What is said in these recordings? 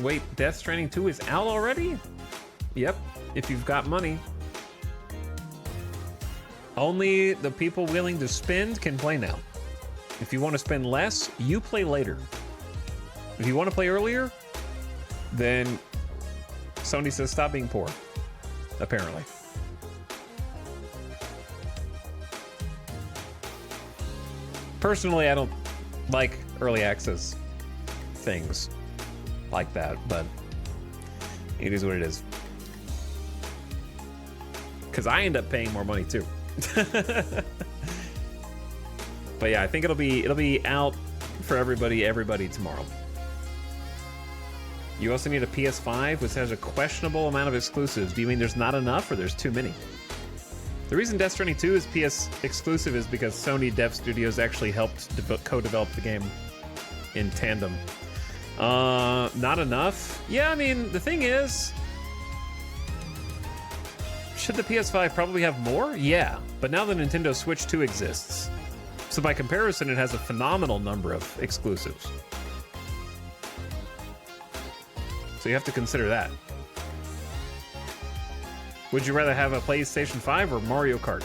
Wait, Death Stranding 2 is out already? Yep, if you've got money. Only the people willing to spend can play now. If you want to spend less, you play later. If you want to play earlier, then Sony says stop being poor, apparently. Personally, I don't like early access things like that, but it is what it is. Because I end up paying more money too. But yeah, I think it'll be out for everybody tomorrow. You also need a PS5, which has a questionable amount of exclusives. Do you mean there's not enough, or there's too many? The reason Death Stranding 2 is PS exclusive is because Sony Dev Studios actually helped co-develop the game in tandem. Not enough? Yeah, I mean, the thing is, should the PS5 probably have more? Yeah, but now the Nintendo Switch 2 exists. So by comparison, it has a phenomenal number of exclusives. So you have to consider that. Would you rather have a PlayStation 5 or Mario Kart?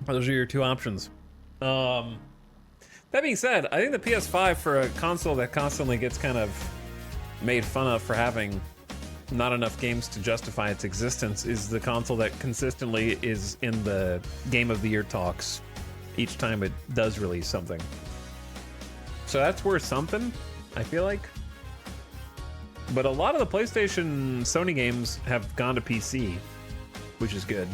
Those are your two options. That being said, I think the PS5, for a console that constantly gets kind of made fun of for having not enough games to justify its existence, is the console that consistently is in the Game of the Year talks each time it does release something. So that's worth something, I feel like. But a lot of the PlayStation Sony games have gone to PC, which is good.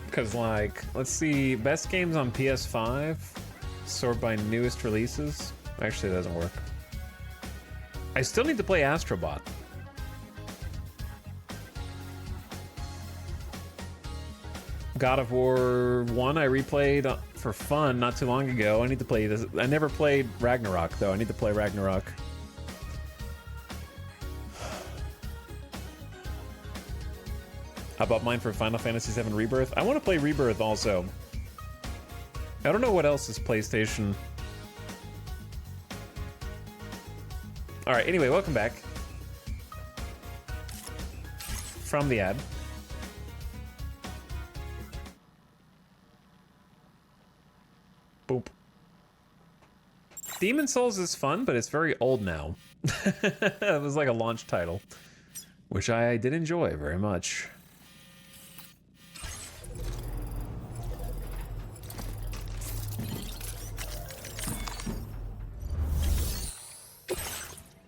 Because, like, let's see, best games on PS5, sort by newest releases. Actually, it doesn't work. I still need to play Astro Bot. God of War 1 I replayed for fun not too long ago. I need to play this. I never played Ragnarok, though. I need to play Ragnarok. How about mine for Final Fantasy VII Rebirth? I want to play Rebirth also. I don't know what else is PlayStation. Alright, anyway, welcome back. From the ad. Boop. Demon's Souls is fun, but it's very old now. It was like a launch title, which I did enjoy very much.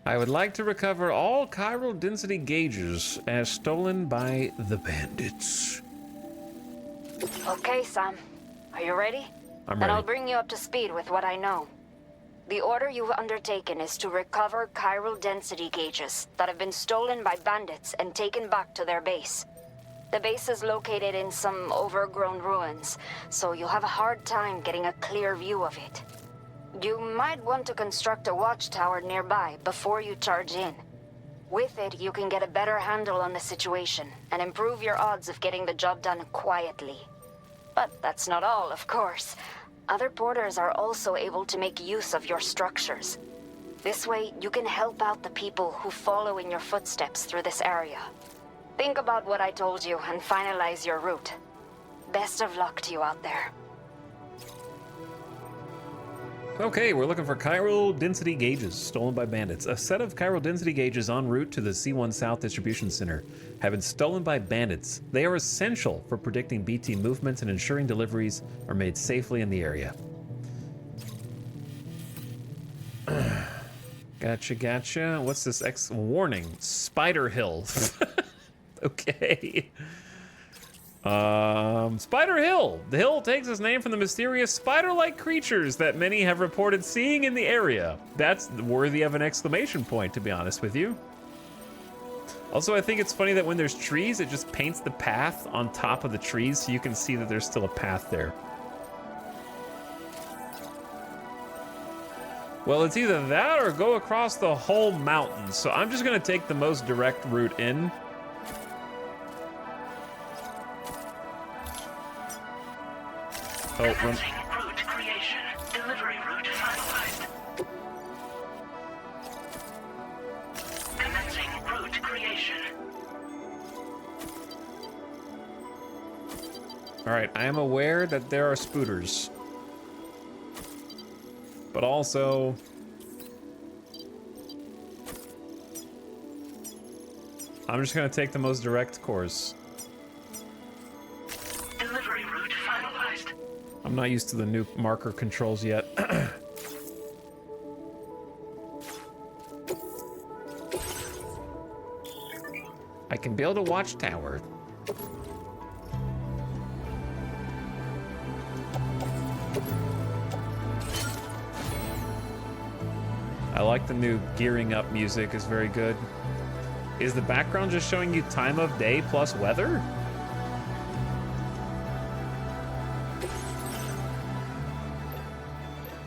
I would like to recover all chiral density gauges as stolen by the bandits. Okay, Sam. Are you ready? I'm Then ready. I'll bring you up to speed with what I know. The order you've undertaken is to recover chiral density gauges that have been stolen by bandits and taken back to their base. The base is located in some overgrown ruins, so you'll have a hard time getting a clear view of it. You might want to construct a watchtower nearby before you charge in. With it, you can get a better handle on the situation and improve your odds of getting the job done quietly. But that's not all, of course. Other porters are also able to make use of your structures. This way, you can help out the people who follow in your footsteps through this area. Think about what I told you and finalize your route. Best of luck to you out there. Okay, we're looking for chiral density gauges stolen by bandits. A set of chiral density gauges en route to the C1 South Distribution Center have been stolen by bandits. They are essential for predicting BT movements and ensuring deliveries are made safely in the area. Gotcha. What's this warning? Spider Hill. Okay. Spider Hill. The hill takes its name from the mysterious spider-like creatures that many have reported seeing in the area. That's worthy of an exclamation point, to be honest with you. Also, I think it's funny that when there's trees, it just paints the path on top of the trees so you can see that there's still a path there. Well, it's either that or go across the whole mountain. So I'm just gonna take the most direct route in. Commencing route creation. Delivery route finalized. Commencing route creation. All right, I am aware that there are spooters. But also, I'm just gonna take the most direct course. Delivery route finalized. I'm not used to the new marker controls yet. I can build a watchtower. I like the new gearing up music, is very good. Is the background just showing you time of day plus weather?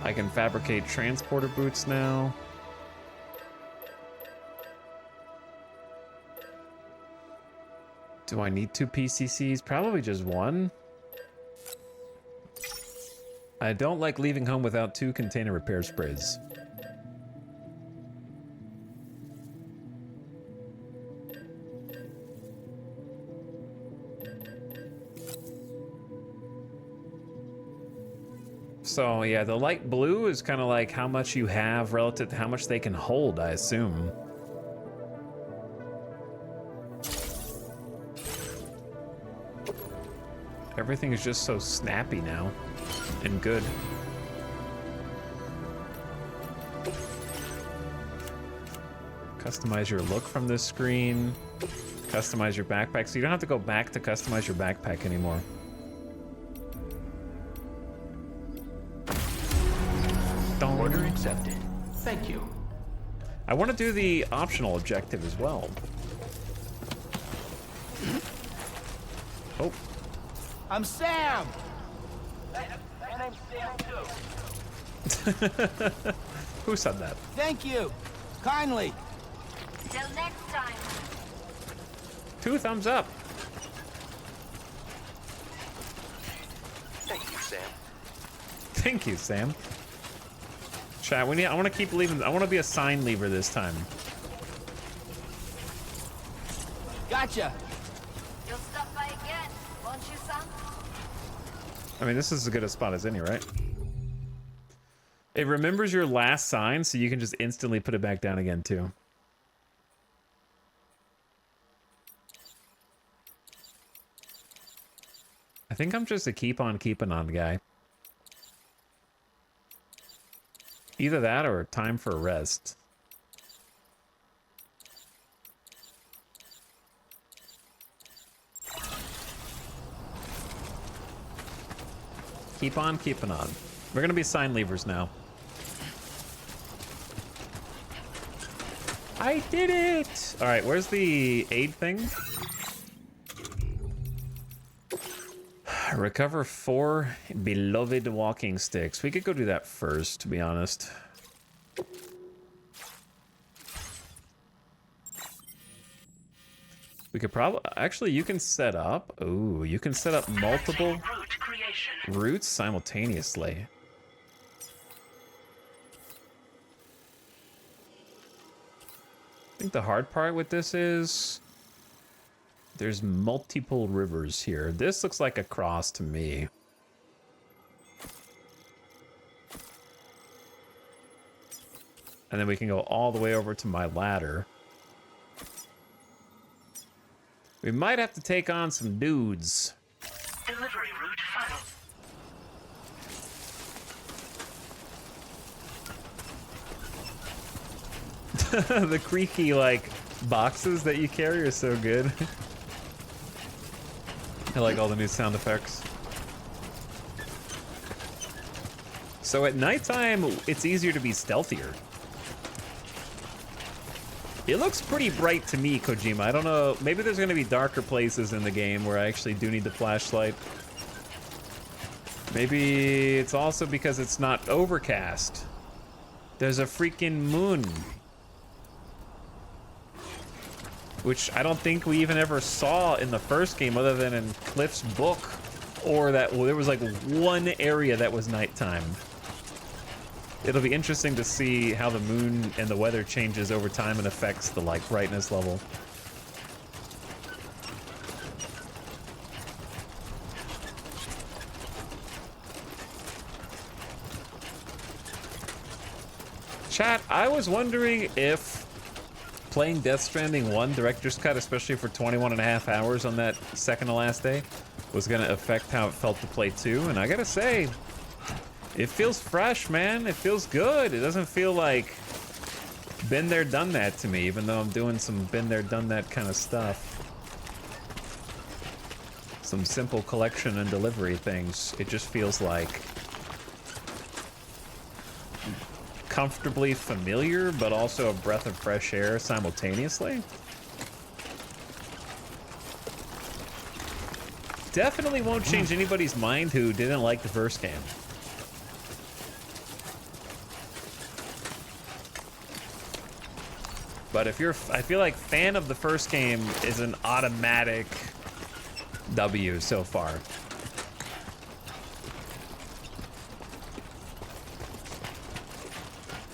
I can fabricate transporter boots now. Do I need 2 PCCs? Probably just 1. I don't like leaving home without 2 container repair sprays. So yeah, the light blue is kind of like how much you have relative to how much they can hold, I assume. Everything is just so snappy now and good. Customize your look from this screen. Customize your backpack, so you don't have to go back to customize your backpack anymore. Order accepted. Thank you. I want to do the optional objective as well. Oh. I'm Sam! My name's Sam too. Who said that? Thank you! Kindly! Till next time. 2 thumbs up. Thank you, Sam. Thank you, Sam. Chat, I want to keep leaving. I want to be a sign lever this time. Gotcha! You'll stop by again, won't you, son? I mean, this is as good a spot as any, right? It remembers your last sign, so you can just instantly put it back down again, too. I think I'm just a keep on keeping on guy. Either that or time for a rest. Keep on keeping on. We're gonna be sign levers now. I did it! All right, where's the aid thing? Recover 4 beloved walking sticks. We could go do that first, to be honest. We could probably... Actually, you can set up... Ooh, you can set up multiple routes simultaneously. I think the hard part with this is... There's multiple rivers here. This looks like a cross to me. And then we can go all the way over to my ladder. We might have to take on some dudes. Delivery route final. The creaky, like, boxes that you carry are so good. I like all the new sound effects. So at nighttime, it's easier to be stealthier. It looks pretty bright to me, Kojima. I don't know, maybe there's gonna be darker places in the game where I actually do need the flashlight. Maybe it's also because it's not overcast. There's a freaking moon. Which I don't think we even ever saw in the first game other than in Cliff's book. Or that, well, there was like one area that was nighttime. It'll be interesting to see how the moon and the weather changes over time and affects the like brightness level. Chat, I was wondering if playing Death Stranding 1 Director's Cut, especially for 21.5 hours on that second to last day, was gonna affect how it felt to play 2, and I gotta say, it feels fresh, man. It feels good. It doesn't feel like been there, done that to me, even though I'm doing some been there, done that kind of stuff. Some simple collection and delivery things. It just feels like comfortably familiar, but also a breath of fresh air simultaneously. Definitely won't change anybody's mind who didn't like the first game. But if you're, I feel like fan of the first game is an automatic W so far.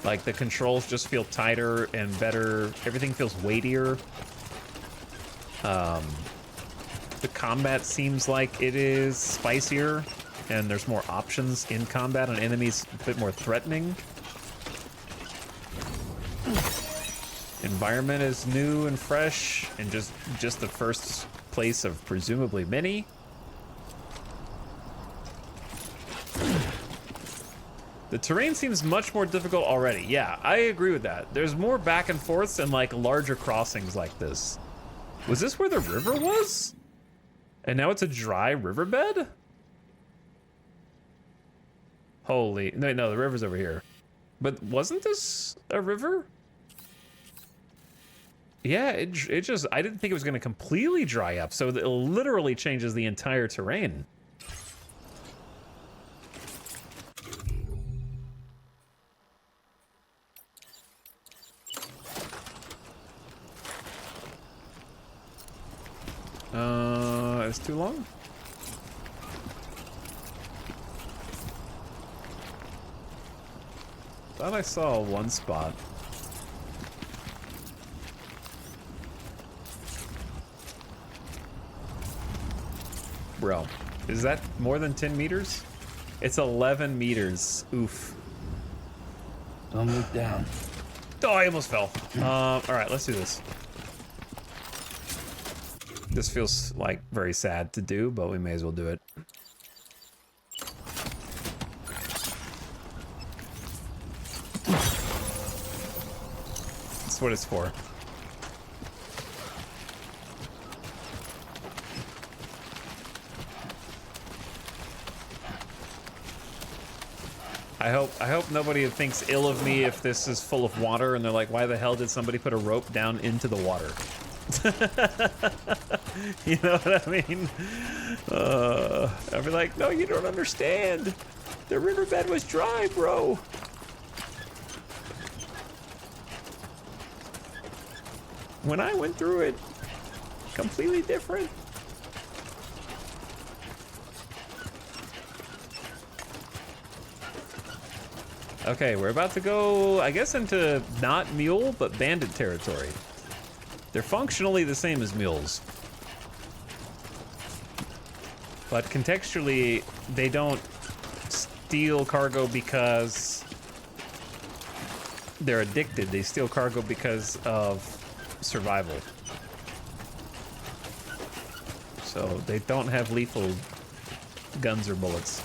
Like the controls just feel tighter and better. Everything feels weightier. The combat seems like it is spicier and there's more options in combat and enemies a bit more threatening. Environment is new and fresh and just the first place of presumably many. The terrain seems much more difficult already. Yeah, I agree with that. There's more back and forths and like larger crossings like this. Was this where the river was? And now it's a dry riverbed? Holy, no, the river's over here. But wasn't this a river? Yeah, it just, I didn't think it was gonna completely dry up, so it literally changes the entire terrain. It's too long? Thought I saw one spot. Bro, is that more than 10 meters? It's 11 meters. Oof. Don't look down. Oh, I almost fell. All right, let's do this. This feels like very sad to do, but we may as well do it. That's what it's for. I hope nobody thinks ill of me if this is full of water and they're like, why the hell did somebody put a rope down into the water? You know what I mean? I'll be like, no, you don't understand. The riverbed was dry, bro. When I went through it, completely different. Okay, we're about to go, I guess, into not mule, but bandit territory. They're functionally the same as mules. But contextually, they don't steal cargo because they're addicted. They steal cargo because of survival. So they don't have lethal guns or bullets.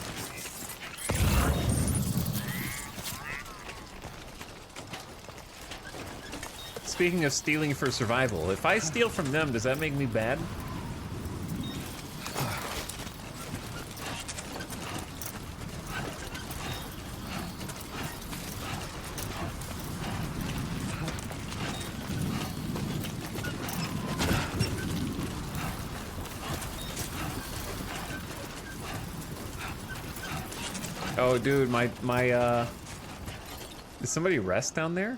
Speaking of stealing for survival, if I steal from them, does that make me bad? Oh, dude, my Did somebody rest down there?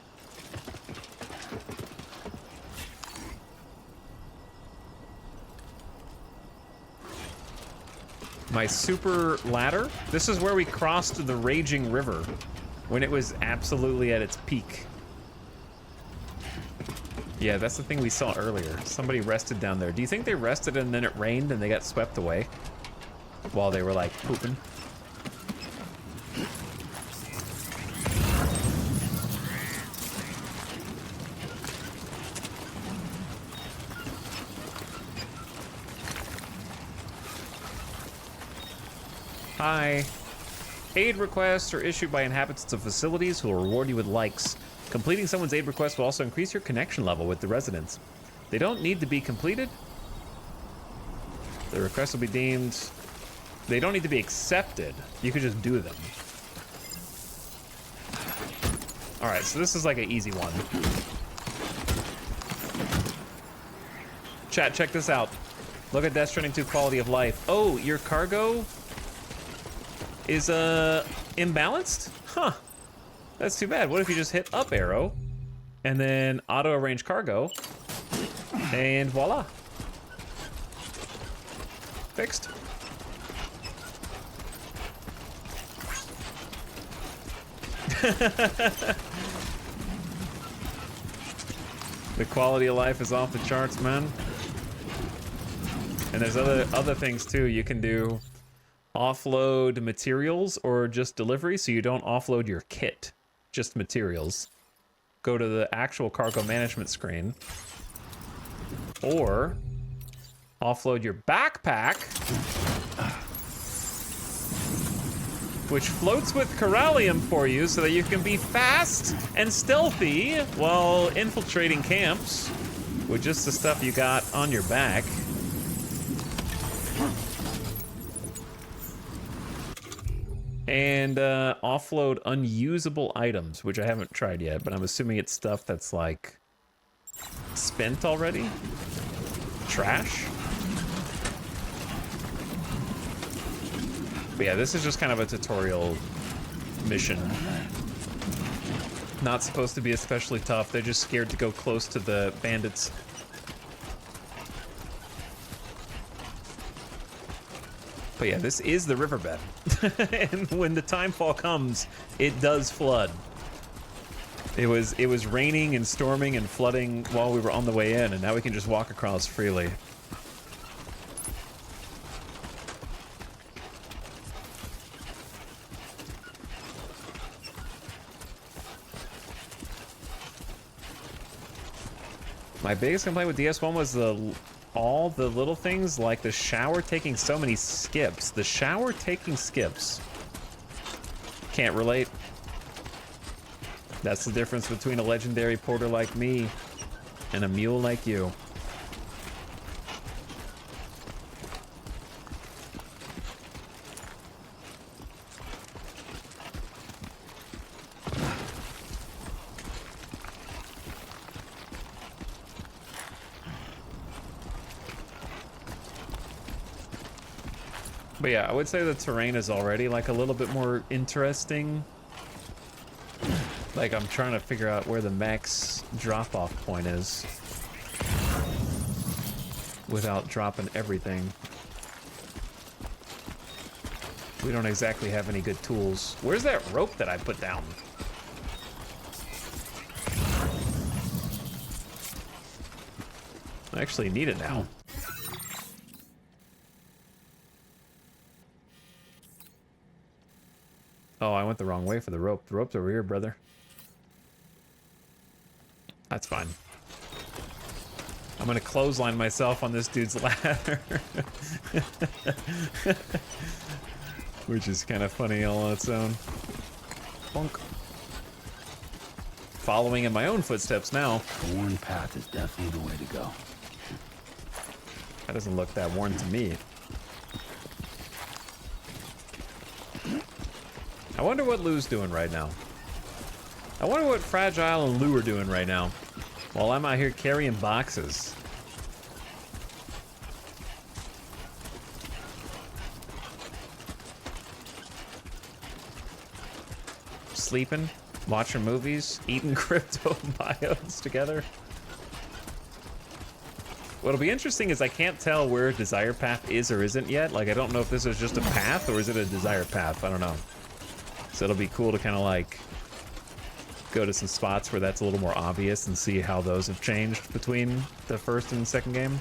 My super ladder? This is where we crossed the raging river when it was absolutely at its peak. Yeah, that's the thing we saw earlier. Somebody rested down there. Do you think they rested and then it rained and they got swept away while they were like pooping? Hi. Aid requests are issued by inhabitants of facilities who will reward you with likes. Completing someone's aid request will also increase your connection level with the residents. They don't need to be completed. The request will be deemed... They don't need to be accepted. You could just do them. All right, so this is like an easy one. Chat, check this out. Look at Death Stranding 2 quality of life. Oh, your cargo is imbalanced? Huh. That's too bad. What if you just hit up arrow and then auto arrange cargo and voila. Fixed. The quality of life is off the charts, man. And there's other things too. You can do offload materials or just delivery, so you don't offload your kit, just materials. Go to the actual cargo management screen, or offload your backpack, which floats with Corallium for you so that you can be fast and stealthy while infiltrating camps with just the stuff you got on your back. And offload unusable items, which I haven't tried yet, but I'm assuming it's stuff that's like spent already. Trash. But yeah, this is just kind of a tutorial mission. Not supposed to be especially tough. They're just scared to go close to the bandits. But yeah, this is the riverbed. And when the timefall comes, it does flood. It was raining and storming and flooding while we were on the way in, and now we can just walk across freely. My biggest complaint with DS1 was all the little things, like the shower taking so many skips. The shower taking skips. Can't relate. That's the difference between a legendary porter like me and a mule like you. But yeah, I would say the terrain is already like a little bit more interesting. Like I'm trying to figure out where the max drop-off point is without dropping everything. We don't exactly have any good tools. Where's that rope that I put down? I actually need it now. Oh, I went the wrong way for the rope. The rope's over here, brother. That's fine. I'm gonna clothesline myself on this dude's ladder. Which is kind of funny all on its own. Bonk. Following in my own footsteps now. The worn path is definitely the way to go. That doesn't look that worn to me. I wonder what Lou's doing right now. I wonder what Fragile and Lou are doing right now while I'm out here carrying boxes. Sleeping? Watching movies, eating crypto biotes together. What'll be interesting is I can't tell where Desire Path is or isn't yet. Like, I don't know if this is just a path or is it a Desire Path. I don't know. So it'll be cool to kind of like go to some spots where that's a little more obvious and see how those have changed between the first and second game.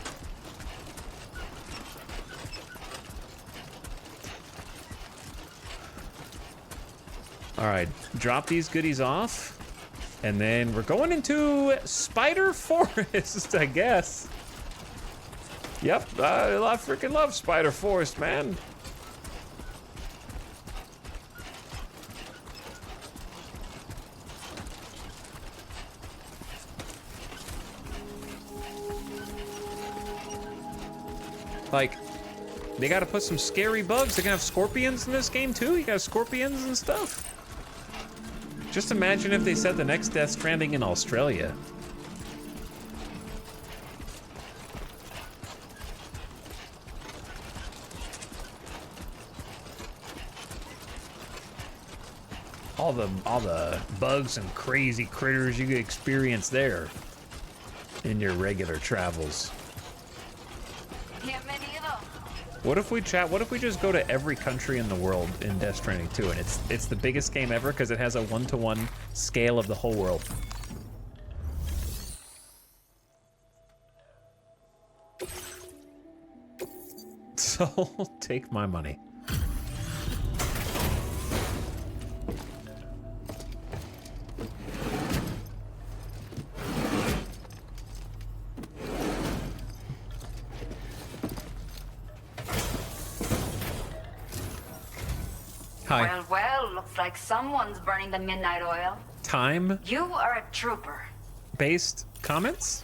All right, drop these goodies off, and then we're going into Spider Forest, I guess. Yep, I freaking love Spider Forest, man. Like, they gotta put some scary bugs. They're gonna have scorpions in this game too. You got scorpions and stuff. Just imagine if they said the next Death Stranding in Australia. All the bugs and crazy critters you could experience there in your regular travels. What if we just go to every country in the world in Death Stranding 2 and it's the biggest game ever because it has a 1-to-1 scale of the whole world. So take my money. Hi. Well, looks like someone's burning the midnight oil. Time You are a trooper. based comments?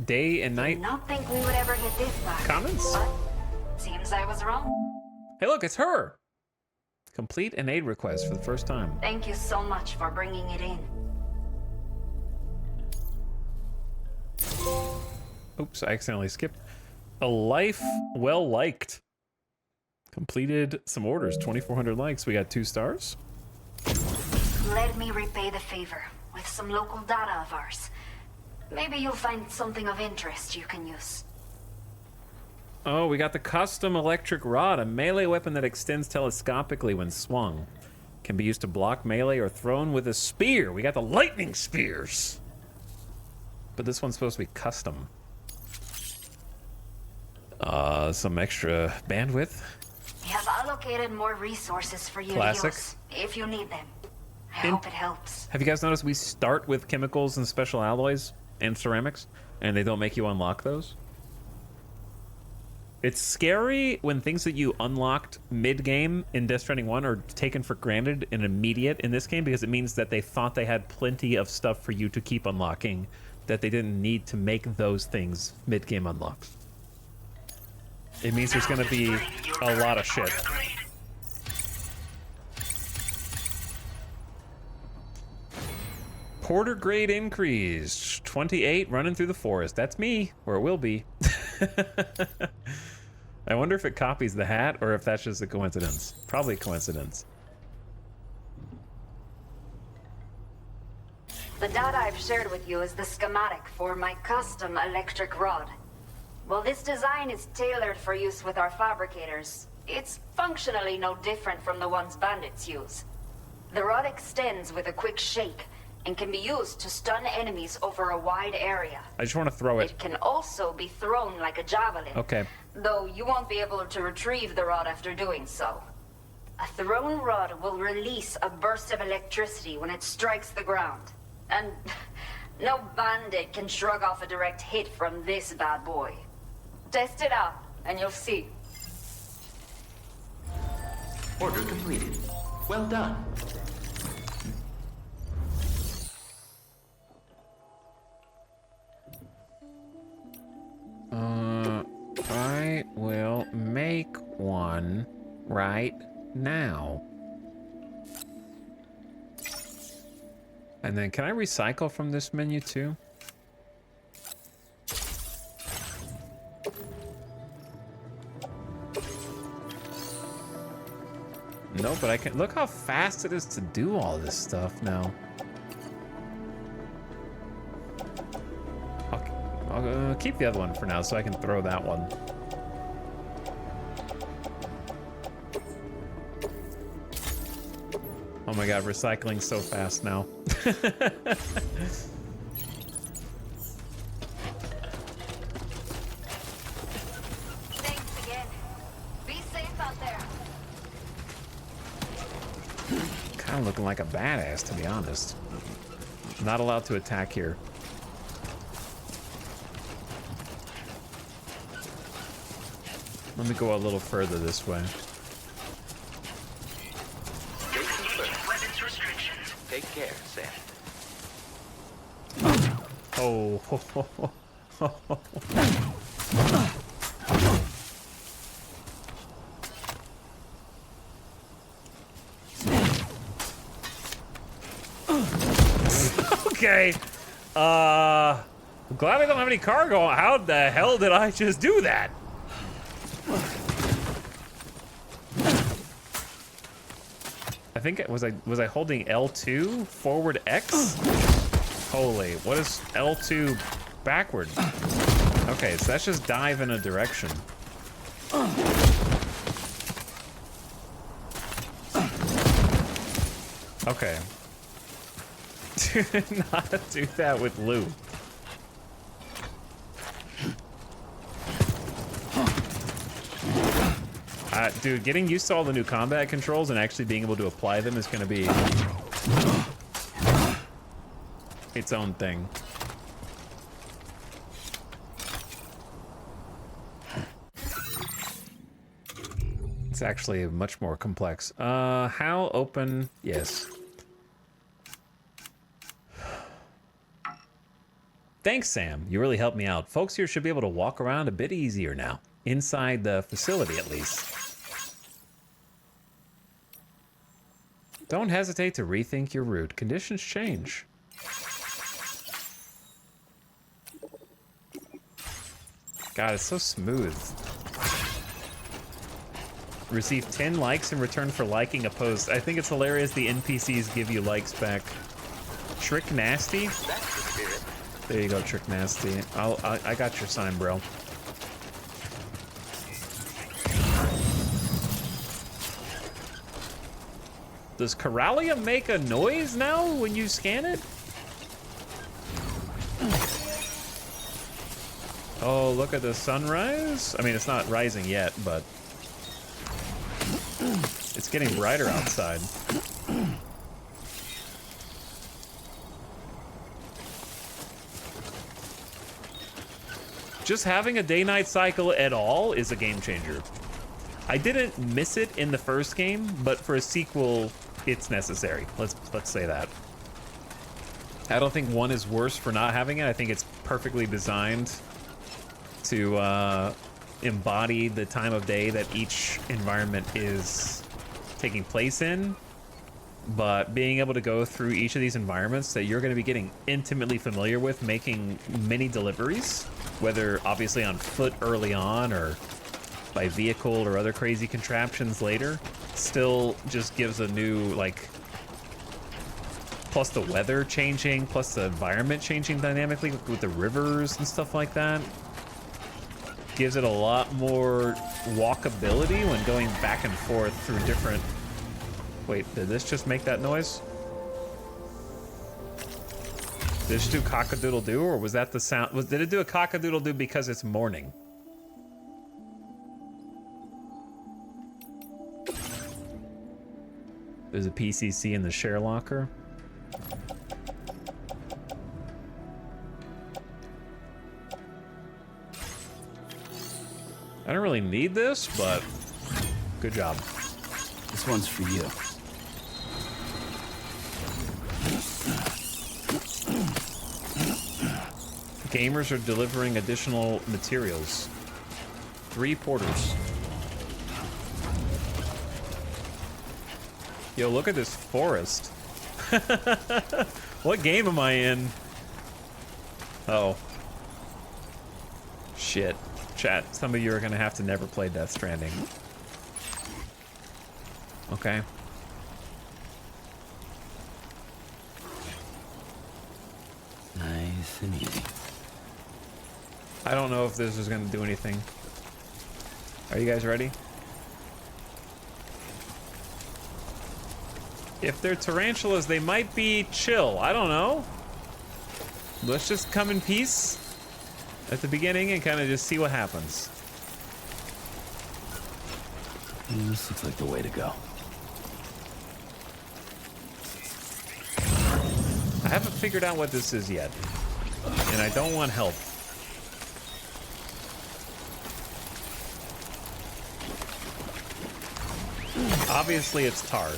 Day and night Did not think we would ever get this back. comments? But seems I was wrong. Hey, look, it's her. Complete an aid request for the first time. Thank you so much for bringing it in. Oops, I accidentally skipped. A life well liked. Completed some orders, 2,400 likes. We got 2 stars. Let me repay the favor with some local data of ours. Maybe you'll find something of interest you can use. Oh, we got the custom electric rod, a melee weapon that extends telescopically when swung. Can be used to block melee or thrown with a spear. We got the lightning spears. But this one's supposed to be custom. Some extra bandwidth. We have allocated more resources for you Classic. to use if you need them. I hope it helps. Have you guys noticed we start with chemicals and special alloys and ceramics, and they don't make you unlock those? It's scary when things that you unlocked mid-game in Death Stranding 1 are taken for granted and immediate in this game, because it means that they thought they had plenty of stuff for you to keep unlocking, that they didn't need to make those things mid-game unlocks. It means there's gonna be a lot of shit. Porter grade increase, 28 running through the forest. That's me, or it will be. I wonder if it copies the hat or if that's just a coincidence. Probably a coincidence. The data I've shared with you is the schematic for my custom electric rod. While this design is tailored for use with our fabricators, it's functionally no different from the ones bandits use. The rod extends with a quick shake and can be used to stun enemies over a wide area. I just want to throw it. It can also be thrown like a javelin. Okay. Though you won't be able to retrieve the rod after doing so. A thrown rod will release a burst of electricity when it strikes the ground. And no bandit can shrug off a direct hit from this bad boy. Test it out, and you'll see. Order completed. Well done. I will make one right now. And then can I recycle from this menu too? No, but I can look how fast it is to do all this stuff now. I'll keep the other one for now so I can throw that one. Oh my god, recycling so fast now. Thanks again. Be safe out there. Kind of looking like a badass, to be honest. Not allowed to attack here. Let me go a little further this way. Weapons restrictions. Take care, Sam. Oh. Okay. I'm glad I don't have any cargo. How the hell did I just do that? I think it was I holding L2 forward X? Holy, what is L2 backward? Okay, so that's just dive in a direction. Okay. Do not do that with loot. Dude, getting used to all the new combat controls and actually being able to apply them is going to be its own thing. It's actually much more complex. How open? Yes. Thanks, Sam. You really helped me out. Folks here should be able to walk around a bit easier now. Inside the facility, at least. Don't hesitate to rethink your route. Conditions change. God, it's so smooth. Receive 10 likes in return for liking a post. I think it's hilarious the NPCs give you likes back. Trick Nasty? That's the spirit. There you go, Trick Nasty. I got your sign, bro. Does Coralia make a noise now when you scan it? Oh, look at the sunrise. I mean, it's not rising yet, but it's getting brighter outside. Just having a day-night cycle at all is a game changer. I didn't miss it in the first game, but for a sequel, it's necessary. Let's say that. I don't think one is worse for not having it. I think it's perfectly designed to embody the time of day that each environment is taking place in. But being able to go through each of these environments that you're going to be getting intimately familiar with, making many deliveries, whether obviously on foot early on or by vehicle or other crazy contraptions later, still just gives a new, like, plus the weather changing, plus the environment changing dynamically with the rivers and stuff like that. Gives it a lot more walkability when going back and forth through different... Wait, did this just make that noise? Did it just do cock-a-doodle-doo, or was that the sound? Did it do a cock-a-doodle-doo because it's morning? There's a PCC in the share locker. I don't really need this, but good job. This one's for you. Gamers are delivering additional materials. 3 porters. Yo, look at this forest. What game am I in? Oh. Shit. Chat, some of you are gonna have to never play Death Stranding. Okay. Nice and easy. I don't know if this is going to do anything. Are you guys ready? If they're tarantulas, they might be chill. I don't know. Let's just come in peace at the beginning and kind of just see what happens. This looks like the way to go. I haven't figured out what this is yet, and I don't want help. Obviously, it's tar.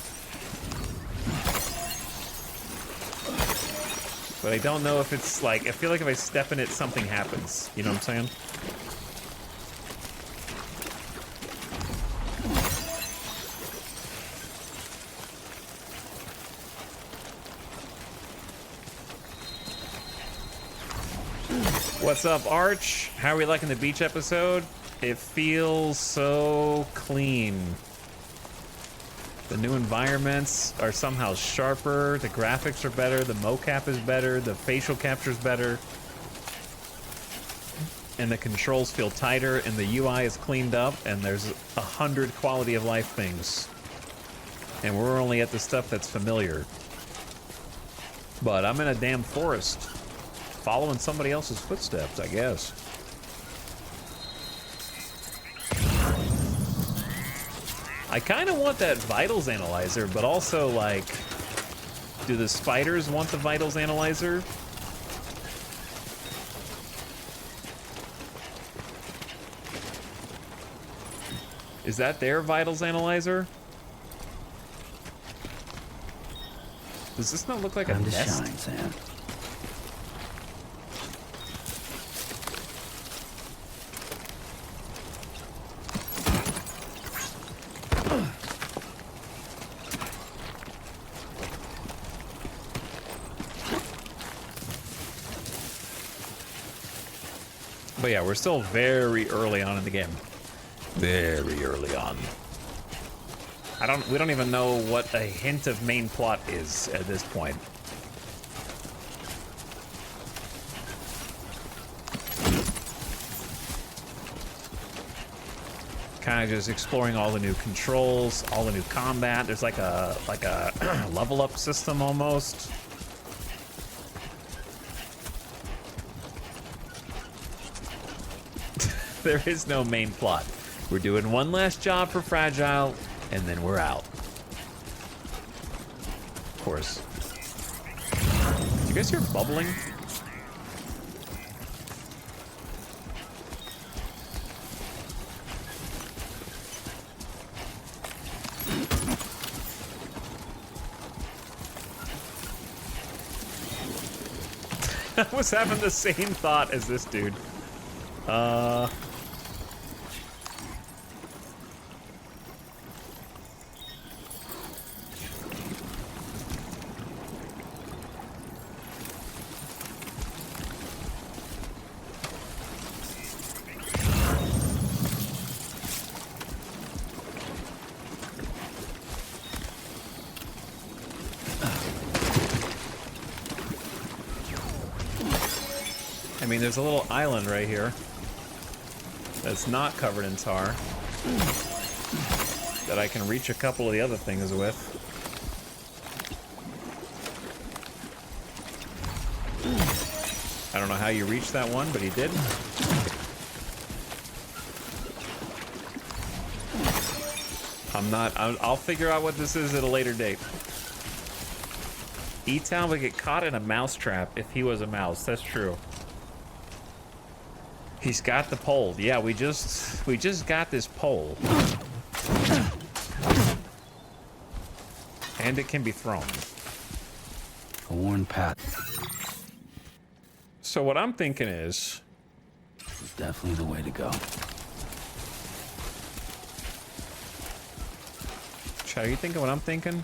But I don't know if it's like, I feel like if I step in it, something happens. You know what I'm saying? What's up, Arch? How are we liking the beach episode? It feels so clean. The new environments are somehow sharper, the graphics are better, the mocap is better, the facial capture is better, and the controls feel tighter, and the UI is cleaned up, and there's 100 quality of life things. And we're only at the stuff that's familiar. But I'm in a damn forest, following somebody else's footsteps, I guess. I kind of want that vitals analyzer, but also, like, do the spiders want the vitals analyzer? Is that their vitals analyzer? Does this not look like a nest? Time to shine, Sam. But yeah, we're still very early on in the game. Very early on. We don't even know what a hint of main plot is at this point. Kind of just exploring all the new controls, all the new combat. There's like a level up system almost. There is no main plot. We're doing one last job for Fragile, and then we're out. Of course. Do you guys hear bubbling? I was having the same thought as this dude. I mean, there's a little island right here that's not covered in tar that I can reach a couple of the other things with. I don't know how you reached that one, but he did. I'll figure out what this is at a later date. Etal would get caught in a mouse trap if he was a mouse. That's true. He's got the pole. Yeah, we just got this pole. And it can be thrown. A worn path. So what I'm thinking is... This is definitely the way to go. Chad, are you thinking what I'm thinking?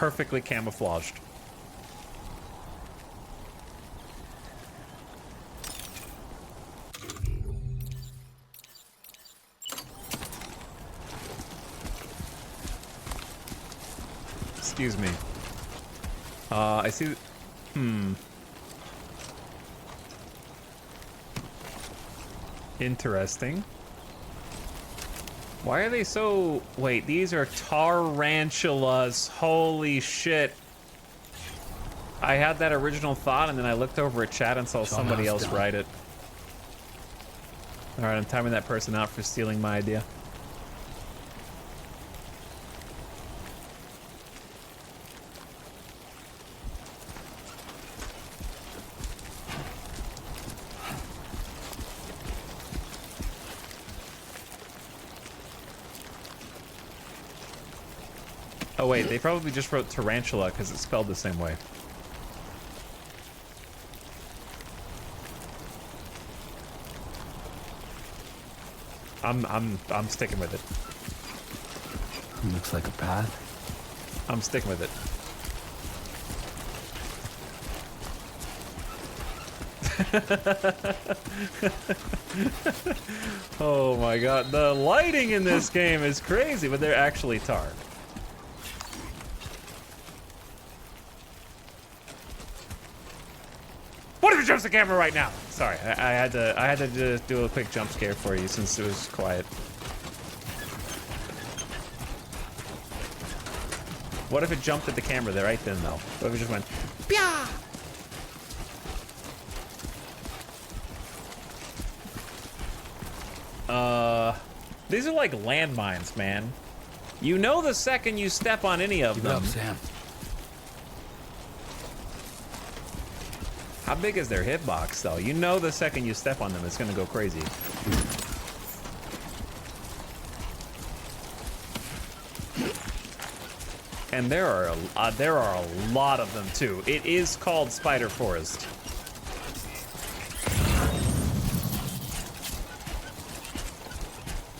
perfectly camouflaged. Excuse me. I see. Interesting. Why are they so... Wait, these are tarantulas. Holy shit. I had that original thought, and then I looked over at chat and saw somebody else write it. Alright, I'm timing that person out for stealing my idea. Oh wait, they probably just wrote tarantula because it's spelled the same way. I'm sticking with it. Looks like a path. I'm sticking with it. Oh my god, the lighting in this game is crazy, but they're actually tar. What if it jumps the camera right now? Sorry, I had to just do a quick jump scare for you since it was quiet. What if it jumped at the camera there right then though? What if it just went, Pya! These are like landmines, man. You know the second you step on any of them. Keep it up, Sam. How big is their hitbox, though? You know the second you step on them, it's gonna go crazy. And there are a lot of them too. It is called Spider Forest.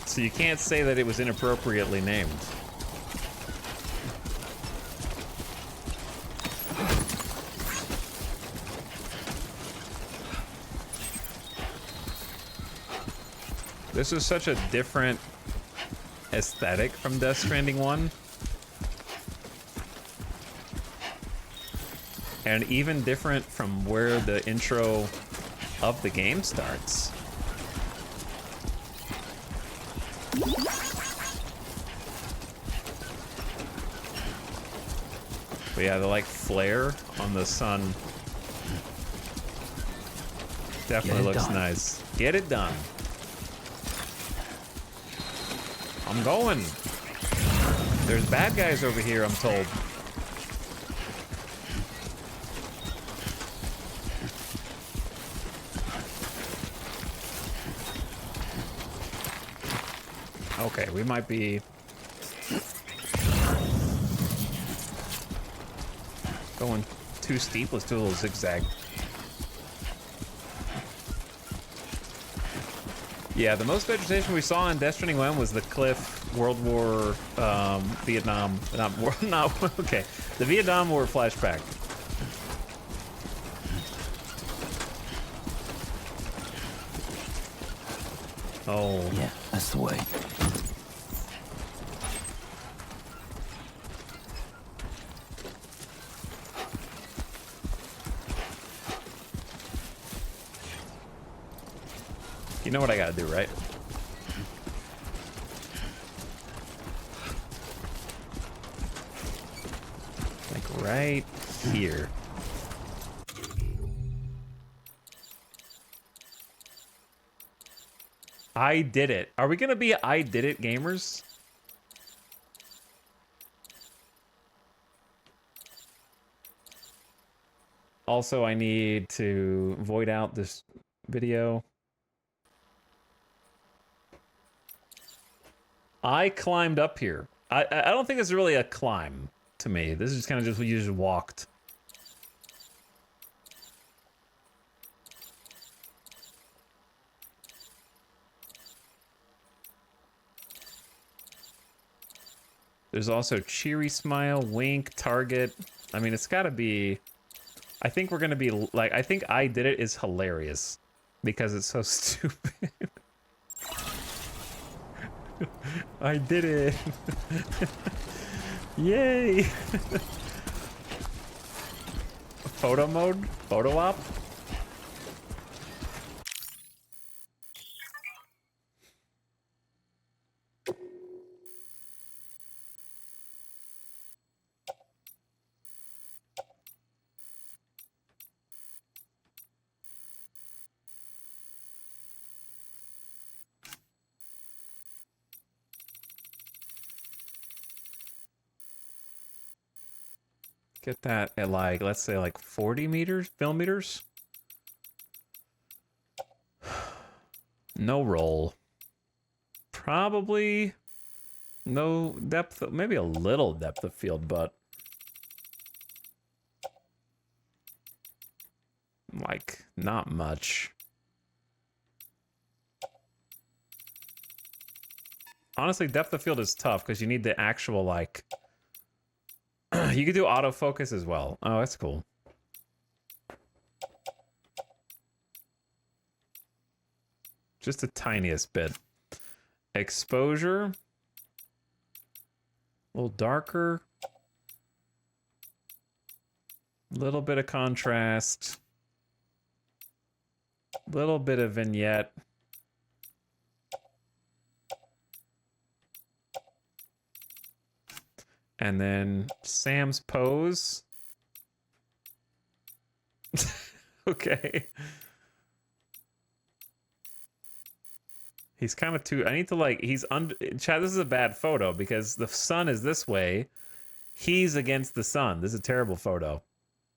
So you can't say that it was inappropriately named. This is such a different aesthetic from Death Stranding 1. And even different from where the intro of the game starts. But yeah, the like flare on the sun definitely looks nice. Get it done. I'm going. There's bad guys over here, I'm told. Okay, we might be going too steep. Let's do a little zigzag. Yeah, the most vegetation we saw in Death Stranding 1 was the cliff, World War, Vietnam, okay, the Vietnam War flashback. Oh. Yeah, that's the way. You know what I gotta do, right? Like right here. I did it. Are we gonna be I did it gamers? Also, I need to void out this video. I climbed up here. I don't think this is really a climb to me. This is just kind of just you just walked. There's also cheery smile, wink, target. I mean, it's gotta be... I think we're gonna be, like, I think I did it is hilarious. Because it's so stupid. I did it. Yay. Photo mode? Photo op? Get that at like, let's say like 40 meters, millimeters. No roll. Probably no depth, maybe a little depth of field, but like not much. Honestly, depth of field is tough because you need the actual like... You could do autofocus as well. Oh, that's cool. Just the tiniest bit. Exposure. A little darker. Little bit of contrast. Little bit of vignette. And then Sam's pose. Okay. He's kind of too... I need to like... He's under... Chad, this is a bad photo because the sun is this way. He's against the sun. This is a terrible photo.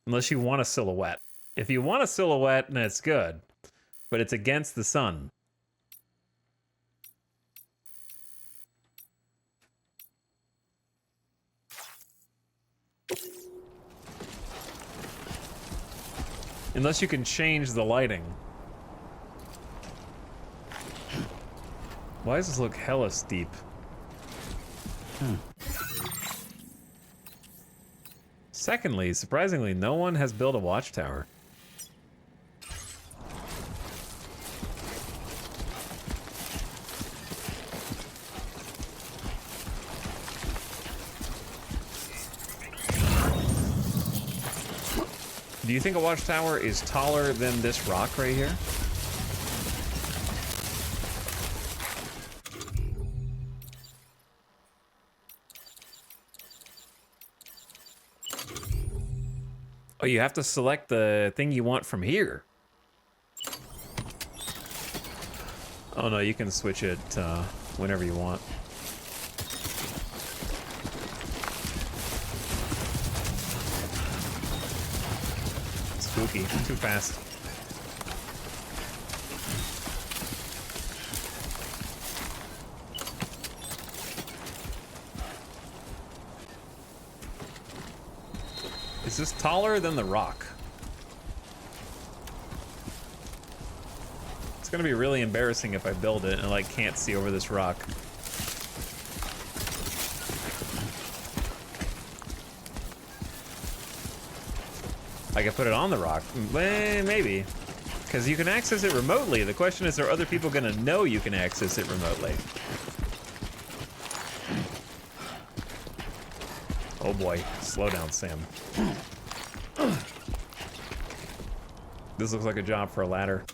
Unless you want a silhouette. If you want a silhouette, then it's good. But it's against the sun. Unless you can change the lighting. Why does this look hella steep? Secondly, surprisingly, no one has built a watchtower. Do you think a watchtower is taller than this rock right here? Oh, you have to select the thing you want from here. Oh no, you can switch it whenever you want. Spooky, too fast. Is this taller than the rock? It's gonna be really embarrassing if I build it and like can't see over this rock. I could put it on the rock. Maybe. Because you can access it remotely. The question is, are other people gonna know you can access it remotely? Oh boy, slow down, Sam. This looks like a job for a ladder.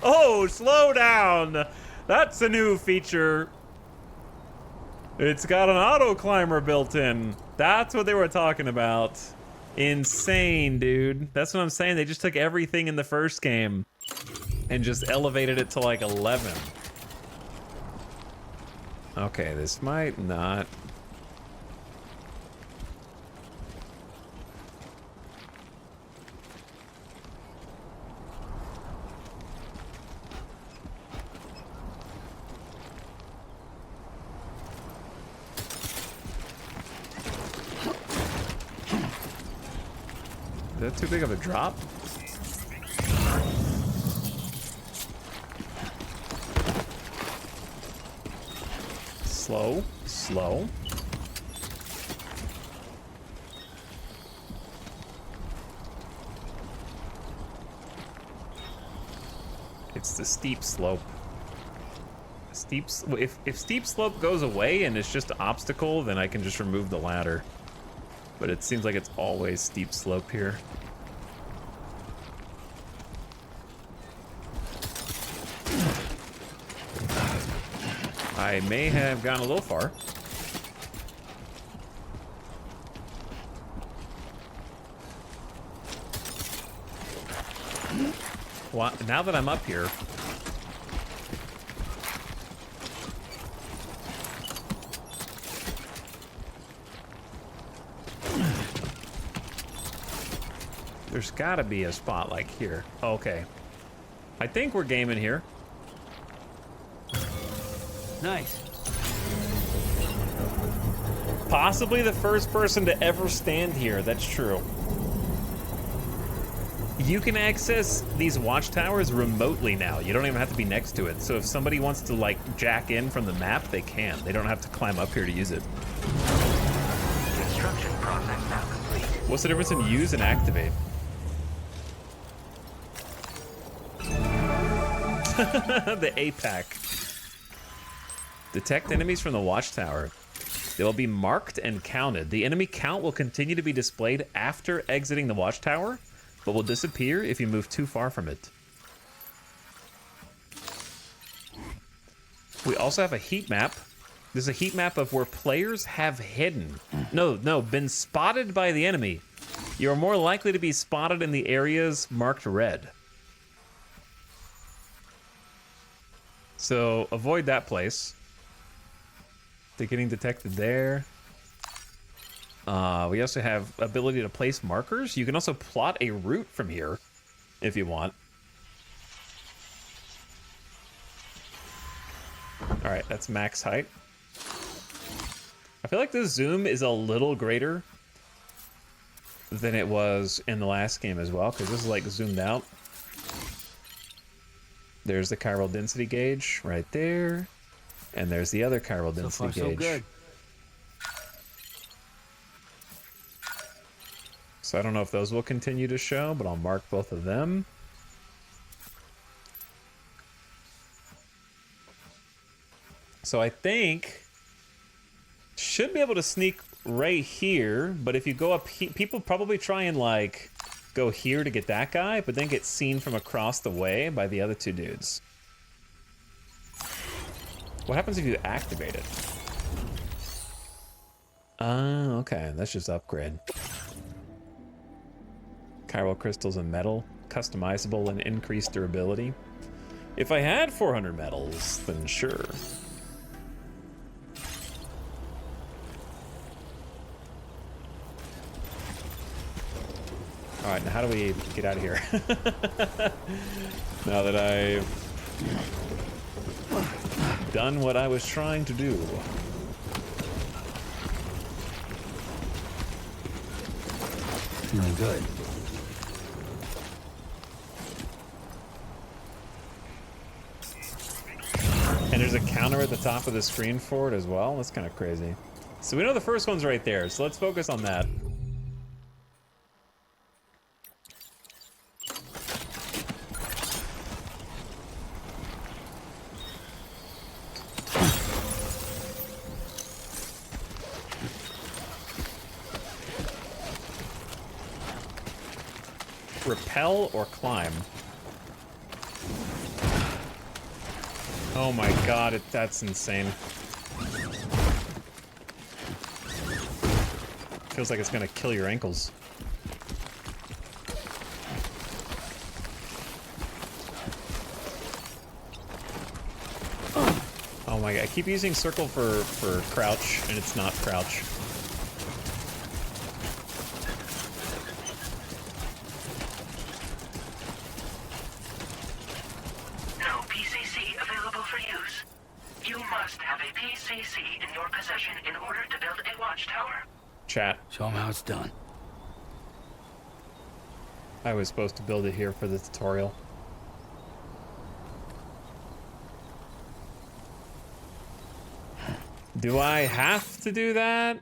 Oh, slow down! That's a new feature. It's got an auto climber built in. That's what they were talking about. Insane, dude. That's what I'm saying. They just took everything in the first game and just elevated it to like 11. Okay, this might not. Is that too big of a drop? Slow, slow. It's the steep slope. If steep slope goes away and it's just an obstacle, then I can just remove the ladder. But it seems like it's always steep slope here. I may have gone a little far. Well, now that I'm up here, there's gotta be a spot like here. Okay. I think we're gaming here. Nice. Possibly the first person to ever stand here, that's true. You can access these watchtowers remotely now. You don't even have to be next to it. So if somebody wants to like jack in from the map, they can. They don't have to climb up here to use it. Construction process now complete. What's the difference in use and activate? The APAC. Detect enemies from the watchtower. They will be marked and counted. The enemy count will continue to be displayed after exiting the watchtower, but will disappear if you move too far from it. We also have a heat map. There's a heat map of where players have been spotted by the enemy. You are more likely to be spotted in the areas marked red. So avoid that place. They're getting detected there. We also have ability to place markers. You can also plot a route from here if you want. All right, that's max height. I feel like the zoom is a little greater than it was in the last game as well, because this is like zoomed out. There's the chiral density gauge right there. And there's the other chiral density So far, gauge. so good. So I don't know if those will continue to show, but I'll mark both of them. So I think should be able to sneak right here, but if you go up, people probably try and like go here to get that guy, but then get seen from across the way by the other two dudes. What happens if you activate it? Okay, that's just upgrade. Chiral crystals and metal, customizable and increased durability. If I had 400 metals, then sure. All right, now how do we get out of here? Now that I've done what I was trying to do. Feeling good. And there's a counter at the top of the screen for it as well. That's kind of crazy. So we know the first one's right there, so let's focus on that. Repel or climb? Oh my god, that's insane. Feels like it's gonna kill your ankles. Oh my god, I keep using circle for crouch, and it's not crouch. No PCC available for use. You must have a PCC in your possession in order to build a watchtower. Chat. Show them how it's done. I was supposed to build it here for the tutorial. Do I have to do that?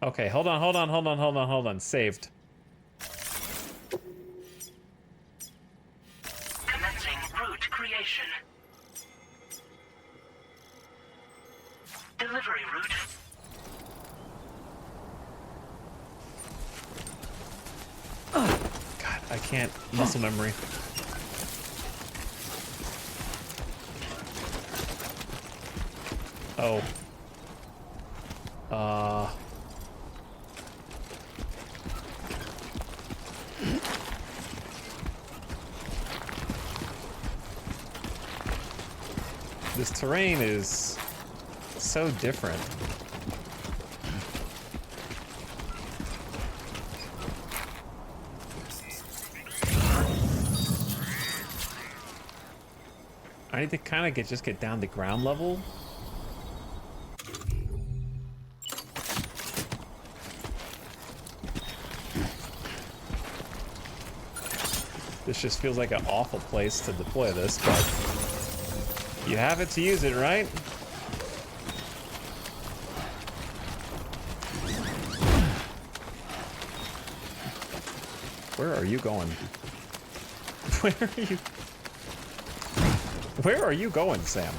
Okay, hold on. Saved. Commencing route creation. Delivery route. God, I can't. Muscle memory. Oh. This terrain is so different. I need to kind of just get down to ground level. This just feels like an awful place to deploy this, but you have it to use it, right? Where are you going? Where are you going, Sam?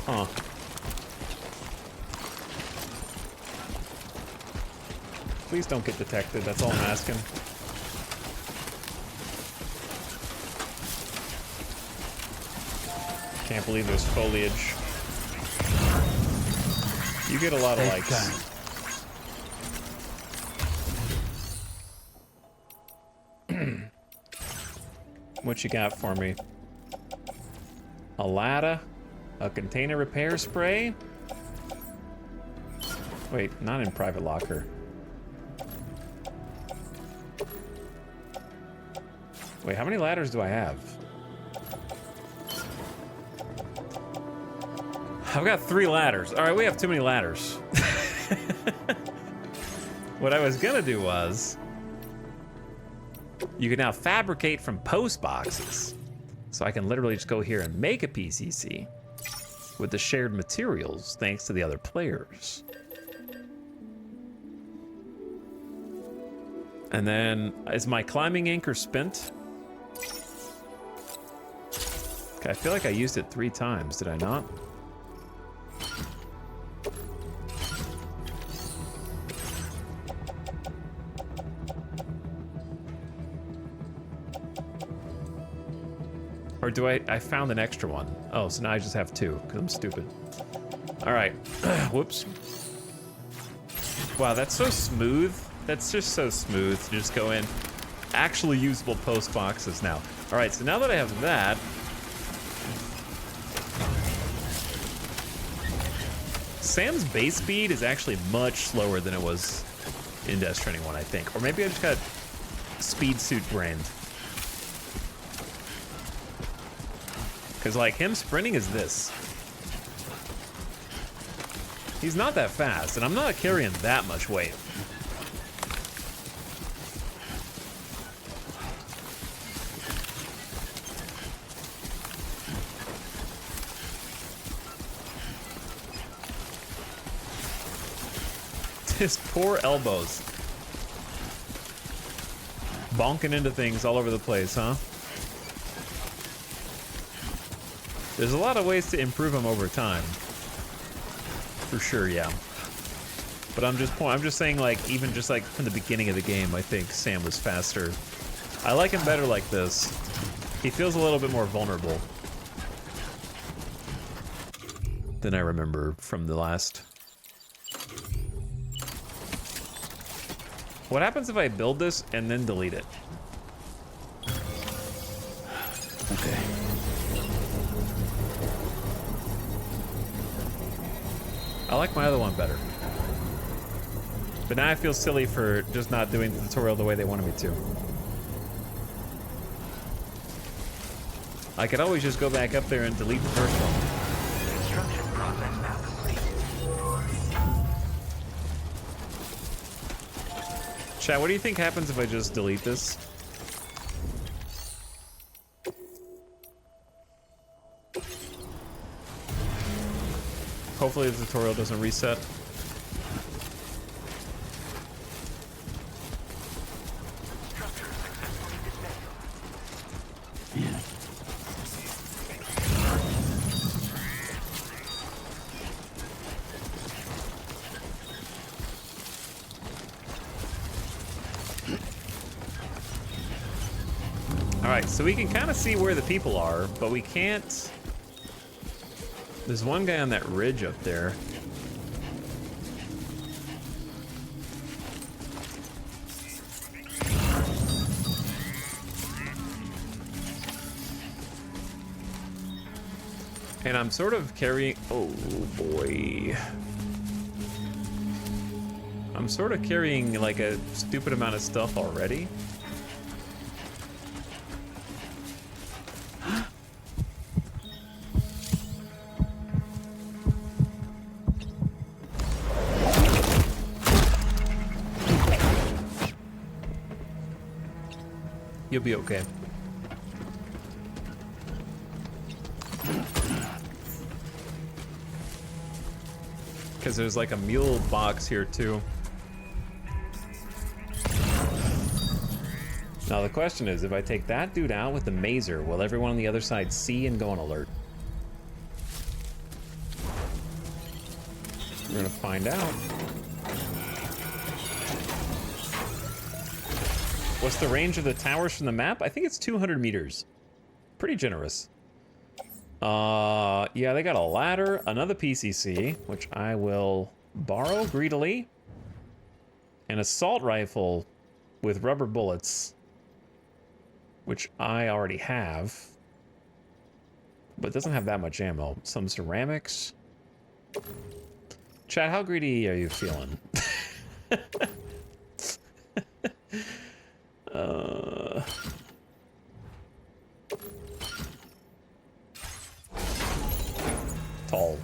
Huh. Please don't get detected, that's all I'm asking. Can't believe there's foliage. You get a lot of likes. What you got for me? A ladder? A container repair spray? Wait, not in private locker. Wait, how many ladders do I have? I've got 3 ladders. All right, we have too many ladders. What I was gonna do was, you can now fabricate from post boxes. So I can literally just go here and make a PCC with the shared materials thanks to the other players. And then, is my climbing anchor spent? Okay, I feel like I used it 3 times, did I not? Or do I found an extra one. Oh, so now I just have 2, because I'm stupid. All right, whoops. Wow, that's so smooth. That's just so smooth to just go in. Actually usable post boxes now. All right, so now that I have that, Sam's base speed is actually much slower than it was in Death Stranding 1, I think. Or maybe I just got speed suit brained. Because, like, him sprinting is this. He's not that fast, and I'm not carrying that much weight. His poor elbows. Bonking into things all over the place, huh? There's a lot of ways to improve him over time. For sure, yeah. But I'm just saying, like, even just like from the beginning of the game, I think Sam was faster. I like him better like this. He feels a little bit more vulnerable than I remember from the last. What happens if I build this and then delete it? Okay. I like my other one better. But now I feel silly for just not doing the tutorial the way they wanted me to. I could always just go back up there and delete the first one. Construction process now complete. Chat, what do you think happens if I just delete this? Hopefully the tutorial doesn't reset. Alright, so we can kind of see where the people are, but we can't... There's one guy on that ridge up there. And I'm sort of carrying... Oh, boy. I'm sort of carrying, like, a stupid amount of stuff already. You'll be okay. Because there's like a mule box here too. Now the question is, if I take that dude out with the mazer, will everyone on the other side see and go on alert? We're gonna find out. What's the range of the towers from the map? I think it's 200 meters. Pretty generous. Yeah, they got a ladder, another PCC, which I will borrow greedily, an assault rifle with rubber bullets, which I already have, but doesn't have that much ammo. Some ceramics. Chat, how greedy are you feeling? Tall.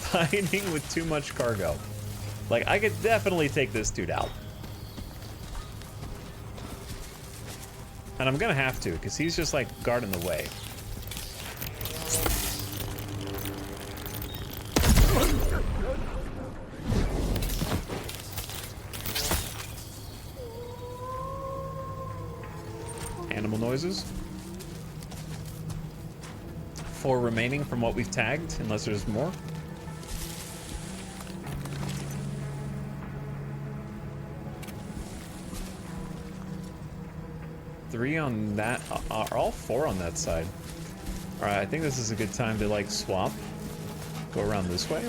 Hiding with too much cargo. Like, I could definitely take this dude out. And I'm gonna have to, because he's just like guarding the way. Animal noises. 4 remaining from what we've tagged, unless there's more. Three on that, are all 4 on that side. All right, I think this is a good time to like swap. Go around this way.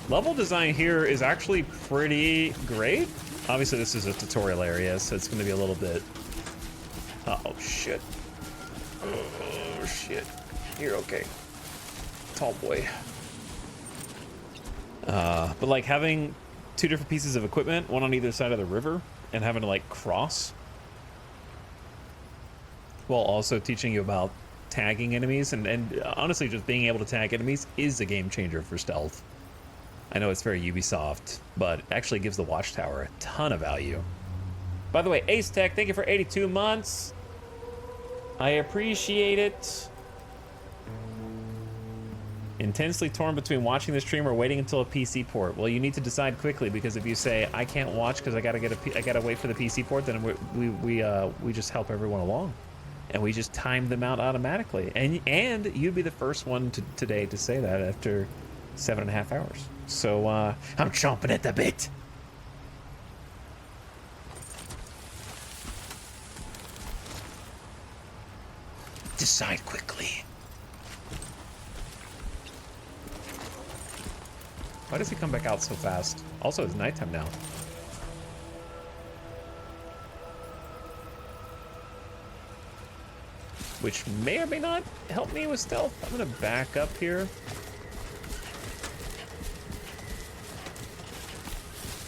Level design here is actually pretty great. Obviously this is a tutorial area, so it's gonna be a little bit... Uh-oh, shit. Oh, shit. You're okay. Tall boy. But like having 2 different pieces of equipment, one on either side of the river, and having to like cross, while also teaching you about tagging enemies, and honestly just being able to tag enemies is a game changer for stealth. I know it's very Ubisoft, but it actually gives the Watchtower a ton of value. By the way, Ace Tech, thank you for 82 months. I appreciate it. Intensely torn between watching the stream or waiting until a PC port. Well, you need to decide quickly, because if you say I can't watch because I gotta wait for the PC port, then we just help everyone along, and we just time them out automatically. And you'd be the first one today to say that after 7.5 hours. So I'm chomping at the bit. Decide quickly. Why does he come back out so fast? Also, it's nighttime now. Which may or may not help me with stealth. I'm gonna back up here.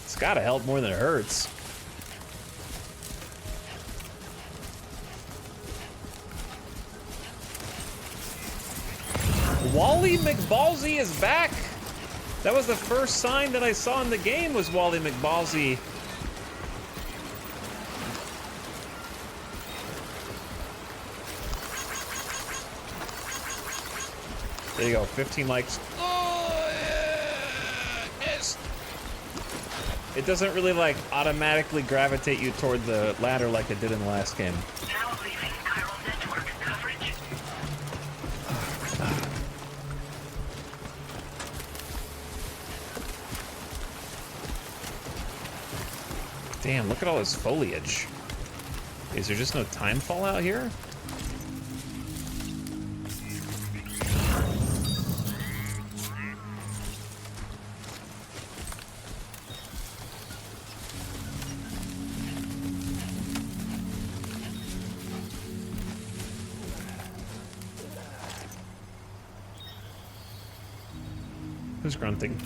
It's gotta help more than it hurts. Wally McBallsy is back! That was the first sign that I saw in the game was Wally McBallsy. There you go, 15 likes. Oh, yeah, missed. It doesn't really like automatically gravitate you toward the ladder like it did in the last game. Now leaving chiral network coverage. Damn, look at all this foliage. Is there just no time fallout here? Who's grunting?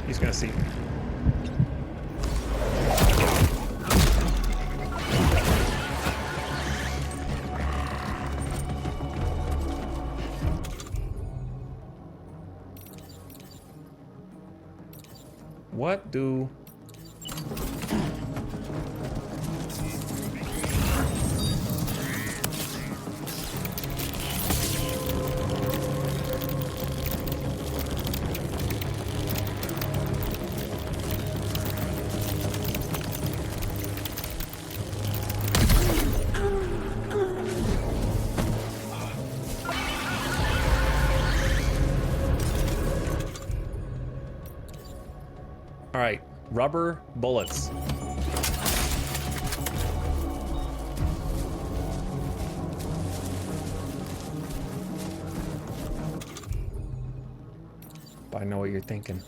He's gonna see. What do... All right, rubber bullets. But I know what you're thinking.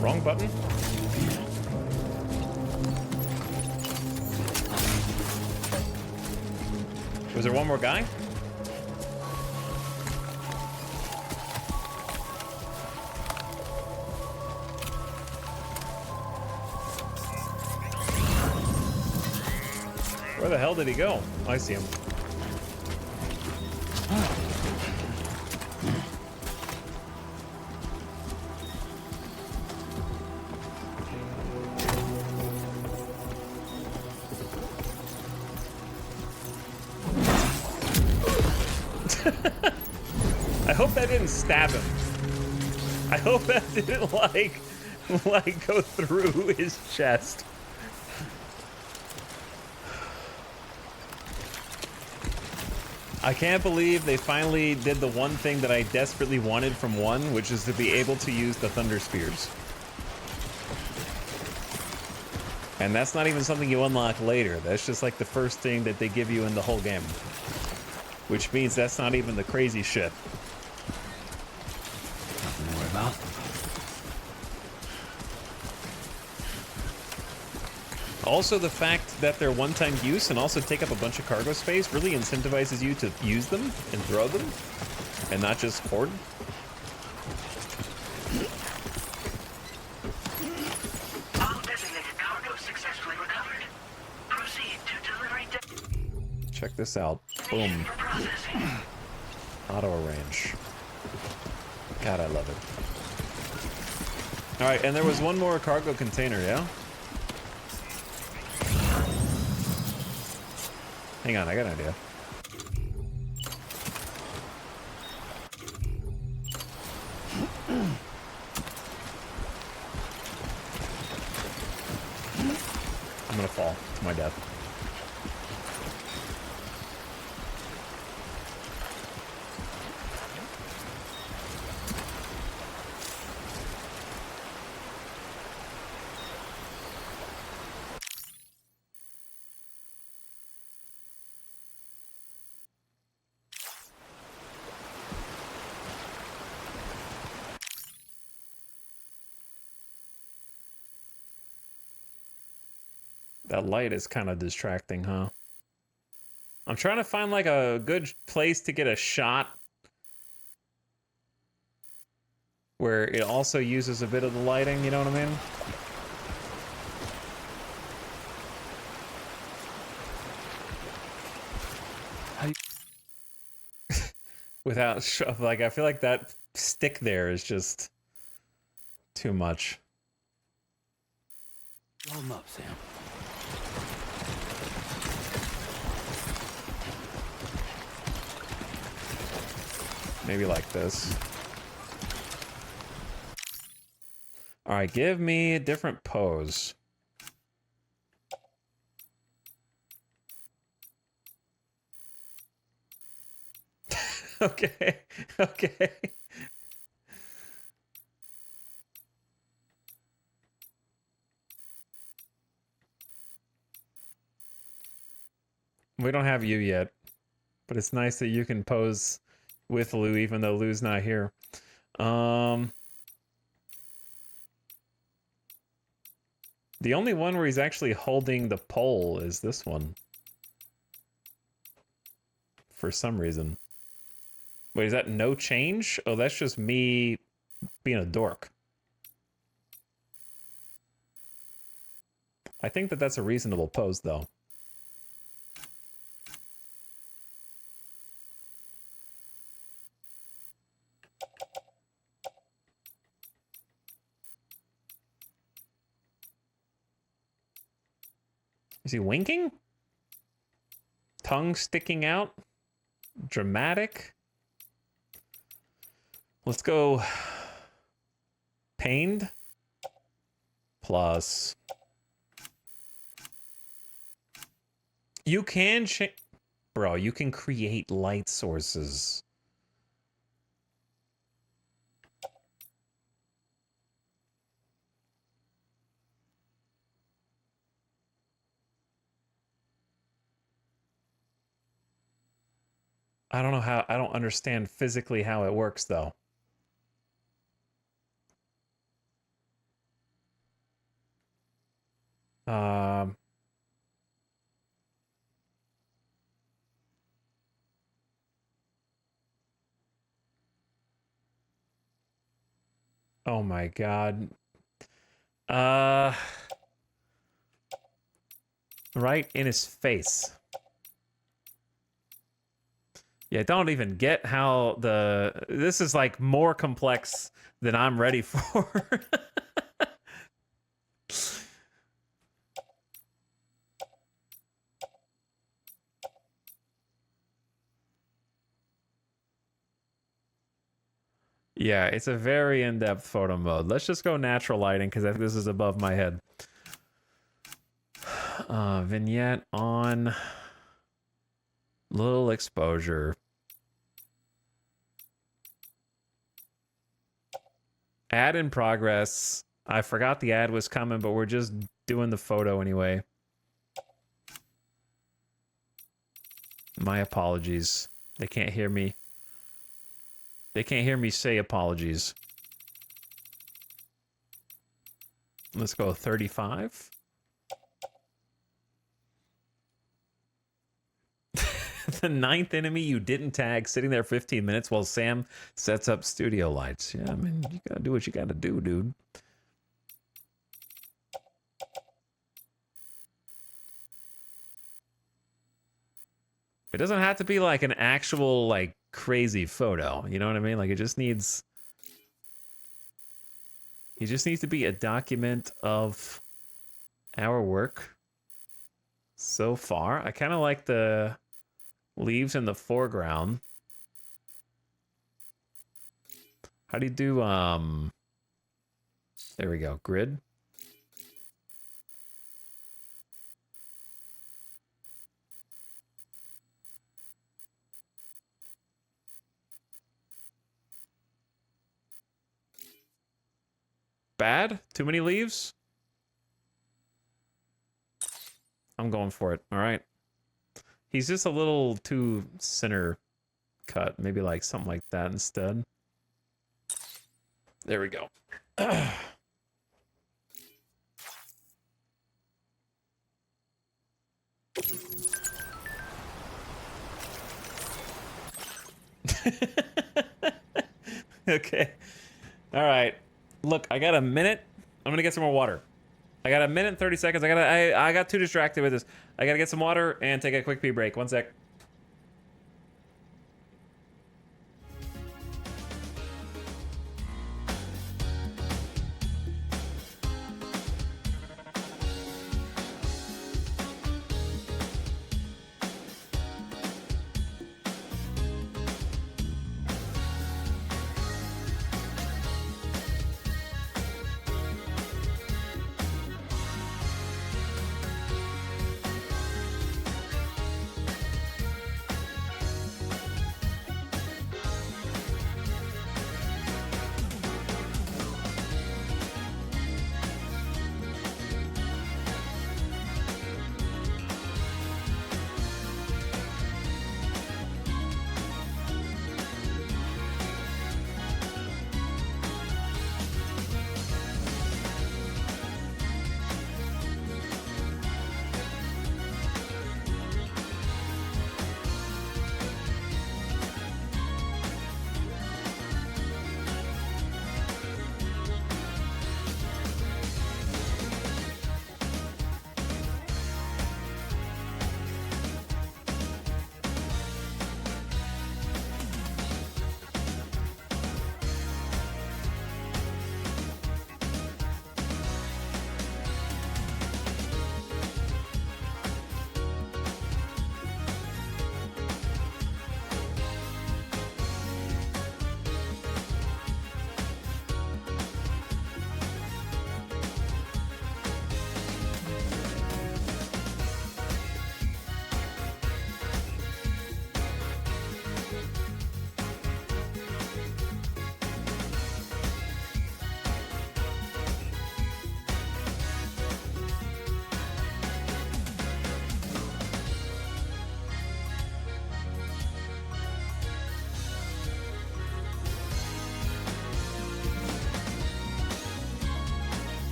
Wrong button. Was there one more guy? Where the hell did he go? Oh, I see him. I hope that didn't stab him. I hope that didn't like go through his chest. I can't believe they finally did the one thing that I desperately wanted from 1, which is to be able to use the Thunder Spears. And that's not even something you unlock later. That's just like the first thing that they give you in the whole game. Which means that's not even the crazy shit. Nothing to worry about. Also, the fact that they're one-time use and also take up a bunch of cargo space really incentivizes you to use them and throw them, and not just hoard. All designated cargo successfully recovered. Proceed to delivery. Check this out. Boom. For processing. Auto arrange. God, I love it. All right, and there was one more cargo container, yeah? Hang on, I got an idea. fall to my death. That light is kind of distracting, huh? I'm trying to find like a good place to get a shot where it also uses a bit of the lighting, you know what I mean? Without, like, I feel like that stick there is just too much. Roll them up, Sam. Maybe like this. All right, give me a different pose. Okay, okay. We don't have you yet, but it's nice that you can pose with Lou, even though Lou's not here. The only one where he's actually holding the pole is this one. For some reason. Wait, is that no change? Oh, that's just me being a dork. I think that that's a reasonable pose, though. Is he winking? Tongue sticking out? Dramatic? Let's go pained plus you can bro, you can create light sources. I don't know how, I don't understand physically how it works though. Oh my God. Right in his face. Yeah, don't even get how this is like more complex than I'm ready for. Yeah, it's a very in-depth photo mode. Let's just go natural lighting because I think this is above my head. Vignette on. Little exposure. Ad in progress. I forgot the ad was coming, but we're just doing the photo anyway. My apologies. They can't hear me. They can't hear me say apologies. Let's go 35. The 9th enemy you didn't tag sitting there 15 minutes while Sam sets up studio lights. Yeah, I mean, you gotta do what you gotta do, dude. It doesn't have to be like an actual, like, crazy photo. You know what I mean? Like, it just needs... It just needs to be a document of our work so far. I kind of like the leaves in the foreground. How do you do, there we go, grid. bad? Too many leaves? I'm going for it. All right. He's just a little too center cut. Maybe like something like that instead. There we go. Okay. All right. Look, I got a minute. I'm gonna get some more water. I got a minute and 30 seconds. I got too distracted with this. I gotta get some water and take a quick pee break. 1 sec.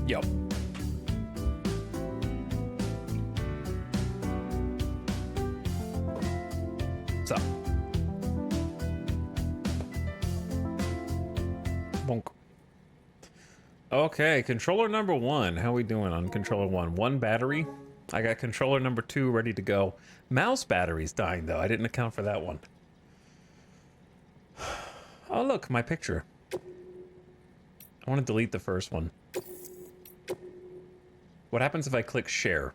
Yep. So. Bonk. Okay, controller number one. How we doing on controller one? One battery. I got controller number 2 ready to go. Mouse battery's dying, though. I didn't account for that one. Oh, look, my picture. I want to delete the first one. What happens if I click share?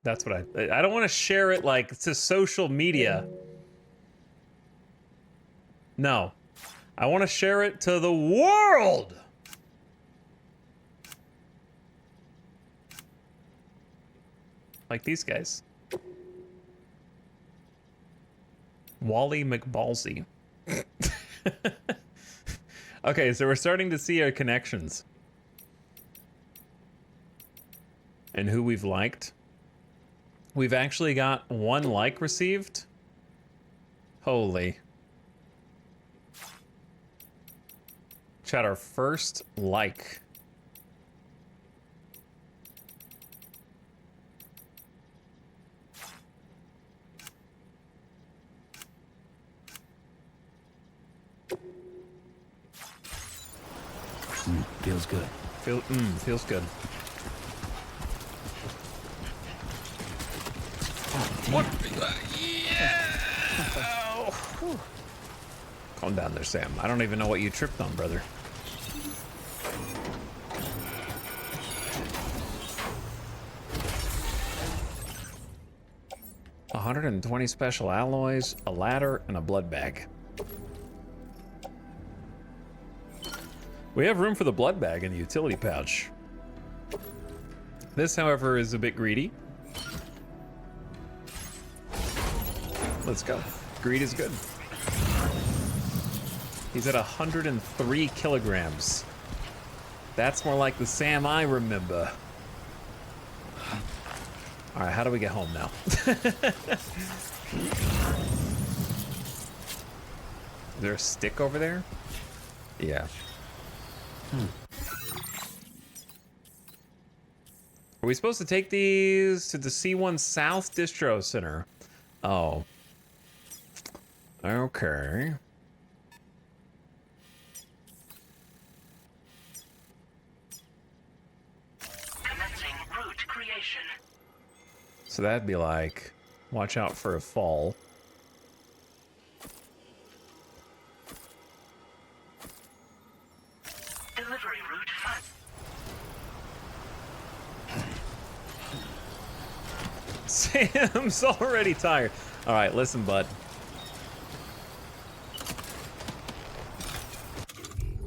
That's what I don't want to share it like to social media. No. I want to share it to the world! Like these guys. Wally McBallsy. Okay, so we're starting to see our connections. And who we've liked. We've actually got 1 like received. Holy. Chat, our first like. Feels good. Feels good. What? Yeah! Oh. Calm down there, Sam. I don't even know what you tripped on, brother. $120 special alloys, a ladder, and a blood bag. We have room for the blood bag in the utility pouch. This, however, is a bit greedy. Let's go. Greed is good. He's at 103 kilograms. That's more like the Sam I remember. All right, how do we get home now? Is there a stick over there? Yeah. Are we supposed to take these to the C1 South Distro Center? Oh. Okay. Commencing route creation. So that'd be like, watch out for a fall. Delivery route 5. Sam's already tired. All right, listen, bud.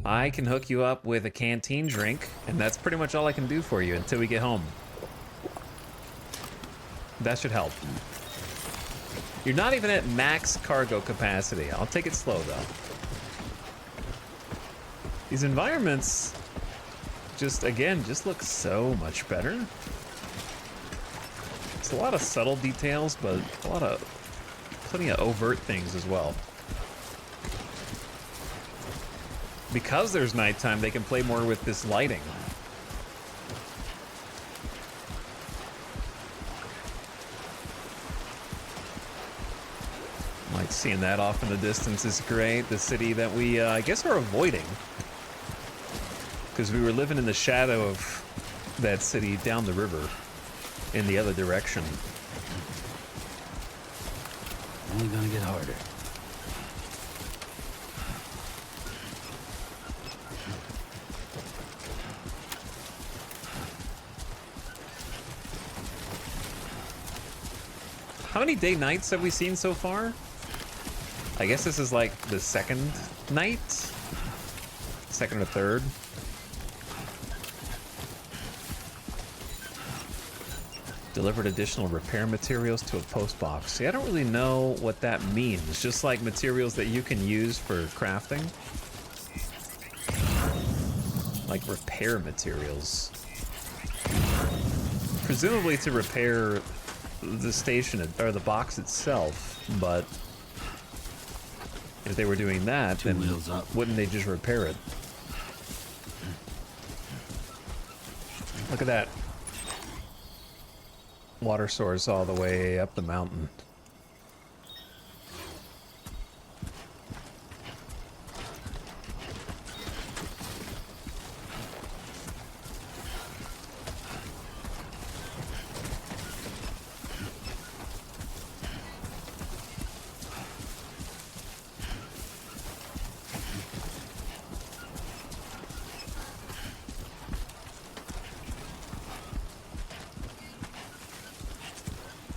I can hook you up with a canteen drink, and that's pretty much all I can do for you until we get home. That should help. You're not even at max cargo capacity. I'll take it slow, though. These environments just look so much better. It's a lot of subtle details, but plenty of overt things as well. Because there's nighttime, they can play more with this lighting. Like seeing that off in the distance is great. The city that we, I guess, are avoiding. Because we were living in the shadow of that city down the river in the other direction. Only gonna get harder. How many day-nights have we seen so far? I guess this is like the second night? Second or third? Delivered additional repair materials to a post box. See, I don't really know what that means. Just like materials that you can use for crafting. Like repair materials. Presumably to repair the station, or the box itself, but if they were doing that, then wouldn't they just repair it? Look at that. Water source all the way up the mountain.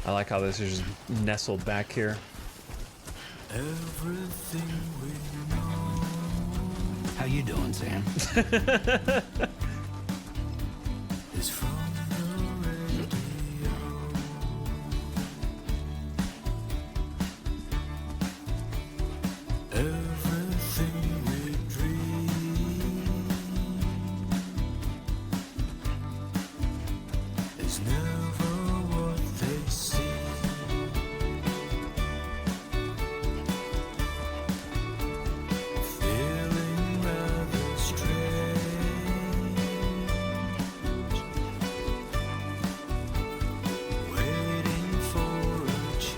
I like how this is just nestled back here. Everything we know. How you doing, Sam? Is from the radio. Everything we dream is never what they see. Feeling rather strange, waiting for a change.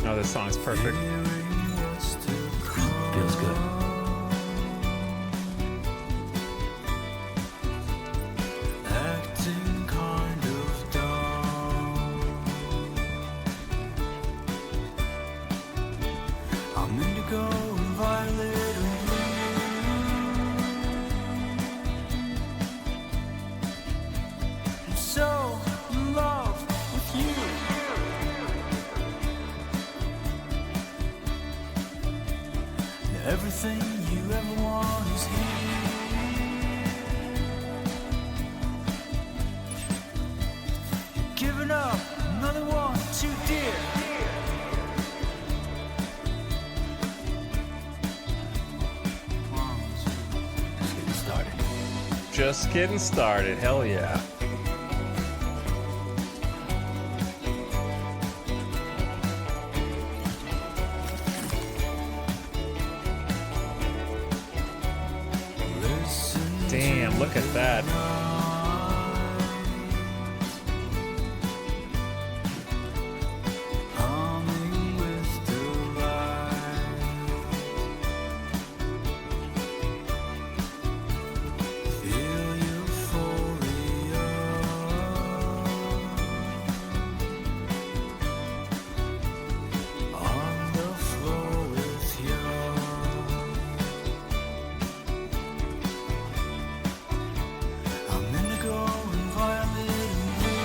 Oh, this song's perfect. Feels good. Acting kind of dumb. I'm indigo and violet and blue. I'm so in love with you. Everything you ever want is here. Giving up another one too dear. Just getting started. Just getting started. Hell yeah. Listen Damn, look at that. humming with delight. Feel euphoria. On the floor with you. I'm indigo and violet and blue.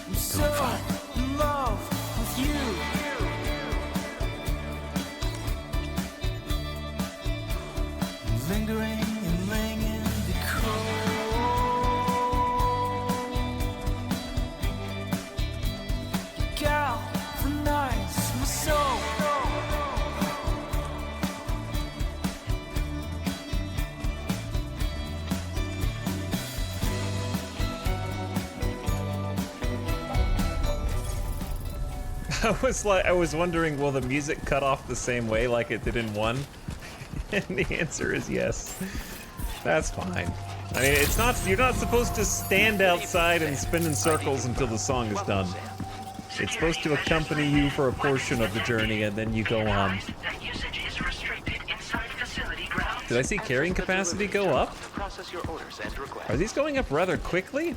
I'm so in love with you. Lingering and laying in the cold. Gal, the night's my soul. I was wondering, will the music cut off the same way like it did in 1? And the answer is yes. That's fine. I mean, it's not, you're not supposed to stand outside and spin in circles until the song is done. It's supposed to accompany you for a portion of the journey and then you go on. That usage is restricted inside facility grounds. Did I see carrying capacity go up? Process your orders and requests. Are these going up rather quickly?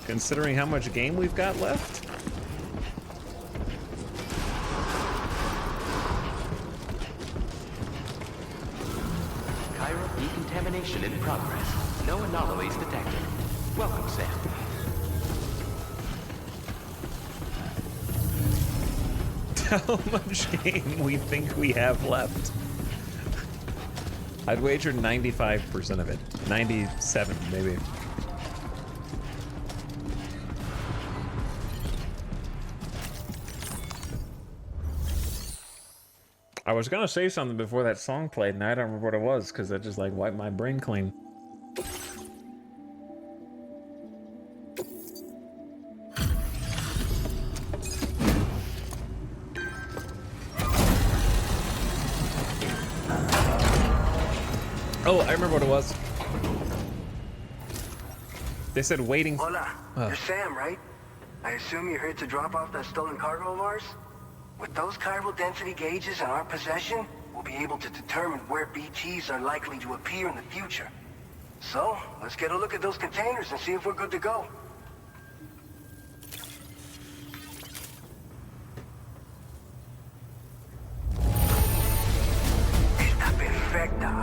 Considering how much game we've got left? Chiral decontamination in progress. No anomalies detected. Welcome, Sam. How much game we think we have left? I'd wager 95% of it. 97, maybe. I was gonna say something before that song played, and I don't remember what it was, because that just like wiped my brain clean. Oh, I remember what it was. They said waiting. Hola, you're Sam, right? I assume you're here to drop off that stolen cargo of ours? With those chiral density gauges in our possession, we'll be able to determine where BTs are likely to appear in the future. So, let's get a look at those containers and see if we're good to go.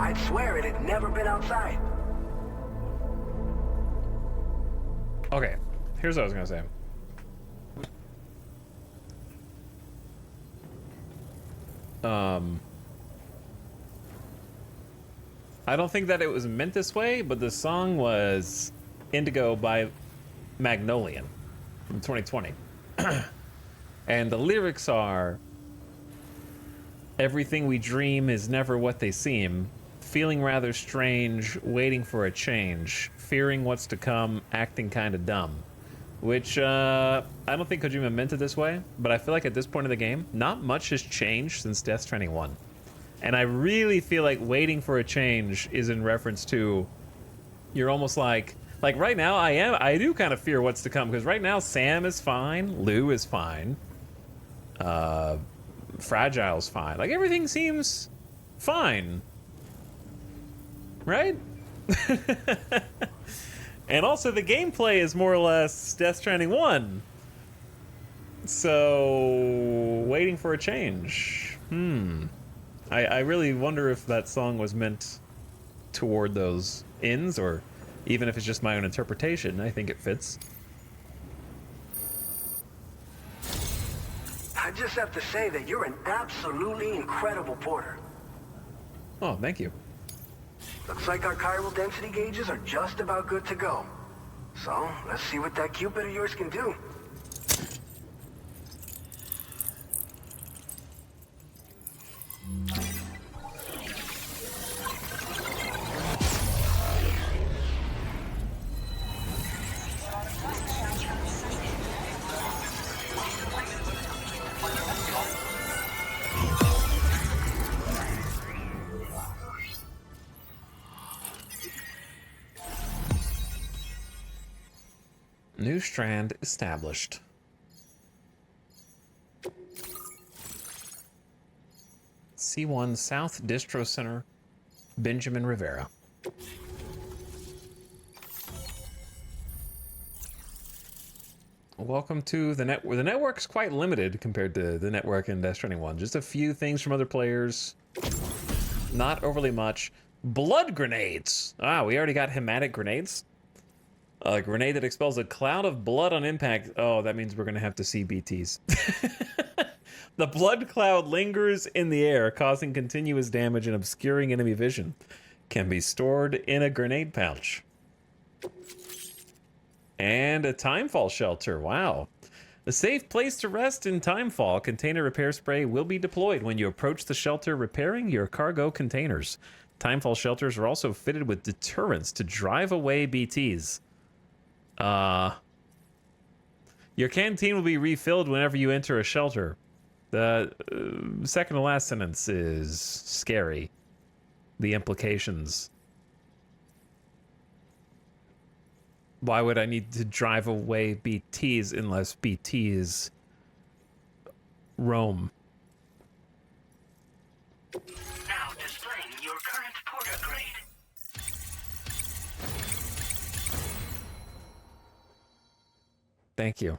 I'd swear it had never been outside. Okay, here's what I was gonna say. I don't think that it was meant this way, but the song was Indigo by Magnolian from 2020. And the lyrics are, everything we dream is never what they seem, feeling rather strange, waiting for a change, fearing what's to come, acting kinda dumb. Which, I don't think Kojima meant it this way, but I feel like at this point in the game, not much has changed since Death Stranding 1. And I really feel like waiting for a change is in reference to, you're almost like right now I do kind of fear what's to come, because right now Sam is fine, Lou is fine, Fragile's fine. Like, everything seems fine. Right? And also the gameplay is more or less Death Stranding 1. So, waiting for a change. I really wonder if that song was meant toward those ends, or even if it's just my own interpretation. I think it fits. I just have to say that you're an absolutely incredible porter. Oh, thank you. Looks like our chiral density gauges are just about good to go. So, let's see what that Cupid of yours can do. New strand established. C1 South Distro Center, Benjamin Rivera. Welcome to the network. The network's quite limited compared to the network in Death Stranding 1. Just a few things from other players. Not overly much. Blood grenades! Ah, we already got hematic grenades. A grenade that expels a cloud of blood on impact. Oh, that means we're going to have to see BTs. The blood cloud lingers in the air, causing continuous damage and obscuring enemy vision. Can be stored in a grenade pouch. And a timefall shelter. Wow. A safe place to rest in timefall. Container repair spray will be deployed when you approach the shelter repairing your cargo containers. Timefall shelters are also fitted with deterrents to drive away BTs. Your canteen will be refilled whenever you enter a shelter. The second to last sentence is scary. The implications. Why would I need to drive away BTs unless BTs roam? Now displaying your current porter grade. Thank you.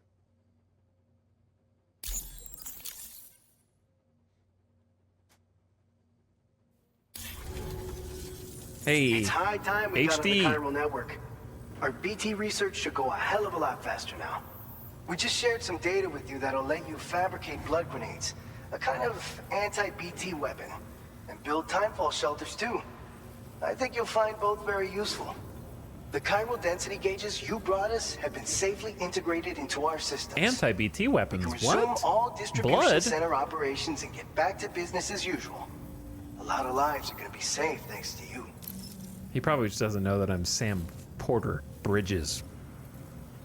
Hey, It's high time we got on the HD. chiral network. Our BT research should go a hell of a lot faster now. We just shared some data with you that'll let you fabricate blood grenades, a kind of anti-BT weapon, and build timefall shelters too. I think you'll find both very useful. The chiral density gauges you brought us have been safely integrated into our systems. Anti-BT weapons. We can resume What? all distribution Blood? center operations and get back to business as usual. A lot of lives are going to be saved thanks to you. He probably just doesn't know that I'm Sam Porter Bridges.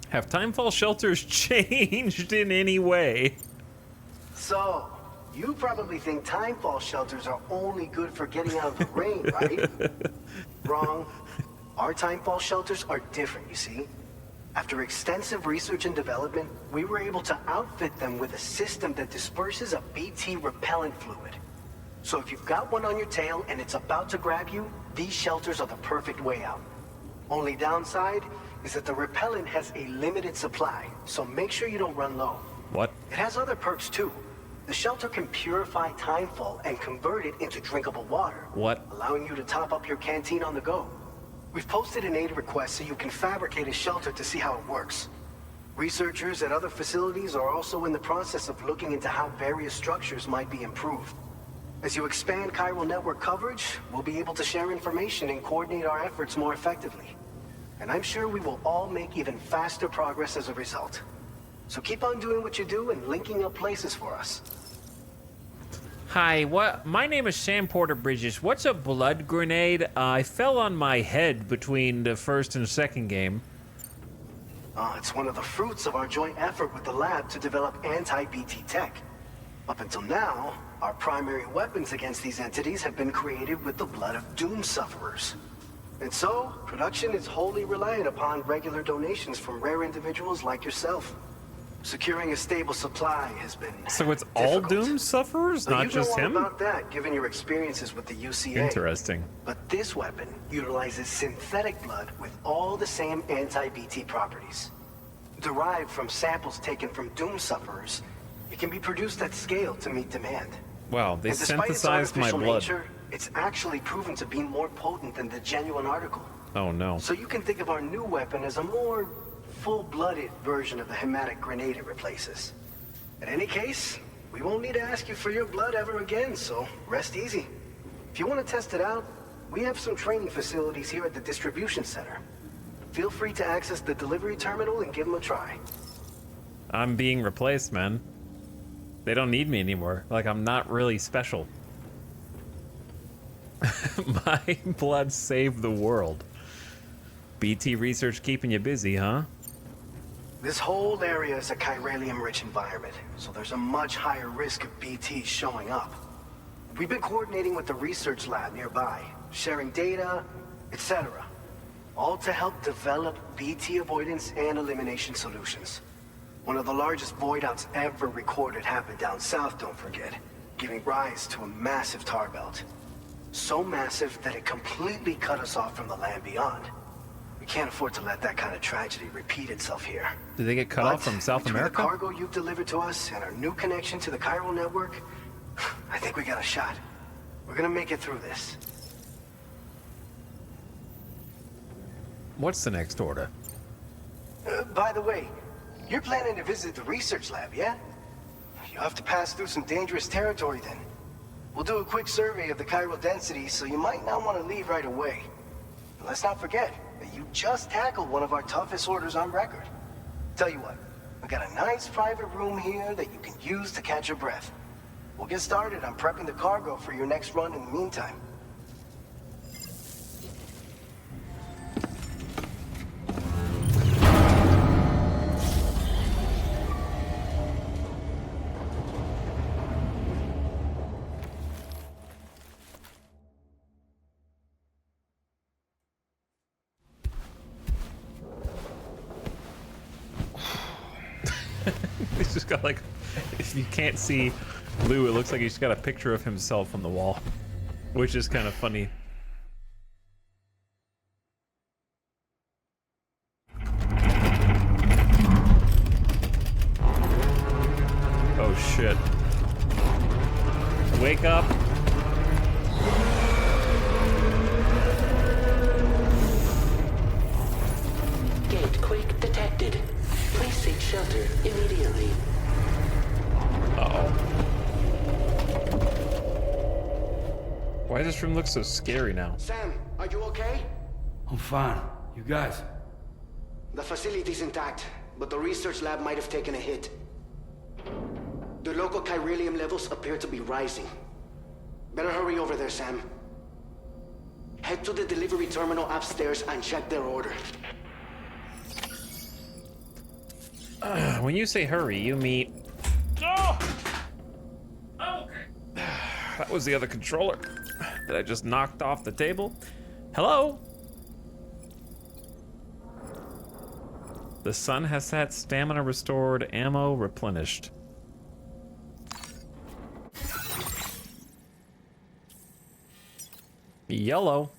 Have timefall shelters changed in any way? So, you probably think timefall shelters are only good for getting out of the rain, right? Wrong. Our timefall shelters are different, you see. After extensive research and development, we were able to outfit them with a system that disperses a BT repellent fluid. So if you've got one on your tail and it's about to grab you, these shelters are the perfect way out. Only downside is that the repellent has a limited supply, so make sure you don't run low. What? It has other perks too. The shelter can purify timefall and convert it into drinkable water. What? Allowing you to top up your canteen on the go. We've posted an aid request so you can fabricate a shelter to see how it works. Researchers at other facilities are also in the process of looking into how various structures might be improved. As you expand chiral network coverage, we'll be able to share information and coordinate our efforts more effectively. And I'm sure we will all make even faster progress as a result. So keep on doing what you do and linking up places for us. Hi, my name is Sam Porter Bridges. What's a blood grenade? I fell on my head between the first and second game. It's one of the fruits of our joint effort with the lab to develop anti-BT tech. Up until now, our primary weapons against these entities have been created with the blood of doom sufferers. And so, production is wholly reliant upon regular donations from rare individuals like yourself. Securing a stable supply has been So it's all difficult. doom sufferers, not just You him? know all about that, given your experiences with the UCA. Interesting. But this weapon utilizes synthetic blood with all the same anti-BT properties. Derived from samples taken from doom sufferers, it can be produced at scale to meet demand. Wow, they And despite its synthesized my artificial blood. nature, it's actually proven to be more potent than the genuine article. Oh no. So you can think of our new weapon as a more full-blooded version of the hematic grenade it replaces. In any case, we won't need to ask you for your blood ever again, so rest easy. If you want to test it out, we have some training facilities here at the distribution center. Feel free to access the delivery terminal and give them a try. I'm being replaced, man. They don't need me anymore. Like, I'm not really special. My blood saved the world. BT research keeping you busy, huh? This whole area is a chiralium-rich environment, so there's a much higher risk of BTs showing up. We've been coordinating with the research lab nearby, sharing data, etc. All to help develop BT avoidance and elimination solutions. One of the largest void outs ever recorded happened down south, don't forget, giving rise to a massive tar belt. So massive that it completely cut us off from the land beyond. We can't afford to let that kind of tragedy repeat itself here. Did they get cut off from South between America? the cargo you've delivered to us and our new connection to the chiral network, I think we got a shot. We're gonna make it through this. What's the next order? By the way, you're planning to visit the research lab, yeah? You'll have to pass through some dangerous territory then. We'll do a quick survey of the chiral density, so you might not want to leave right away. And let's not forget that you just tackled one of our toughest orders on record. Tell you what, we got a nice private room here that you can use to catch your breath. We'll get started on prepping the cargo for your next run in the meantime. He's just got like, if you can't see Lou, it looks like he's got a picture of himself on the wall, which is kind of funny. Oh shit. Wake up. Gate quake detected. Please seek shelter immediately. Uh-oh. Why does this room look so scary now? Sam, are you okay? I'm fine. You guys? The facility's intact, but the research lab might have taken a hit. The local chiralium levels appear to be rising. Better hurry over there, Sam. Head to the delivery terminal upstairs and check their order. When you say hurry, you mean... Oh! Okay. That was the other controller that I just knocked off the table. Hello? The sun has set, stamina restored, ammo replenished. Yellow.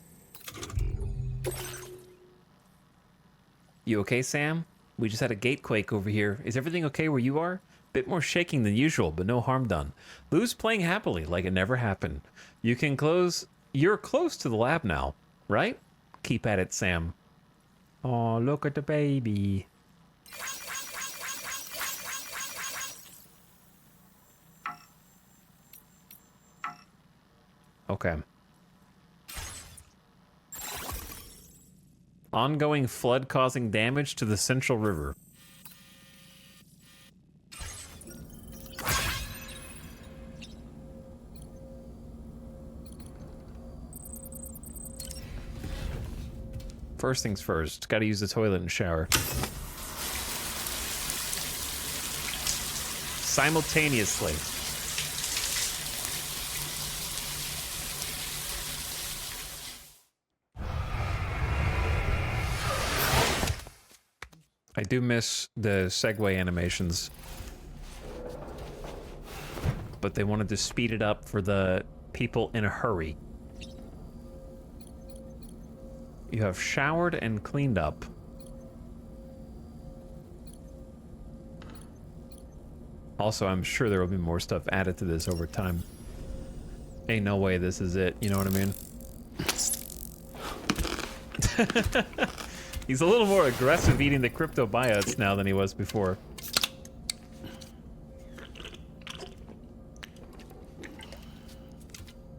You okay, Sam? We just had a gate quake over here. Is everything okay where you are? Bit more shaking than usual, but no harm done. Lou's playing happily, like it never happened. You're close to the lab now, right? Keep at it, Sam. Oh, look at the baby. Okay. Ongoing flood causing damage to the Central River. First things first, gotta use the toilet and shower. Simultaneously. I do miss the segue animations. But they wanted to speed it up for the people in a hurry. You have showered and cleaned up. Also, I'm sure there will be more stuff added to this over time. Ain't no way this is it, you know what I mean? He's a little more aggressive eating the cryptobiotes now than he was before.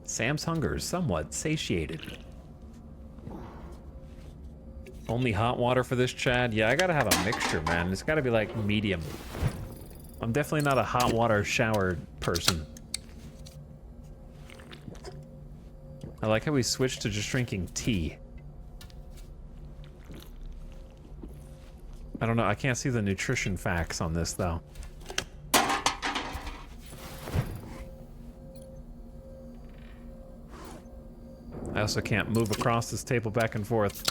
Sam's hunger is somewhat satiated. Only hot water for this, Chad? Yeah, I gotta have a mixture, man. It's gotta be like medium. I'm definitely not a hot water shower person. I like how we switched to just drinking tea. I don't know, I can't see the nutrition facts on this, though. I also can't move across this table back and forth.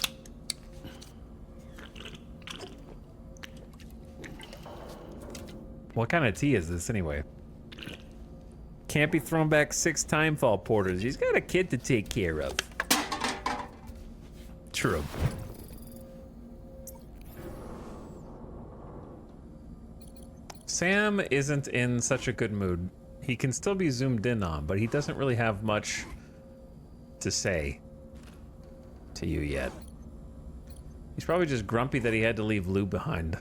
What kind of tea is this, anyway? Can't be thrown back 6 timefall porters. He's got a kid to take care of. True. Sam isn't in such a good mood. He can still be zoomed in on, but he doesn't really have much to say to you yet. He's probably just grumpy that he had to leave Lou behind.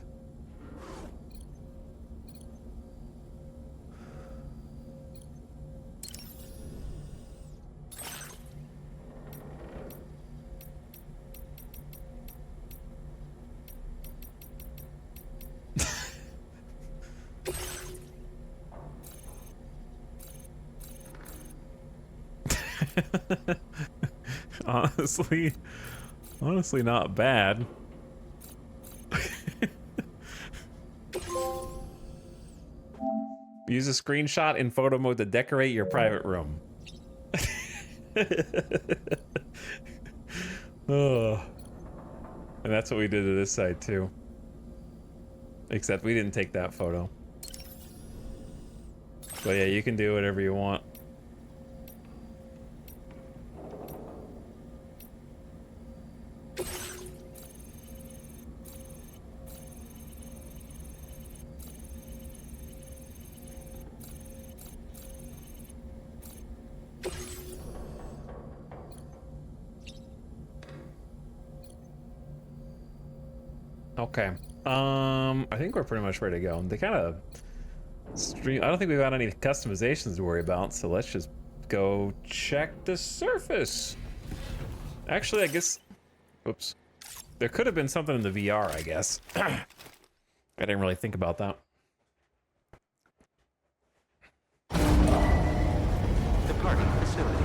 Honestly not bad. Use a screenshot in photo mode to decorate your private room. Oh. And that's what we did to this side too. Except we didn't take that photo. But yeah, you can do whatever you want. Okay. I think we're pretty much ready to go. They kind of stream. I don't think we've got any customizations to worry about, so let's just go check the surface. Actually, I guess. Oops. There could have been something in the VR, I guess. I didn't really think about that. Departing facility.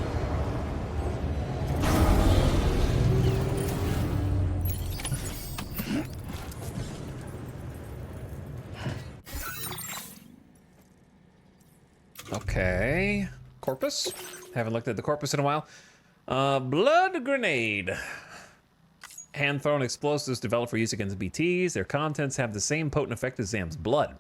Okay. Corpus? Haven't looked at the corpus in a while. Blood grenade. Hand-thrown explosives developed for use against BTs. Their contents have the same potent effect as Zam's blood.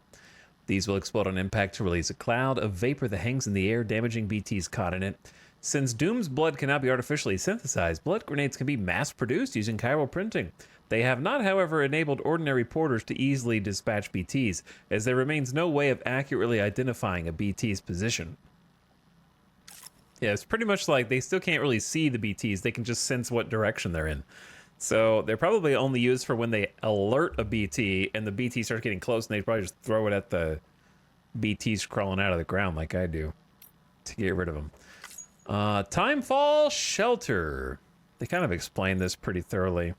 These will explode on impact to release a cloud of vapor that hangs in the air, damaging BTs caught in it. Since Doom's blood cannot be artificially synthesized, blood grenades can be mass-produced using chiral printing. They have not, however, enabled ordinary porters to easily dispatch BTs, as there remains no way of accurately identifying a BT's position. Yeah, it's pretty much like they still can't really see the BTs. They can just sense what direction they're in. So they're probably only used for when they alert a BT and the BT starts getting close, and they probably just throw it at the BTs crawling out of the ground like I do to get rid of them. Timefall Shelter. They kind of explain this pretty thoroughly.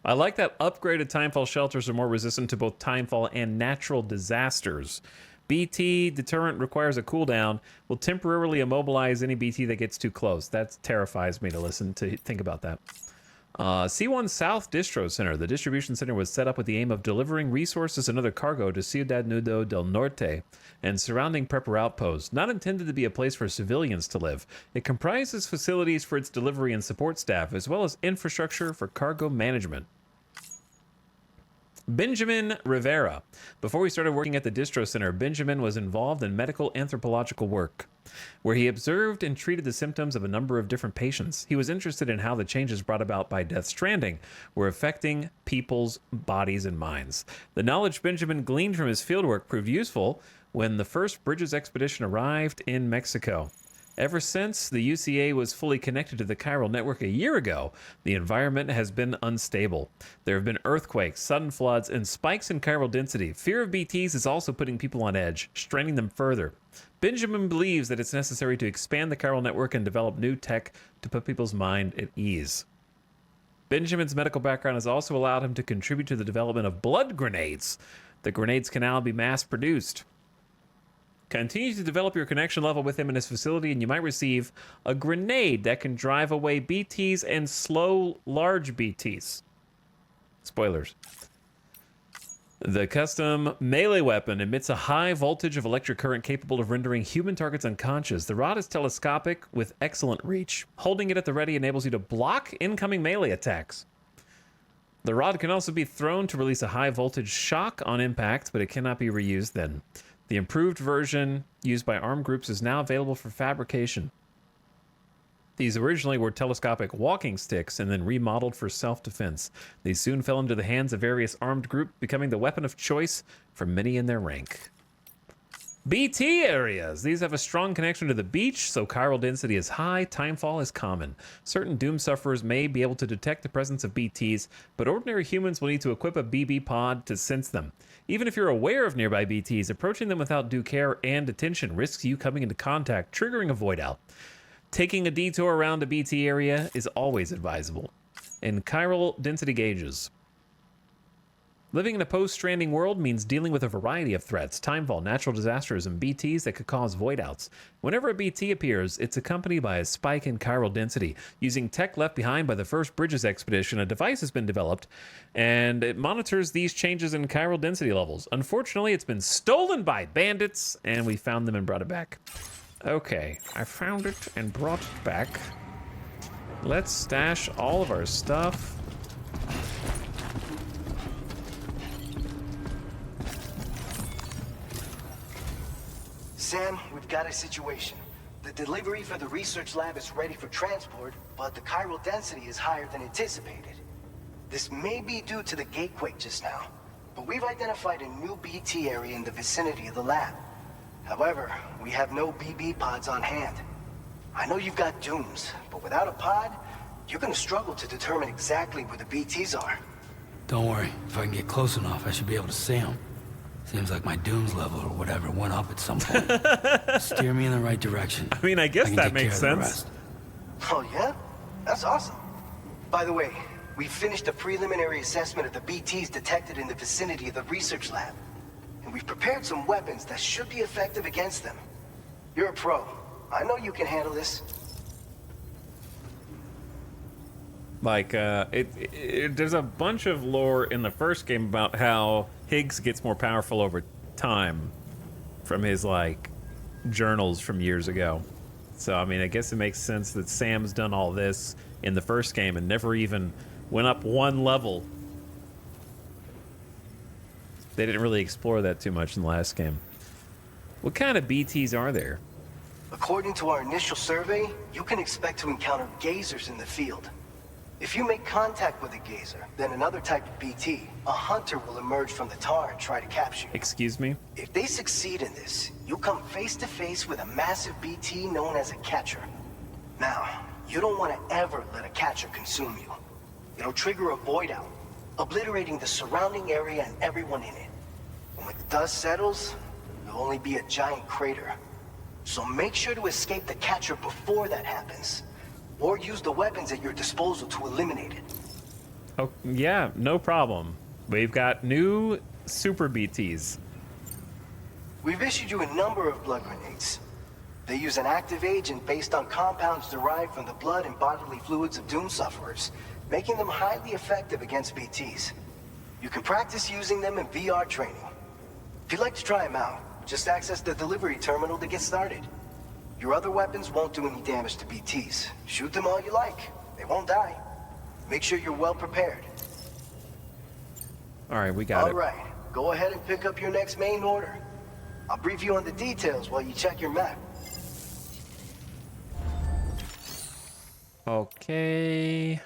I like that upgraded Timefall shelters are more resistant to both Timefall and natural disasters. BT deterrent requires a cooldown, will temporarily immobilize any BT that gets too close. That terrifies me to think about that. C1 South Distro Center. The distribution center was set up with the aim of delivering resources and other cargo to Ciudad Nudo del Norte and surrounding prepper outposts. Not intended to be a place for civilians to live, it comprises facilities for its delivery and support staff, as well as infrastructure for cargo management. Benjamin Rivera. Before we started working at the Distro Center, Benjamin was involved in medical anthropological work, where he observed and treated the symptoms of a number of different patients. He was interested in how the changes brought about by Death Stranding were affecting people's bodies and minds. The knowledge Benjamin gleaned from his fieldwork proved useful when the first Bridges expedition arrived in Mexico. Ever since the UCA was fully connected to the chiral network a year ago, the environment has been unstable. There have been earthquakes, sudden floods, and spikes in chiral density. Fear of BTs is also putting people on edge, straining them further. Benjamin believes that it's necessary to expand the chiral network and develop new tech to put people's mind at ease. Benjamin's medical background has also allowed him to contribute to the development of blood grenades. The grenades can now be mass-produced. Continue to develop your connection level with him in his facility, and you might receive a grenade that can drive away BTs and slow large BTs. Spoilers. The custom melee weapon emits a high voltage of electric current capable of rendering human targets unconscious. The rod is telescopic with excellent reach. Holding it at the ready enables you to block incoming melee attacks. The rod can also be thrown to release a high voltage shock on impact, but it cannot be reused then. The improved version used by armed groups is now available for fabrication. These originally were telescopic walking sticks and then remodeled for self-defense. These soon fell into the hands of various armed groups, becoming the weapon of choice for many in their rank. BT areas. These have a strong connection to the beach, so chiral density is high, timefall is common. Certain doom sufferers may be able to detect the presence of BTs, but ordinary humans will need to equip a BB pod to sense them. Even if you're aware of nearby BTs, approaching them without due care and attention risks you coming into contact, triggering a void out. Taking a detour around a BT area is always advisable. And chiral density gauges. Living in a post-Stranding world means dealing with a variety of threats, timefall, natural disasters, and BTs that could cause void outs. Whenever a BT appears, it's accompanied by a spike in chiral density. Using tech left behind by the first Bridges expedition, a device has been developed, and it monitors these changes in chiral density levels. Unfortunately, it's been stolen by bandits, and we found them and brought it back. Okay, I found it and brought it back. Let's stash all of our stuff. Sam, we've got a situation. The delivery for the research lab is ready for transport, but the chiral density is higher than anticipated. This may be due to the gatequake just now, but we've identified a new BT area in the vicinity of the lab. However, we have no BB pods on hand. I know you've got dooms, but without a pod, you're gonna struggle to determine exactly where the BTs are. Don't worry, if I can get close enough, I should be able to see them. Seems like my dooms level or whatever went up at some point. Steer me in the right direction. I mean, I guess that makes sense. Oh yeah? That's awesome. By the way, we finished a preliminary assessment of the BTs detected in the vicinity of the research lab. And we've prepared some weapons that should be effective against them. You're a pro. I know you can handle this. Like, there's a bunch of lore in the first game about how Higgs gets more powerful over time from his, like, journals from years ago. So, I mean, I guess it makes sense that Sam's done all this in the first game and never even went up one level. They didn't really explore that too much in the last game. What kind of BTs are there? According to our initial survey, you can expect to encounter gazers in the field. If you make contact with a gazer, then another type of BT, a hunter will emerge from the tar and try to capture you. Excuse me? If they succeed in this, you'll come face to face with a massive BT known as a catcher. Now, you don't want to ever let a catcher consume you. It'll trigger a void out, obliterating the surrounding area and everyone in it. And when the dust settles, there'll only be a giant crater. So make sure to escape the catcher before that happens. Or use the weapons at your disposal to eliminate it. Oh, yeah, no problem. We've got new super BTs. We've issued you a number of blood grenades. They use an active agent based on compounds derived from the blood and bodily fluids of Doom sufferers, making them highly effective against BTs. You can practice using them in VR training. If you'd like to try them out, just access the delivery terminal to get started. Your other weapons won't do any damage to BTs. Shoot them all you like. They won't die. Make sure you're well prepared. All right, we got it. All right, go ahead and pick up your next main order. I'll brief you on the details while you check your map. Okay.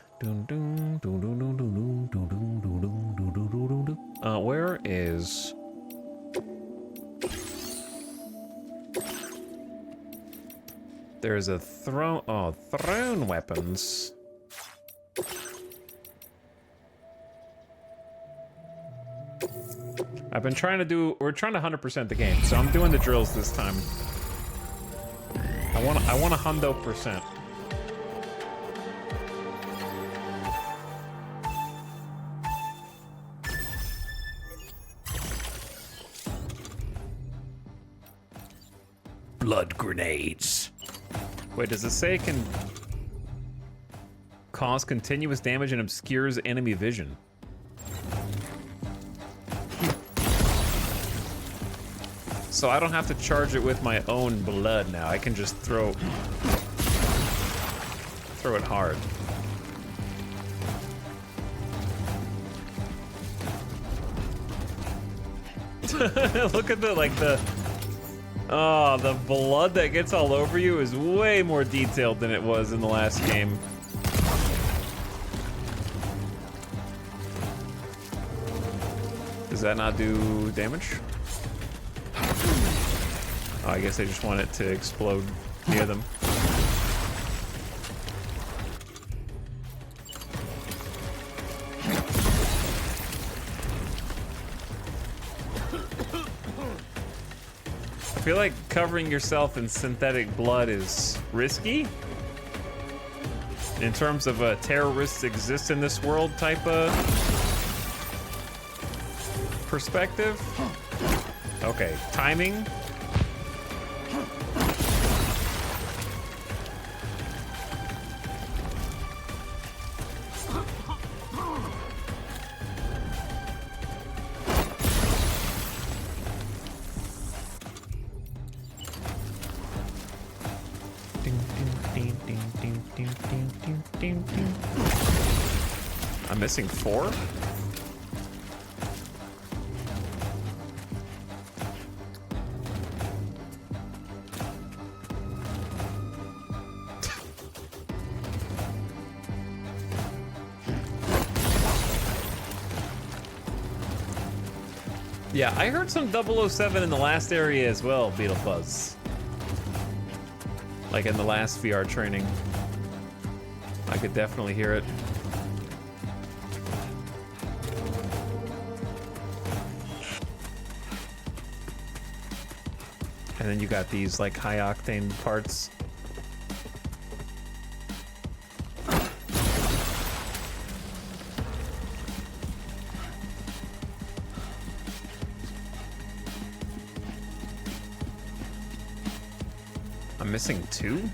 Where is... There's a throne... Oh, throne weapons. I've been trying to do... We're trying to 100% the game, so I'm doing the drills this time. I want a hundo percent. Blood grenades. Wait, does it say it can cause continuous damage and obscures enemy vision? So I don't have to charge it with my own blood now. I can just throw it hard. Look at the blood that gets all over you is way more detailed than it was in the last game. Does that not do damage? Oh, I guess I just want it to explode near them. I feel like covering yourself in synthetic blood is risky. In terms of a terrorists exist in this world type of perspective. Okay, timing. I'm missing 4? Yeah, I heard some 007 in the last area as well, Beetle Fuzz. Like in the last VR training. I could definitely hear it. And then you got these like high octane parts. I'm missing 2?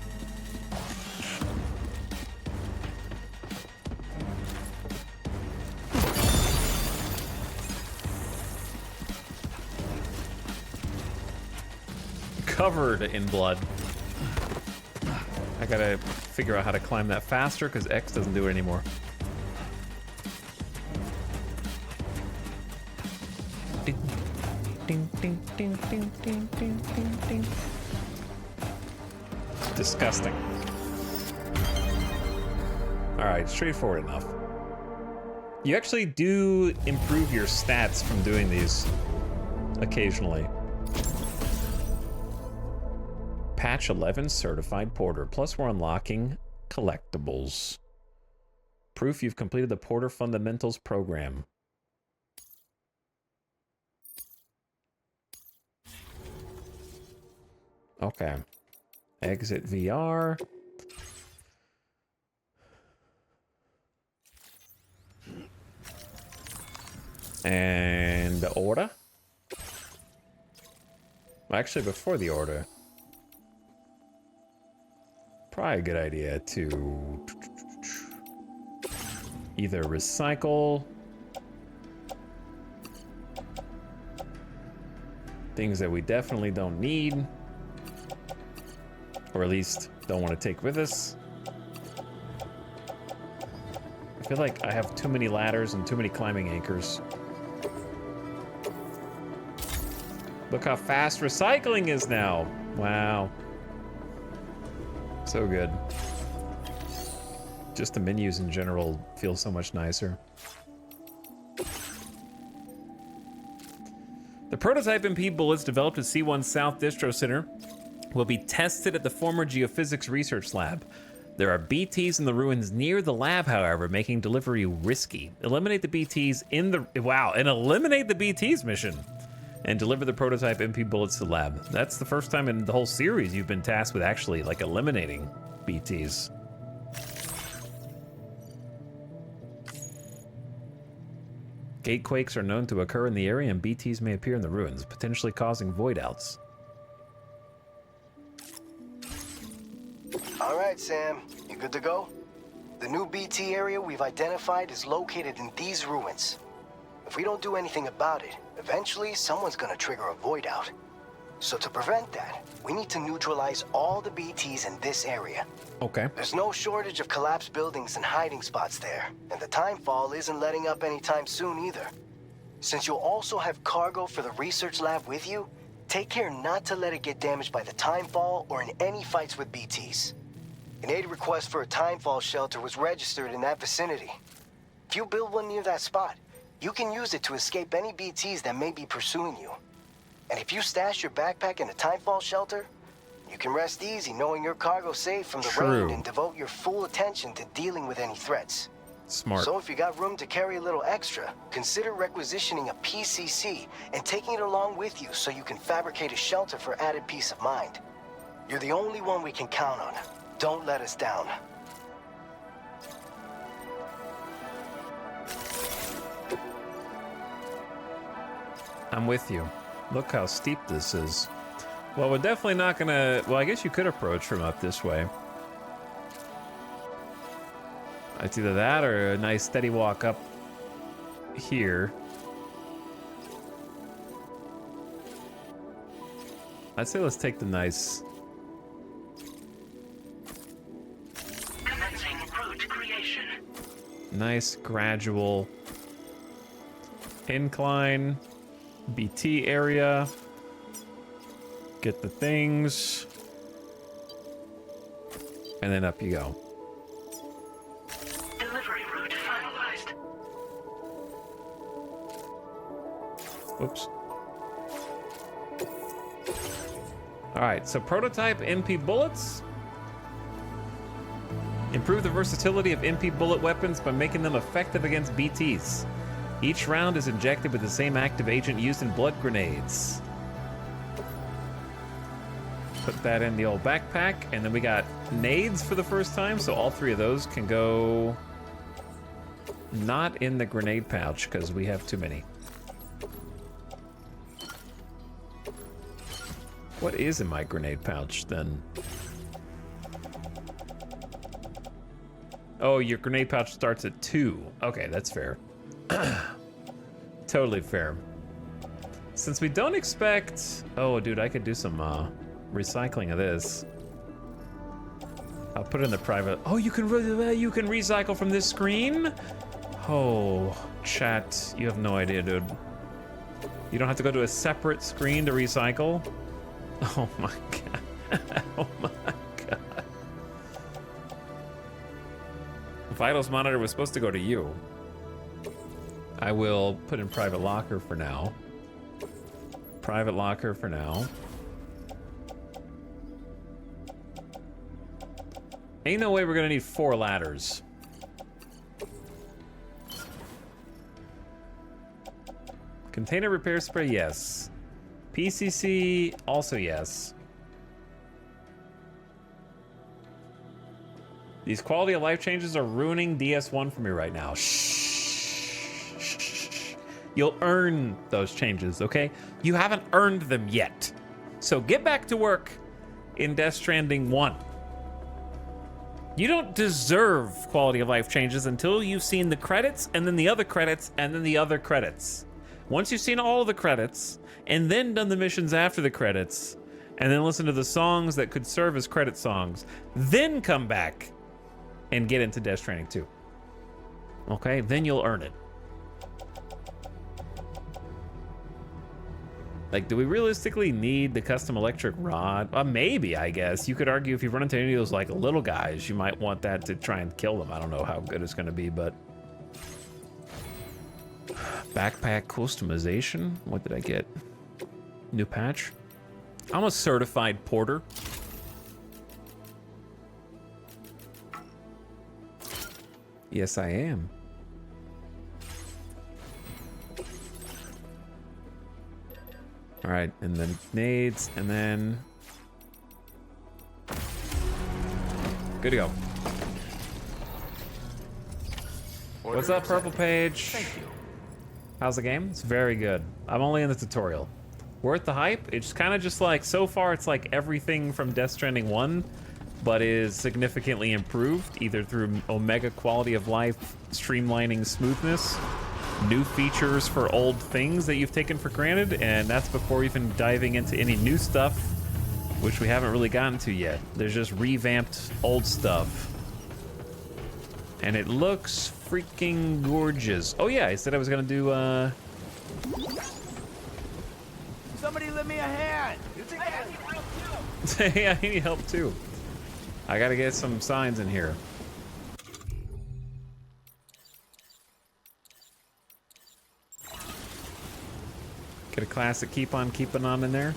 Covered in blood. I gotta figure out how to climb that faster because X doesn't do it anymore. Ding, ding, ding, ding, ding, ding, ding, ding, ding. Disgusting. Alright, straightforward enough. You actually do improve your stats from doing these occasionally. Patch 11 certified porter. Plus we're unlocking collectibles. Proof you've completed the Porter Fundamentals program. Okay. Exit VR. And the order. Actually, before the order. Probably a good idea to either recycle things that we definitely don't need, or at least don't want to take with us. I feel like I have too many ladders and too many climbing anchors. Look how fast recycling is now. Wow. So good. Just the menus in general feel so much nicer. The prototype MP bullets developed at C1 South Distro Center will be tested at the former Geophysics Research Lab. There are BTs in the ruins near the lab, however, making delivery risky. Eliminate the BTs in the... Wow, and eliminate the BTs mission. And deliver the prototype MP bullets to the lab. That's the first time in the whole series you've been tasked with actually, like, eliminating BTs. Gatequakes are known to occur in the area, and BTs may appear in the ruins, potentially causing void outs. All right, Sam. You good to go? The new BT area we've identified is located in these ruins. If we don't do anything about it, eventually someone's gonna trigger a void out. So to prevent that, we need to neutralize all the BTs in this area. Okay. There's no shortage of collapsed buildings and hiding spots there, and the timefall isn't letting up anytime soon either. Since you'll also have cargo for the research lab with you, take care not to let it get damaged by the timefall or in any fights with BTs. An aid request for a timefall shelter was registered in that vicinity. If you build one near that spot, you can use it to escape any BTs that may be pursuing you. And if you stash your backpack in a timefall shelter, you can rest easy knowing your cargo's safe from the rain and devote your full attention to dealing with any threats. Smart. So if you got room to carry a little extra, consider requisitioning a PCC and taking it along with you so you can fabricate a shelter for added peace of mind. You're the only one we can count on. Don't let us down. I'm with you. Look how steep this is. Well, we're definitely not gonna... Well, I guess you could approach from up this way. It's either that or a nice steady walk up here. I'd say let's take the nice... Commencing route creation. Nice gradual incline. BT area. Get the things. And then up you go. Delivery route finalized. Oops. Alright, so prototype MP bullets. Improve the versatility of MP bullet weapons by making them effective against BTs. Each round is injected with the same active agent used in blood grenades. Put that in the old backpack, and then we got nades for the first time, so all three of those can go not in the grenade pouch, because we have too many. What is in my grenade pouch, then? Oh, your grenade pouch starts at 2. Okay, that's fair. Totally fair. Since we don't expect... Oh, dude, I could do some recycling of this. I'll put it in the private... Oh, you can recycle from this screen? Oh, chat, you have no idea, dude. You don't have to go to a separate screen to recycle? Oh my god. Oh my god. Vitals monitor was supposed to go to you. I will put in private locker for now. Private locker for now. Ain't no way we're gonna need 4 ladders. Container repair spray, yes. PCC, also yes. These quality of life changes are ruining DS1 for me right now. Shh. You'll earn those changes, okay? You haven't earned them yet. So get back to work in Death Stranding 1. You don't deserve quality of life changes until you've seen the credits, and then the other credits, and then the other credits. Once you've seen all of the credits, and then done the missions after the credits, and then listen to the songs that could serve as credit songs, then come back and get into Death Stranding 2. Okay, then you'll earn it. Like, do we realistically need the custom electric rod? Maybe, I guess. You could argue if you run into any of those, like, little guys, you might want that to try and kill them. I don't know how good it's going to be, but... Backpack customization? What did I get? New patch? I'm a certified porter. Yes, I am. All right, and then nades, and then... Good to go. What's up, Purple Page? Thank you. How's the game? It's very good. I'm only in the tutorial. Worth the hype? It's kind of just like, so far it's like everything from Death Stranding 1, but is significantly improved, either through Omega quality of life, streamlining smoothness, new features for old things that you've taken for granted, and that's before even diving into any new stuff, which we haven't really gotten to yet. There's just revamped old stuff. And it looks freaking gorgeous. Oh yeah, I said I was gonna do, Somebody lend me a hand. Hey, I need help too. I gotta get some signs in here. Get a classic keep on keeping on in there.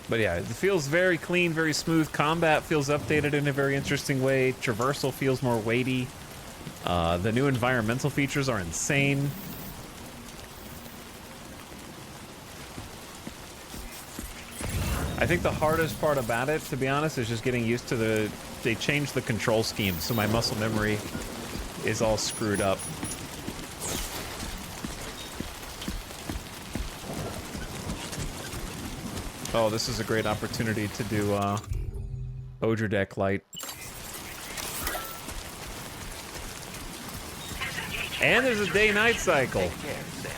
But yeah, it feels very clean, very smooth. Combat feels updated in a very interesting way. Traversal feels more weighty. The new environmental features are insane. I think the hardest part about it, to be honest, is just getting used to they changed the control scheme, so my muscle memory is all screwed up. Oh, this is a great opportunity to do Odra Deck Light. And there's a day-night cycle. Take care, Sam.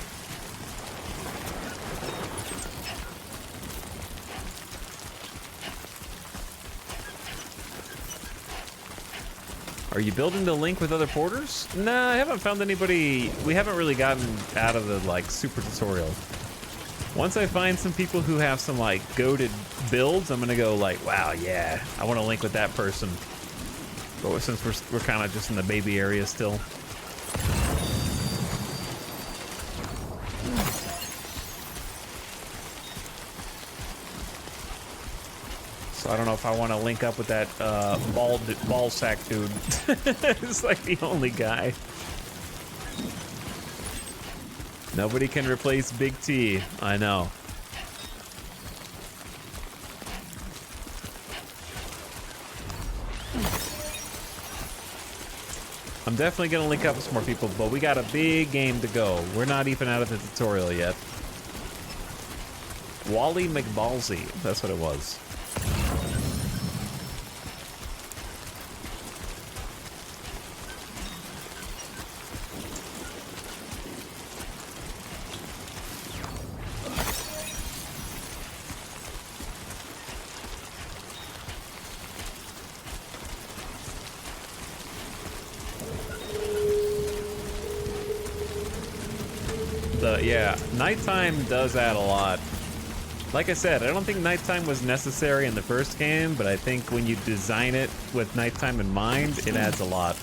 Are you building the link with other porters? Nah, I haven't found anybody. We haven't really gotten out of the like super tutorial. Once I find some people who have some like goated builds, I'm gonna go like, wow, yeah, I want to link with that person. But since we're kind of just in the baby area still. So I don't know if I want to link up with that ball sack dude. It's like the only guy. Nobody can replace Big T. I know. I'm definitely gonna link up with some more people, but we got a big game to go. We're not even out of the tutorial yet. Wally McBallsy, that's what it was. Yeah, nighttime does add a lot. Like I said, I don't think nighttime was necessary in the first game, but I think when you design it with nighttime in mind, it adds a lot.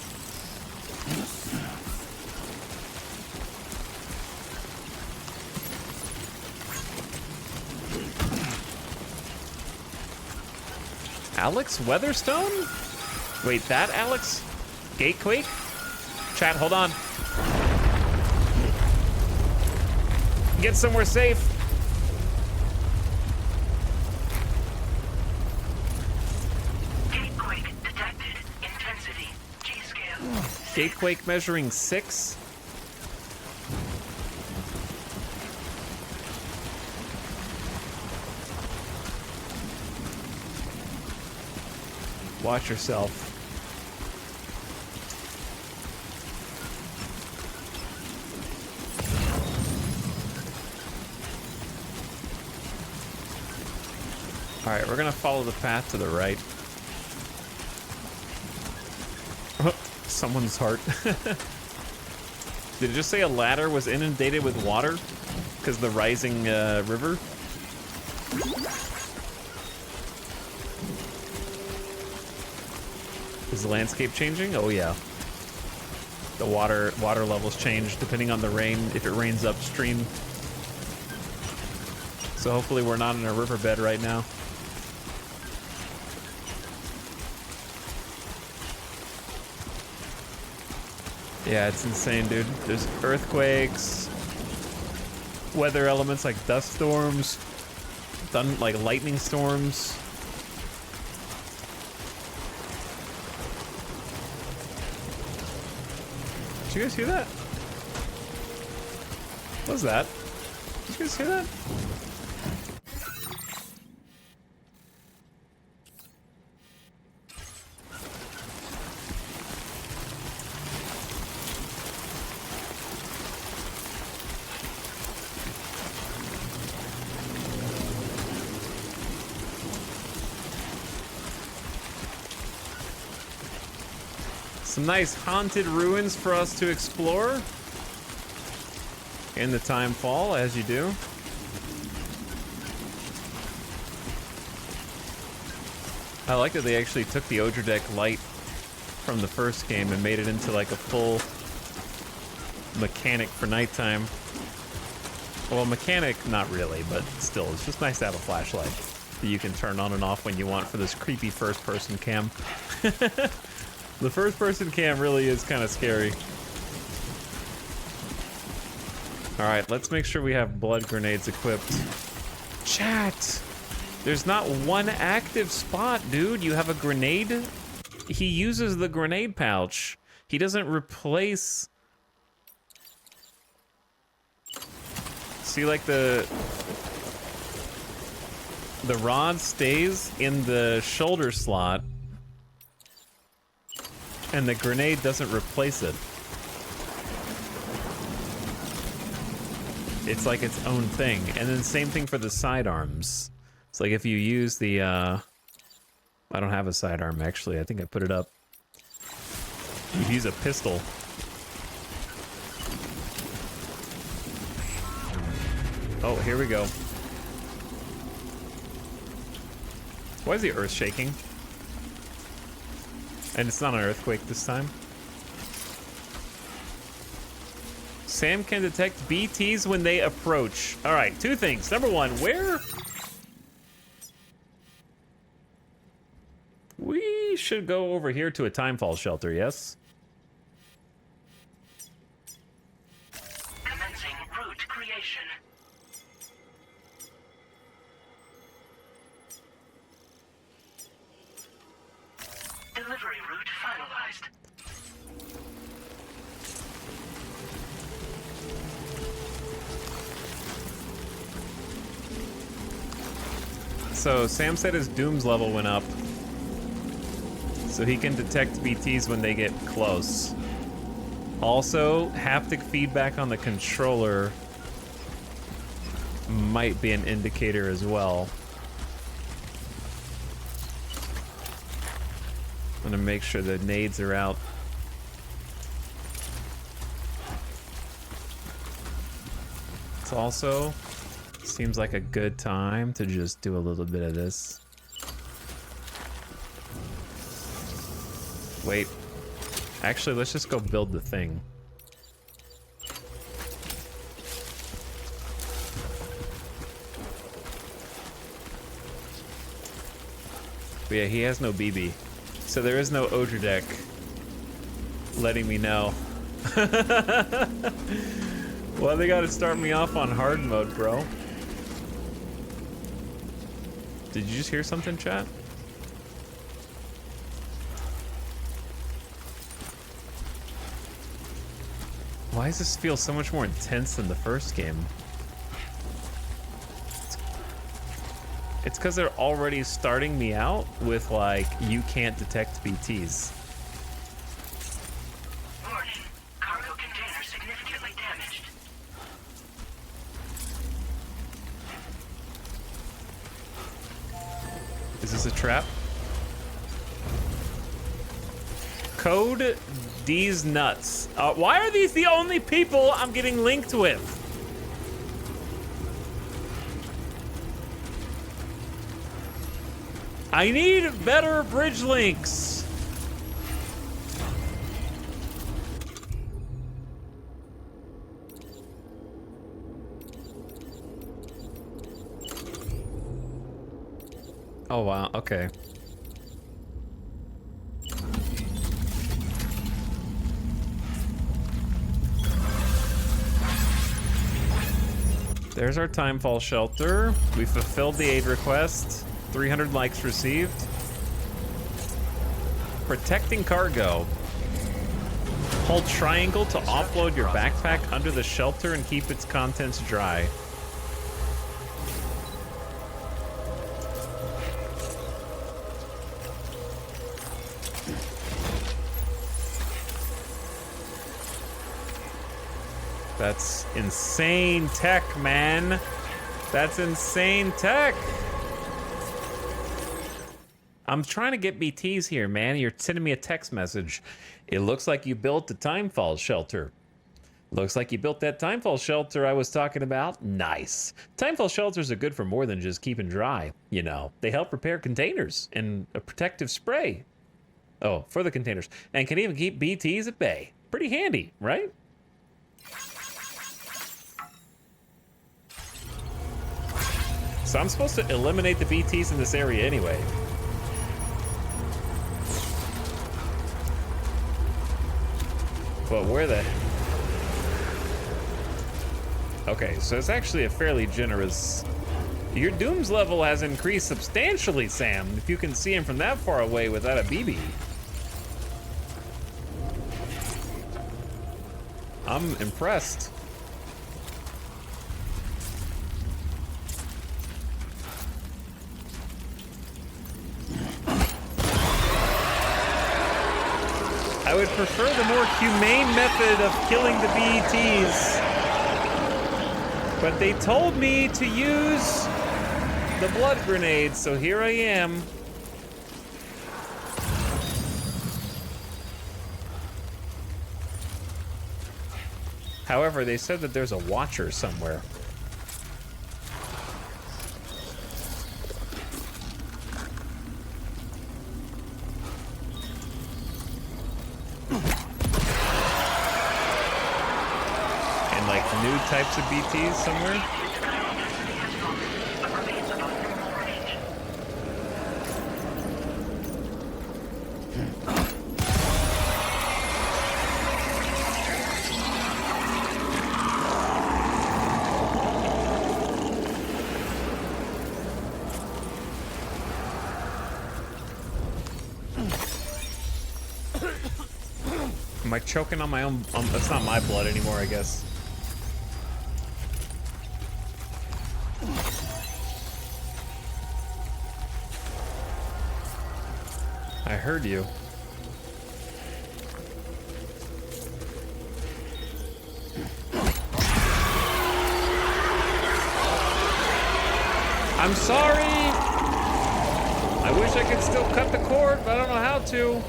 Alex Weatherstone? Wait, that Alex? Gatequake? Chat, hold on. Get somewhere safe. Gatequake detected. Intensity. G-scale. Gatequake measuring 6. Watch yourself. All right, we're gonna follow the path to the right. Someone's heart. Did it just say a ladder was inundated with water? Because the rising river? Is the landscape changing? Oh yeah. The water levels change depending on the rain, if it rains upstream. So hopefully we're not in a riverbed right now. Yeah, it's insane, dude. There's earthquakes, weather elements like dust storms, like lightning storms. Did you guys hear that? What was that? Did you guys hear that? Some nice haunted ruins for us to explore in the time fall, as you do. I like that they actually took the Odradek light from the first game and made it into like a full mechanic for nighttime. Well, mechanic, not really, but still, it's just nice to have a flashlight that you can turn on and off when you want for this creepy first-person cam. The first-person cam really is kind of scary. All right, let's make sure we have blood grenades equipped. Chat! There's not one active spot, dude. You have a grenade? He uses the grenade pouch. He doesn't replace... See, like, the rod stays in the shoulder slot, and the grenade doesn't replace it. It's like its own thing. And then same thing for the sidearms. It's like if you use the, I don't have a sidearm, actually. I think I put it up. You use a pistol. Oh, here we go. Why is the earth shaking? And it's not an earthquake this time. Sam can detect BTs when they approach. All right, two things. Number one, where? We should go over here to a timefall shelter, yes? Commencing route creation. Delivery route finalized. So Sam said his Dooms level went up, so he can detect BTs when they get close. Also, haptic feedback on the controller might be an indicator as well. I'm gonna make sure the nades are out. this also. Seems like a good time to just do a little bit of this. Wait. Actually, let's just go build the thing. But yeah, he has no BB. So there is no Odra deck letting me know. Well, they gotta start me off on hard mode, bro. Did you just hear something, chat? Why does this feel so much more intense than the first game? It's because they're already starting me out with, like, you can't detect BTs. Warning. Cargo container significantly damaged. Is this a trap? Code D's nuts. Why are these the only people I'm getting linked with? I need better bridge links. Oh wow, okay. There's our timefall shelter. We fulfilled the aid request. 300 likes received. Protecting cargo. Hold triangle to offload your backpack under the shelter and keep its contents dry. That's insane tech, man. That's insane tech. I'm trying to get BTs here, man. You're sending me a text message. It looks like you built the timefall shelter. Looks like you built that timefall shelter I was talking about. Nice. Timefall shelters are good for more than just keeping dry, you know. They help repair containers and a protective spray. Oh, for the containers. And can even keep BTs at bay. Pretty handy, right? So I'm supposed to eliminate the BTs in this area anyway. But where the... Okay, so it's actually a fairly generous... Your Doom's level has increased substantially, Sam, if you can see him from that far away without a BB. I'm impressed. I would prefer the more humane method of killing the BETs. But they told me to use the blood grenade, so here I am. However, they said that there's a watcher somewhere. New types of BTs somewhere? Am I choking on my own? That's not my blood anymore, I guess. I heard you. I'm sorry. I wish I could still cut the cord, but I don't know how to.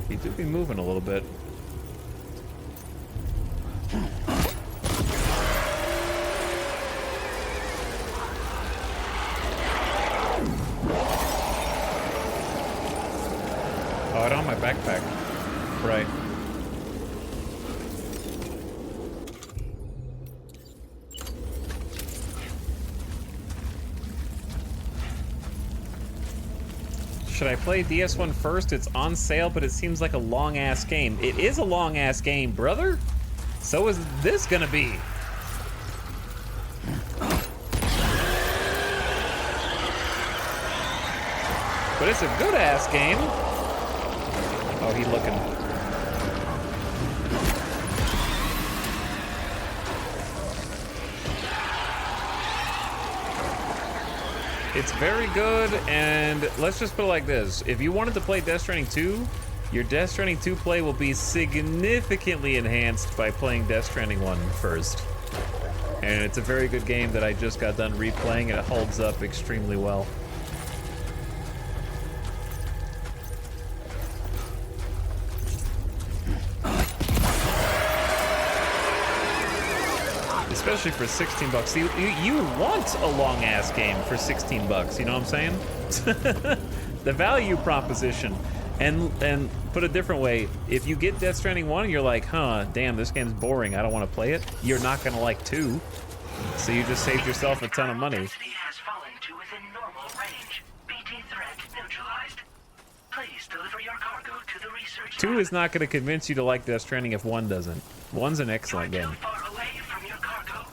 You do be moving a little bit. Oh, I don't have my backpack. Right. Should I play DS1 first? It's on sale, but it seems like a long-ass game. It is a long-ass game, brother. So is this gonna be. But it's a good-ass game. Oh, he looking. It's very good, and let's just put it like this. If you wanted to play Death Stranding 2, your Death Stranding 2 play will be significantly enhanced by playing Death Stranding 1 first. And it's a very good game that I just got done replaying, and it holds up extremely well. Especially for 16 bucks. You want a long ass game for 16 bucks, you know what I'm saying? The value proposition. And put a different way, if you get Death Stranding 1 and you're like, huh, damn, this game's boring, I don't want to play it, you're not gonna like 2. So you just saved yourself a ton of money. Density has fallen to within normal range. BT threat neutralized. Please deliver your cargo to the research 2 lab. is not gonna convince you to like Death Stranding if 1 doesn't. 1's an excellent You're game. too far away from your cargo.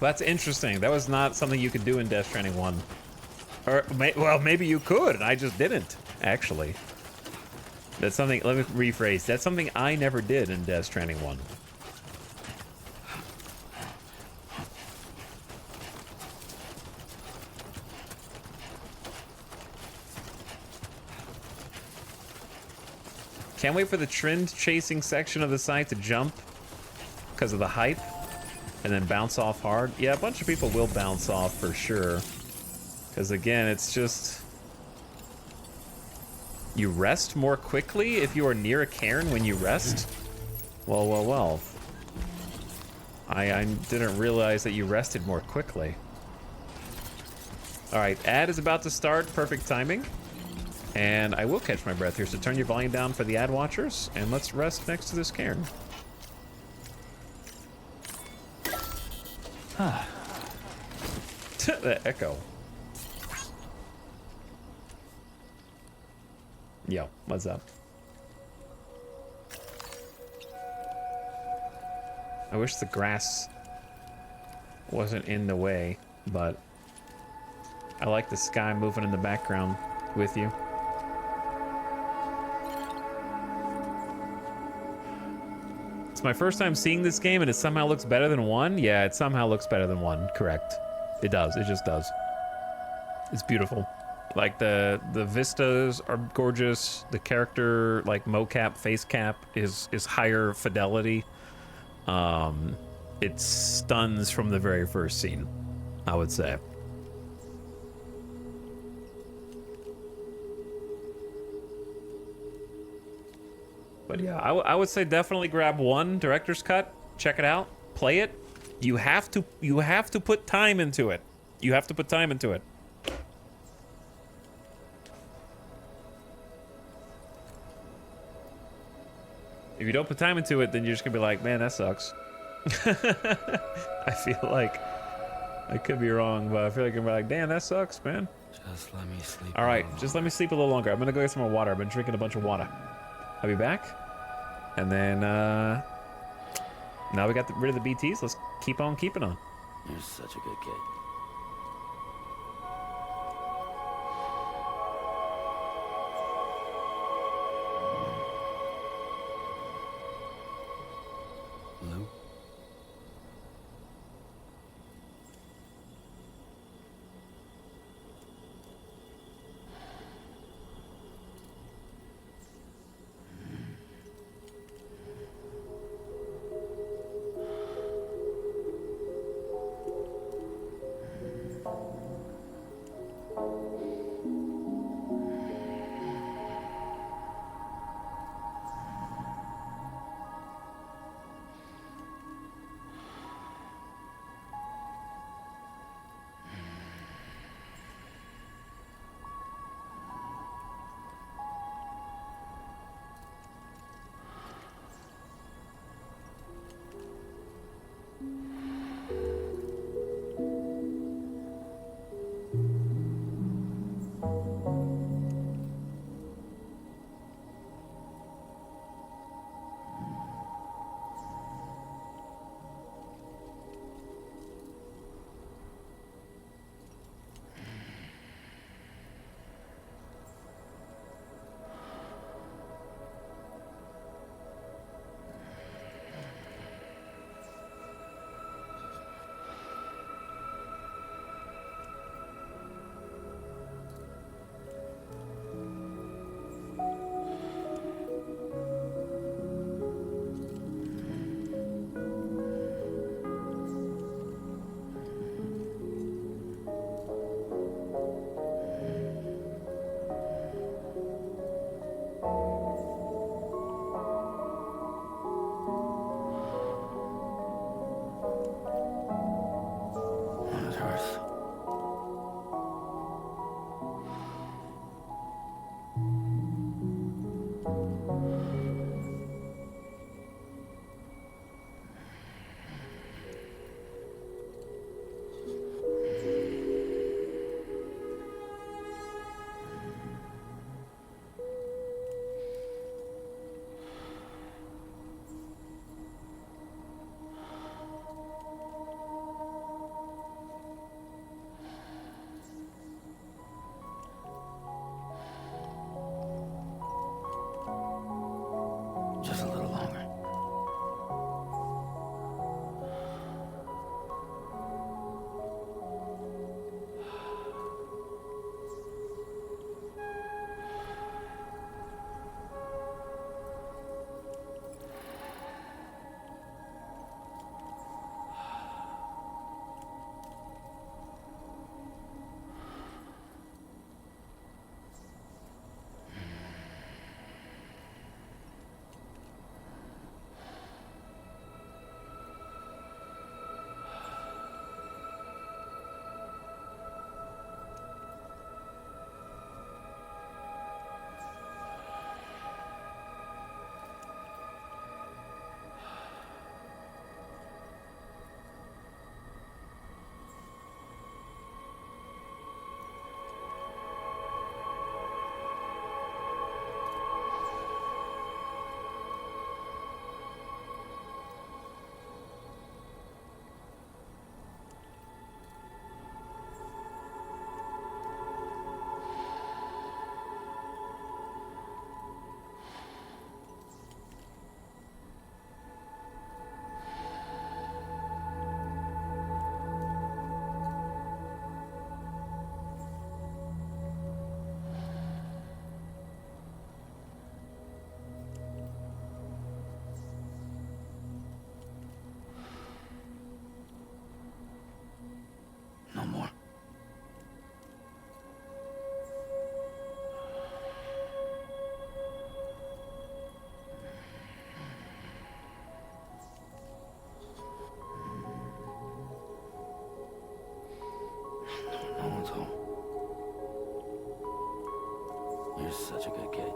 That's interesting. That was not something you could do in Death Stranding 1. Or, well, maybe you could, and I just didn't, actually. That's something, let me rephrase. That's something I never did in Death Stranding 1. Can't wait for the trend chasing section of the site to jump because of the hype and then bounce off hard. Yeah, a bunch of people will bounce off for sure. Because again, it's just... You rest more quickly if you are near a cairn when you rest? Well. I didn't realize that you rested more quickly. Alright, ad is about to start. Perfect timing. And I will catch my breath here, so turn your volume down for the ad watchers, and let's rest next to this cairn. The echo. Yo, what's up? I wish the grass wasn't in the way, but I like the sky moving in the background with you. It's my first time seeing this game, and it somehow looks better than 1. Yeah, it somehow looks better than 1. Correct. It does. It just does. It's beautiful. Like the vistas are gorgeous. The character like mocap, face cap is higher fidelity. It stuns from the very first scene, I would say. But yeah, I would say definitely grab 1 director's cut. Check it out. Play it. You have to put time into it. You have to put time into it. If you don't put time into it, then you're just gonna be like, man, that sucks. I feel like I could be wrong, but I feel like I'm like, damn, that sucks, man. Just let me sleep. All right, just let me sleep a little longer. I'm gonna go get some more water. I've been drinking a bunch of water. I'll be back. And then, now we got rid of the BTs. Let's keep on keeping on. You're such a good kid. Lou? On Earth. Just a little longer. No more. No one's home. You're such a good kid.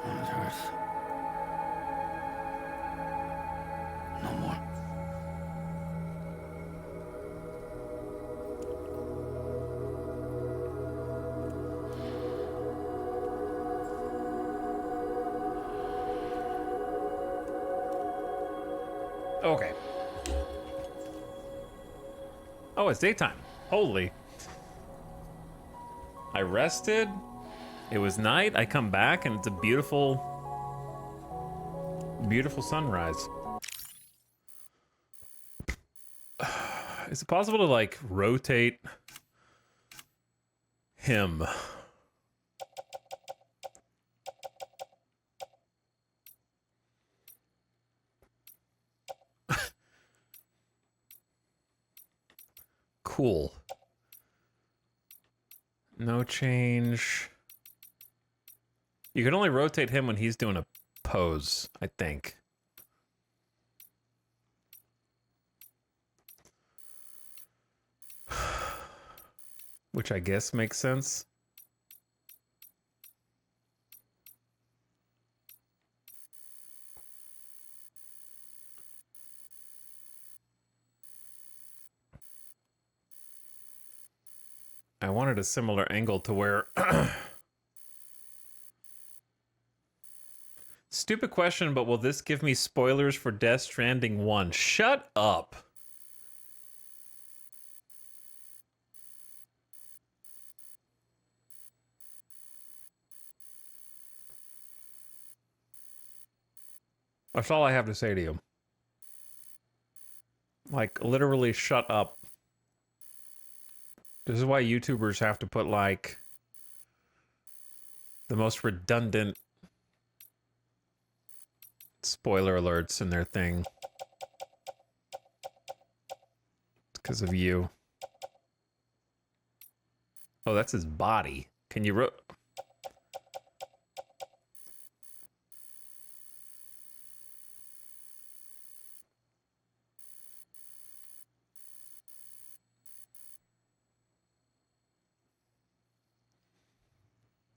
On Earth. No more. Okay. Oh, it's daytime. Holy. I rested. It was night. I come back and it's a beautiful, beautiful sunrise. Is it possible to like rotate him? Cool. No change. You can only rotate him when he's doing a pose, I think. Which I guess makes sense. I wanted a similar angle to where... Stupid question, but will this give me spoilers for Death Stranding 1? Shut up! That's all I have to say to you. Like, literally shut up. This is why YouTubers have to put, like, the most redundant spoiler alerts in their thing. It's because of you. Oh, that's his body. Can you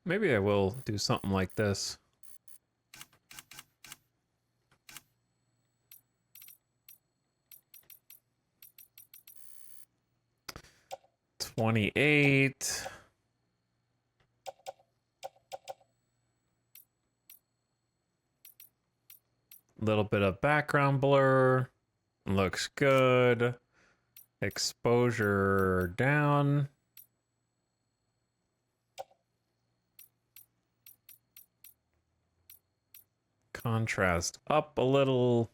Maybe I will do something like this. $28. Little bit of background blur. Looks good. Exposure down. Contrast up a little.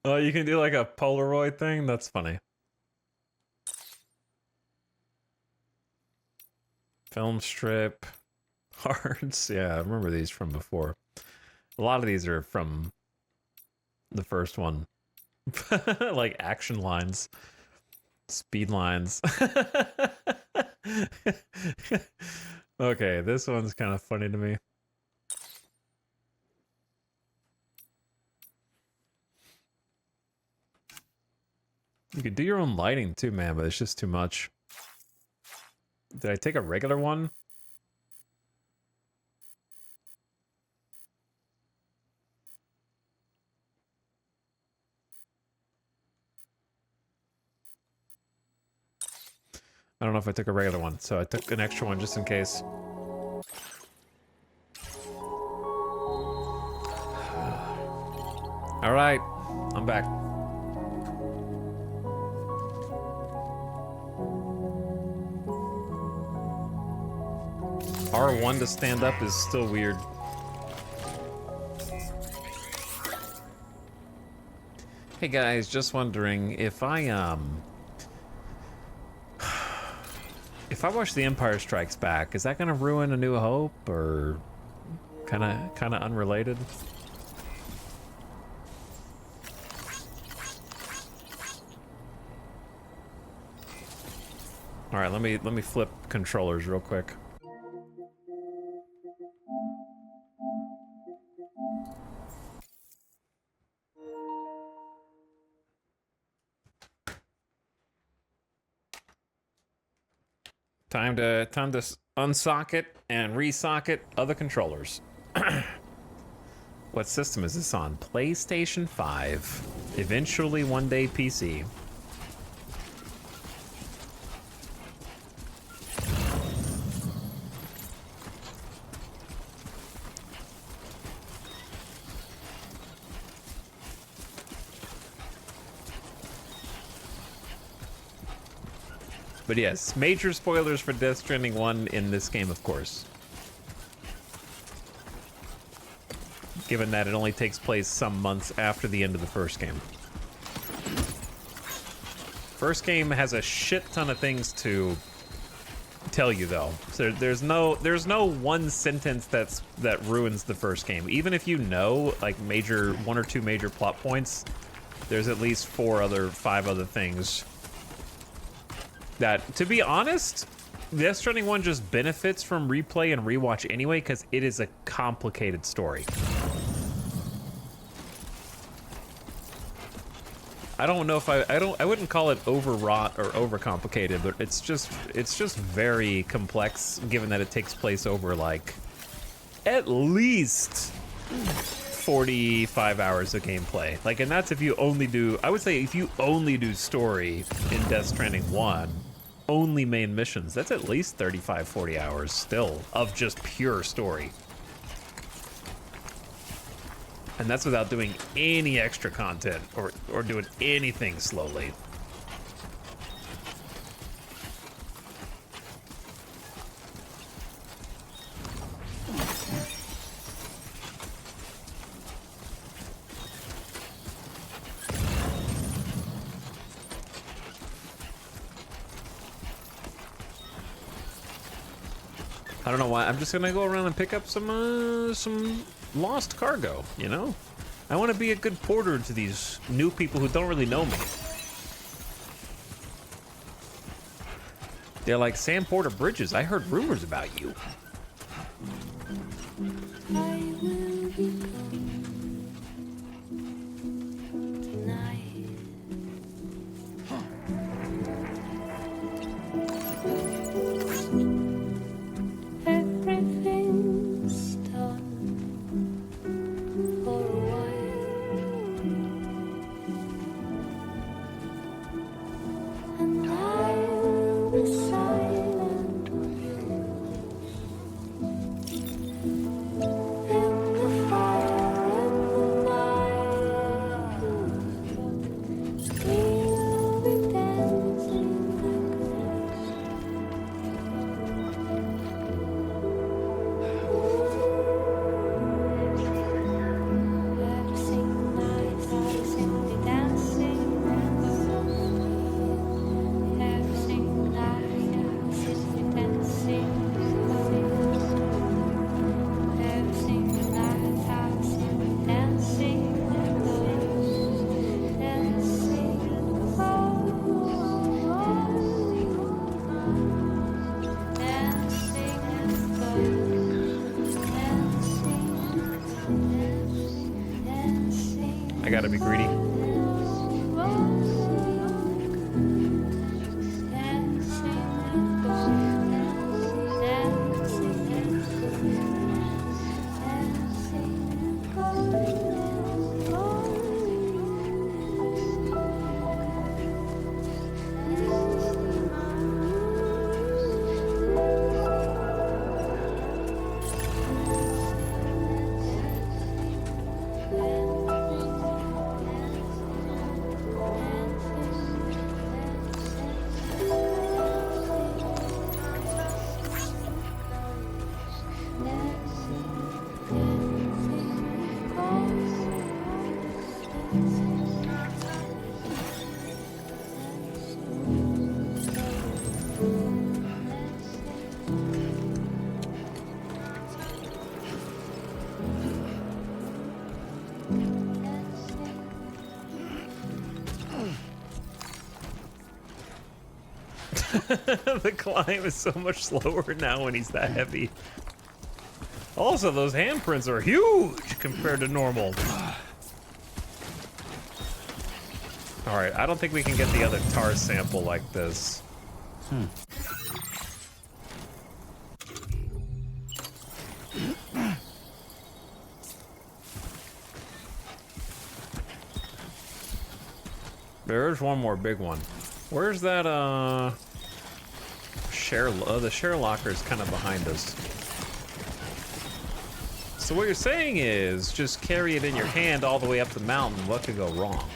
Oh, you can do like a Polaroid thing? That's funny. Film strip. Hearts. Yeah, I remember these from before. A lot of these are from the first one. Like action lines. Speed lines. Okay, this one's kind of funny to me. You could do your own lighting too, man, but it's just too much. Did I take a regular one? I don't know if I took a regular one, so I took an extra one just in case. All right, I'm back. R1 to stand up is still weird. Hey guys, just wondering if I watch The Empire Strikes Back, is that gonna ruin A New Hope, or kind of unrelated? All right, let me flip controllers real quick. Time to unsocket and resocket other controllers. What system is this on? PlayStation 5. Eventually one day PC. But yes, major spoilers for Death Stranding 1 in this game, of course. Given that it only takes place some months after the end of the first game. First game has a shit ton of things to tell you, though. So there's no one sentence that ruins the first game. Even if you know like one or two major plot points, there's at least 5 other things that, to be honest, Death Stranding 1 just benefits from replay and rewatch anyway, because it is a complicated story. I don't know if I wouldn't call it overwrought or overcomplicated, but it's just very complex, given that it takes place over like at least 45 hours of gameplay. Like, and that's if you only do, I would say if you only do story in Death Stranding 1, only main missions, that's at least 35, 40 hours still of just pure story. And that's without doing any extra content or doing anything slowly. I don't know why. I'm just gonna go around and pick up some lost cargo, you know? I want to be a good porter to these new people who don't really know me. They're like, Sam Porter Bridges, I heard rumors about you. I will be gone tonight. Everything's done for a while, and I'll be silent on you. In the fire and the night, we'll be dancing like every single night. I'll simply dancing like every single night. I'll simply dancing like every single night. I'll simply dancing like I gotta be greedy. The climb is so much slower now when he's that heavy. Also, those handprints are huge compared to normal. Alright, I don't think we can get the other tar sample like this. There's one more big one. Where's that, share... the share locker is kind of behind us. So what you're saying is, just carry it in your hand all the way up the mountain. What could go wrong?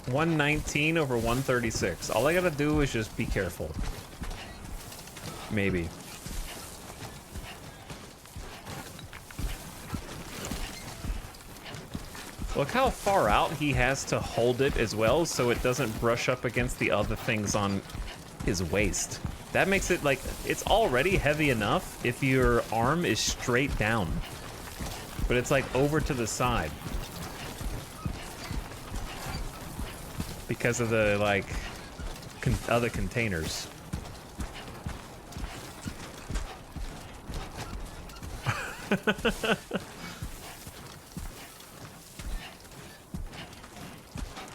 $119 over $136. All I gotta do is just be careful. Maybe. Look how far out he has to hold it as well, so it doesn't brush up against the other things on his waist. That makes it like, it's already heavy enough if your arm is straight down. But it's like over to the side. Because of the, like, other containers.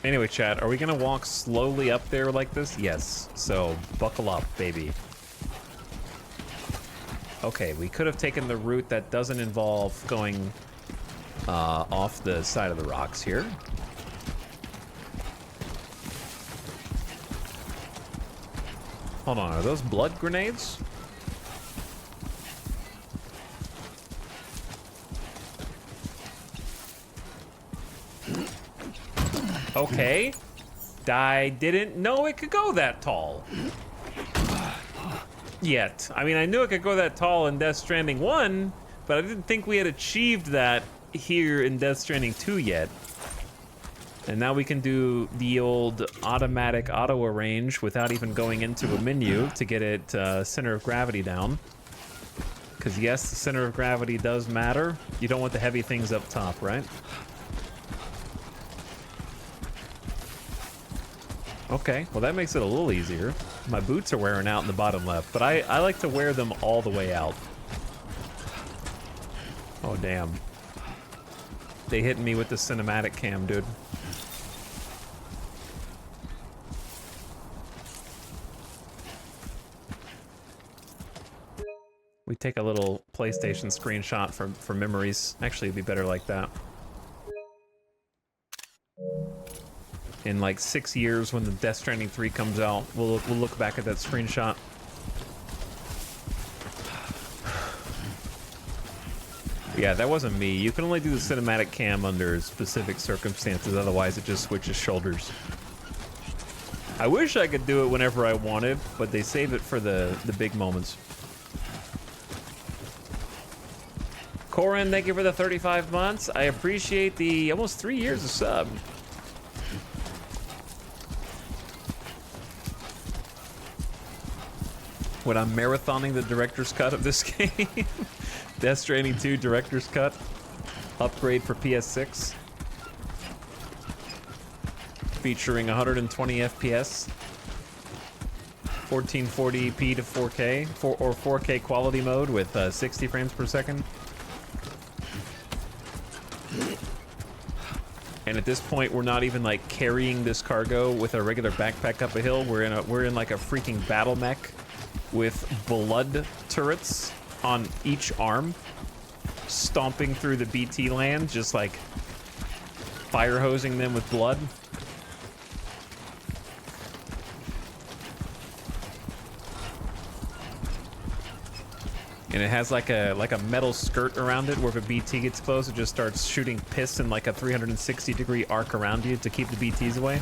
Anyway, chat, are we gonna walk slowly up there like this? Yes. So, buckle up, baby. Okay, we could have taken the route that doesn't involve going off the side of the rocks here. Hold on, are those blood grenades? Okay. I didn't know it could go that tall. Yet. I mean, I knew it could go that tall in Death Stranding 1, but I didn't think we had achieved that here in Death Stranding 2 yet. And now we can do the old automatic auto-arrange without even going into a menu to get it center of gravity down. Because yes, the center of gravity does matter. You don't want the heavy things up top, right? Okay, well that makes it a little easier. My boots are wearing out in the bottom left, but I like to wear them all the way out. Oh, damn. They hit me with the cinematic cam, dude. We take a little PlayStation screenshot for memories. Actually, it'd be better like that. In like 6 years, when the Death Stranding 3 comes out, we'll look back at that screenshot. Yeah, that wasn't me. You can only do the cinematic cam under specific circumstances, otherwise it just switches shoulders. I wish I could do it whenever I wanted, but they save it for the big moments. Corin, thank you for the 35 months. I appreciate the almost 3 years of sub. When I'm marathoning the director's cut of this game. Death Stranding 2 director's cut. Upgrade for PS6. Featuring 120 FPS. 1440p to 4K. Or 4K quality mode with 60 frames per second. And at this point, we're not even like carrying this cargo with a regular backpack up a hill. We're in like a freaking battle mech with blood turrets on each arm, stomping through the BT land, just like fire hosing them with blood. And it has like a metal skirt around it where if a BT gets close, it just starts shooting piss in like a 360-degree arc around you to keep the BTs away.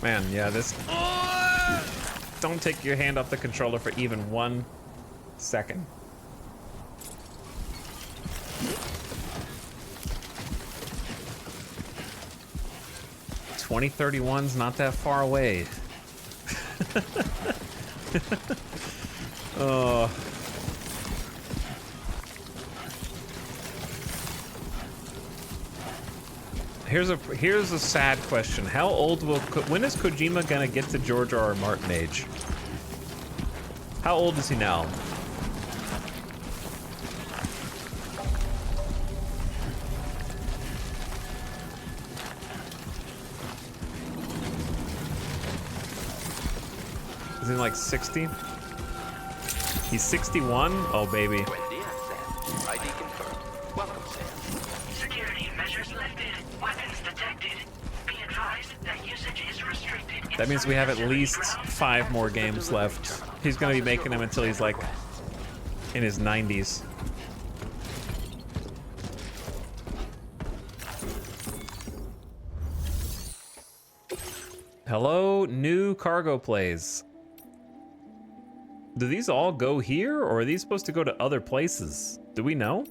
Man, yeah, this... Don't take your hand off the controller for even 1 second. .2031's not that far away. Oh. Here's a sad question. How old when is Kojima gonna get to George R. R. Martin age? How old is he now? Is he like 60? He's 61? Oh, baby. ID confirmed. Welcome, Sam. Security measures lifted. Weapons detected. Be advised that usage is restricted. That means we have at least 5 more games left. He's gonna be making them until he's like in his 90s. Hello, new cargo plays. Do these all go here, or are these supposed to go to other places? Do we know?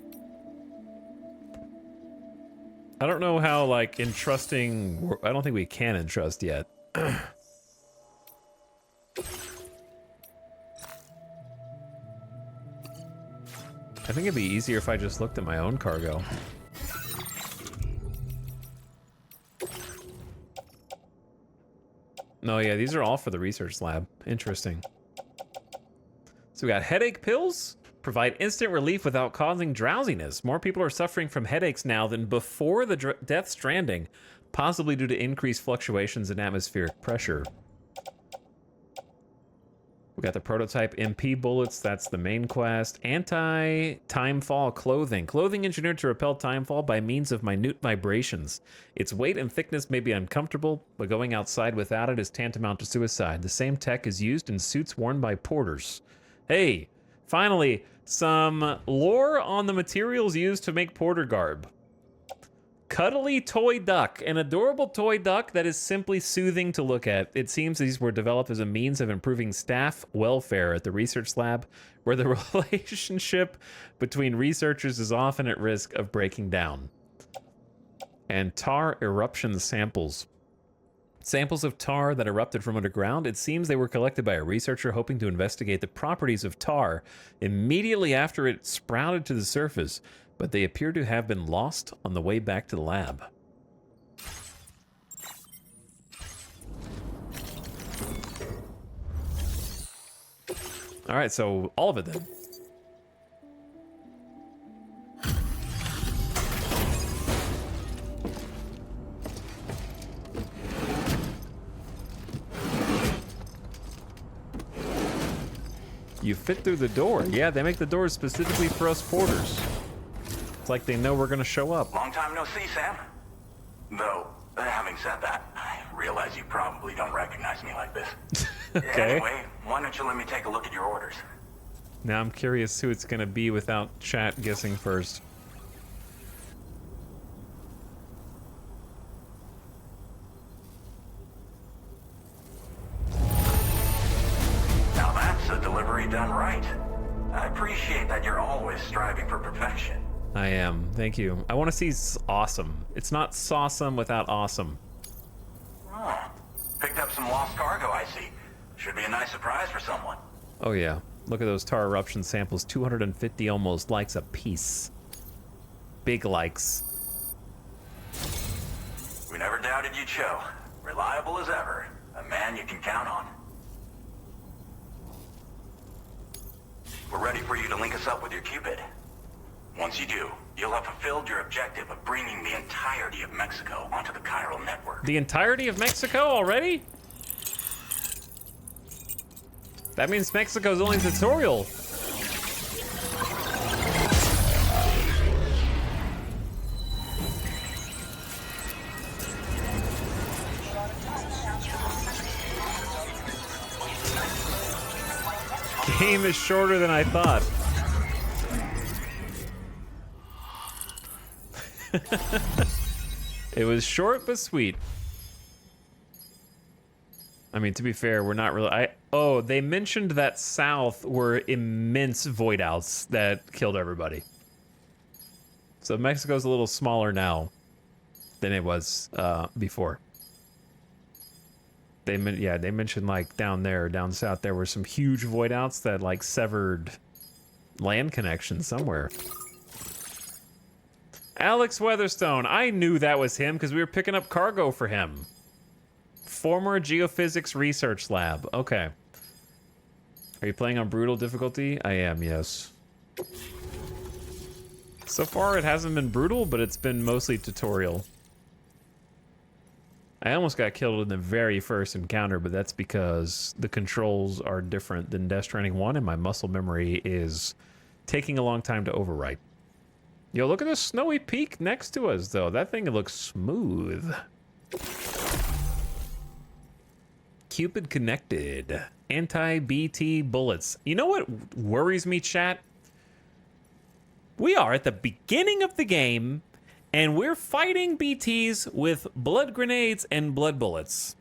I don't know how, like, entrusting... I don't think we can entrust yet. I think it'd be easier if I just looked at my own cargo. No, yeah, these are all for the research lab. Interesting. So we got headache pills. Provide instant relief without causing drowsiness. More people are suffering from headaches now than before the Death Stranding, possibly due to increased fluctuations in atmospheric pressure. We got the prototype MP bullets. That's the main quest. Anti-timefall clothing. Clothing engineered to repel timefall by means of minute vibrations. Its weight and thickness may be uncomfortable, but going outside without it is tantamount to suicide. The same tech is used in suits worn by porters. Hey, finally, some lore on the materials used to make porter garb. Cuddly toy duck, an adorable toy duck that is simply soothing to look at. It seems these were developed as a means of improving staff welfare at the research lab, where the relationship between researchers is often at risk of breaking down. And tar eruption samples. Samples of tar that erupted from underground. It seems they were collected by a researcher hoping to investigate the properties of tar immediately after it sprouted to the surface, but they appear to have been lost on the way back to the lab. All right, so all of it then. You fit through the door. Yeah, they make the doors specifically for us porters. It's like they know we're gonna show up. Long time no see, Sam. Though, having said that, I realize you probably don't recognize me like this. Okay. Anyway, why don't you let me take a look at your orders? Now I'm curious who it's gonna be without chat guessing first. Now that's a delivery done right. I appreciate that you're always striving for perfection. I am. Thank you. I want to see awesome. It's not sawsome without awesome. Oh, picked up some lost cargo, I see. Should be a nice surprise for someone. Oh yeah. Look at those tar eruption samples. 250 almost likes a piece. Big likes. We never doubted you'd show. Reliable as ever. A man you can count on. We're ready for you to link us up with your Cupid. Once you do, you'll have fulfilled your objective of bringing the entirety of Mexico onto the chiral network. The entirety of Mexico already? That means Mexico's only tutorial. Game is shorter than I thought. It was short but sweet. I mean, to be fair, we're not really... Oh, they mentioned that south were immense void outs that killed everybody. So Mexico's a little smaller now than it was before. They mentioned like down there, down south, there were some huge void outs that like severed land connections somewhere. Alex Weatherstone, I knew that was him because we were picking up cargo for him. Former geophysics research lab. Okay. Are you playing on brutal difficulty? I am, yes. So far, it hasn't been brutal, but it's been mostly tutorial. I almost got killed in the very first encounter, but that's because the controls are different than Death Stranding 1, and my muscle memory is taking a long time to overwrite. Yo, look at the snowy peak next to us, though. That thing looks smooth. Cupid connected. Anti-BT bullets. You know what worries me, chat? We are at the beginning of the game, and we're fighting BTs with blood grenades and blood bullets.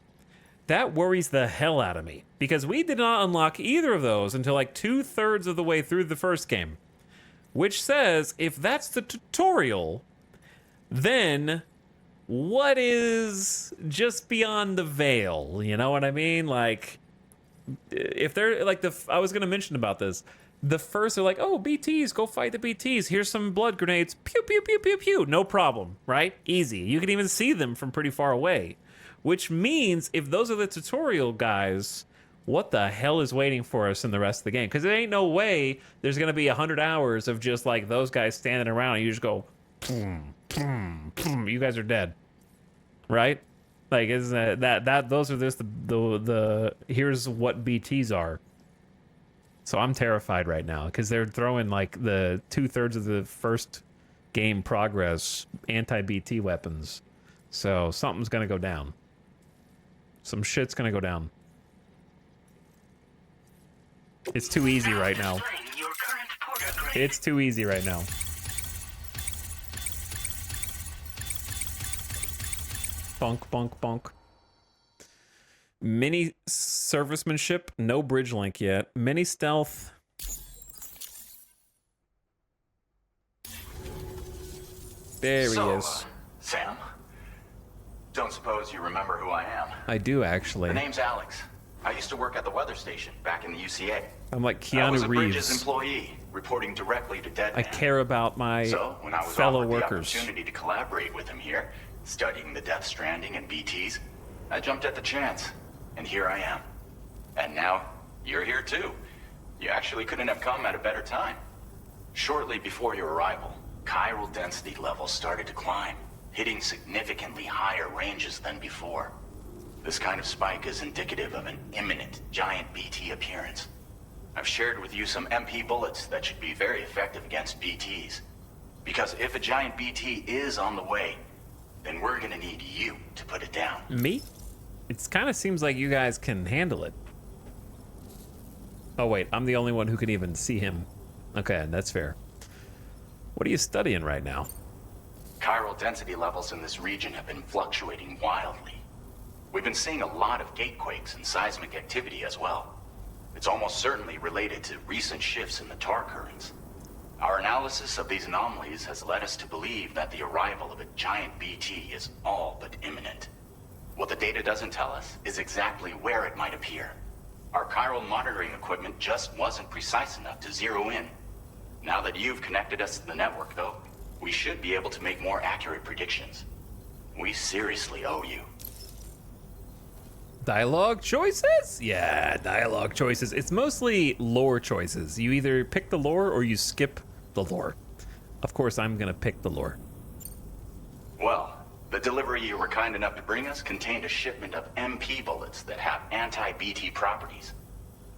That worries the hell out of me, because we did not unlock either of those until like 2/3 of the way through the first game. Which says, if that's the tutorial, then what is just beyond the veil? You know what I mean? Like, if they're like I was gonna mention about this. The first, they're like, oh, BTs, go fight the BTs. Here's some blood grenades. Pew, pew, pew, pew, pew. No problem, right? Easy. You can even see them from pretty far away. Which means if those are the tutorial guys, what the hell is waiting for us in the rest of the game? Because there ain't no way there's going to be 100 hours of just like those guys standing around and you just go, boom, boom, boom. You guys are dead. Right? Like, isn't that those are just the here's what BTs are. So I'm terrified right now because they're throwing like the 2/3 of the first game progress anti-BT weapons. So something's gonna go down. Some shit's gonna go down. It's too easy right now. It's too easy right now. Bonk, bonk, bonk. Mini servicemanship, no bridge link yet. Mini stealth. There he is. Sam, don't suppose you remember who I am? I do, actually. The name's Alex. I used to work at the weather station back in the UCA. I'm like Keanu I was a Reeves. Bridges employee, reporting directly to Deadman. I care about my so, when I was fellow offered workers. the opportunity to collaborate with him here, studying the Death Stranding and BTs, I jumped at the chance. And here I am. And now, you're here too. You actually couldn't have come at a better time. Shortly before your arrival, chiral density levels started to climb, hitting significantly higher ranges than before. This kind of spike is indicative of an imminent giant BT appearance. I've shared with you some MP bullets that should be very effective against BTs. Because if a giant BT is on the way, then we're gonna need you to put it down. Me? It kind of seems like you guys can handle it. Oh wait, I'm the only one who can even see him. Okay, that's fair. What are you studying right now? Chiral density levels in this region have been fluctuating wildly. We've been seeing a lot of gatequakes and seismic activity as well. It's almost certainly related to recent shifts in the tar currents. Our analysis of these anomalies has led us to believe that the arrival of a giant BT is all but imminent. What the data doesn't tell us is exactly where it might appear. Our chiral monitoring equipment just wasn't precise enough to zero in. Now that you've connected us to the network, though, we should be able to make more accurate predictions. We seriously owe you. Dialogue choices? Yeah, dialogue choices. It's mostly lore choices. You either pick the lore or you skip the lore. Of course, I'm gonna pick the lore. Well, the delivery you were kind enough to bring us contained a shipment of MP bullets that have anti-BT properties.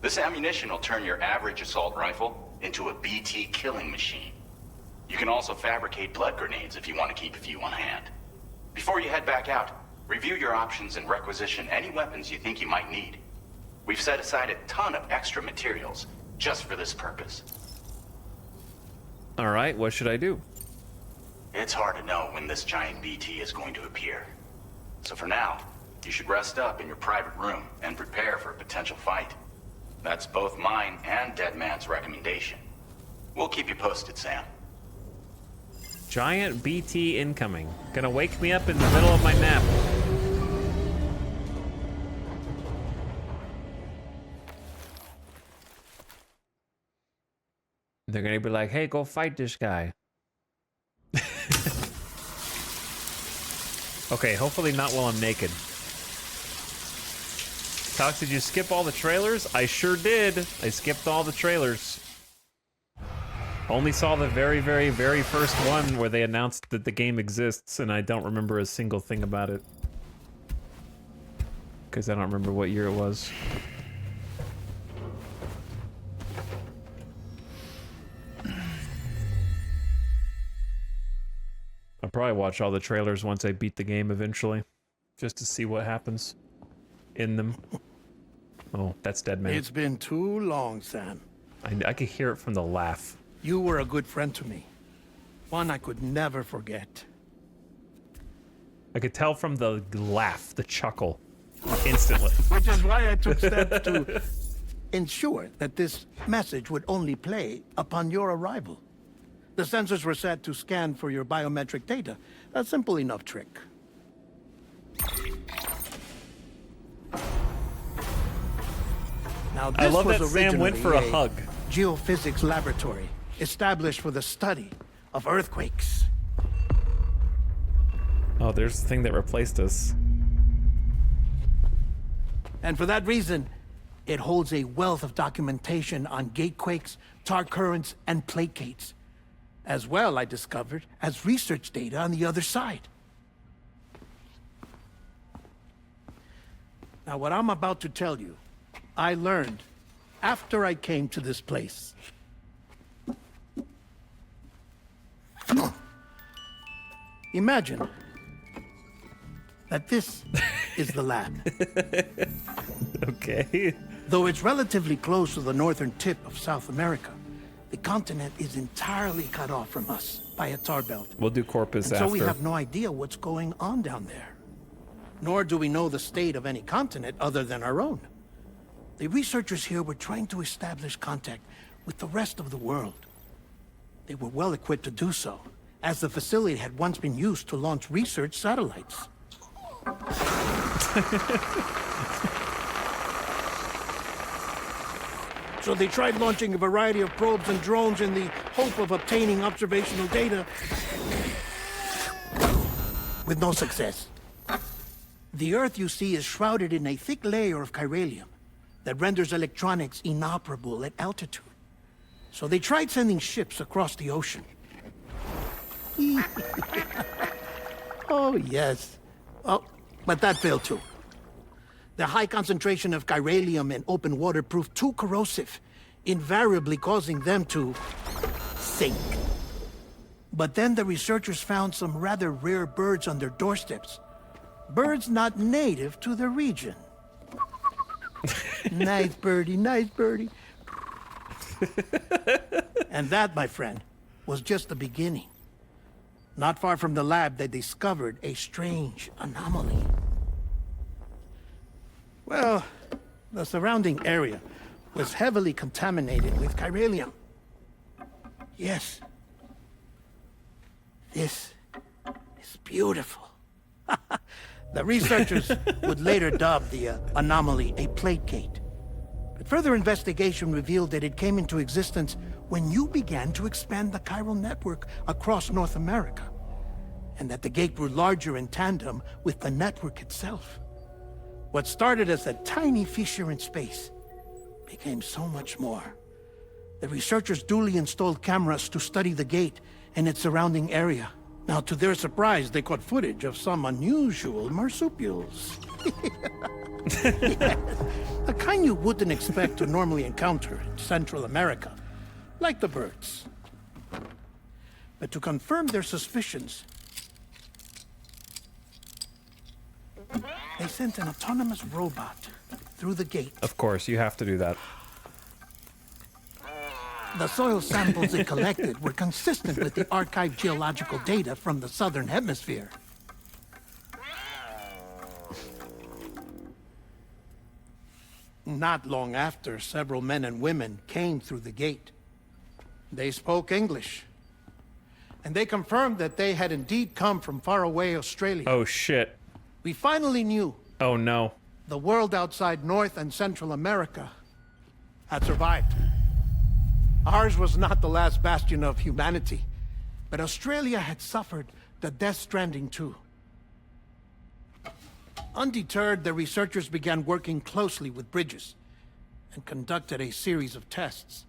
This ammunition will turn your average assault rifle into a BT killing machine. You can also fabricate blood grenades if you want to keep a few on hand. Before you head back out, review your options and requisition any weapons you think you might need. We've set aside a ton of extra materials just for this purpose. All right, what should I do? It's hard to know when this giant BT is going to appear. So for now, you should rest up in your private room and prepare for a potential fight. That's both mine and Deadman's recommendation. We'll keep you posted, Sam. Giant BT incoming. Gonna wake me up in the middle of my nap. They're gonna be like, hey, go fight this guy. Okay, hopefully not while I'm naked. Cox, did you skip all the trailers? I sure did. I skipped all the trailers. Only saw the very, very, very first one where they announced that the game exists, and I don't remember a single thing about it. Because I don't remember what year it was. I'll probably watch all the trailers once I beat the game eventually, just to see what happens in them. Oh, that's Dead Man. It's been too long, Sam. I could hear it from the laugh. You were a good friend to me. One I could never forget. I could tell from the laugh, the chuckle, instantly. Which is why I took steps to ensure that this message would only play upon your arrival. The sensors were set to scan for your biometric data. A simple enough trick. Now, this I love was that Sam went for a originally hug. Geophysics laboratory established for the study of earthquakes. Oh, there's the thing that replaced us. And for that reason, it holds a wealth of documentation on gatequakes, tar currents, and placates. As well, I discovered, as research data on the other side. Now, what I'm about to tell you, I learned after I came to this place. Imagine that this is the lab. Okay. Though it's relatively close to the northern tip of South America, the continent is entirely cut off from us by a tar belt. We'll do Corpus and after. so we have no idea what's going on down there. Nor do we know the state of any continent other than our own. The researchers here were trying to establish contact with the rest of the world. They were well equipped to do so, as the facility had once been used to launch research satellites. So they tried launching a variety of probes and drones in the hope of obtaining observational data, with no success. The Earth, you see, is shrouded in a thick layer of chiralium that renders electronics inoperable at altitude. So they tried sending ships across the ocean. Oh, yes. Oh, but that failed too. The high concentration of chiralium in open water proved too corrosive, invariably causing them to sink. But then the researchers found some rather rare birds on their doorsteps. Birds not native to the region. Nice birdie, nice birdie. And that, my friend, was just the beginning. Not far from the lab, they discovered a strange anomaly. Well, the surrounding area was heavily contaminated with chiralium. Yes. This is beautiful. The researchers would later dub the anomaly a placate. But further investigation revealed that it came into existence when you began to expand the chiral network across North America, and that the gate grew larger in tandem with the network itself. What started as a tiny fissure in space became so much more. The researchers duly installed cameras to study the gate and its surrounding area. Now, to their surprise, they caught footage of some unusual marsupials. Yes, a kind you wouldn't expect to normally encounter in Central America, like the birds. But to confirm their suspicions, they sent an autonomous robot through the gate. Of course, you have to do that. The soil samples it collected were consistent with the archived geological data from the southern hemisphere. Not long after, several men and women came through the gate. They spoke English. And they confirmed that they had indeed come from faraway Australia. Oh, shit. We finally knew Oh, no. the world outside North and Central America had survived. Ours was not the last bastion of humanity, but Australia had suffered the Death Stranding too. Undeterred, the researchers began working closely with Bridges and conducted a series of tests,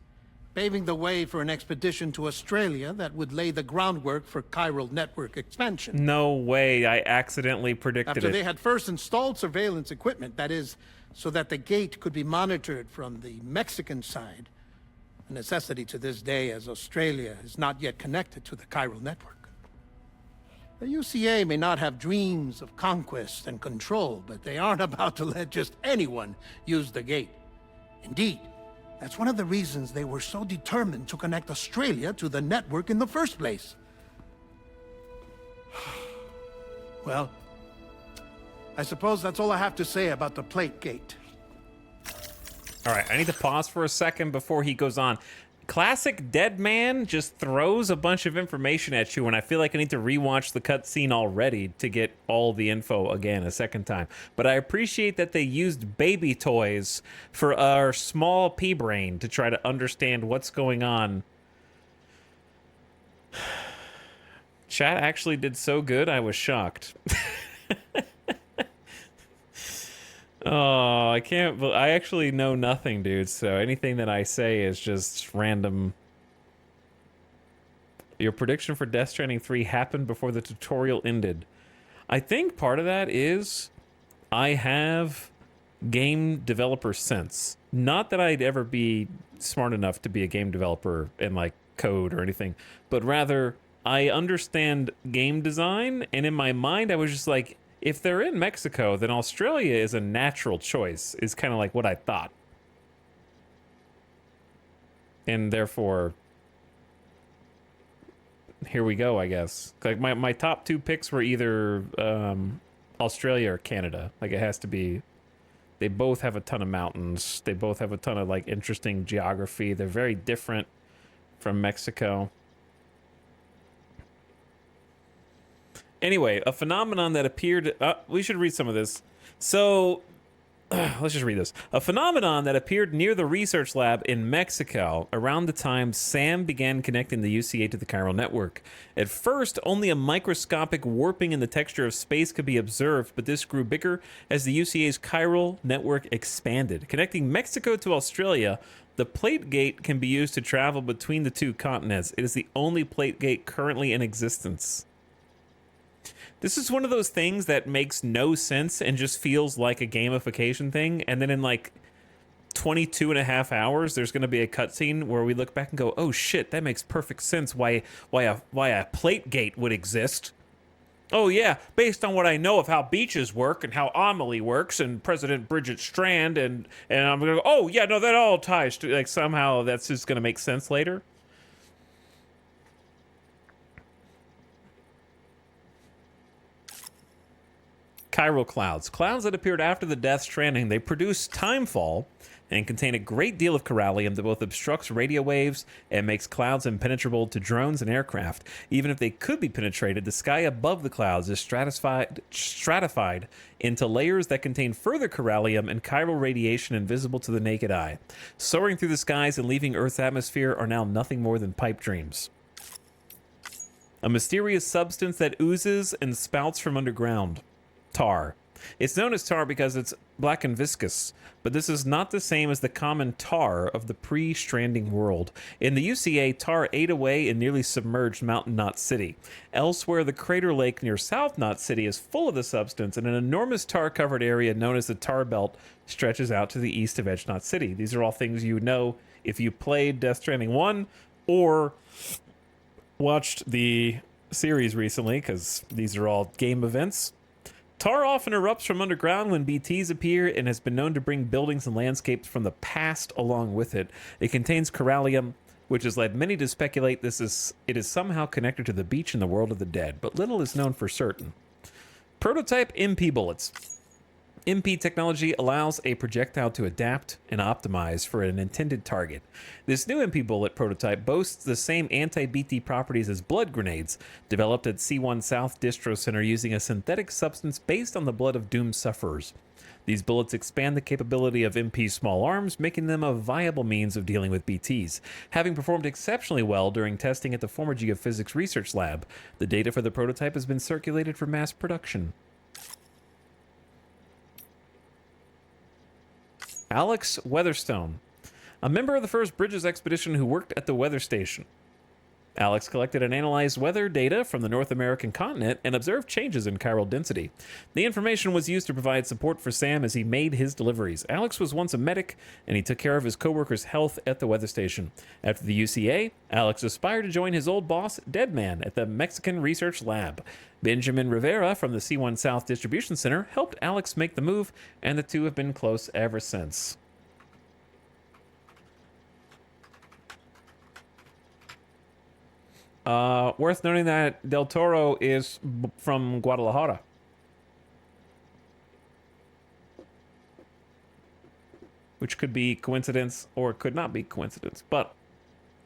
paving the way for an expedition to Australia that would lay the groundwork for chiral network expansion. No way, I accidentally predicted After it. they had first installed surveillance equipment, that is, so that the gate could be monitored from the Mexican side, a necessity to this day as Australia is not yet connected to the chiral network. The UCA may not have dreams of conquest and control, but they aren't about to let just anyone use the gate. Indeed, that's one of the reasons they were so determined to connect Australia to the network in the first place. Well, I suppose that's all I have to say about the plate gate. All right, I need to pause for a second before he goes on. Classic Dead Man just throws a bunch of information at you, and I feel like I need to rewatch the cutscene already to get all the info again a second time. But I appreciate that they used baby toys for our small pea brain to try to understand what's going on. Chat actually did so good, I was shocked. Oh, I can't. I actually know nothing, dude. So anything that I say is just random. Your prediction for Death Stranding 3 happened before the tutorial ended. I think part of that is I have game developer sense. Not that I'd ever be smart enough to be a game developer and like code or anything, but rather I understand game design, and in my mind I was just like, if they're in Mexico, then Australia is a natural choice, is kind of like what I thought. And therefore, here we go, I guess. Like my top two picks were either Australia or Canada. Like it has to be, they both have a ton of mountains. They both have a ton of like interesting geography. They're very different from Mexico. Anyway, a phenomenon that appeared... we should read some of this. So, let's just read this. A phenomenon that appeared near the research lab in Mexico around the time Sam began connecting the UCA to the chiral network. At first, only a microscopic warping in the texture of space could be observed, but this grew bigger as the UCA's chiral network expanded. Connecting Mexico to Australia, the plate gate can be used to travel between the two continents. It is the only plate gate currently in existence. This is one of those things that makes no sense and just feels like a gamification thing. And then in like 22 and a half hours, there's going to be a cutscene where we look back and go, oh shit, that makes perfect sense why a plate gate would exist. Oh yeah, based on what I know of how beaches work and how Amelie works and President Bridget Strand and I'm going to go, oh yeah, no, that all ties to, like somehow that's just going to make sense later. Chiral clouds. Clouds that appeared after the Death Stranding. They produce timefall and contain a great deal of chiralium that both obstructs radio waves and makes clouds impenetrable to drones and aircraft. Even if they could be penetrated, the sky above the clouds is stratified into layers that contain further chiralium and chiral radiation invisible to the naked eye. Soaring through the skies and leaving Earth's atmosphere are now nothing more than pipe dreams. A mysterious substance that oozes and spouts from underground. Tar. It's known as tar because it's black and viscous, but this is not the same as the common tar of the pre-stranding world. In the UCA, tar ate away and nearly submerged Mountain Knot City. Elsewhere, the crater lake near South Knot City is full of the substance, and an enormous tar-covered area known as the Tar Belt stretches out to the east of Edge Knot City. These are all things you know if you played Death Stranding 1 or watched the series recently, because these are all game events. Tar often erupts from underground when BTs appear and has been known to bring buildings and landscapes from the past along with it. It contains chiralium, which has led many to speculate it is somehow connected to the beach in the world of the dead, but little is known for certain. Prototype MP bullets. MP technology allows a projectile to adapt and optimize for an intended target. This new MP bullet prototype boasts the same anti-BT properties as blood grenades, developed at C1 South Distro Center using a synthetic substance based on the blood of doomed sufferers. These bullets expand the capability of MP's small arms, making them a viable means of dealing with BTs. Having performed exceptionally well during testing at the former Geophysics Research Lab, the data for the prototype has been circulated for mass production. Alex Weatherstone, a member of the first Bridges expedition who worked at the weather station. Alex collected and analyzed weather data from the North American continent and observed changes in chiral density. The information was used to provide support for Sam as he made his deliveries. Alex was once a medic, and he took care of his coworkers' health at the weather station. After the UCA, Alex aspired to join his old boss, Deadman, at the Mexican Research Lab. Benjamin Rivera from the C1 South Distribution Center helped Alex make the move, and the two have been close ever since. Worth noting that Del Toro is from Guadalajara. Which could be coincidence or could not be coincidence, but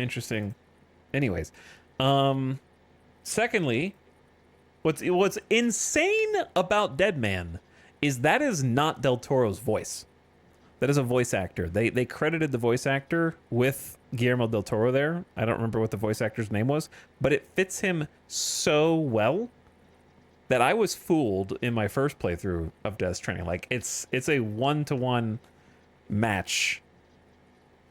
interesting. Anyways. Secondly, what's insane about Deadman is that is not Del Toro's voice. That is a voice actor. They credited the voice actor with Guillermo del Toro there. I don't remember what the voice actor's name was, but it fits him so well that I was fooled in my first playthrough of Death Stranding. Like, it's a one-to-one match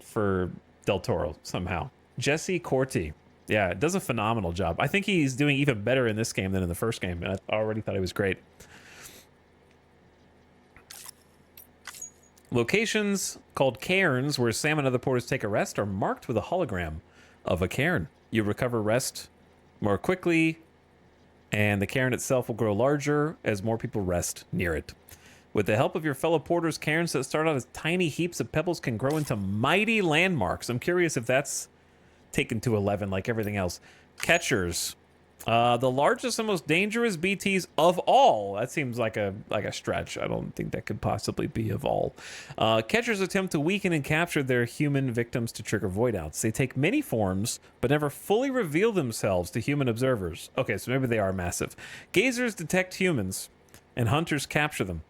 for Del Toro somehow. Jesse Corti. Yeah, does a phenomenal job. I think he's doing even better in this game than in the first game, and I already thought he was great. Locations called cairns where Sam and other porters take a rest are marked with a hologram of a cairn. You recover rest more quickly, and the cairn itself will grow larger as more people rest near it. With the help of your fellow porters, cairns that start out as tiny heaps of pebbles can grow into mighty landmarks. I'm curious if that's taken to 11 like everything else. Catchers. The largest and most dangerous BTs of all. That seems like a stretch. I don't think that could possibly be of all. Catchers attempt to weaken and capture their human victims to trigger voidouts. They take many forms, but never fully reveal themselves to human observers. Okay, so maybe they are massive. Gazers detect humans, and hunters capture them.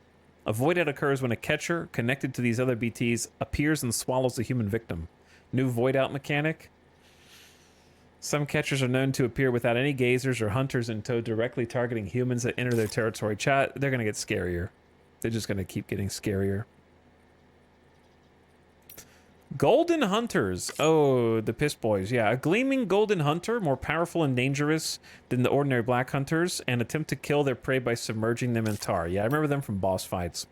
A voidout occurs when a catcher connected to these other BTs appears and swallows a human victim. New voidout mechanic. Some catchers are known to appear without any gazers or hunters in tow, directly targeting humans that enter their territory. Chat, they're going to get scarier. They're just going to keep getting scarier. Golden Hunters. Oh, the Piss Boys. Yeah, a gleaming golden hunter, more powerful and dangerous than the ordinary black hunters, and attempt to kill their prey by submerging them in tar. Yeah, I remember them from boss fights.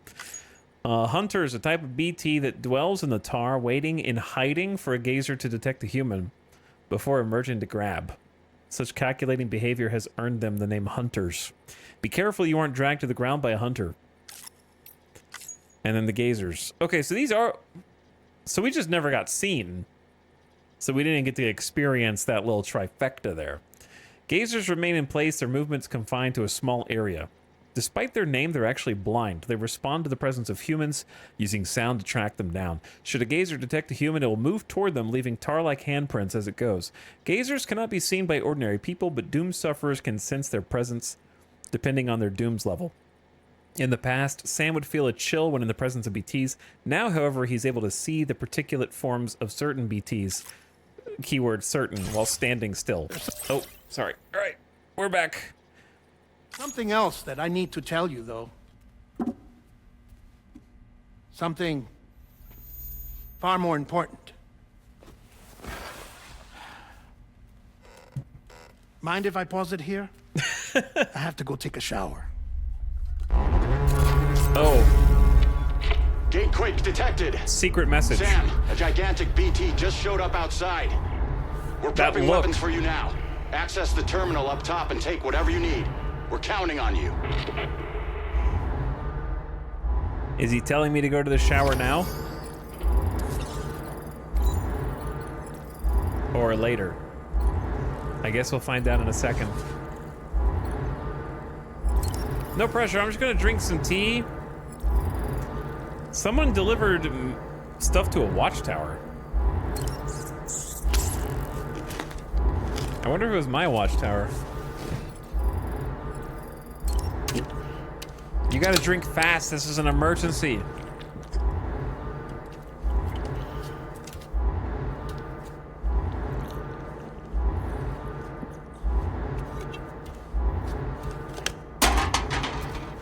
Hunters, a type of BT that dwells in the tar, waiting in hiding for a gazer to detect a human before emerging to grab. Such calculating behavior has earned them the name Hunters. Be careful you aren't dragged to the ground by a hunter. And then the Gazers. Okay, so these are... So we just never got seen. So we didn't get to experience that little trifecta there. Gazers remain in place, their movements confined to a small area. Despite their name, they're actually blind. They respond to the presence of humans, using sound to track them down. Should a gazer detect a human, it will move toward them, leaving tar-like handprints as it goes. Gazers cannot be seen by ordinary people, but doomed sufferers can sense their presence, depending on their doom's level. In the past, Sam would feel a chill when in the presence of BTs. Now, however, he's able to see the particulate forms of certain BTs, keyword certain, while standing still. Oh, sorry. All right, we're back. Something else that I need to tell you, though. Something far more important. Mind if I pause it here? I have to go take a shower. Oh. Gatequake detected. Secret message. Sam, a gigantic BT just showed up outside. We're prepping weapons for you now. Access the terminal up top and take whatever you need. We're counting on you. Is he telling me to go to the shower now? Or later? I guess we'll find out in a second. No pressure, I'm just gonna drink some tea Someone delivered stuff to a watchtower. I wonder if it was my watchtower. You gotta drink fast. This is an emergency.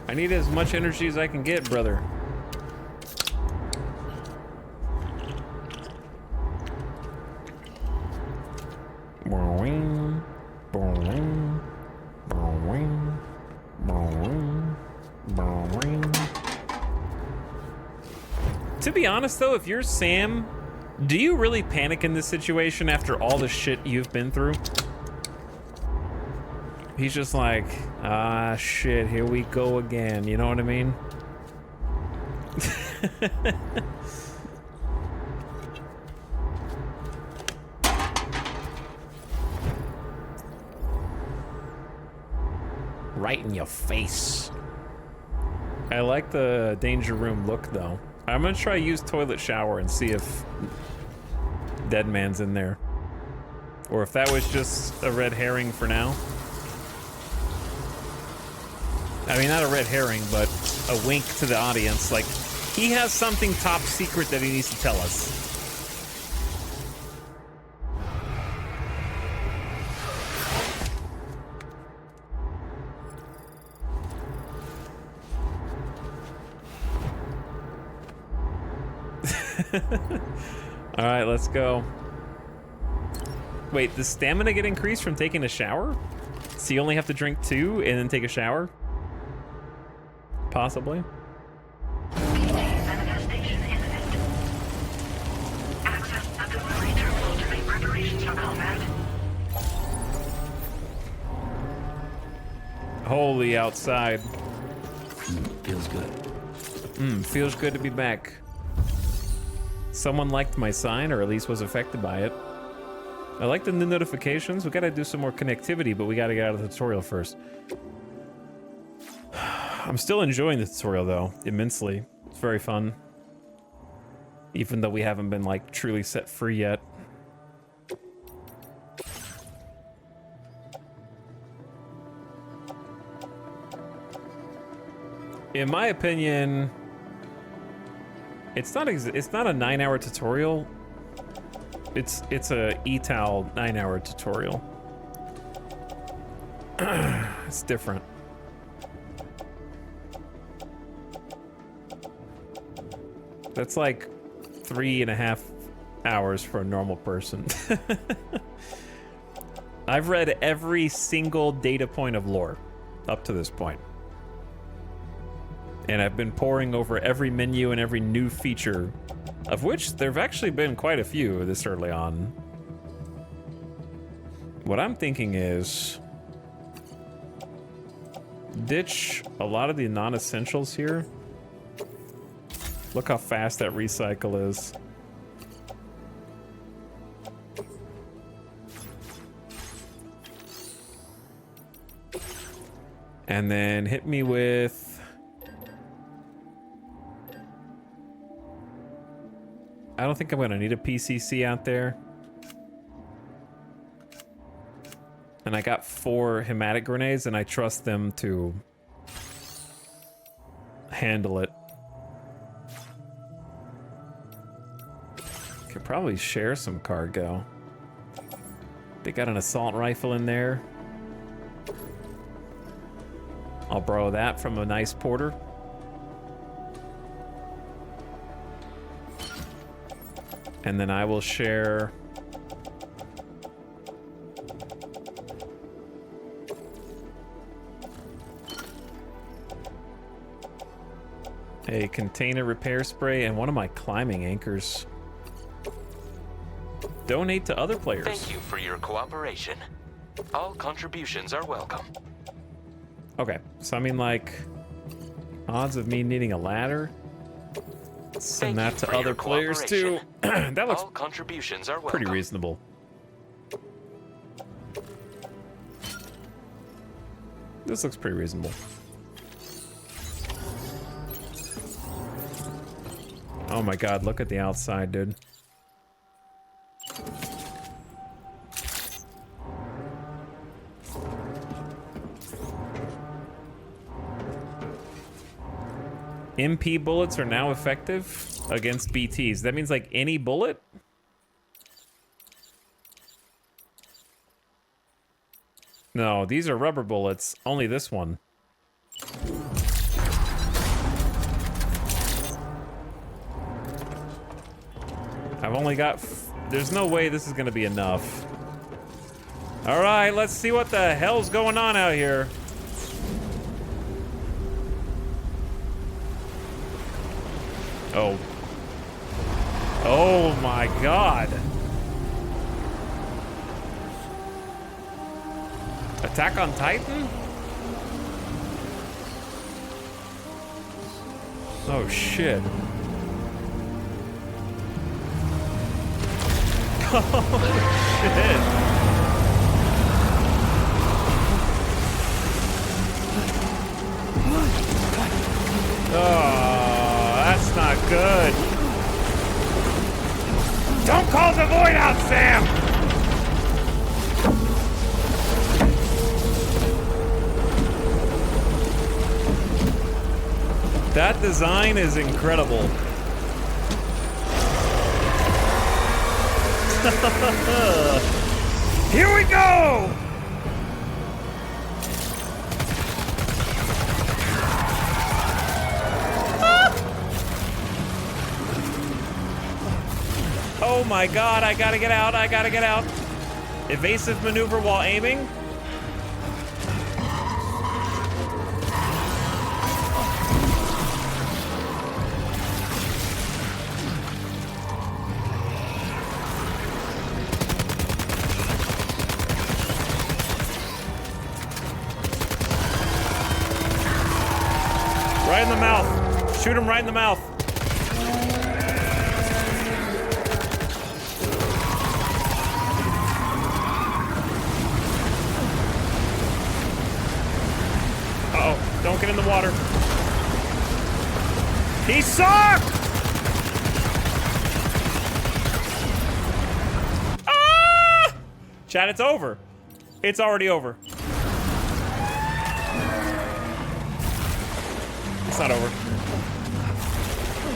I need as much energy as I can get, brother. To be honest though, if you're Sam, do you really panic in this situation after all the shit you've been through? He's just like, ah, shit, here we go again. You know what I mean? Right in your face. I like the danger room look, though. I'm gonna try use toilet shower and see if Dead Man's in there. Or if that was just a red herring for now. I mean, not a red herring, but a wink to the audience. Like, he has something top secret that he needs to tell us. All right, let's go. Wait, does stamina get increased from taking a shower? So you only have to drink 2 and then take a shower? Possibly. Manifestation imminent. Access the delivery terminal to make preparations for combat. Holy outside. Feels good. Feels good to be back. Someone liked my sign, or at least was affected by it. I like the new notifications. We gotta do some more connectivity, but we gotta get out of the tutorial first. I'm still enjoying the tutorial, though, immensely. It's very fun. Even though we haven't been, like, truly set free yet. In my opinion, it's not a 9-hour tutorial. It's a Etal 9-hour tutorial. It's different. That's like 3.5 hours for a normal person. I've read every single data point of lore up to this point. And I've been poring over every menu and every new feature, of which there've actually been quite a few this early on. What I'm thinking is ditch a lot of the non-essentials here. Look how fast that recycle is. And then hit me with... I don't think I'm gonna need a PCC out there. And I got 4 hematic grenades, and I trust them to handle it. Could probably share some cargo. They got an assault rifle in there. I'll borrow that from a nice porter. And then I will share a container repair spray and one of my climbing anchors. Donate to other players. Thank you for your cooperation. All contributions are welcome. Okay, so I mean, like, odds of me needing a ladder. Send that to other players too. That looks all contributions are pretty welcome. reasonable. This looks pretty reasonable. Oh my god, look at the outside, dude. MP bullets are now effective against BTs. That means like any bullet? No, these are rubber bullets. Only this one. I've only got... There's no way this is gonna be enough. Alright, let's see what the hell's going on out here. Oh. Oh my god. Attack on Titan? Oh shit. Oh shit. Oh, that's not good. Don't call the void out, Sam! That design is incredible. Here we go! Oh my god, I gotta get out, I gotta get out. Evasive maneuver while aiming. Right in the mouth. Shoot him right in the mouth. Uh-oh, don't get in the water. He sucked! Ah! Chat, it's over. It's already over. It's not over.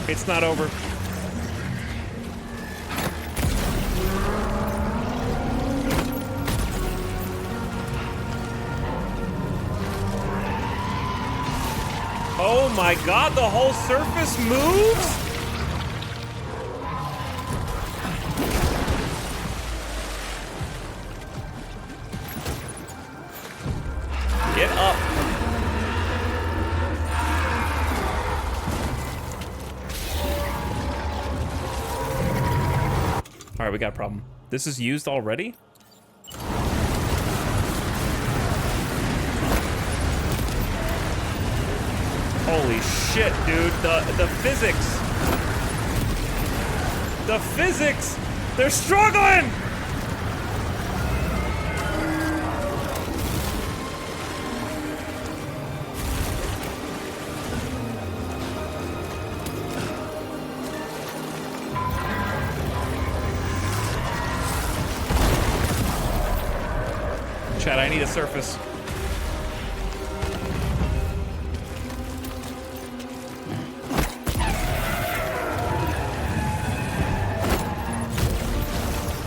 It's not over. Oh my god, the whole surface moves? Get up. All right, we got a problem. This is used already? Holy shit, dude. The physics. The physics. They're struggling. Chad, I need a surface.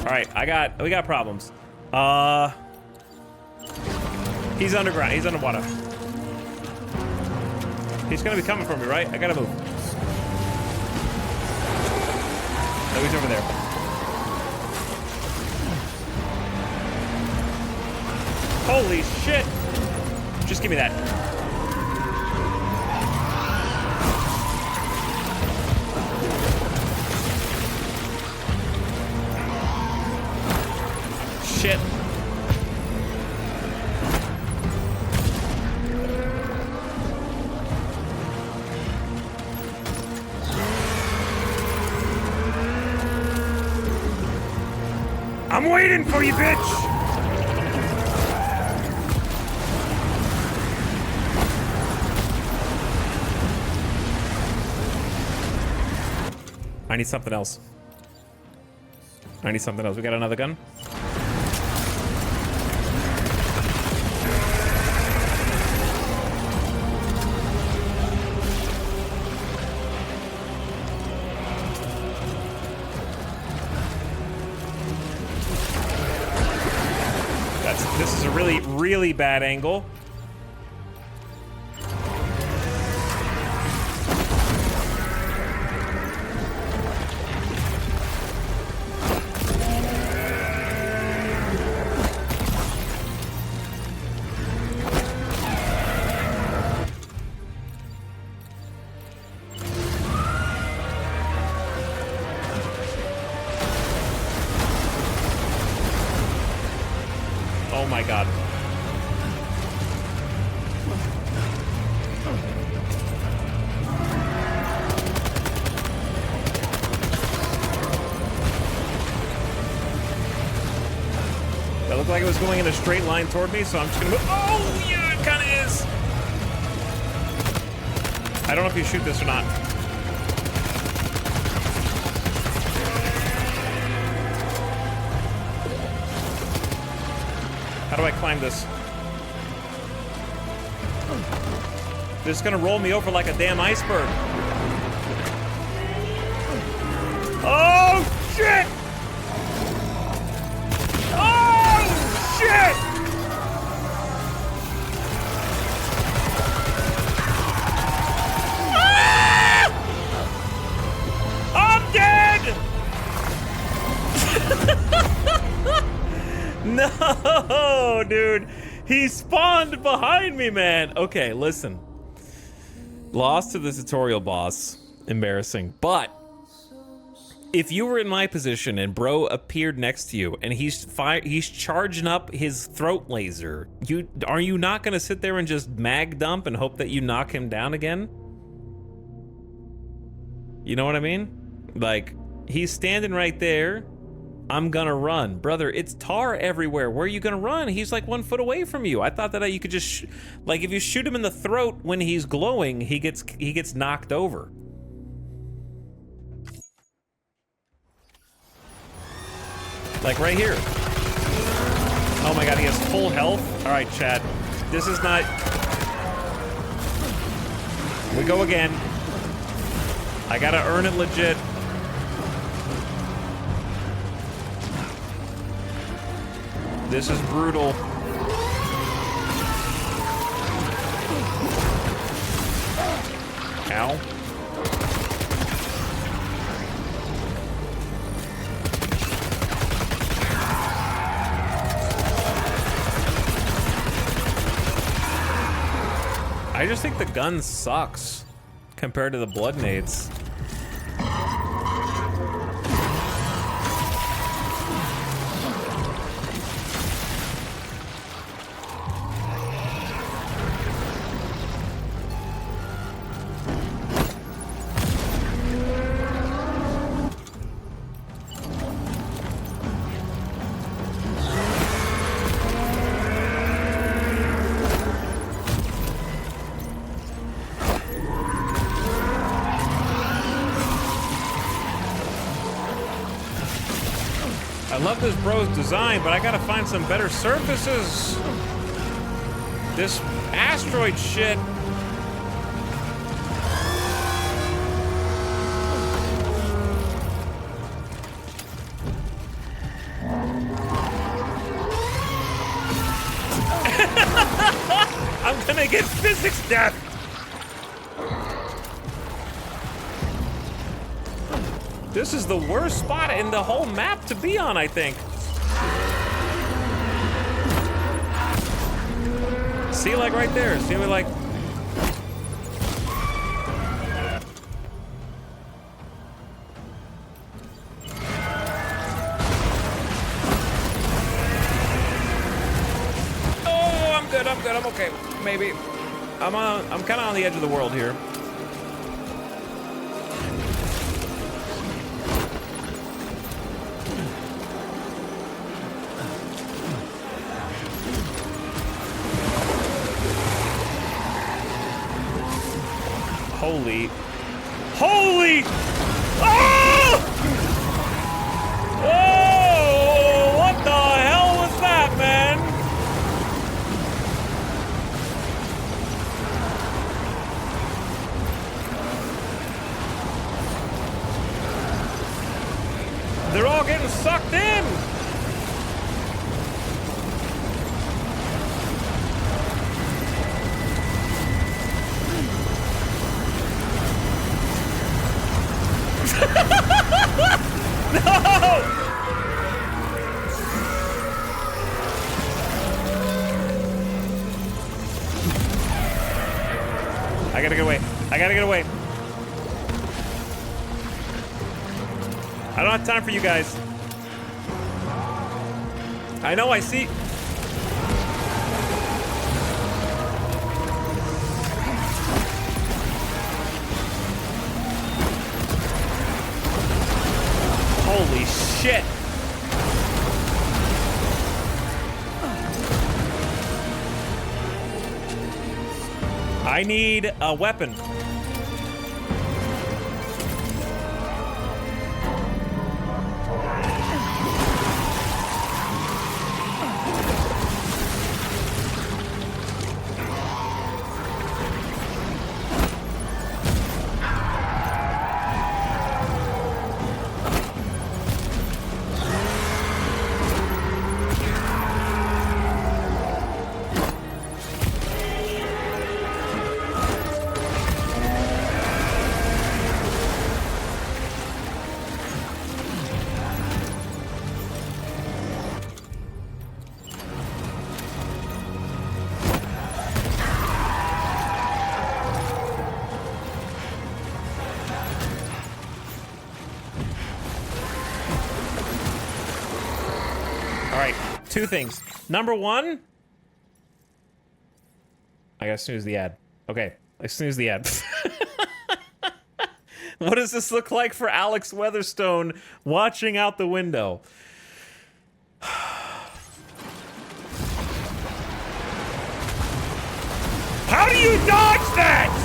All right, we got problems. He's underground. He's underwater. He's gonna be coming for me, right? I gotta move. No, he's over there. Holy shit! Just give me that. Shit. I'm waiting for you, bitch! I need something else. I need something else. We got another gun? This is a really, really bad angle. Oh my god. That looked like it was going in a straight line toward me, so I'm just gonna move. Oh, yeah, it kind of is. I don't know if you shoot this or not. How do I climb this? This is gonna roll me over like a damn iceberg. Oh, shit! Oh, shit! Ah! I'm dead! No, dude. He spawned behind me, man. Okay, listen. Lost to the tutorial boss. Embarrassing. But if you were in my position and bro appeared next to you and he's charging up his throat laser, are you not gonna sit there and just mag dump and hope that you knock him down again? You know what I mean? Like, he's standing right there. I'm gonna run. Brother, it's tar everywhere. Where are you gonna run? He's like 1 foot away from you. I thought that you could just, like, if you shoot him in the throat when he's glowing, he gets knocked over. Like right here. Oh my god, he has full health. All right, chat. This is not... We go again. I gotta earn it legit. This is brutal. Ow. I just think the gun sucks compared to the blood nades. I love this bro's design, but I gotta find some better surfaces. This asteroid shit. I'm gonna get physics death. This is the worst spot in the whole map to be on, I think. See, like right there. See me like... Oh, I'm good, I'm okay. Maybe. I'm kind of on the edge of the world here. Holy! Oh! Whoa! What the hell was that, man? They're all getting sucked in! No! I gotta get away. I gotta get away. I don't have time for you guys. I know, I see. Holy shit. I need a weapon. Two things. Number one, I gotta snooze the ad. Okay, I snooze the ad. What does this look like for Alex Weatherstone watching out the window? How do you dodge that?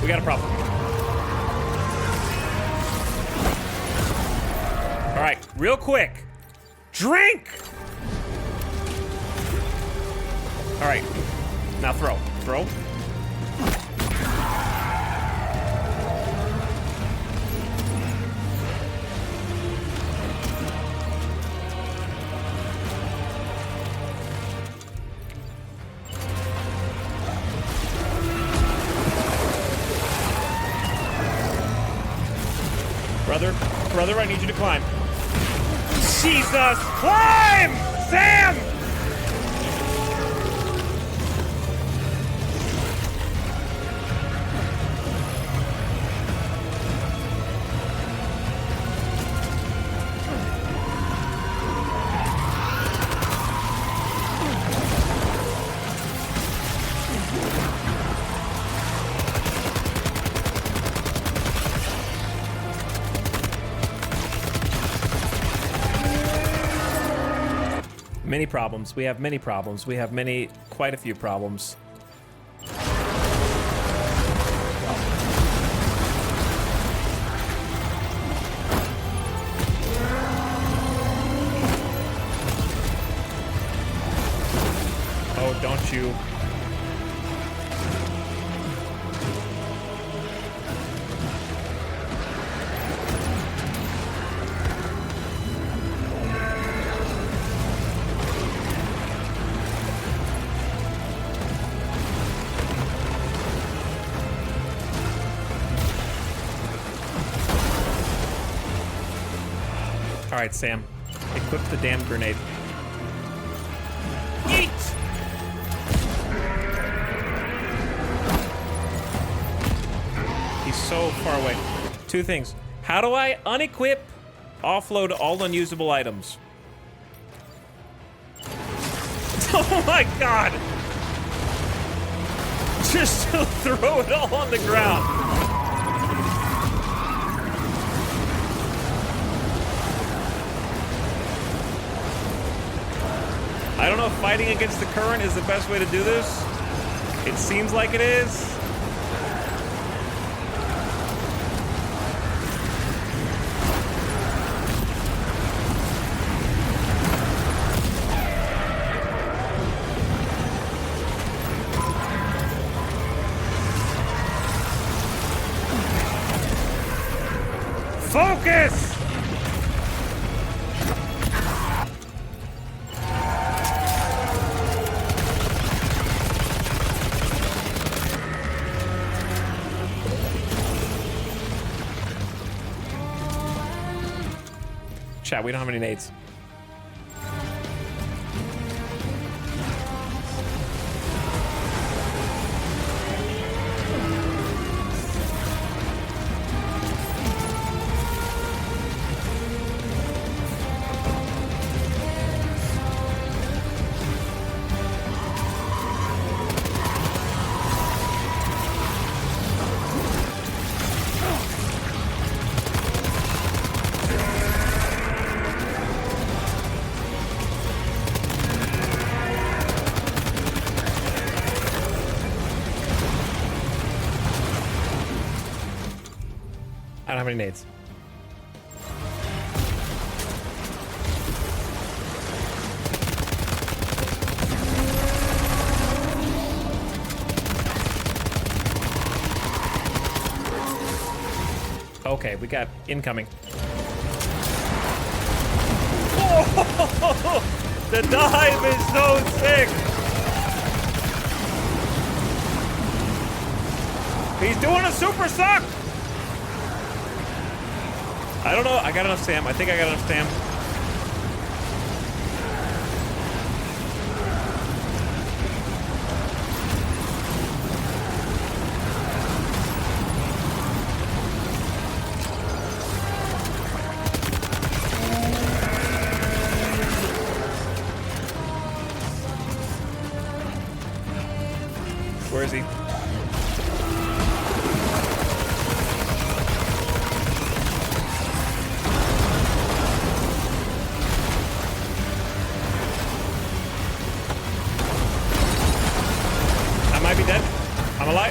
We got a problem. All right, real quick. Drink! All right, now throw. Throw. Brother, I need you to climb. Jesus! Climb! Sam! Many problems. We have many problems. We have quite a few problems. Oh, don't you. All right, Sam. Equip the damn grenade. Eat! He's so far away. Two things. How do I unequip, offload all unusable items? Oh my god! Just to throw it all on the ground. I don't know if fighting against the current is the best way to do this. It seems like it is. Focus! Chat, we don't have any nades. I don't have any nades. Okay, we got incoming. Oh, the dive is so sick. He's doing a super suck. I don't know. I got enough Sam. I think I got enough Sam. Where is he?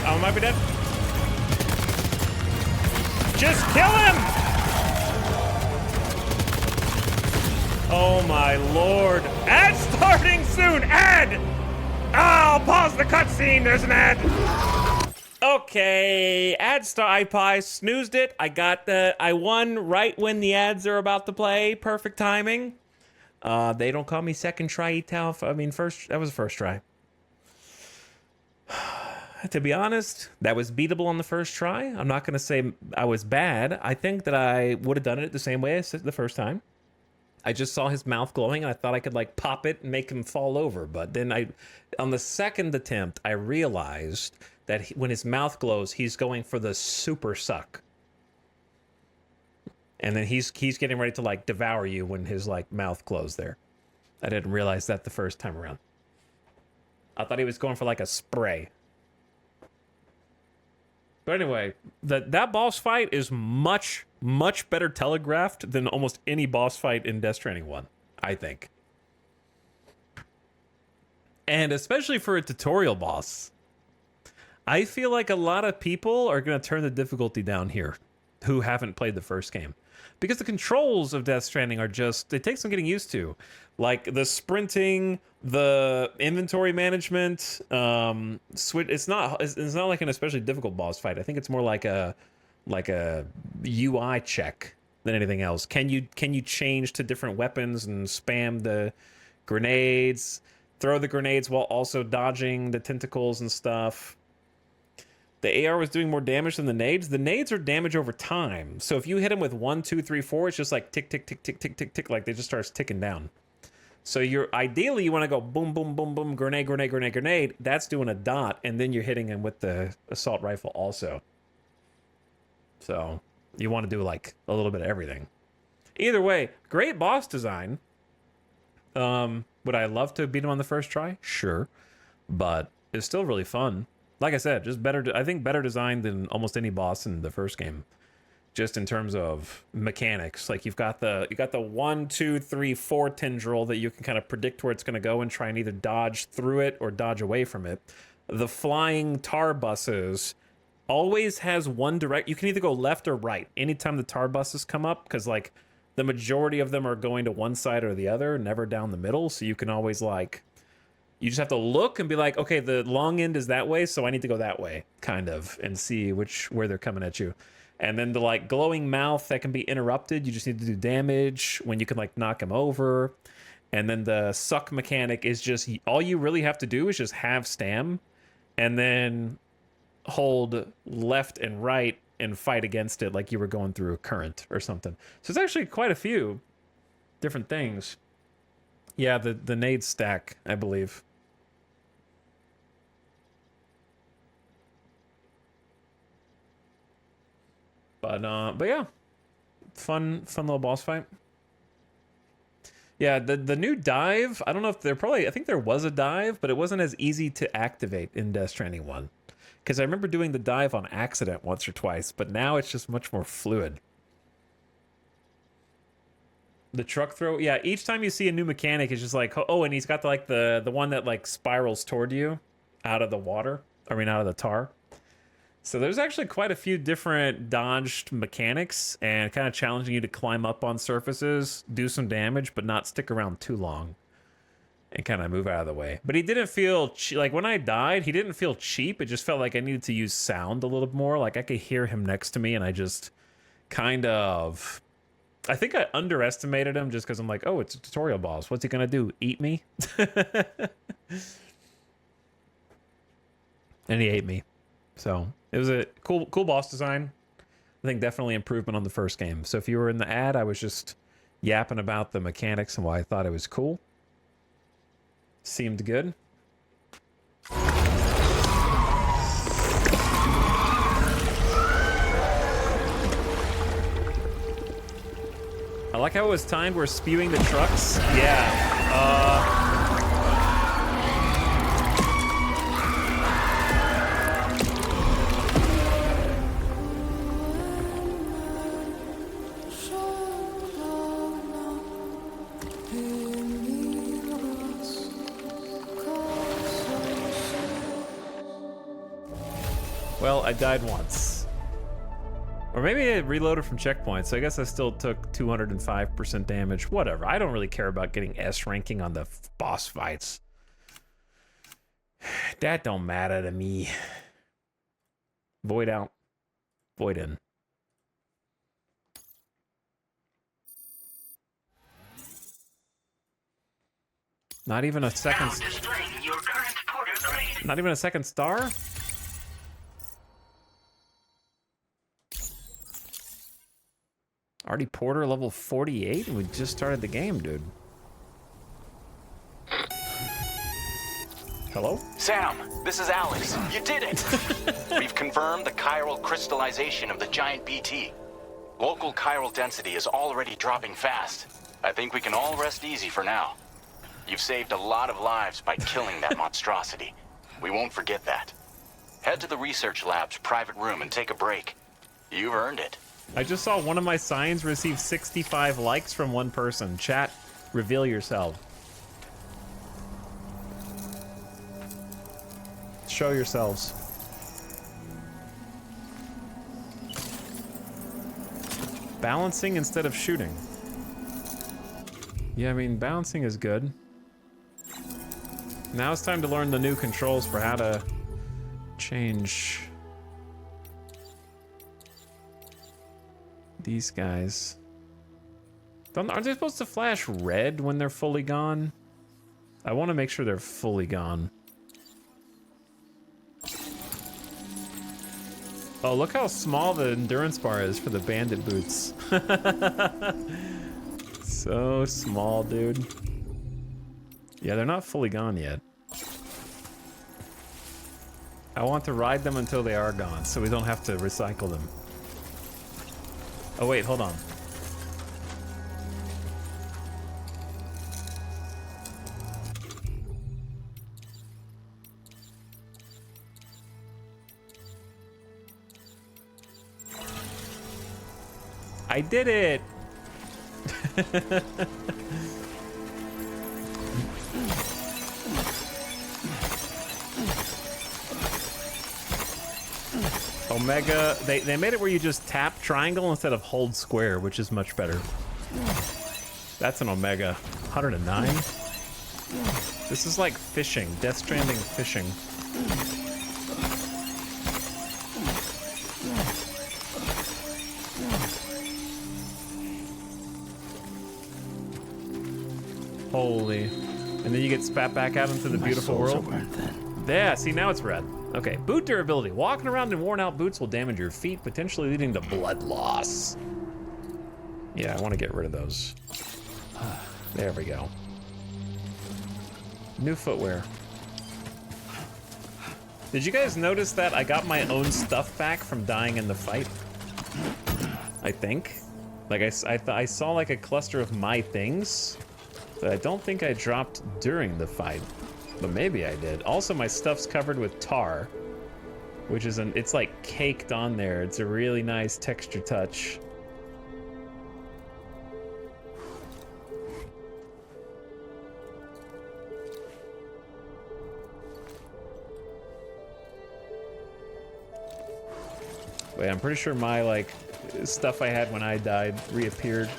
I might be dead. Just kill him! Oh my lord. Ad starting soon! Ad! I'll pause the cutscene. There's an ad. Okay. Ad start. I snoozed it. I won right when the ads are about to play. Perfect timing. They don't call me second try Etal. I mean, that was the first try. To be honest, that was beatable on the first try. I'm not going to say I was bad. I think that I would have done it the same way as the first time. I just saw his mouth glowing, and I thought I could, like, pop it and make him fall over. But then on the second attempt, I realized that when his mouth glows, he's going for the super suck. And then he's getting ready to, like, devour you when his, like, mouth glows there. I didn't realize that the first time around. I thought he was going for, like, a spray. But anyway, that boss fight is much, much better telegraphed than almost any boss fight in Death Stranding 1, I think. And especially for a tutorial boss. I feel like a lot of people are going to turn the difficulty down here who haven't played the first game. Because the controls of Death Stranding are just, they take some getting used to. Like the sprinting, the inventory management, it's not like an especially difficult boss fight. I think it's more like a UI check than anything else. Can you change to different weapons and spam the grenades, throw the grenades while also dodging the tentacles and stuff? The AR was doing more damage than the nades. The nades are damage over time. So if you hit them with 1, 2, 3, 4, it's just like tick, tick, tick, tick, tick, tick, tick, like they just starts ticking down. So ideally you want to go boom, boom, boom, boom, grenade, grenade, grenade, grenade. That's doing a dot, and then you're hitting him with the assault rifle also. So you want to do like a little bit of everything. Either way, great boss design. Would I love to beat him on the first try? Sure. But it's still really fun. Like I said, just better. I think better designed than almost any boss in the first game. Just in terms of mechanics, like you got the 1, 2, 3, 4 tendril that you can kind of predict where it's going to go and try and either dodge through it or dodge away from it. The flying tar buses always has one direct. You can either go left or right anytime the tar buses come up, because like the majority of them are going to one side or the other, never down the middle. So you can always like, you just have to look and be like, okay, the long end is that way, so I need to go that way, kind of, and see where they're coming at you. And then the like glowing mouth that can be interrupted, you just need to do damage when you can like knock him over. And then the suck mechanic is just, all you really have to do is just have stam and then hold left and right and fight against it like you were going through a current or something. So it's actually quite a few different things. Yeah, the nade stack, I believe. But yeah, fun little boss fight. Yeah, the new dive, I don't know if I think there was a dive, but it wasn't as easy to activate in Death Stranding 1. Because I remember doing the dive on accident once or twice, but now it's just much more fluid. The truck throw, yeah, each time you see a new mechanic, it's just like, oh, and he's got the one that like spirals toward you out of the water, out of the tar. So there's actually quite a few different dodged mechanics and kind of challenging you to climb up on surfaces, do some damage, but not stick around too long and kind of move out of the way. But he didn't feel, like when I died, he didn't feel cheap. It just felt like I needed to use sound a little more. Like I could hear him next to me and I just kind of, I think I underestimated him just because I'm like, oh, it's a tutorial boss. What's he going to do? Eat me? And he ate me. So it was a cool boss design. I think definitely improvement on the first game. So if you were in the ad, I was just yapping about the mechanics and why I thought it was cool. Seemed good. I like how it was timed. We're spewing the trucks. Yeah. Well, I died once. Or maybe I reloaded from checkpoints, so I guess I still took 205% damage. Whatever, I don't really care about getting S ranking on the boss fights. That don't matter to me. Void out. Void in. Not even a second... Not even a second star? Already Porter level 48 and we just started the game, dude. Hello? Sam, this is Alex. You did it! We've confirmed the chiral crystallization of the giant BT. Local chiral density is already dropping fast. I think we can all rest easy for now. You've saved a lot of lives by killing that monstrosity. We won't forget that. Head to the research lab's private room and take a break. You've earned it. I just saw one of my signs receive 65 likes from one person. Chat, reveal yourself. Show yourselves. Balancing instead of shooting. Yeah, I mean, balancing is good. Now it's time to learn the new controls for how to change these guys. Aren't they supposed to flash red when they're fully gone? I want to make sure they're fully gone. Oh, look how small the endurance bar is for the bandit boots. So small, dude. Yeah, they're not fully gone yet. I want to ride them until they are gone, so we don't have to recycle them. Oh wait, hold on. I did it! Omega, they made it where you just tap triangle instead of hold square, which is much better. That's an Omega. 109? This is like fishing. Death Stranding fishing. Holy. And then you get spat back out into the beautiful world. Yeah, see, now it's red. Okay, boot durability. Walking around in worn out boots will damage your feet, potentially leading to blood loss. Yeah, I want to get rid of those. There we go. New footwear. Did you guys notice that I got my own stuff back from dying in the fight? I think. Like, I saw like a cluster of my things that I don't think I dropped during the fight. But maybe I did. Also, my stuff's covered with tar, which is it's like caked on there. It's a really nice texture touch. Wait, I'm pretty sure my like stuff I had when I died reappeared,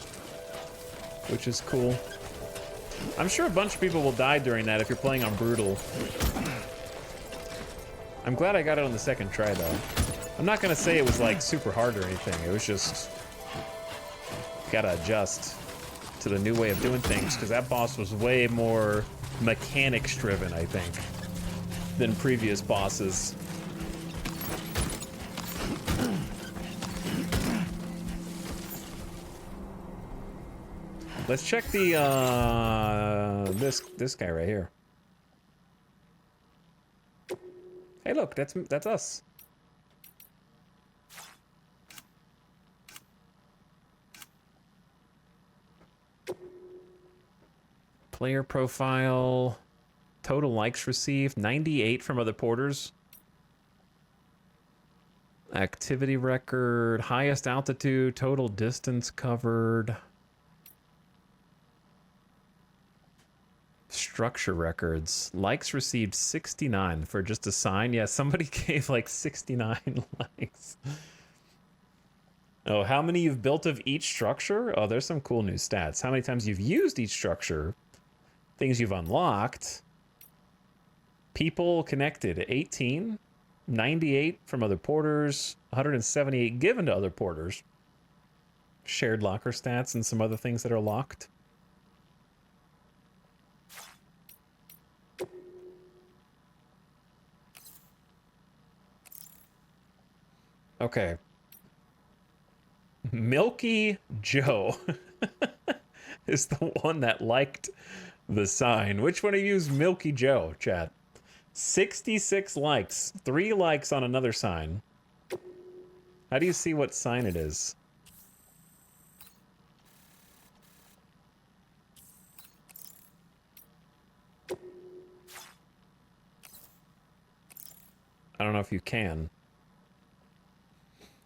which is cool. I'm sure a bunch of people will die during that if you're playing on brutal. I'm glad I got it on the second try though. I'm not gonna say it was like super hard or anything. It was just gotta adjust to the new way of doing things, because that boss was way more mechanics driven, I think, than previous bosses. Let's check the this guy right here. Hey, look, that's us. Player profile, total likes received, 98 from other porters. Activity record, highest altitude, total distance covered. Structure records. Likes received 69 for just a sign. Yeah, somebody gave like 69 likes. Oh, how many you've built of each structure? Oh, there's some cool new stats. How many times you've used each structure. Things you've unlocked. People connected, 18. 98 from other porters. 178 given to other porters. Shared locker stats and some other things that are locked. Okay. Milky Joe is the one that liked the sign. Which one of you is Milky Joe, chat? 66 likes. 3 likes on another sign. How do you see what sign it is? I don't know if you can.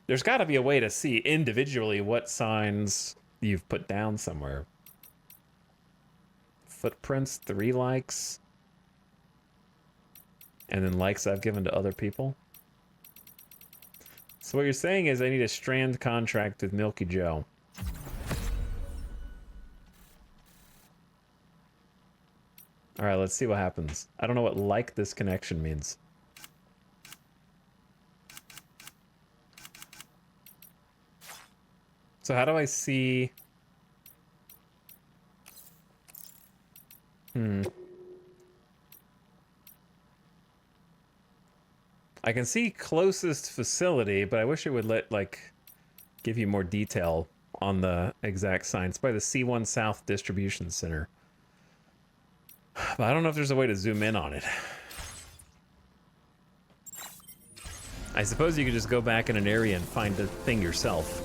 There's got to be a way to see individually what signs you've put down somewhere. Footprints, 3 likes. And then likes I've given to other people. So what you're saying is I need a strand contract with Milky Joe. All right, let's see what happens. I don't know what like this connection means. So how do I see... I can see closest facility, but I wish it would give you more detail on the exact sign. It's by the C1 South Distribution Center. But I don't know if there's a way to zoom in on it. I suppose you could just go back in an area and find the thing yourself.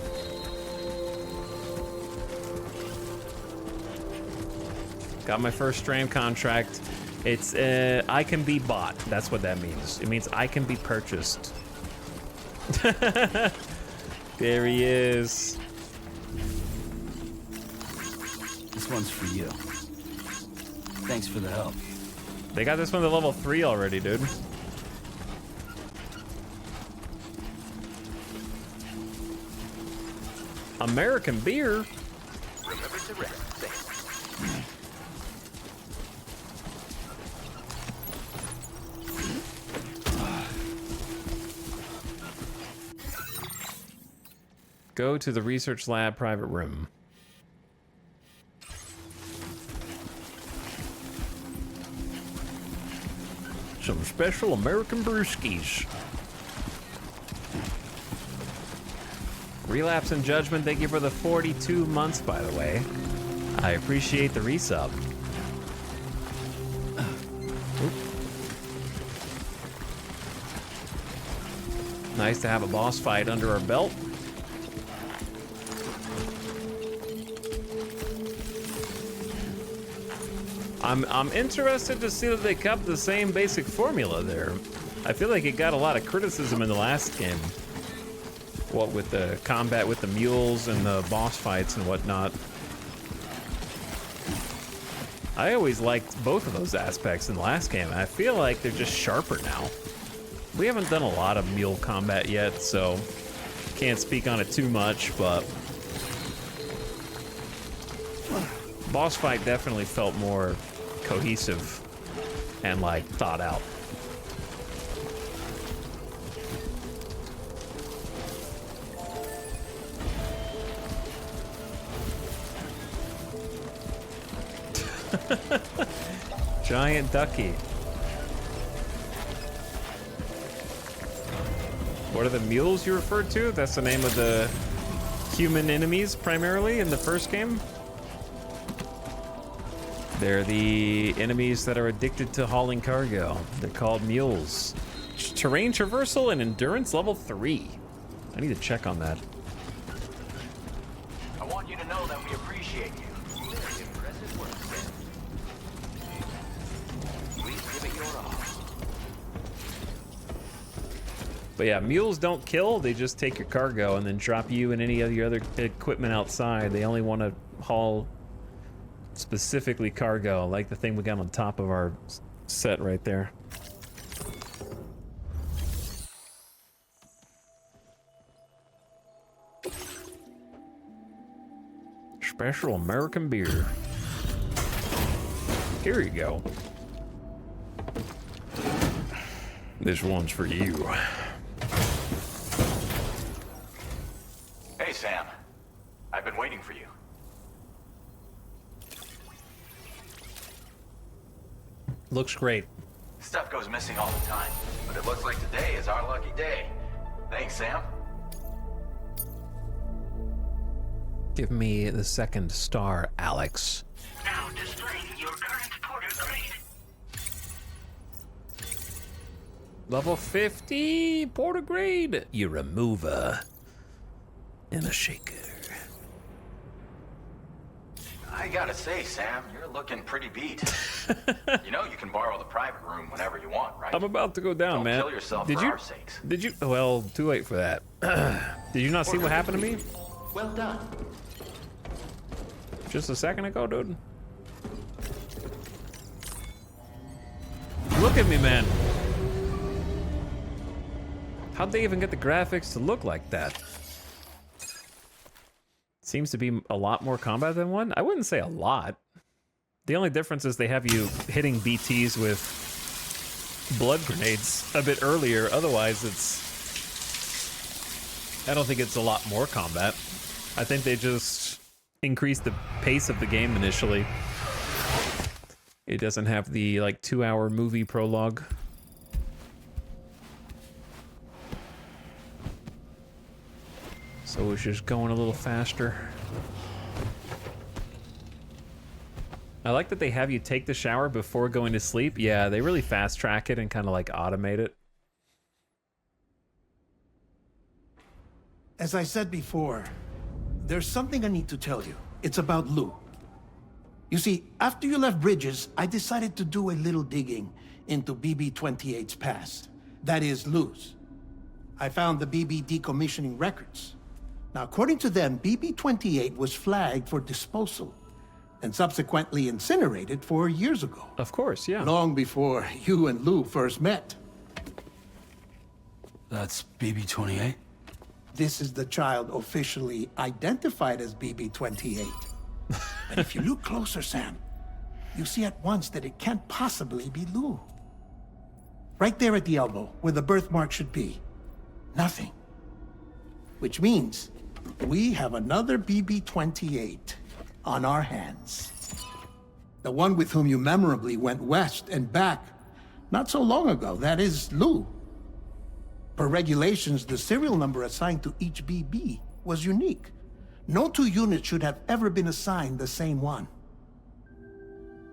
Got my first Strand contract. It's, I can be bought. That's what that means. It means I can be purchased. There he is. This one's for you. Thanks for the help. They got this one to level 3 already, dude. American beer? Remember to rest. Thanks. Go to the research lab private room. Some special American brewskis. Relapse and Judgment, thank you for the 42 months, by the way. I appreciate the resub. Nice to have a boss fight under our belt. I'm interested to see that they kept the same basic formula there. I feel like it got a lot of criticism in the last game. What with the combat with the mules and the boss fights and whatnot. I always liked both of those aspects in the last game. I feel like they're just sharper now. We haven't done a lot of mule combat yet, so can't speak on it too much, but boss fight definitely felt more cohesive and like thought out. Giant ducky. What are the mules you referred to? That's the name of the human enemies primarily in the first game. They're the enemies that are addicted to hauling cargo. They're called mules. Terrain traversal and endurance level 3. I need to check on that. I want you to know that we appreciate you. Very impressive work, Sam. Please give it your all. But yeah, mules don't kill. They just take your cargo and then drop you and any of your other equipment outside. They only want to haul specifically cargo, like the thing we got on top of our set right there. Special American beer. Here you go. This one's for you. Hey, Sam. I've been waiting for you. Looks great. Stuff goes missing all the time, but it looks like today is our lucky day. Thanks, Sam. Give me the second star, Alex. Now displaying your current porter grade. Level 50, porter grade. You remove a and a shaker. I gotta say, Sam, you're looking pretty beat. You know you can borrow the private room whenever you want, right? I'm about to go down, Don't man. kill yourself Did for you? our sakes. Did you? Well, too late for that. Did you not see what happened to me Well done. just a second ago, dude? Look at me, man. How'd they even get the graphics to look like that? Seems to be a lot more combat than one. I wouldn't say a lot. The only difference is they have you hitting BTs with blood grenades a bit earlier. Otherwise, I don't think it's a lot more combat. I think they just increased the pace of the game initially. It doesn't have the like 2-hour movie prologue. So it's just going a little faster. I like that they have you take the shower before going to sleep. Yeah, they really fast track it and kind of like automate it. As I said before, there's something I need to tell you. It's about Lou. You see, after you left Bridges, I decided to do a little digging into BB-28's past. That is, Lou's. I found the BB decommissioning records. Now, according to them, BB-28 was flagged for disposal and subsequently incinerated 4 years ago. Of course, yeah. Long before you and Lou first met. That's BB-28? This is the child officially identified as BB-28. But if you look closer, Sam, you see at once that it can't possibly be Lou. Right there at the elbow, where the birthmark should be. Nothing. Which means we have another BB-28 on our hands. The one with whom you memorably went west and back not so long ago. That is Lou. Per regulations, the serial number assigned to each BB was unique. No two units should have ever been assigned the same one.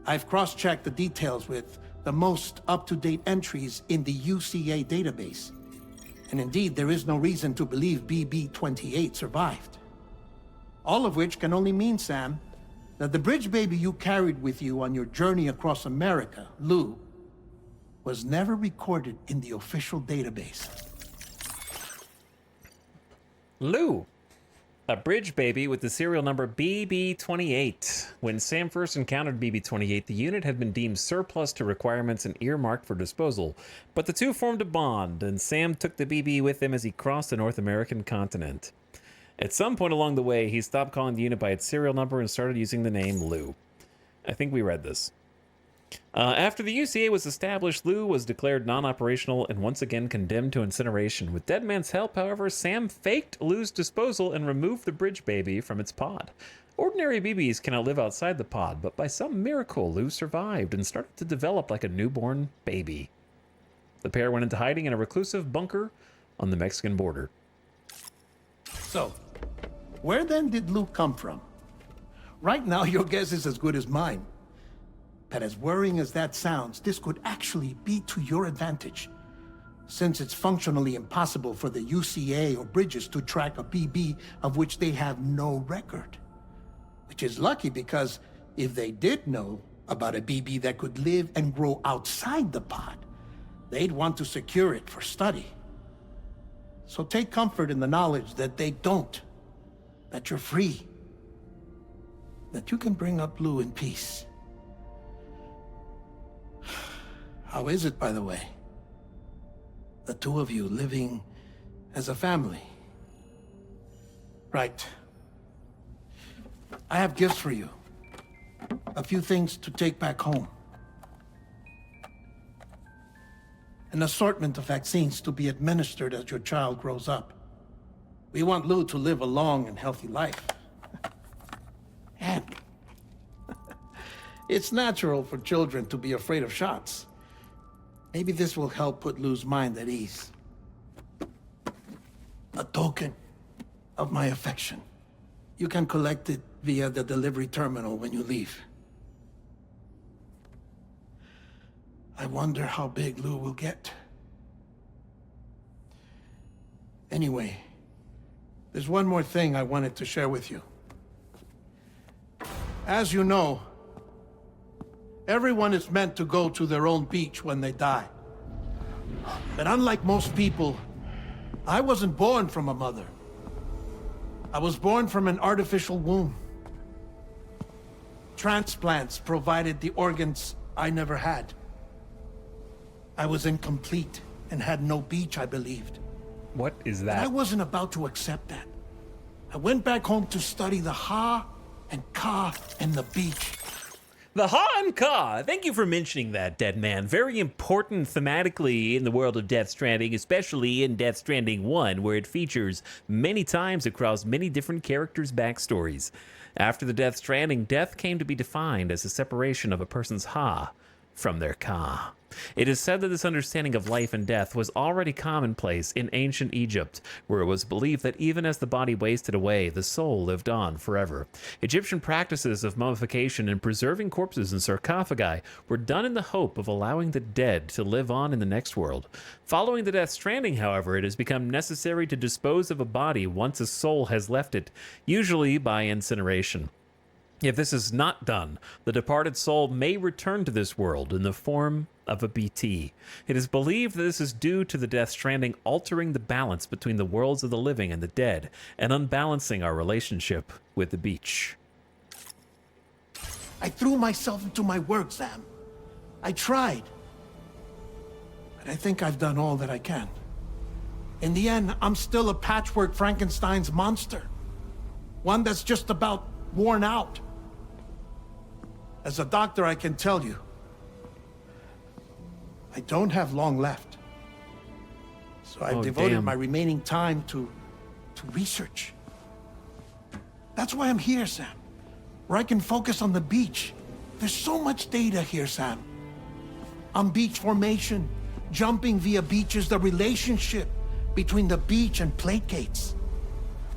I've cross-checked the details with the most up-to-date entries in the UCA database. And indeed, there is no reason to believe BB-28 survived. All of which can only mean, Sam, that the bridge baby you carried with you on your journey across America, Lou, was never recorded in the official database. Lou, a bridge baby with the serial number BB-28. When Sam first encountered BB-28, the unit had been deemed surplus to requirements and earmarked for disposal. But the two formed a bond, and Sam took the BB with him as he crossed the North American continent. At some point along the way, he stopped calling the unit by its serial number and started using the name Lou. I think we read this. After the UCA was established, Lou was declared non-operational and once again condemned to incineration. With Dead Man's help, however, Sam faked Lou's disposal and removed the bridge baby from its pod. Ordinary BBs cannot live outside the pod, but by some miracle, Lou survived and started to develop like a newborn baby. The pair went into hiding in a reclusive bunker on the Mexican border. So, where then did Lou come from? Right now, your guess is as good as mine. But as worrying as that sounds, this could actually be to your advantage, since it's functionally impossible for the UCA or Bridges to track a BB of which they have no record. Which is lucky because if they did know about a BB that could live and grow outside the pod, they'd want to secure it for study. So take comfort in the knowledge that they don't, that you're free, that you can bring up Lou in peace. How is it, by the way? The two of you living as a family. Right. I have gifts for you. A few things to take back home. An assortment of vaccines to be administered as your child grows up. We want Lou to live a long and healthy life. And it's natural for children to be afraid of shots. Maybe this will help put Lou's mind at ease. A token of my affection. You can collect it via the delivery terminal when you leave. I wonder how big Lou will get. Anyway, there's one more thing I wanted to share with you. As you know, everyone is meant to go to their own beach when they die. But unlike most people, I wasn't born from a mother. I was born from an artificial womb. Transplants provided the organs I never had. I was incomplete and had no beach, I believed. What is But I that? wasn't about to accept that. I went back home to study the Ha and Ka and the beach. The Ha and Ka. Thank you for mentioning that, Dead Man. Very important thematically in the world of Death Stranding, especially in Death Stranding 1, where it features many times across many different characters' backstories. After the Death Stranding, death came to be defined as a separation of a person's Ha from their Ka. It is said that this understanding of life and death was already commonplace in ancient Egypt, where it was believed that even as the body wasted away, the soul lived on forever. Egyptian practices of mummification and preserving corpses in sarcophagi were done in the hope of allowing the dead to live on in the next world. Following the Death Stranding, however, it has become necessary to dispose of a body once a soul has left it, usually by incineration. If this is not done, the departed soul may return to this world in the form of a BT. It is believed that this is due to the Death Stranding altering the balance between the worlds of the living and the dead, and unbalancing our relationship with the beach. I threw myself into my work, Sam. I tried. But I think I've done all that I can. In the end, I'm still a patchwork Frankenstein's monster. One that's just about worn out. As a doctor, I can tell you, I don't have long left. So I've devoted my remaining time to research. That's why I'm here, Sam. Where I can focus on the beach. There's so much data here, Sam. On beach formation, jumping via beaches, the relationship between the beach and plate gates.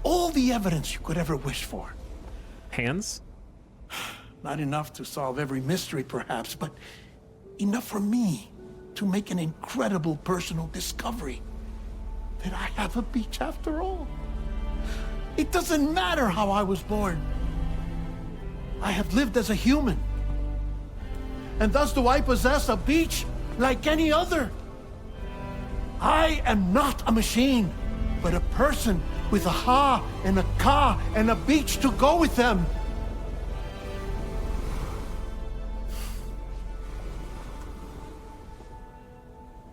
All the evidence you could ever wish for. Hands? Not enough to solve every mystery, perhaps, but enough for me to make an incredible personal discovery. That I have a beach after all. It doesn't matter how I was born. I have lived as a human. And thus do I possess a beach like any other. I am not a machine, but a person with a ha and a ka and a beach to go with them.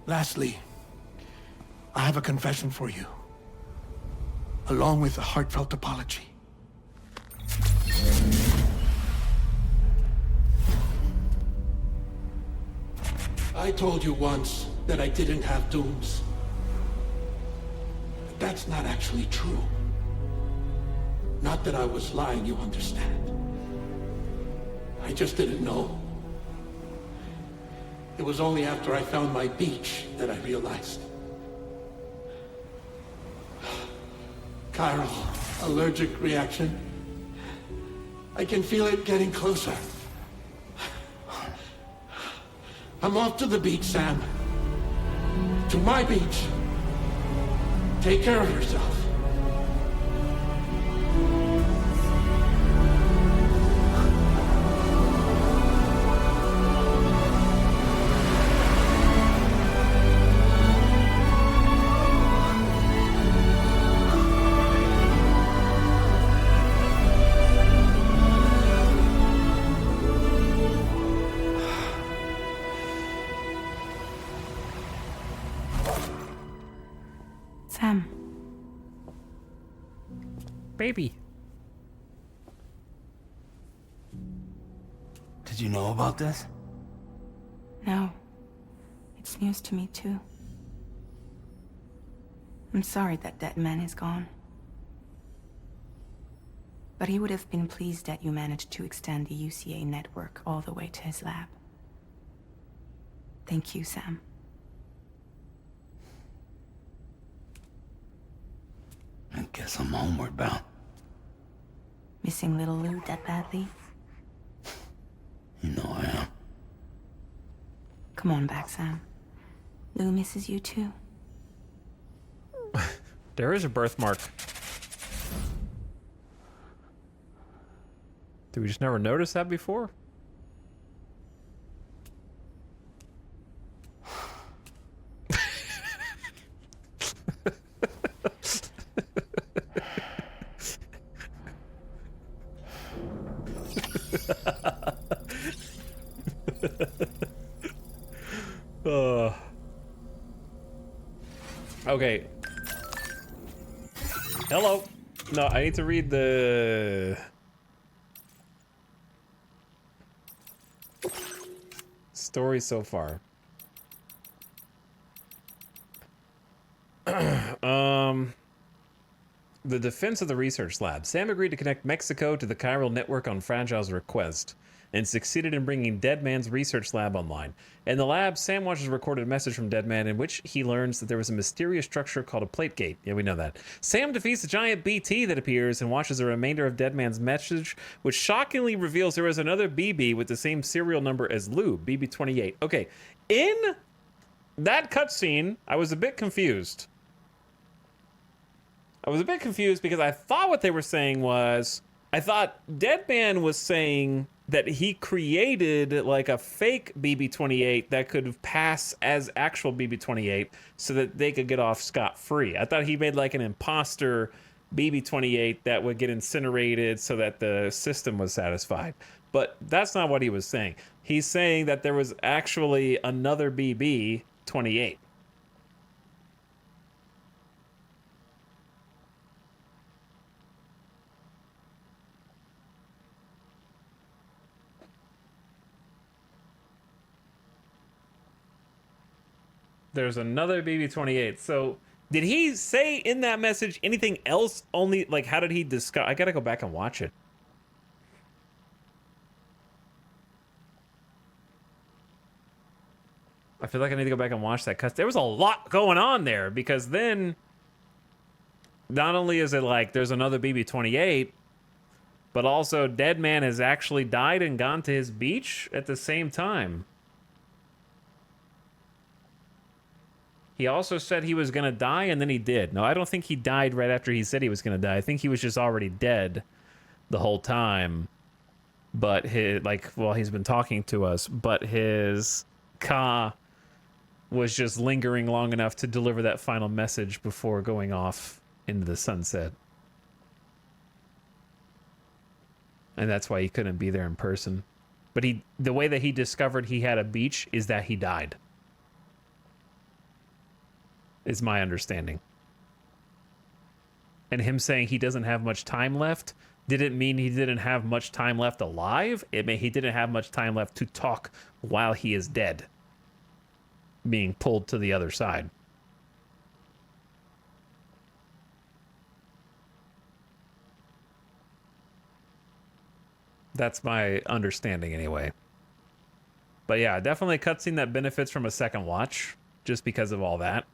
Lastly, I have a confession for you, along with a heartfelt apology. I told you once that I didn't have dooms. But that's not actually true. Not that I was lying, you understand. I just didn't know. It was only after I found my beach that I realized. Chiral, allergic reaction. I can feel it getting closer. I'm off to the beach, Sam. To my beach. Take care of yourself. Sam. Baby. Did you know about this? No. It's news to me, too. I'm sorry that dead man is gone. But he would have been pleased that you managed to extend the UCA network all the way to his lab. Thank you, Sam. I guess I'm homeward bound. Missing little Lou that badly? You know I am. Come on back, Sam. Lou misses you too. There is a birthmark. Did we just never notice that before? Okay. Hello. No, I need to read the story so far. The defense of the research lab. Sam agreed to connect Mexico to the chiral network on Fragile's request, and succeeded in bringing Deadman's research lab online. In the lab, Sam watches a recorded message from Deadman in which he learns that there was a mysterious structure called a plate gate. Yeah, we know that. Sam defeats the giant BT that appears and watches the remainder of Deadman's message, which shockingly reveals there was another BB with the same serial number as Lou, BB-28. Okay, in that cutscene, I was a bit confused. I was a bit confused because I thought what they were saying was, I thought Deadman was saying that he created like a fake BB-28 that could pass as actual BB-28 so that they could get off scot-free. I thought he made like an imposter BB-28 that would get incinerated so that the system was satisfied. But that's not what he was saying. He's saying that there was actually another BB-28. There's another BB-28. So did he say in that message anything else? Only, like, how did he discuss? I gotta go back and watch it. I feel like I need to go back and watch that because there was a lot going on there. Because then, not only is it like there's another BB-28, but also Deadman has actually died and gone to his beach at the same time. He also said he was going to die, and then he did. No, I don't think he died right after he said he was going to die. I think he was just already dead the whole time. But he's been talking to us. But his Ka was just lingering long enough to deliver that final message before going off into the sunset. And that's why he couldn't be there in person. But the way that he discovered he had a beach is that he died. Is my understanding. And him saying he doesn't have much time left didn't mean he didn't have much time left alive. It meant he didn't have much time left to talk while he is dead, being pulled to the other side. That's my understanding anyway. But yeah, definitely a cutscene that benefits from a second watch just because of all that.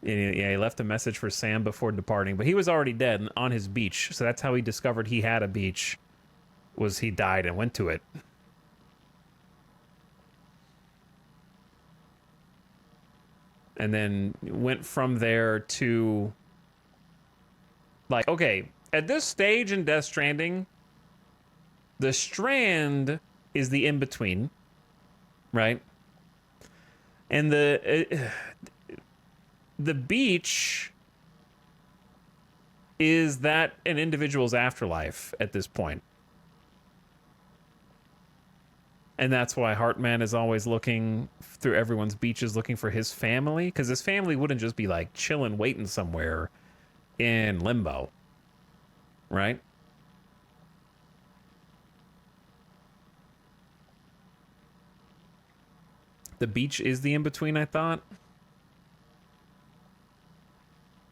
Yeah, he left a message for Sam before departing, but he was already dead on his beach. So that's how he discovered he had a beach, was he died and went to it. And then went from there to... Like, okay, at this stage in Death Stranding, the Strand is the in-between, right? And the beach is that an individual's afterlife at this point. And that's why Heartman is always looking through everyone's beaches looking for his family, because his family wouldn't just be like chilling, waiting somewhere in limbo, right? The beach is the in-between, I thought.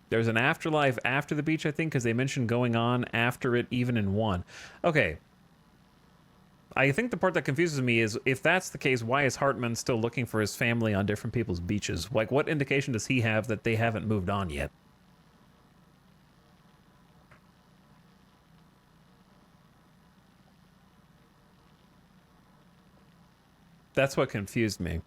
There's an afterlife after the beach, I think, because they mentioned going on after it, even in 1. Okay. I think the part that confuses me is, if that's the case, why is Hartman still looking for his family on different people's beaches? Like, what indication does he have that they haven't moved on yet? That's what confused me.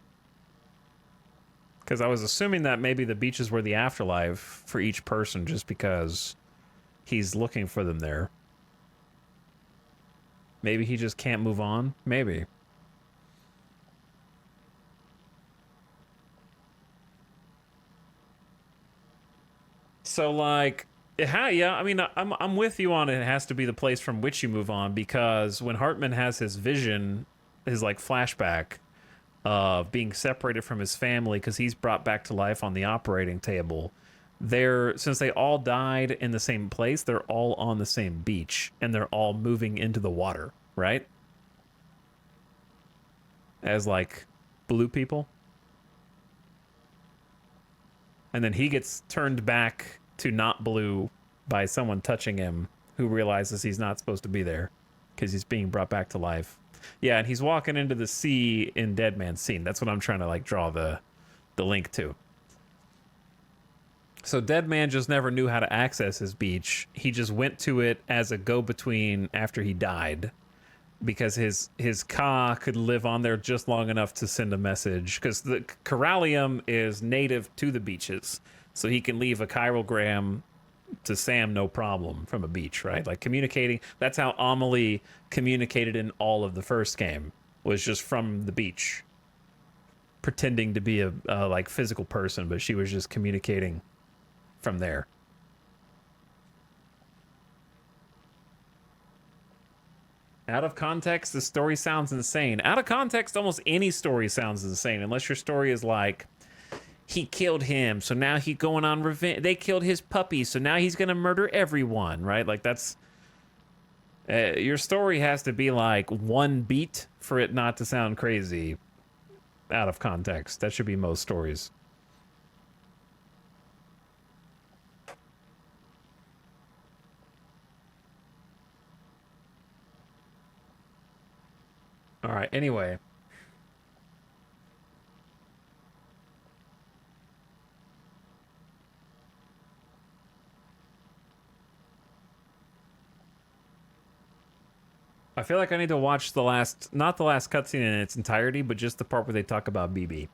Because I was assuming that maybe the beaches were the afterlife for each person just because he's looking for them there. Maybe he just can't move on? Maybe. So, like, yeah, I mean, I'm with you on it has to be the place from which you move on, because when Hartman has his vision, his, like, flashback of being separated from his family because he's brought back to life on the operating table, since they all died in the same place, they're all on the same beach, and they're all moving into the water, right? As, like, blue people. And then he gets turned back to not blue by someone touching him who realizes he's not supposed to be there because he's being brought back to life. Yeah, and he's walking into the sea in Dead Man's scene. That's what I'm trying to, like, draw the link to. So Dead Man just never knew how to access his beach. He just went to it as a go-between after he died, because his Ka could live on there just long enough to send a message, because the Corallium is native to the beaches. so he can leave a chiralgram to Sam no problem from a beach, right? Like communicating. That's how Amelie communicated in all of the first game, was just from the beach, pretending to be a like physical person, but she was just communicating from there. Out of context, the story sounds insane. Out of context, almost any story sounds insane, unless your story is like, he killed him, so now he's going on revenge. They killed his puppy, so now he's gonna murder everyone, right? Like that's... your story has to be like one beat for it not to sound crazy out of context. That should be most stories. All right, anyway. I feel like I need to watch the last, not the last cutscene in its entirety, but just the part where they talk about BB.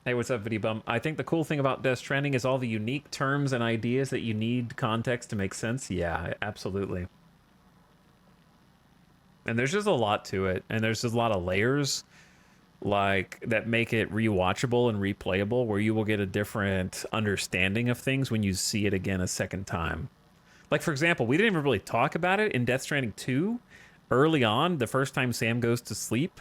Hey, what's up, Video Bum? I think the cool thing about Death Stranding is all the unique terms and ideas that you need context to make sense. Yeah, absolutely. And there's just a lot to it, and there's just a lot of layers like that make it rewatchable and replayable, where you will get a different understanding of things when you see it again a second time. Like, for example, we didn't even really talk about it in Death Stranding 2. Early on, the first time Sam goes to sleep,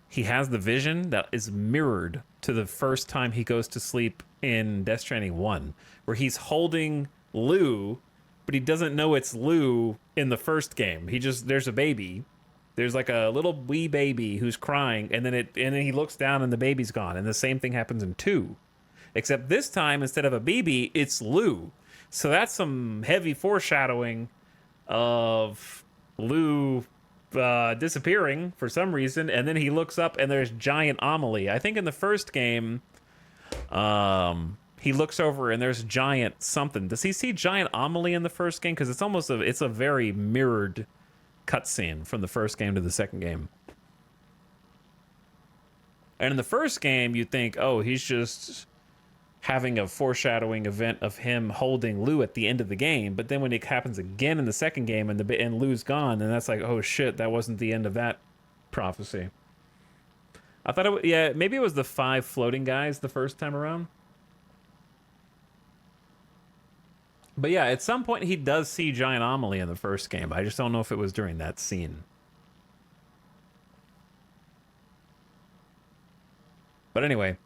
he has the vision that is mirrored to the first time he goes to sleep in Death Stranding 1, where he's holding Lou, but he doesn't know it's Lou in the first game. There's a baby. There's like a little wee baby who's crying, and then he looks down and the baby's gone. And the same thing happens in 2. Except this time, instead of a baby, it's Lou. So that's some heavy foreshadowing of Lou disappearing for some reason, and then he looks up and there's giant Amelie. I think in the first game, he looks over and there's giant something. Does he see giant Amelie in the first game? Because it's a very mirrored cutscene from the first game to the second game. And in the first game, you think, oh, he's just having a foreshadowing event of him holding Lou at the end of the game. But then when it happens again in the second game and Lou's gone, and that's like, oh shit, that wasn't the end of that prophecy. I thought maybe it was the 5 floating guys the first time around. But yeah, at some point he does see giant Amelie in the first game. I just don't know if it was during that scene. But anyway,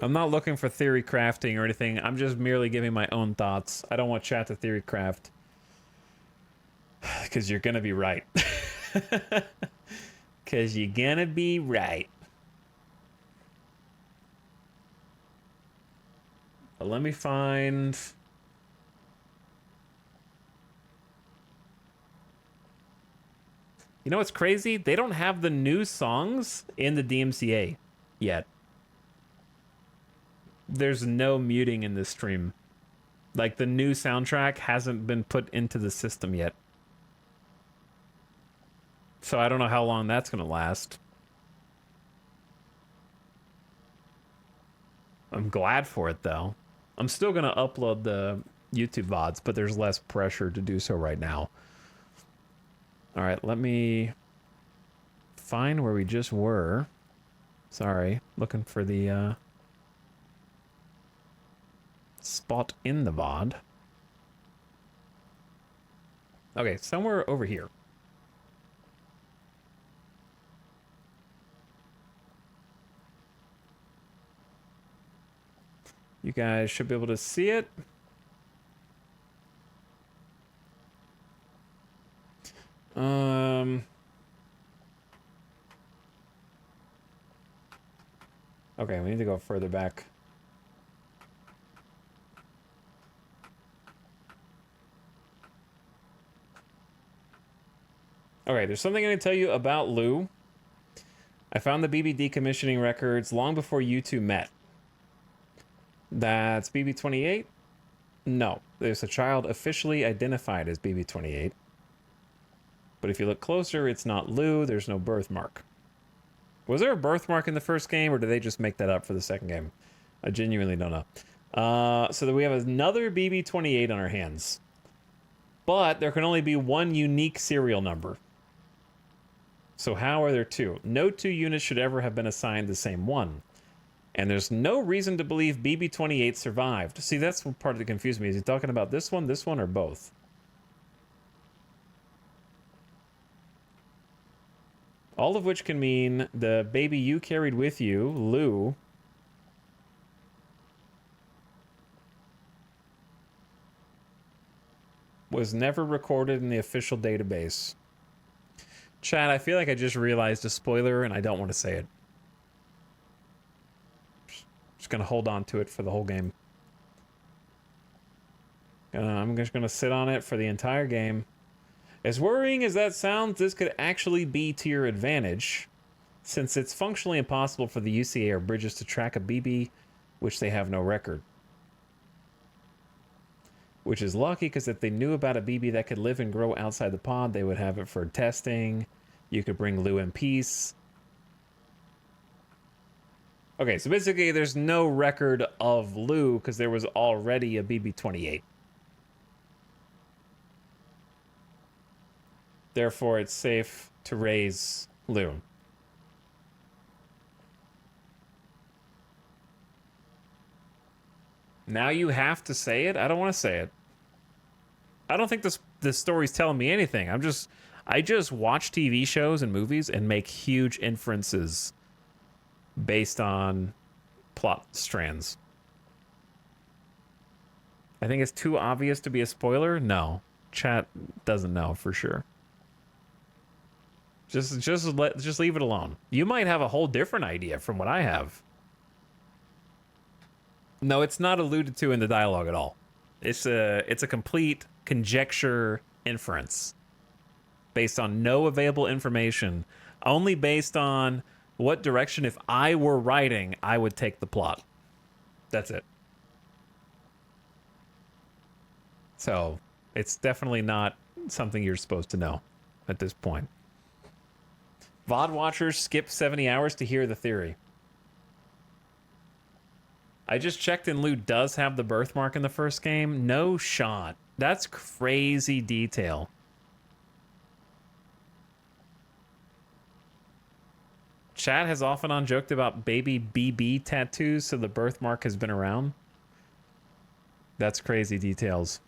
I'm not looking for theory crafting or anything. I'm just merely giving my own thoughts. I don't want chat to theory craft. Because you're going to be right. Because you're going to be right. But let me find... You know what's crazy? They don't have the new songs in the DMCA yet. There's no muting in this stream. Like, the new soundtrack hasn't been put into the system yet. So I don't know how long that's going to last. I'm glad for it, though. I'm still going to upload the YouTube VODs, but there's less pressure to do so right now. All right, let me find where we just were. Sorry, looking for the spot in the VOD. Okay, somewhere over here. You guys should be able to see it. Okay, we need to go further back. Okay, there's something I need to tell you about Lou. I found the BB decommissioning records long before you two met. That's BB-28? No, there's a child officially identified as BB-28. But if you look closer, it's not Lou, there's no birthmark. Was there a birthmark in the first game, or did they just make that up for the second game? I genuinely don't know. So that we have another BB-28 on our hands. But there can only be one unique serial number. So how are there two? No two units should ever have been assigned the same one. And there's no reason to believe BB-28 survived. See, that's what part that confused me. Is he talking about this one, or both? All of which can mean the baby you carried with you, Lou, was never recorded in the official database. Chad, I feel like I just realized a spoiler and I don't want to say it. Just gonna hold on to it for the whole game. I'm just gonna sit on it for the entire game. As worrying as that sounds, this could actually be to your advantage, since it's functionally impossible for the UCA or Bridges to track a BB which they have no record. Which is lucky, because if they knew about a BB that could live and grow outside the pod, they would have it for testing. You could bring Lou in peace. Okay, so basically there's no record of Lou because there was already a BB-28. Therefore, it's safe to raise Lou. Now you have to say it? I don't want to say it. I don't think this story's telling me anything. I just watch TV shows and movies and make huge inferences based on plot strands. I think it's too obvious to be a spoiler? No. Chat doesn't know for sure. Just leave it alone. You might have a whole different idea from what I have. No, it's not alluded to in the dialogue at all. It's a complete conjecture inference based on no available information, only based on what direction, if I were writing, I would take the plot. That's it. So it's definitely not something you're supposed to know at this point. VOD watchers skip 70 hours to hear the theory. I just checked and Lou does have the birthmark in the first game. No shot. That's crazy detail. Chat has off and on joked about baby BB tattoos, so the birthmark has been around. That's crazy details.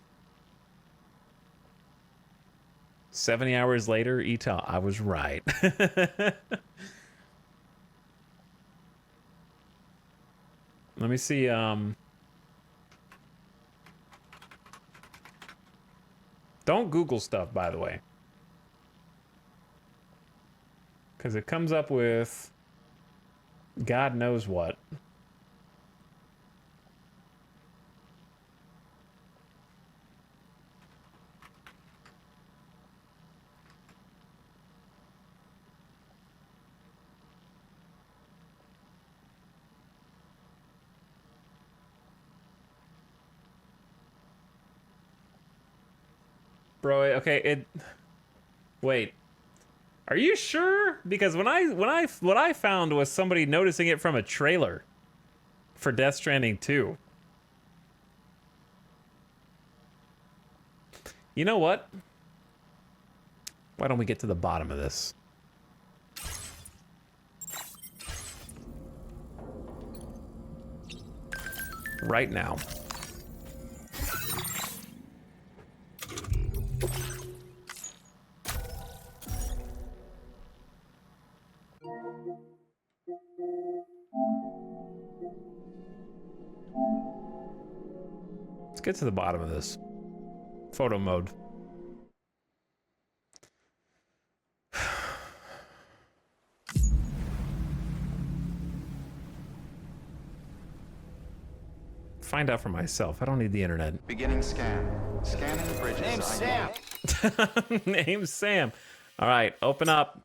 70 hours later, Etal, I was right. Let me see. Don't Google stuff, by the way. Because it comes up with God knows what. Bro, okay, wait. Are you sure? Because what I found was somebody noticing it from a trailer for Death Stranding 2. You know what? Why don't we get to the bottom of this? Right now. Let's get to the bottom of this. Photo mode. Find out for myself. I don't need the internet. Beginning scan. Scanning the bridges. Name's Sam. Name's Sam. All right, open up.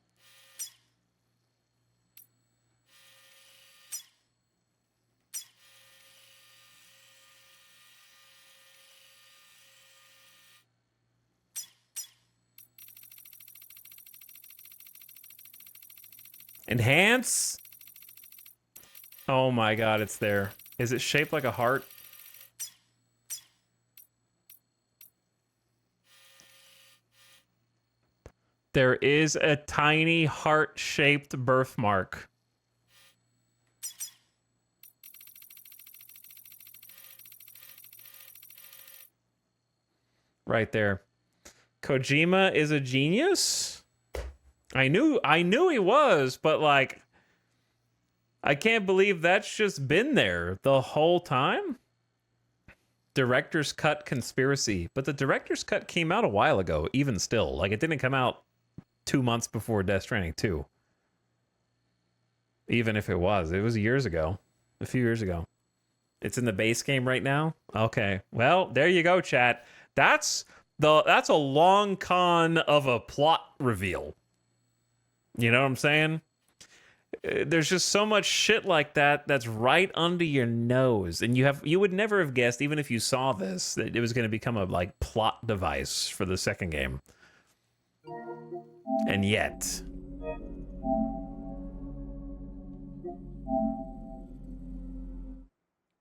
Enhance? Oh my god, it's there. Is it shaped like a heart? There is a tiny heart-shaped birthmark. Right there. Kojima is a genius? I knew he was, but like I can't believe that's just been there the whole time. Director's cut conspiracy, but the director's cut came out a while ago, even still. Like it didn't come out 2 months before Death Stranding 2. Even if it was years ago, a few years ago. It's in the base game right now. Okay, well, there you go, chat. That's a long con of a plot reveal. You know what I'm saying? There's just so much shit like that that's right under your nose, and you would never have guessed, even if you saw this, that it was going to become a like plot device for the second game. And yet,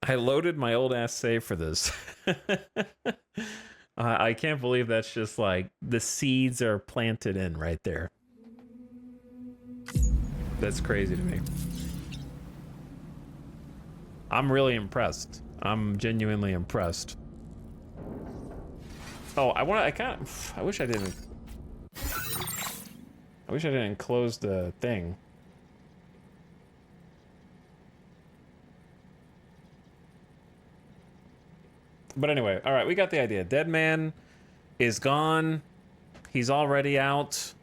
I loaded my old ass save for this. I can't believe that's just like the seeds are planted in right there. That's crazy to me. I'm really impressed. I'm genuinely impressed. Oh, I wish I didn't close the thing. But anyway, all right, we got the idea. Dead Man is gone. He's already out.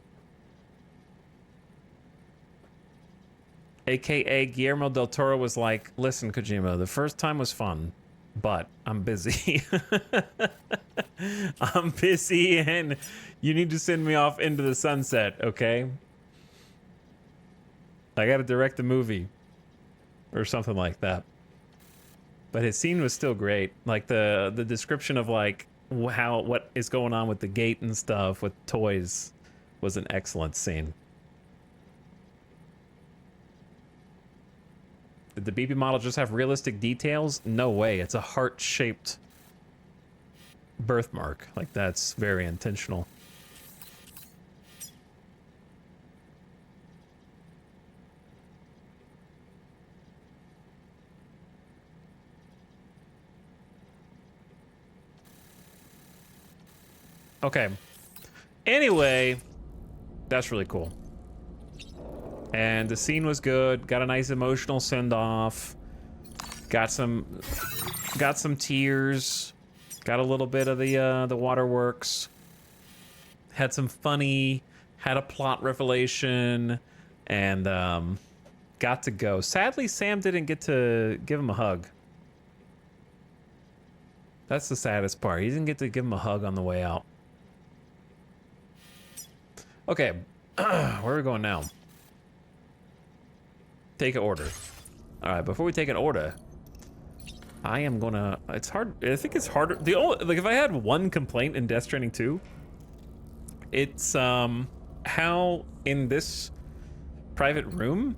AKA Guillermo del Toro was like, listen, Kojima, the first time was fun, but I'm busy. I'm busy and you need to send me off into the sunset, okay? I gotta direct the movie or something like that. But his scene was still great. Like the description of like what is going on with the gate and stuff with toys was an excellent scene. Did the BB model just have realistic details? No way. It's a heart-shaped birthmark. Like that's very intentional. Okay. Anyway, that's really cool. And the scene was good. Got a nice emotional send-off. Got some tears. Got a little bit of the waterworks. Had some funny. Had a plot revelation, and got to go. Sadly, Sam didn't get to give him a hug. That's the saddest part. He didn't get to give him a hug on the way out. Okay, where are we going now? Take an order. All right, before we take an order, I am gonna. It's hard. I think it's harder. The only like if I had one complaint in Death Stranding 2, it's how in this private room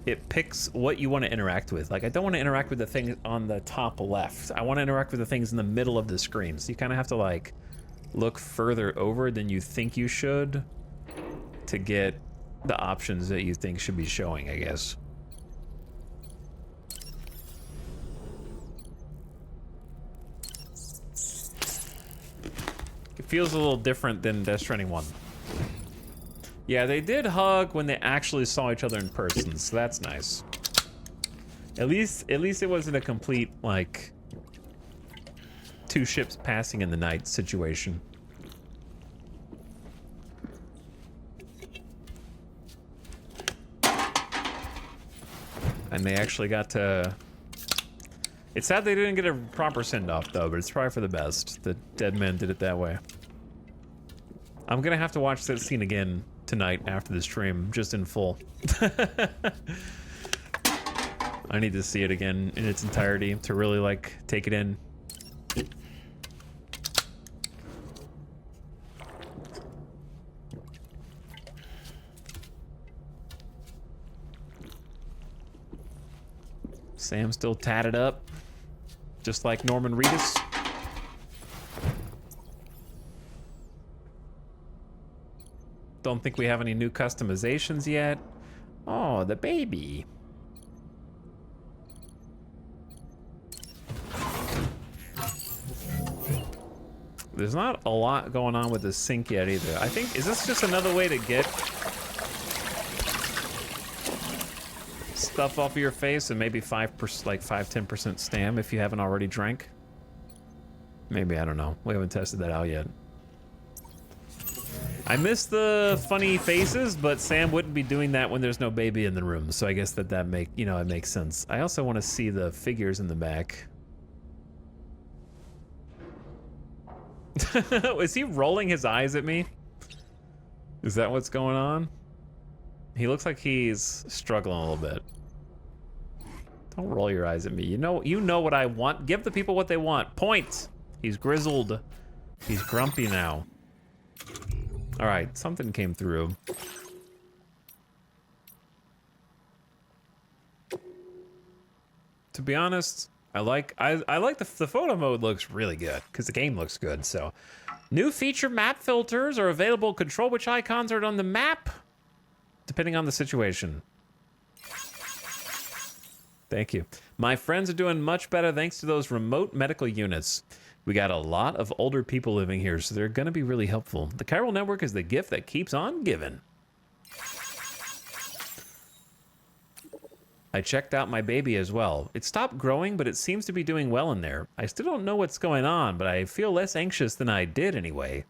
it picks what you want to interact with. Like I don't want to interact with the thing on the top left. I want to interact with the things in the middle of the screen. So you kind of have to like look further over than you think you should to get the options that you think should be showing, I guess. It feels a little different than Death Stranding 1. Yeah, they did hug when they actually saw each other in person, so that's nice. At least it wasn't a complete, like, two ships passing in the night situation. And they actually got to... It's sad they didn't get a proper send-off, though, but it's probably for the best. The dead men did it that way. I'm gonna have to watch that scene again tonight after the stream, just in full. I need to see it again in its entirety to really, like, take it in. Sam's still tatted up, just like Norman Reedus. Don't think we have any new customizations yet. Oh, the baby. There's not a lot going on with the sync yet either. I think, is this just another way to get stuff off of your face and maybe 5%, like 5-10% stam if you haven't already drank? Maybe, I don't know. We haven't tested that out yet. I miss the funny faces, but Sam wouldn't be doing that when there's no baby in the room. So I guess that it makes sense. I also want to see the figures in the back. Is he rolling his eyes at me? Is that what's going on? He looks like he's struggling a little bit. Don't roll your eyes at me. You know what I want. Give the people what they want. Point. He's grizzled. He's grumpy now. All right, something came through. To be honest, I like the photo mode looks really good because the game looks good. So, new feature map filters are available. Control which icons are on the map, depending on the situation. Thank you. My friends are doing much better thanks to those remote medical units. We got a lot of older people living here, so they're going to be really helpful. The chiral network is the gift that keeps on giving. I checked out my baby as well. It stopped growing, but it seems to be doing well in there. I still don't know what's going on, but I feel less anxious than I did anyway.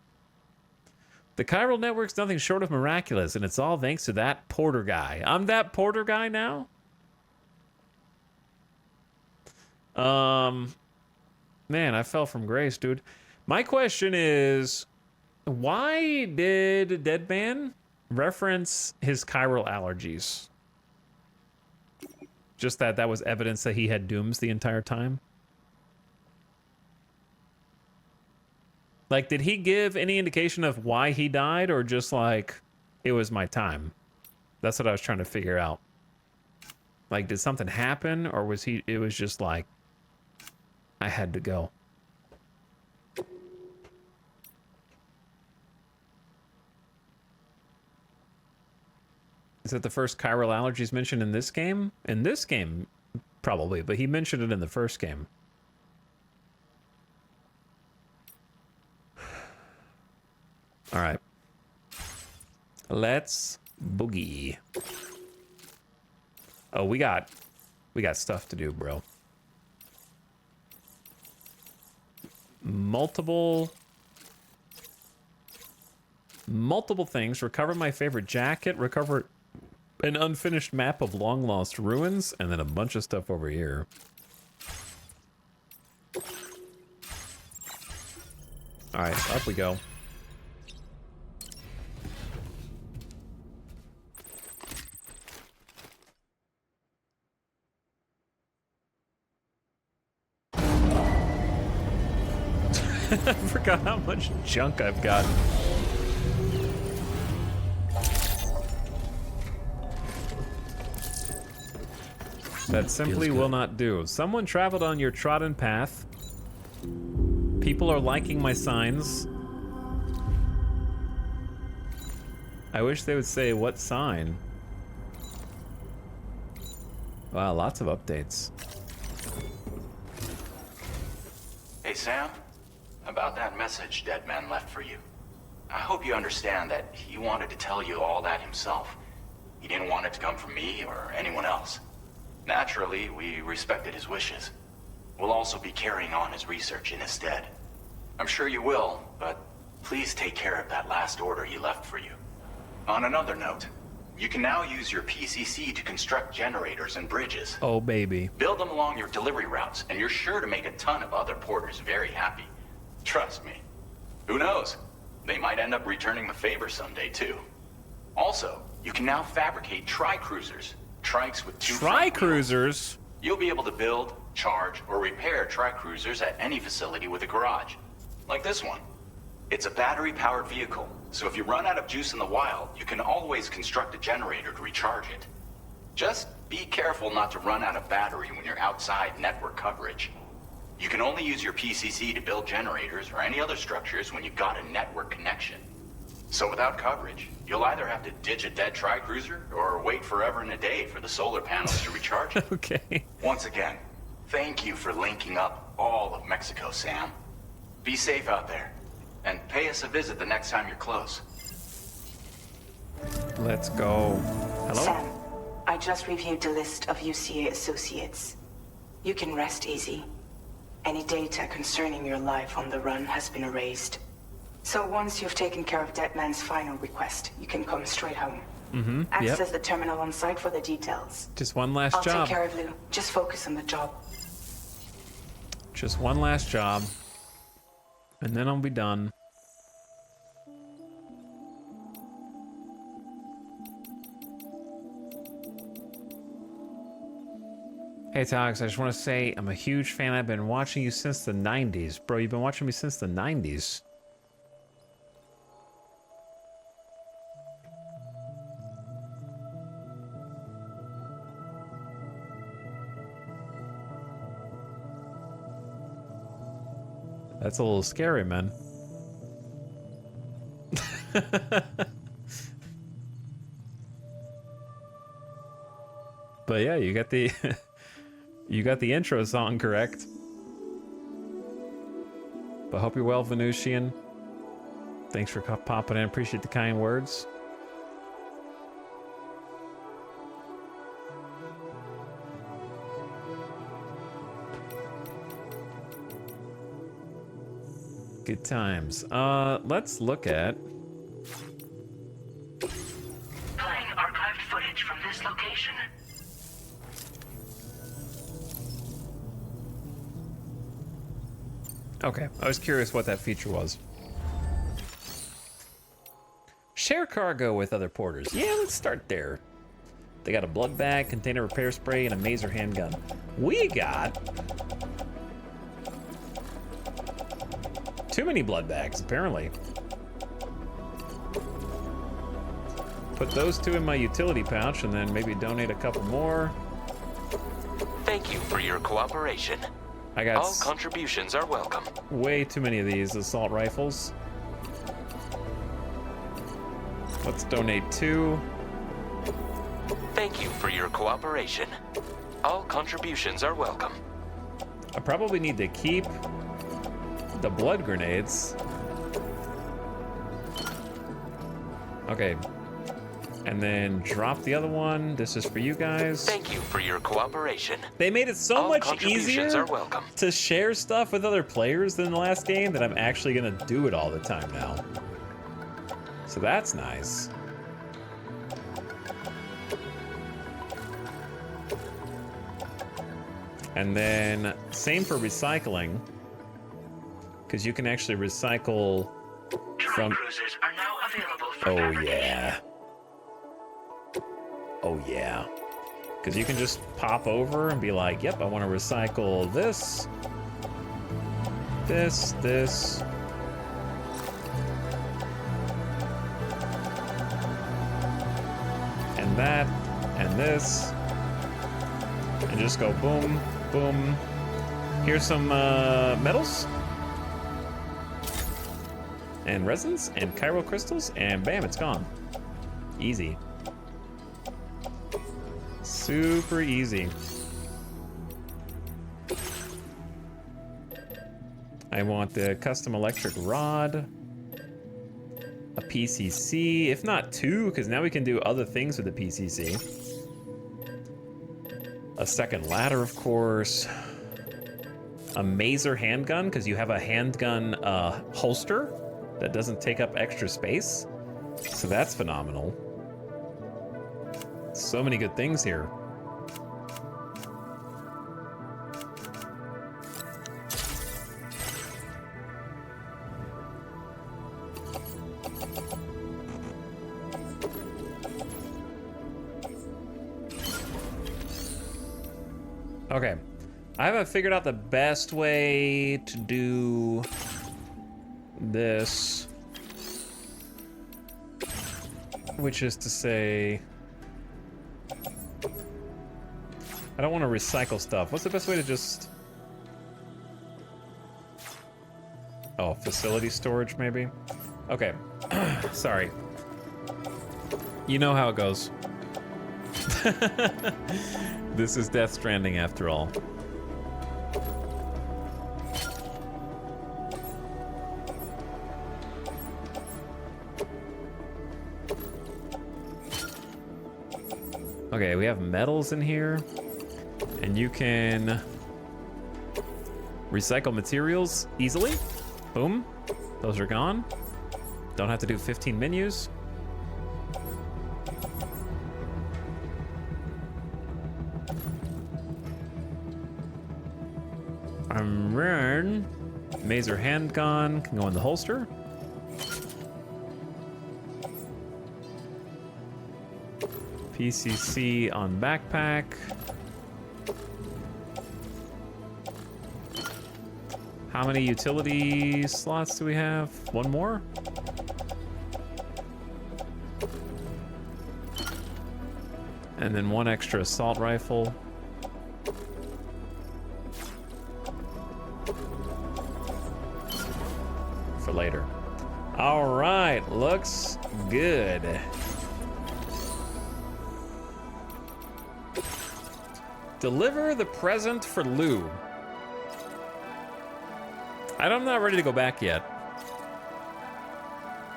The chiral network's nothing short of miraculous, and it's all thanks to that Porter guy. I'm that Porter guy now? Man, I fell from grace, dude. My question is, why did Deadman reference his chiral allergies? Just that was evidence that he had dooms the entire time? Like, did he give any indication of why he died, or just like, it was my time? That's what I was trying to figure out. Like, did something happen, or it was just like, I had to go. Is that the first chiral allergies mentioned in this game? In this game, probably, but he mentioned it in the first game. All right. Let's boogie. Oh, we got stuff to do, bro. Multiple things. Recover my favorite jacket. Recover an unfinished map of long lost ruins, and then a bunch of stuff over here. All right, up we go. I forgot how much junk I've gotten. That simply will not do. Someone traveled on your trodden path. People are liking my signs. I wish they would say what sign. Wow, lots of updates. Hey, Sam. About that message Deadman left for you. I hope you understand that he wanted to tell you all that himself. He didn't want it to come from me or anyone else. Naturally, we respected his wishes. We'll also be carrying on his research in his stead. I'm sure you will, but please take care of that last order he left for you. On another note, you can now use your PCC to construct generators and bridges. Oh, baby. Build them along your delivery routes, and you're sure to make a ton of other porters very happy. Trust me. Who knows? They might end up returning the favor someday, too. Also, you can now fabricate tri-cruisers. Trikes with two tri-cruisers? You'll be able to build, charge, or repair tri-cruisers at any facility with a garage. Like this one. It's a battery-powered vehicle, so if you run out of juice in the wild, you can always construct a generator to recharge it. Just be careful not to run out of battery when you're outside network coverage. You can only use your PCC to build generators or any other structures when you've got a network connection. So without coverage, you'll either have to ditch a dead tri-cruiser or wait forever and a day for the solar panels to recharge. Okay. Once again, thank you for linking up all of Mexico, Sam. Be safe out there, and pay us a visit the next time you're close. Let's go. Hello? Sam, I just reviewed the list of UCA associates. You can rest easy. Any data concerning your life on the run has been erased. So once you've taken care of Deadman's final request, you can come straight home. Mm-hmm. Access the terminal on site for the details. Just one last I'll job. take care of Lou. Just focus on the job. Just one last job. And then I'll be done. Hey Tox, I just want to say I'm a huge fan. I've been watching you since the 90s. Bro, you've been watching me since the 90s. That's a little scary, man. But yeah, you got the you got the intro song correct. But hope you're well, Venusian. Thanks for popping in. Appreciate the kind words. Good times. Let's look at Playing archived footage from this location. Okay, I was curious what that feature was. Share cargo with other porters. Yeah, let's start there. They got a blood bag, container repair spray, and a maser handgun. We got too many blood bags, apparently. Put those two in my utility pouch and then maybe donate a couple more. Thank you for your cooperation. I got all contributions are welcome. Way too many of these assault rifles. Let's donate 2. Thank you for your cooperation. All contributions are welcome. I probably need to keep the blood grenades. Okay. And then drop the other one. This is for you guys. Thank you for your cooperation. They made it so all much easier are welcome. to share stuff with other players than the last game that I'm actually gonna do it all the time now. So that's nice. And then same for recycling, because you can actually recycle from. Cruisers are now available for Oh fabrication. yeah. Oh yeah. Because you can just pop over and be like, yep, I want to recycle this, this, and that, and this, and just go boom, boom. Here's some metals, and resins, and chiral crystals, and bam, it's gone. Easy. Super easy. I want the custom electric rod, a PCC, if not 2, because now we can do other things with the PCC. A second ladder, of course. A maser handgun, because you have a handgun holster that doesn't take up extra space. So that's phenomenal. So many good things here. Okay, I haven't figured out the best way to do this, which is to say, I don't want to recycle stuff. What's the best way to just... Oh, facility storage, maybe? Okay. Sorry. You know how it goes. This is Death Stranding after all. Okay, we have metals in here. And you can recycle materials easily. Boom. Those are gone. Don't have to do 15 menus. I'm running. Mazer handgun can go in the holster. PCC on backpack. How many utility slots do we have? One more? And then one extra assault rifle. For later. All right, looks good. Deliver the present for Lou. I'm not ready to go back yet.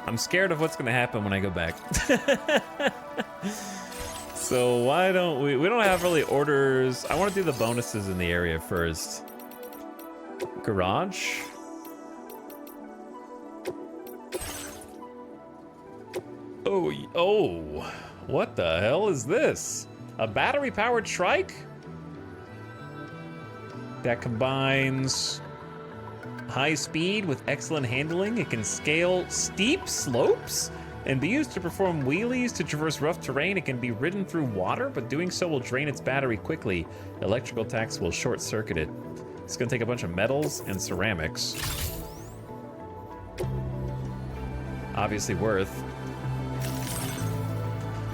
I'm scared of what's gonna happen when I go back. So why don't we don't have really orders. I want to do the bonuses in the area first. Garage. Oh, what the hell is this? A battery-powered trike? That combines high speed with excellent handling. It can scale steep slopes and be used to perform wheelies to traverse rough terrain. It can be ridden through water, but doing so will drain its battery quickly. Electrical attacks will short-circuit it. It's gonna take a bunch of metals and ceramics. Obviously worth.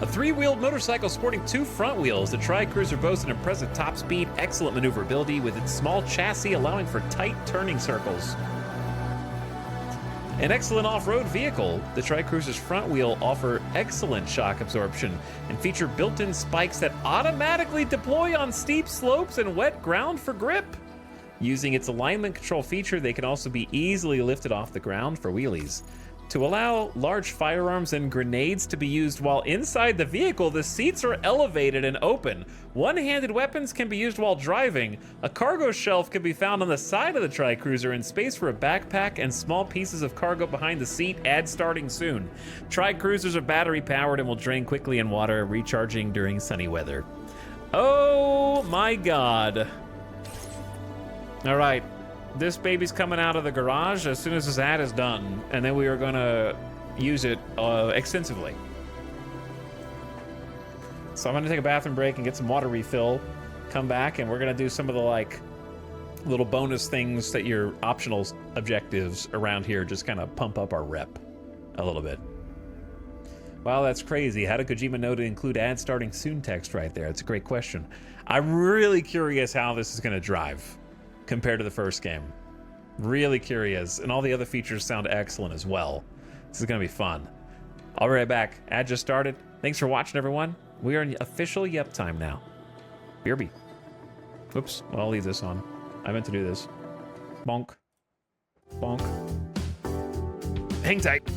A three-wheeled motorcycle sporting two front wheels, the Tri-Cruiser boasts an impressive top speed, excellent maneuverability with its small chassis allowing for tight turning circles. An excellent off-road vehicle, the Tri-Cruiser's front wheel offer excellent shock absorption and feature built-in spikes that automatically deploy on steep slopes and wet ground for grip. Using its alignment control feature, they can also be easily lifted off the ground for wheelies. To allow large firearms and grenades to be used while inside the vehicle, the seats are elevated and open. One-handed weapons can be used while driving. A cargo shelf can be found on the side of the Tri-Cruiser and space for a backpack and small pieces of cargo behind the seat. Ad starting soon. Tri-Cruisers are battery-powered and will drain quickly in water, recharging during sunny weather. Oh my God. All right. This baby's coming out of the garage as soon as this ad is done, and then we are gonna use it extensively. So I'm gonna take a bathroom break and get some water refill, come back, and we're gonna do some of the like little bonus things that your optional objectives around here just kind of pump up our rep a little bit. Wow, that's crazy. How did Kojima know to include ad starting soon text right there? That's a great question. I'm really curious how this is gonna drive compared to the first game. Really curious, and all the other features sound excellent as well. This is gonna be fun. I'll be right back. Ad just started. Thanks for watching, everyone. We are in official Yep time now. BRB. Oops, well, I'll leave this on. I meant to do this. Bonk. Bonk. Hang tight.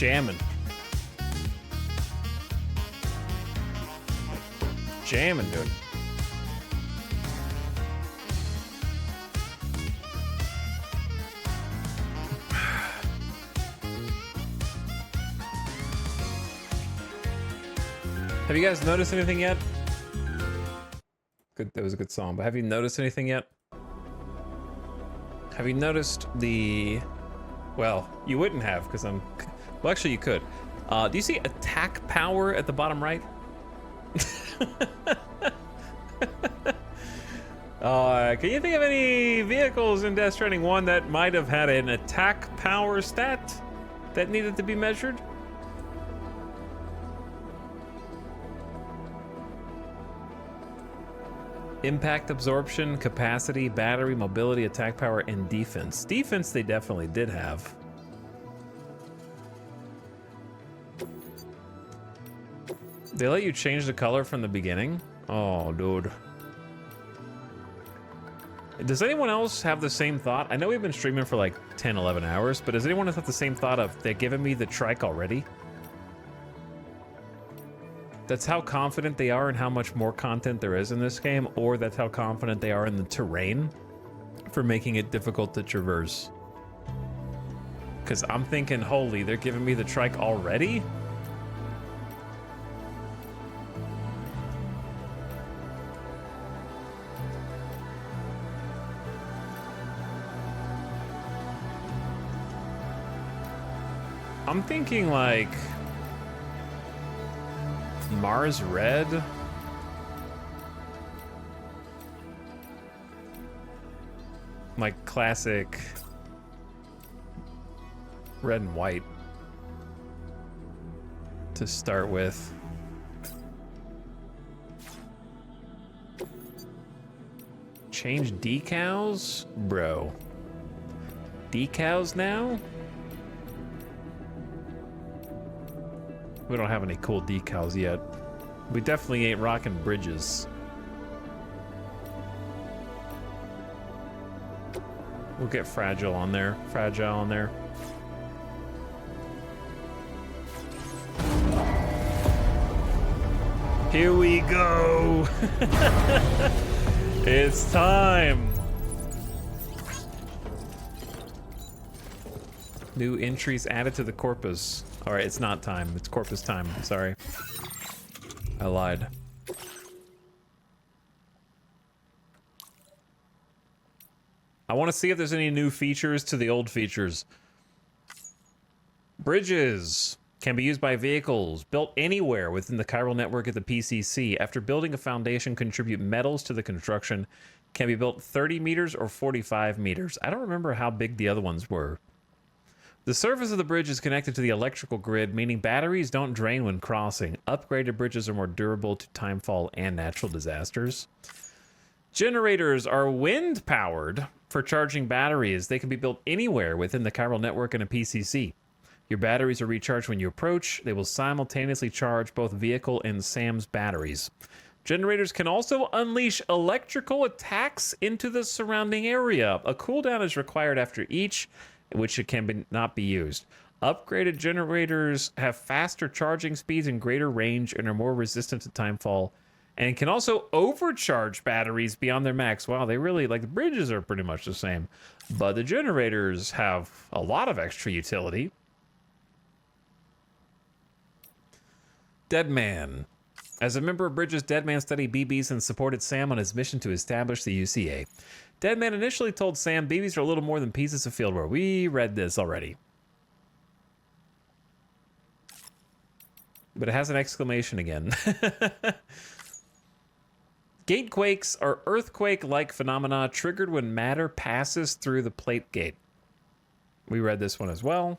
Jamming. Jamming, dude. Have you guys noticed anything yet? Good, that was a good song, but have you noticed anything yet? Have you noticed the... Well, you wouldn't have, because I'm... Well, actually, you could. Do you see attack power at the bottom right? Can you think of any vehicles in Death Stranding 1 that might have had an attack power stat that needed to be measured? Impact absorption, capacity, battery, mobility, attack power, and defense. Defense they definitely did have. They let you change the color from the beginning? Oh, dude. Does anyone else have the same thought? I know we've been streaming for like 10, 11 hours, but does anyone else have the same thought of, they're giving me the trike already? That's how confident they are in how much more content there is in this game, or that's how confident they are in the terrain for making it difficult to traverse. Because I'm thinking, holy, they're giving me the trike already? I'm thinking like Mars Red. Like classic red and white to start with. Change decals? Bro. Decals now? We don't have any cool decals yet. We definitely ain't rocking bridges. We'll get fragile on there. Fragile on there. Here we go. It's time. New entries added to the corpus. All right, it's not time. It's corpus time. Sorry. I lied. I want to see if there's any new features to the old features. Bridges can be used by vehicles built anywhere within the chiral network of the PCC. After building a foundation, contribute metals to the construction. Can be built 30 meters or 45 meters. I don't remember how big the other ones were. The surface of the bridge is connected to the electrical grid, meaning batteries don't drain when crossing. Upgraded bridges are more durable to timefall and natural disasters. Generators are wind-powered for charging batteries. They can be built anywhere within the chiral network in a PCC. Your batteries are recharged when you approach. They will simultaneously charge both vehicle and SAM's batteries. Generators can also unleash electrical attacks into the surrounding area. A cooldown is required after each, which it can not be used. Upgraded generators have faster charging speeds and greater range and are more resistant to timefall, and can also overcharge batteries beyond their max. Wow, they really, like, the bridges are pretty much the same, but the generators have a lot of extra utility. Deadman. As a member of Bridges, Deadman studied BBs and supported Sam on his mission to establish the UCA. Deadman initially told Sam BBs are a little more than pieces of fieldware. We read this already. But it has an exclamation again. Gatequakes are earthquake-like phenomena triggered when matter passes through the plate gate. We read this one as well.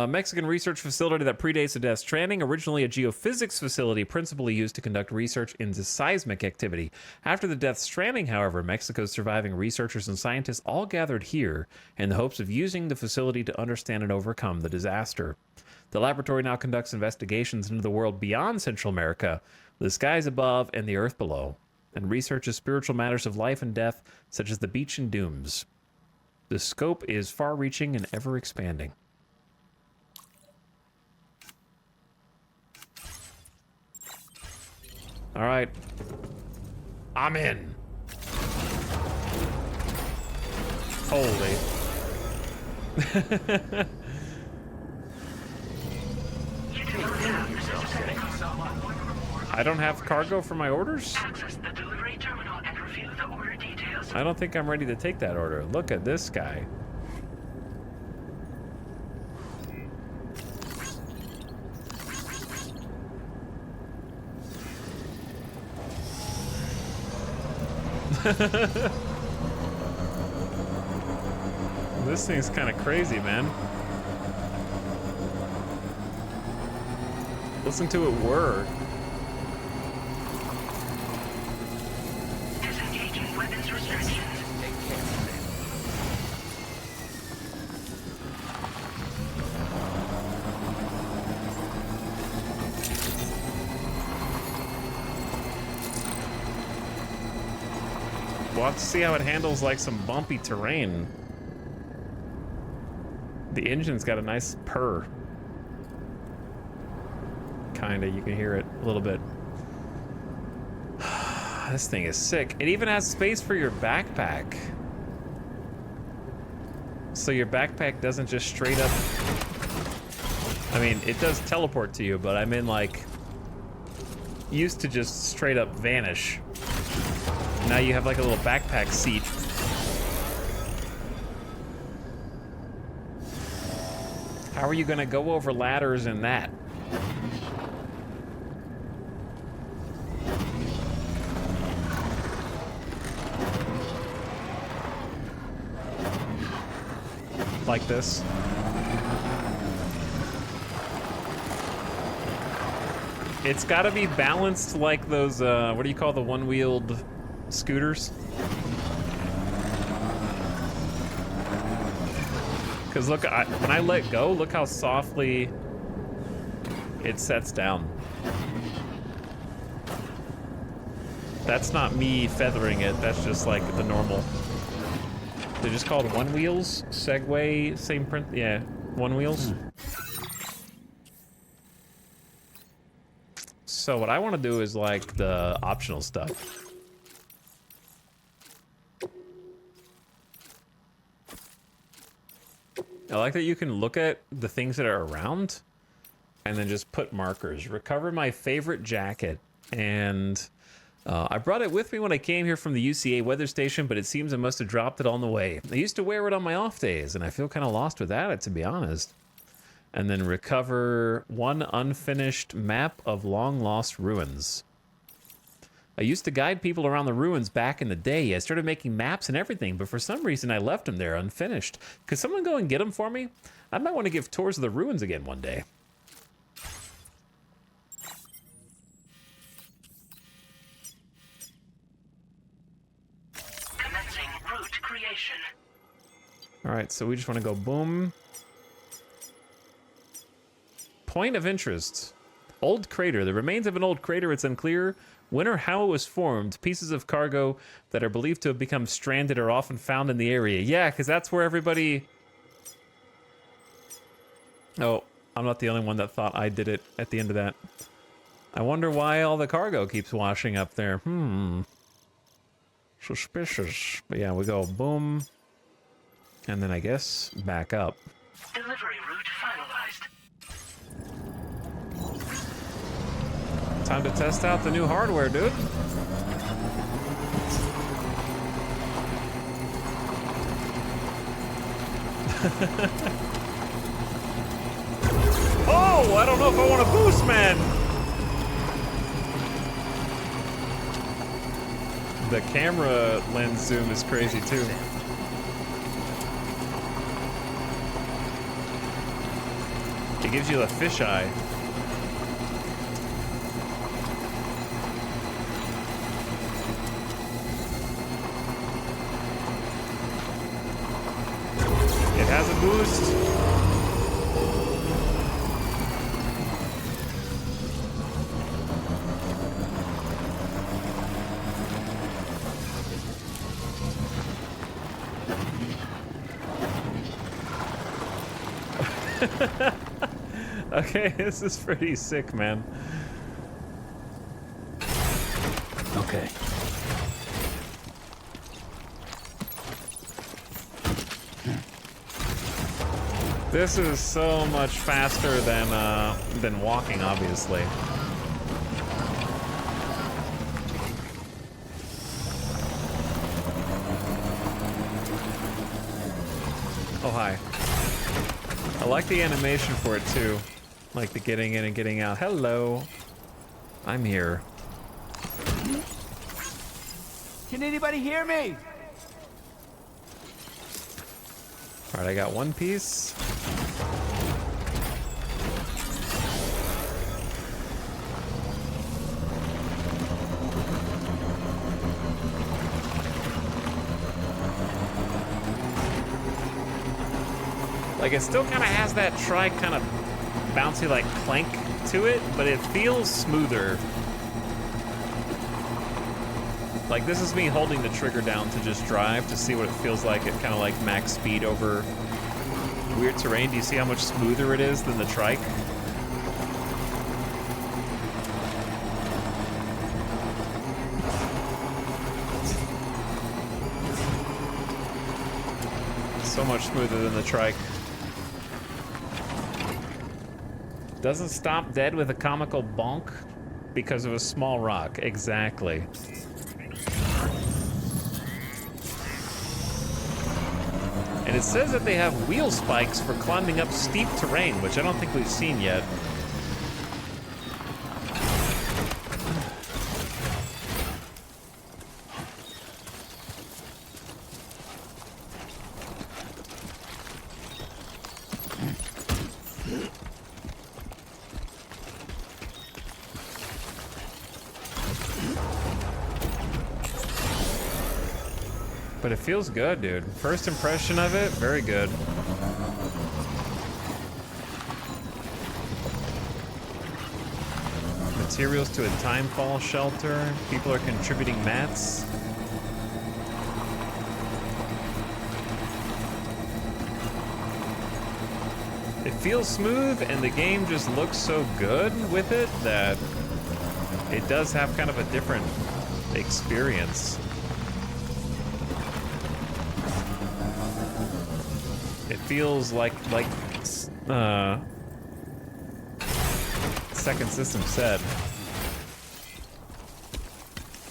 Mexican research facility that predates the Death Stranding, originally a geophysics facility principally used to conduct research into seismic activity. After the Death Stranding, however, Mexico's surviving researchers and scientists all gathered here in the hopes of using the facility to understand and overcome the disaster. The laboratory now conducts investigations into the world beyond Central America, the skies above and the earth below, and researches spiritual matters of life and death, such as the beach and dooms. The scope is far-reaching and ever-expanding. All right. I'm in. Holy. I don't have cargo for my orders? Access the delivery terminal and review the order details. I don't think I'm ready to take that order. Look at this guy. This thing's kind of crazy, man. Listen to it whir. Disengaging weapons restrictions. Take care of it. We'll have to see how it handles like some bumpy terrain. The engine's got a nice purr. Kinda, you can hear it a little bit. This thing is sick. It even has space for your backpack. So your backpack doesn't just straight up... I mean, it does teleport to you, but I mean like... used to just straight up vanish. Now you have like a little backpack seat. How are you gonna go over ladders in that? Like this? It's gotta be balanced like those, what do you call the one-wheeled scooters? Because look, when I let go, look how softly it sets down. That's not me feathering it, that's just like the normal. They're just called one wheels? Segway, same print, yeah, one wheels. So what I want to do is like the optional stuff. I like that you can look at the things that are around and then just put markers. Recover my favorite jacket. And I brought it with me when I came here from the UCA weather station, but it seems I must have dropped it on the way. I used to wear it on my off days, and I feel kind of lost without it, to be honest. And then recover one unfinished map of long-lost ruins. I used to guide people around the ruins back in the day. I started making maps and everything, but for some reason I left them there unfinished. Could someone go and get them for me? I might want to give tours of the ruins again one day. Commencing route creation. All right, so we just want to go boom. Point of interest. Old crater. The remains of an old crater. It's unclear when or how it was formed. Pieces of cargo that are believed to have become stranded are often found in the area. Yeah, because that's where everybody... Oh, I'm not the only one that thought I did it at the end of that. I wonder why all the cargo keeps washing up there. Suspicious. But yeah, we go boom. And then I guess back up. Delivery route finalized. Time to test out the new hardware, dude. Oh, I don't know if I want to boost, man. The camera lens zoom is crazy too. It gives you a fisheye. It has a boost. Okay, this is pretty sick, man. Okay. This is so much faster than walking, obviously. Oh, hi. I like the animation for it, too. Like the getting in and getting out. Hello. I'm here. Can anybody hear me? All right, I got one piece. Like, it still kind of has that trike kind of bouncy, like, clank to it, but it feels smoother. Like, this is me holding the trigger down to just drive to see what it feels like at kind of like max speed over weird terrain. Do you see how much smoother it is than the trike? So much smoother than the trike. Doesn't stop dead with a comical bonk because of a small rock. Exactly. And it says that they have wheel spikes for climbing up steep terrain, which I don't think we've seen yet. But it feels good, dude. First impression of it, very good. Materials to a timefall shelter. People are contributing mats. It feels smooth, and the game just looks so good with it that it does have kind of a different experience. It feels like Second System said.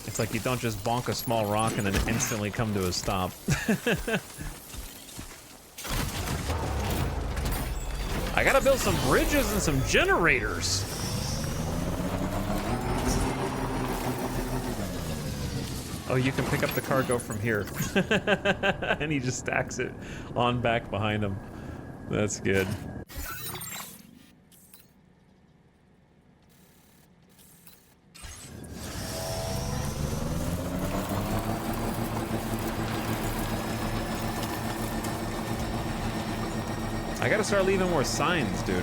It's like you don't just bonk a small rock and then instantly come to a stop. I gotta build some bridges and some generators. Oh, you can pick up the cargo from here. And he just stacks it on back behind him. That's good. I gotta start leaving more signs, dude.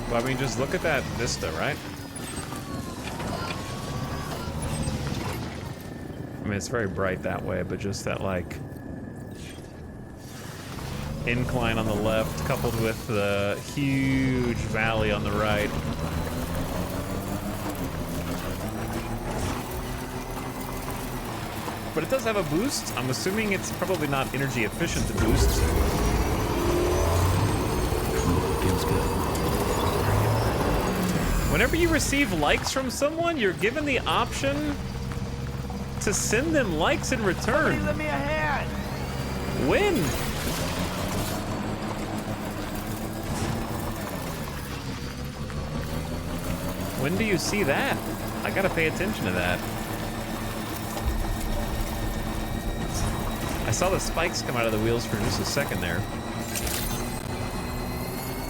Well, I mean, just look at that vista, right? I mean, it's very bright that way, but just that, like, incline on the left coupled with the huge valley on the right. But it does have a boost. I'm assuming it's probably not energy efficient to boost. Feels good. Whenever you receive likes from someone, you're given the option to send them likes in return. Somebody lend me a hand. When? When do you see that? I gotta pay attention to that. I saw the spikes come out of the wheels for just a second there.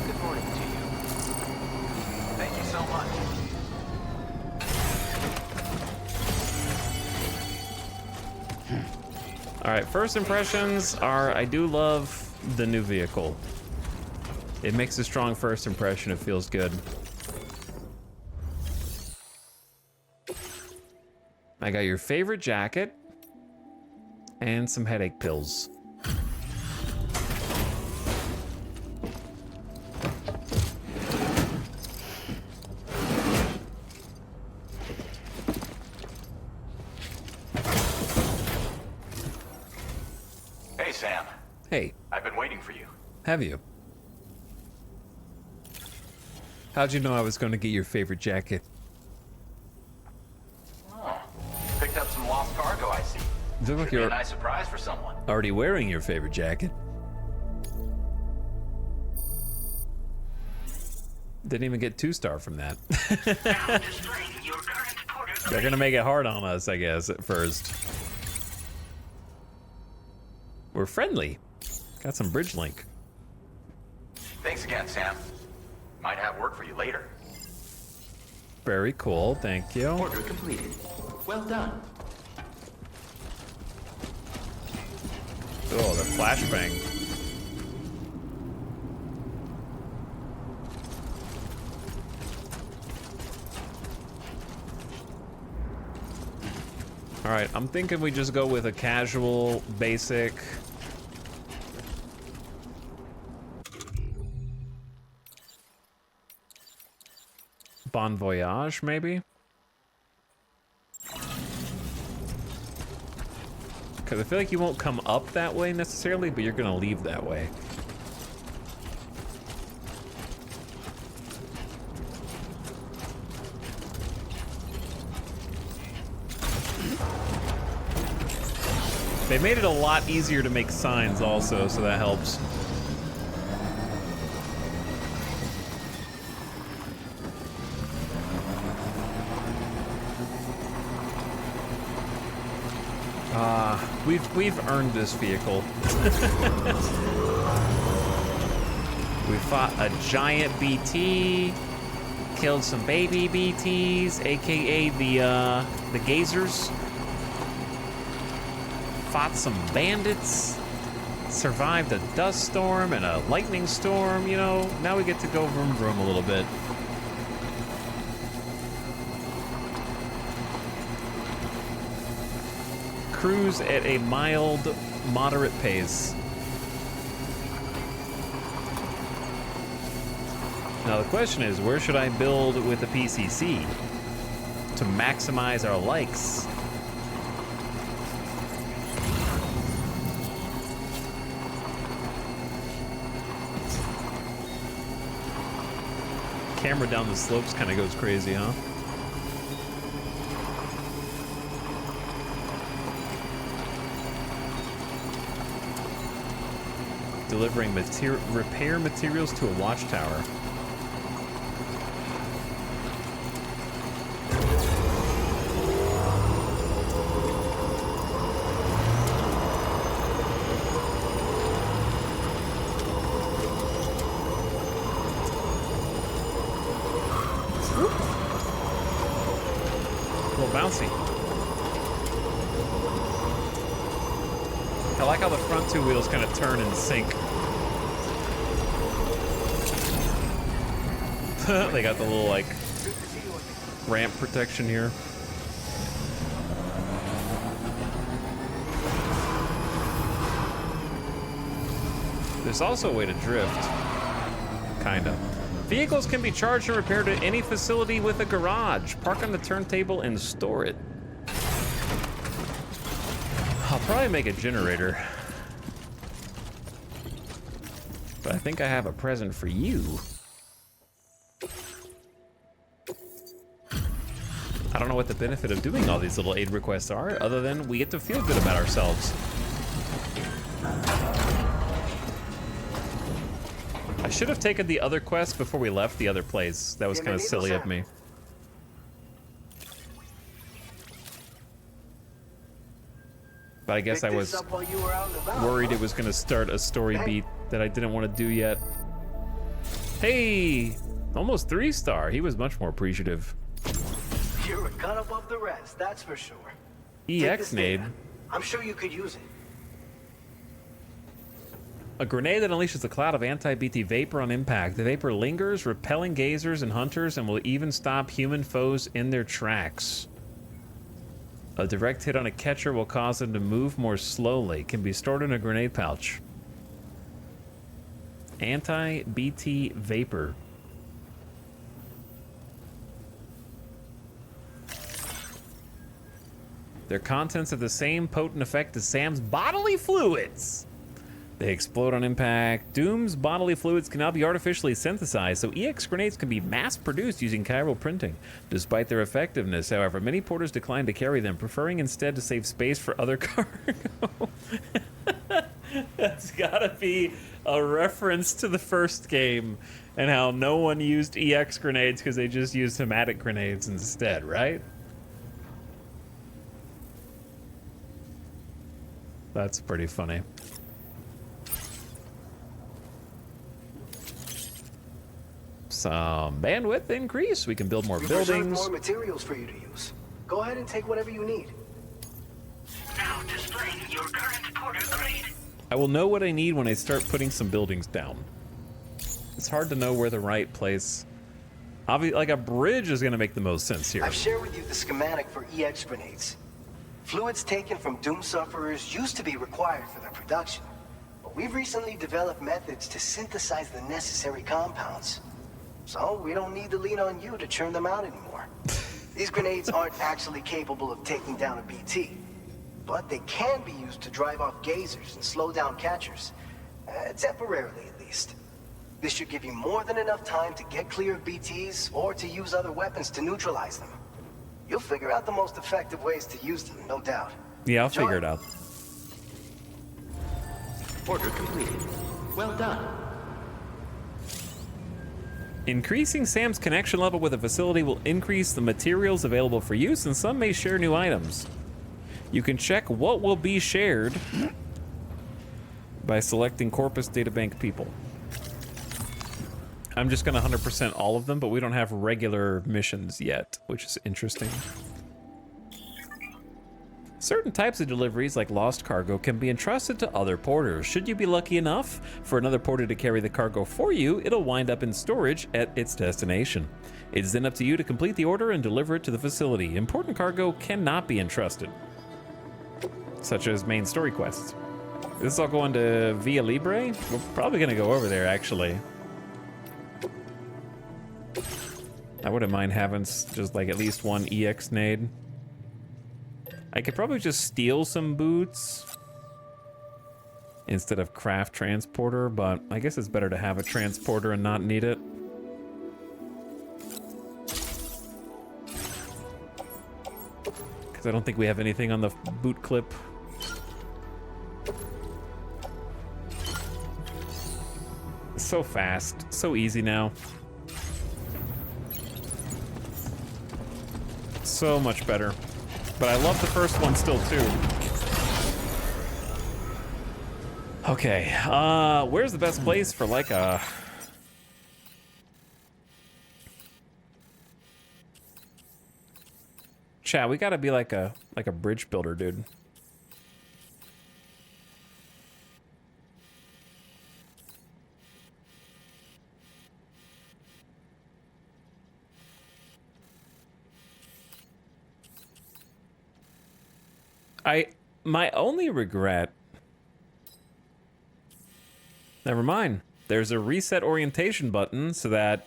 Good morning to you. Thank you so much. All right, first impressions are I do love the new vehicle. It makes a strong first impression. It feels good. I got your favorite jacket and some headache pills. Hey, Sam. Hey, I've been waiting for you. have you? How'd you know I was going to get your favorite jacket? Oh, picked up some lost cargo, I see. You look like Should be a you're nice surprise for someone. already wearing your favorite jacket. Didn't even get 2-star from that. Now displaying your current porter They're gonna make it hard on us, I guess, at first. We're friendly. Got some bridge link. Thanks again, Sam. Might have work for you later. Very cool, thank you. Order completed. Well done. Oh, the flashbang. All right, I'm thinking we just go with a casual, basic. Bon voyage, maybe? Because I feel like you won't come up that way necessarily, but you're going to leave that way. They made it a lot easier to make signs also, so that helps. We've earned this vehicle. We fought a giant BT, killed some baby BTs, aka the gazers. Fought some bandits, survived a dust storm and a lightning storm, you know. Now we get to go vroom vroom a little bit. Cruise at a mild, moderate pace. Now the question is, where should I build with the PCC to maximize our likes? Camera down the slopes kind of goes crazy, huh? Delivering repair materials to a watchtower. A little bouncy. I like how the front two wheels kind of turn and sink. They got the little, like, ramp protection here. There's also a way to drift. Kinda. Vehicles can be charged and repaired at any facility with a garage. Park on the turntable and store it. I'll probably make a generator. But I think I have a present for you. I don't know what the benefit of doing all these little aid requests are, other than we get to feel good about ourselves. I should have taken the other quest before we left the other place. That was kind of silly of me. But I guess I was worried it was going to start a story beat that I didn't want to do yet. Hey! Almost 3-star. He was much more appreciative. You're a cut above the rest, that's for sure. EX-nade. I'm sure you could use it. A grenade that unleashes a cloud of anti-BT vapor on impact. The vapor lingers, repelling gazers and hunters, and will even stop human foes in their tracks. A direct hit on a catcher will cause them to move more slowly. Can be stored in a grenade pouch. Anti-BT vapor. Their contents have the same potent effect as Sam's bodily fluids. They explode on impact. Doom's bodily fluids can now be artificially synthesized, so EX grenades can be mass-produced using chiral printing. Despite their effectiveness, however, many porters decline to carry them, preferring instead to save space for other cargo. That's gotta be a reference to the first game and how no one used EX grenades because they just used hematic grenades instead, right? That's pretty funny. Some bandwidth increase. We can build more We've reserved buildings. more materials for you to use. Go ahead and take whatever you need. Now displaying your current porter grade. I will know what I need when I start putting some buildings down. It's hard to know where the right place. Obviously, like a bridge is going to make the most sense here. I've shared with you the schematic for EX grenades. Fluids taken from Doom sufferers used to be required for their production, but we've recently developed methods to synthesize the necessary compounds. So we don't need to lean on you to churn them out anymore. These grenades aren't actually capable of taking down a BT, but they can be used to drive off gazers and slow down catchers, temporarily at least. This should give you more than enough time to get clear of BTs or to use other weapons to neutralize them. You'll figure out the most effective ways to use them, no doubt. Yeah, I'll figure it out. Order completed. Well done. Increasing Sam's connection level with a facility will increase the materials available for use, and some may share new items. You can check what will be shared by selecting Corpus Databank people. I'm just gonna 100% all of them, but we don't have regular missions yet, which is interesting. Certain types of deliveries, like lost cargo, can be entrusted to other porters. Should you be lucky enough for another porter to carry the cargo for you, it'll wind up in storage at its destination. It is then up to you to complete the order and deliver it to the facility. Important cargo cannot be entrusted, such as main story quests. This is all going to Via Libre? We're probably gonna go over there, actually. I wouldn't mind having just like at least one EX nade. I could probably just steal some boots instead of craft transporter, but I guess it's better to have a transporter and not need it. Because I don't think we have anything on the boot clip. So fast, so easy now. So much better. But I love the first one still too. Okay, where's the best place for like a... Chat, we gotta be like a bridge builder, dude. My only regret... Never mind. There's a reset orientation button so that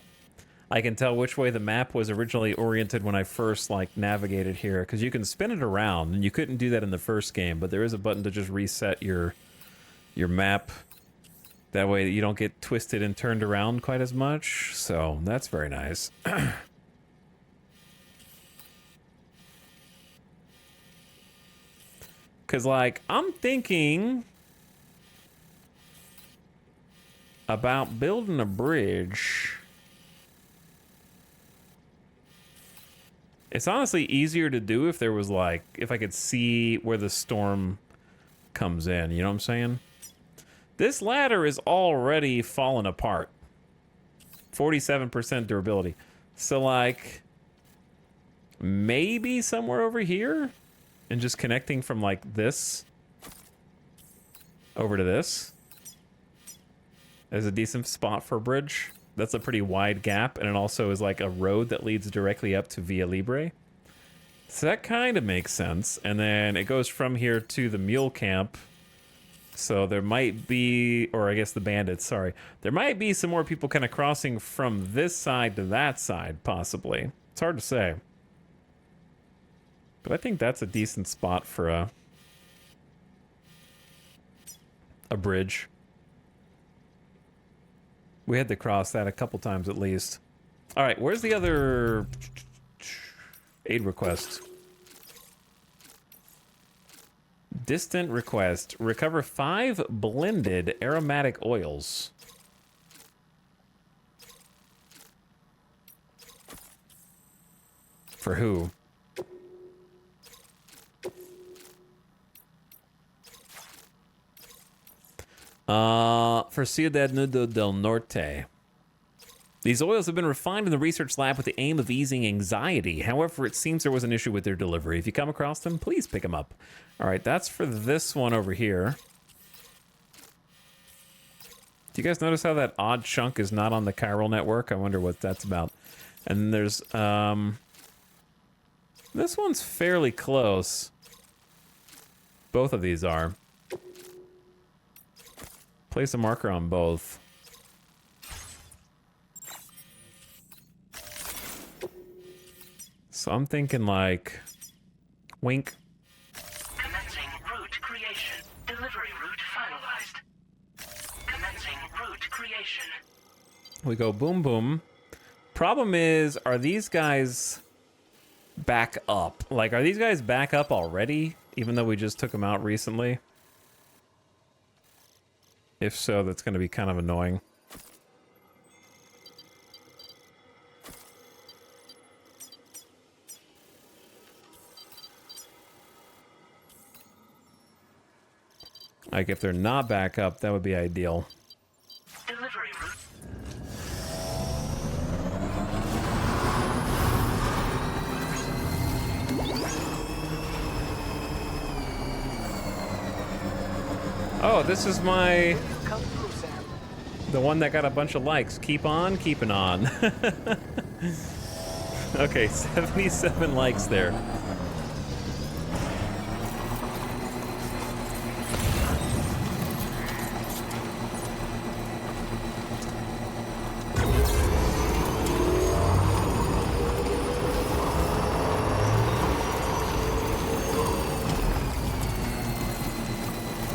I can tell which way the map was originally oriented when I first like navigated here, because you can spin it around and you couldn't do that in the first game, but there is a button to just reset your map. That way you don't get twisted and turned around quite as much. So that's very nice. Because, like, I'm thinking about building a bridge. It's honestly easier to do if there was, like, if I could see where the storm comes in. You know what I'm saying? This ladder is already falling apart. 47% durability. So, like, maybe somewhere over here? And just connecting from like this over to this is a decent spot for a bridge. That's a pretty wide gap, and it also is like a road that leads directly up to Via Libre. So that kind of makes sense. And then it goes from here to the mule camp. So there might be, or I guess the bandits, sorry. There might be some more people kind of crossing from this side to that side, possibly. It's hard to say. But I think that's a decent spot for a bridge. We had to cross that a couple times at least. All right, where's the other aid request? Distant request. Recover 5 blended aromatic oils. For who? For Ciudad Nudo del Norte. These oils have been refined in the research lab with the aim of easing anxiety. However, it seems there was an issue with their delivery. If you come across them, please pick them up. All right, that's for this one over here. Do you guys notice how that odd chunk is not on the chiral network? I wonder what that's about. And there's, this one's fairly close. Both of these are. Place a marker on both. So I'm thinking like, wink. Commencing route creation. Delivery route finalized. Commencing route creation. We go boom boom. Problem is, are these guys back up? Like, are these guys back up already? Even though we just took them out recently? If so, that's going to be kind of annoying. Like, if they're not back up, that would be ideal. Delivery route. Oh, this is my... the one that got a bunch of likes. Keep on keeping on. Okay, 77 likes there.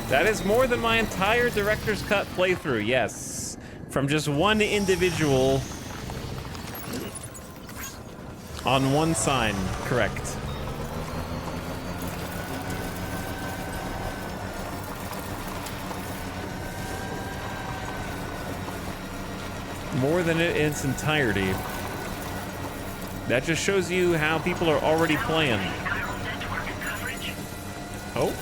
That is more than my entire director's cut playthrough, yes. From just one individual on one sign, correct. More than it in its entirety. That just shows you how people are already playing. Oh.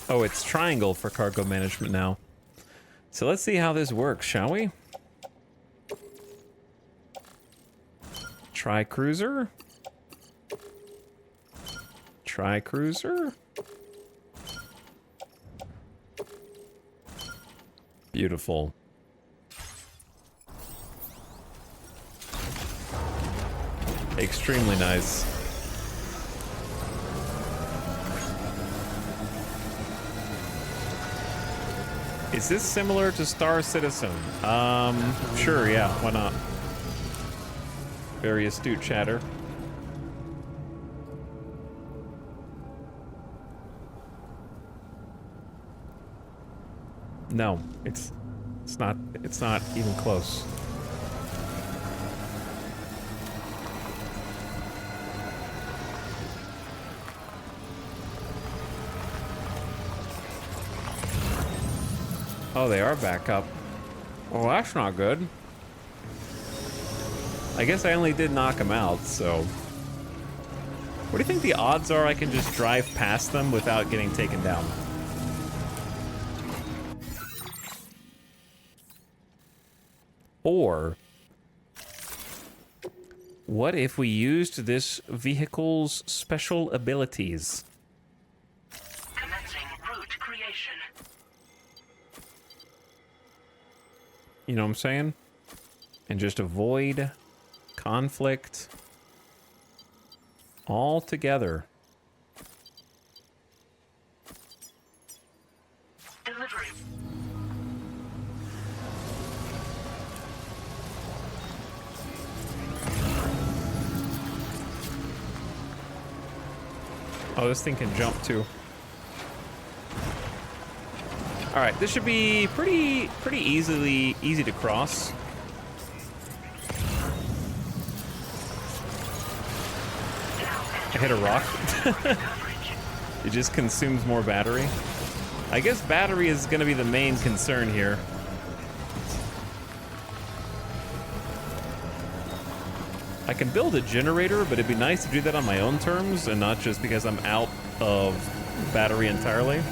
Oh, it's triangle for cargo management now. So let's see how this works, shall we? Try cruiser. Try cruiser. Beautiful. Extremely nice. Is this similar to Star Citizen? Sure, yeah, why not? Very astute chatter. No, it's not even close. Oh, they are back up. Well, that's not good. I guess I only did knock them out, so... What do you think the odds are I can just drive past them without getting taken down? Or... What if we used this vehicle's special abilities? Commencing route creation. You know what I'm saying? And just avoid conflict altogether. Delivery. Oh, this thing can jump too. All right, this should be pretty easy to cross. I hit a rock. It just consumes more battery. I guess battery is going to be the main concern here. I can build a generator, but it'd be nice to do that on my own terms and not just because I'm out of battery entirely.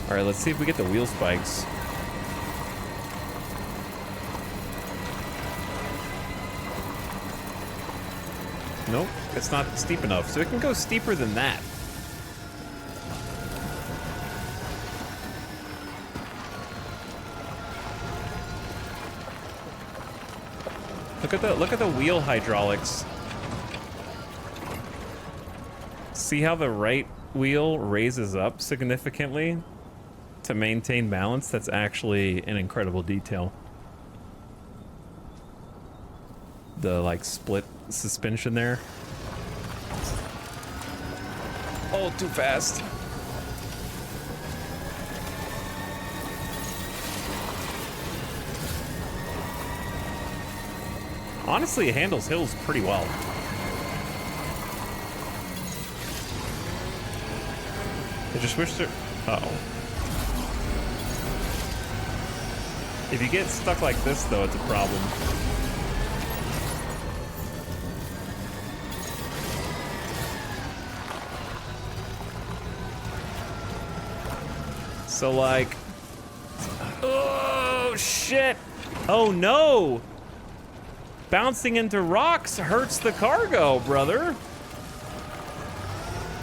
All right, let's see if we get the wheel spikes. Nope, it's not steep enough, so it can go steeper than that. Look at the wheel hydraulics. See how the right wheel raises up significantly to maintain balance? That's actually an incredible detail. The like split suspension there. Oh, too fast. Honestly, it handles hills pretty well. I just wish there... Uh-oh. If you get stuck like this, though, it's a problem. So, like... Oh, shit! Oh, no! Bouncing into rocks hurts the cargo, brother.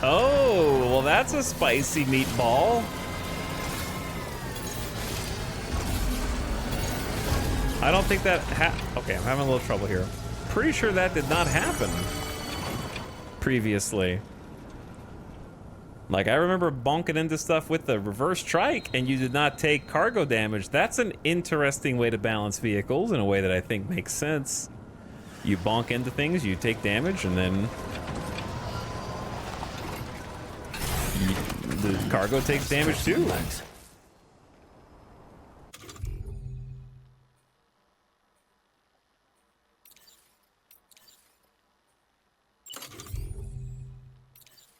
Oh, well, that's a spicy meatball. I don't think that okay, I'm having a little trouble here. Pretty sure that did not happen previously. Like, I remember bonking into stuff with the reverse trike and you did not take cargo damage. That's an interesting way to balance vehicles in a way that I think makes sense. You bonk into things, you take damage, and then the cargo takes damage too.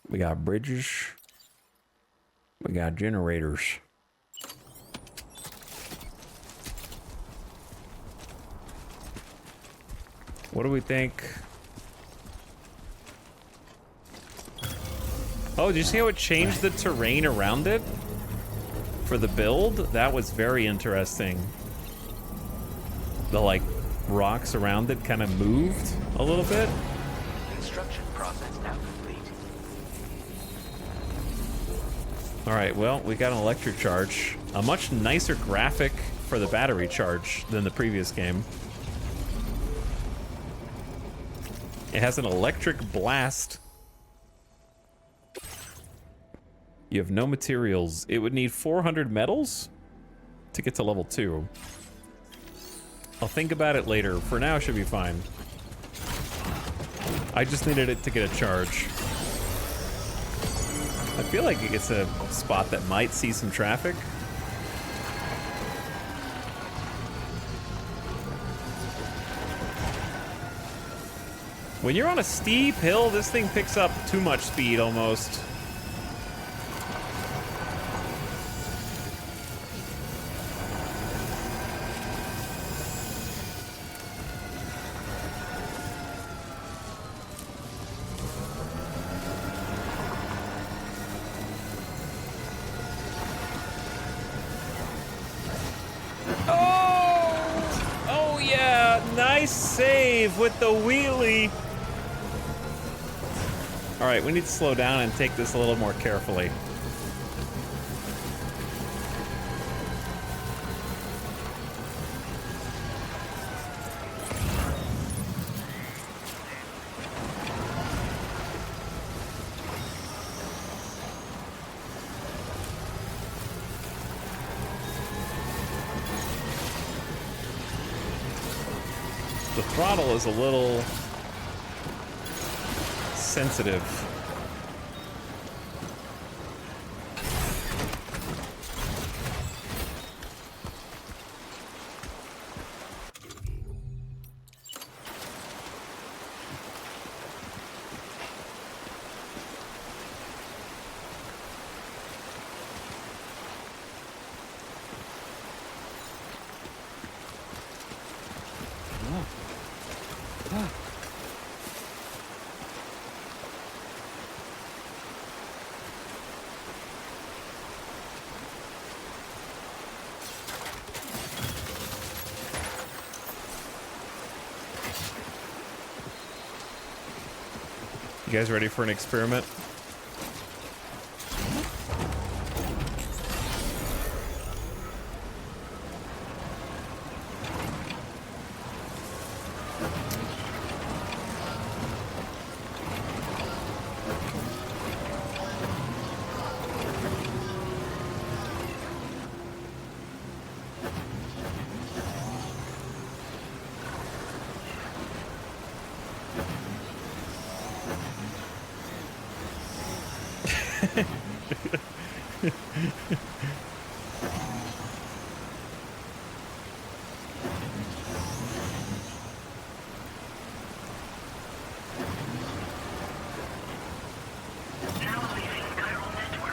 We got bridges. We got generators. What do we think? Oh, did you see how it changed the terrain around it for the build? That was very interesting. The like rocks around it kind of moved a little bit. Construction process now complete. All right, well, we got an electric charge. A much nicer graphic for the battery charge than the previous game. It has an electric blast. You have no materials. It would need 400 metals to get to level 2. I'll think about it later. For now, it should be fine. I just needed it to get a charge. I feel like it's a spot that might see some traffic. When you're on a steep hill, this thing picks up too much speed almost. Nice save with the wheelie. All right, we need to slow down and take this a little more carefully. The throttle is a little sensitive. You guys ready for an experiment?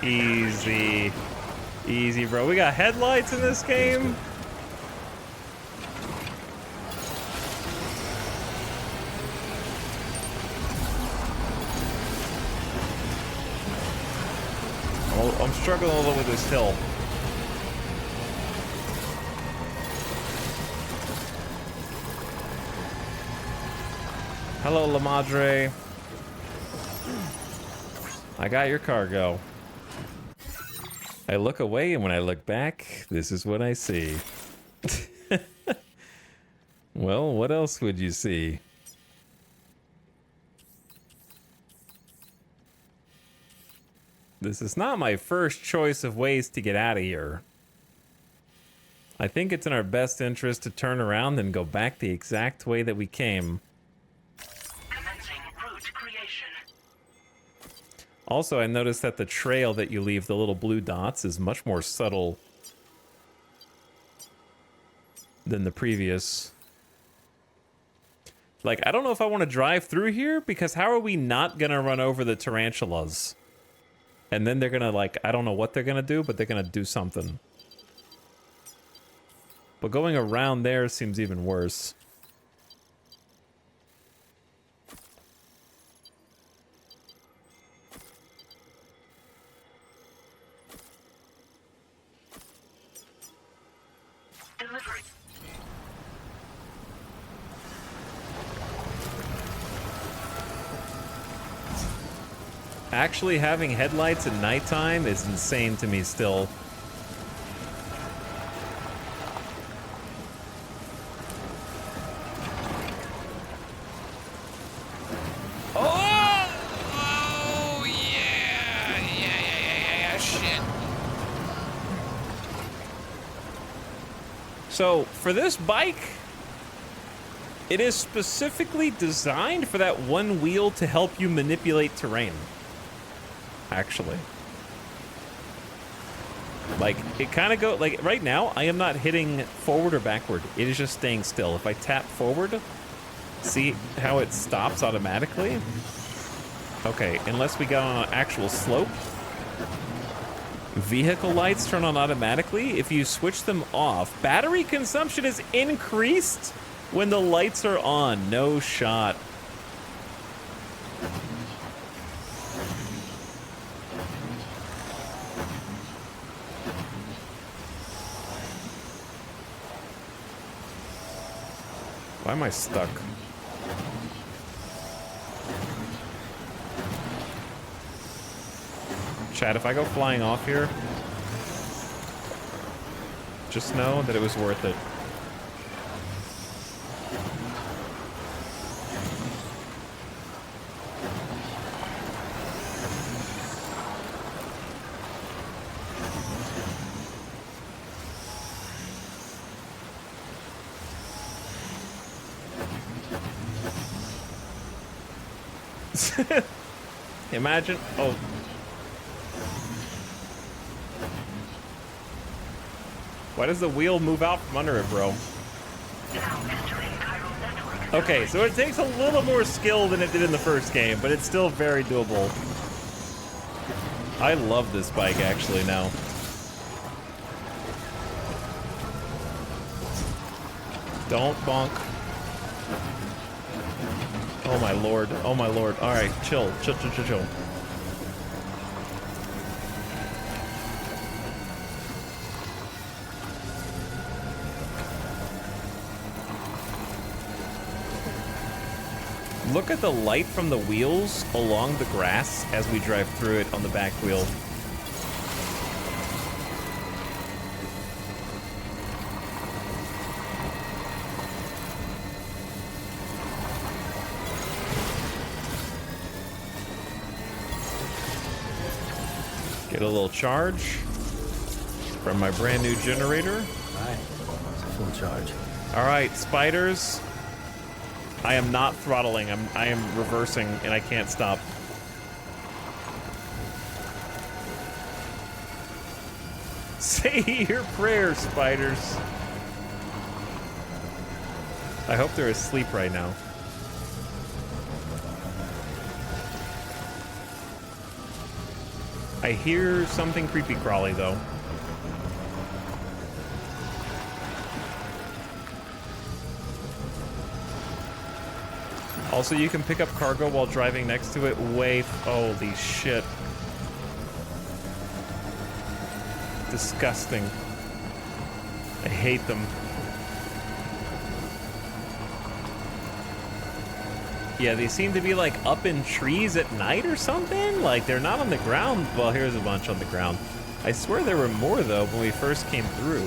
Easy. Easy, bro. We got headlights in this game. Oh, I'm struggling a little with this hill. Hello, La Madre. I got your cargo. I look away, and when I look back, this is what I see. Well, what else would you see? This is not my first choice of ways to get out of here. I think it's in our best interest to turn around and go back the exact way that we came. Also, I noticed that the trail that you leave, the little blue dots, is much more subtle than the previous. Like, I don't know if I want to drive through here, because how are we not going to run over the tarantulas? And then they're going to, like, I don't know what they're going to do, but they're going to do something. But going around there seems even worse. Actually having headlights at nighttime is insane to me still. Oh, yeah, shit. So, for this bike, it is specifically designed for that one wheel to help you manipulate terrain. Actually. Like, it kind of go, like, right now, I am not hitting forward or backward. It is just staying still. If I tap forward, see how it stops automatically? Okay, unless we got on an actual slope. Vehicle lights turn on automatically. If you switch them off, battery consumption is increased when the lights are on. No shot. Why am I stuck? Chad, if I go flying off here, just know that it was worth it. Imagine. Oh. Why does the wheel move out from under it, bro? Okay, so it takes a little more skill than it did in the first game, but it's still very doable. I love this bike, actually, now. Don't bonk. Oh my lord. Oh my lord. Alright, chill. Chill, chill, chill, chill. Look at the light from the wheels along the grass as we drive through it on the back wheel. Get a little charge from my brand new generator. All right, it's a full charge. All right, spiders. I am not throttling. I am reversing, and I can't stop. Say your prayers, spiders. I hope they're asleep right now. I hear something creepy crawly, though. Also, you can pick up cargo while driving next to it way... Holy shit. Disgusting. I hate them. Yeah, they seem to be like up in trees at night or something. Like they're not on the ground. Well, here's a bunch on the ground. I swear there were more though when we first came through.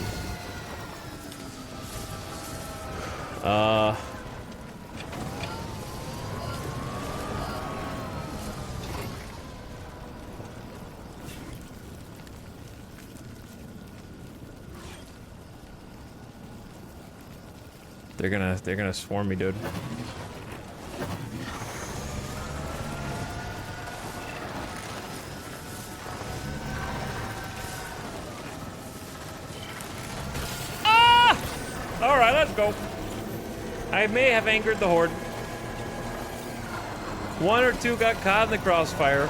They're gonna swarm me, dude. All right, let's go. I may have angered the horde. One or two got caught in the crossfire.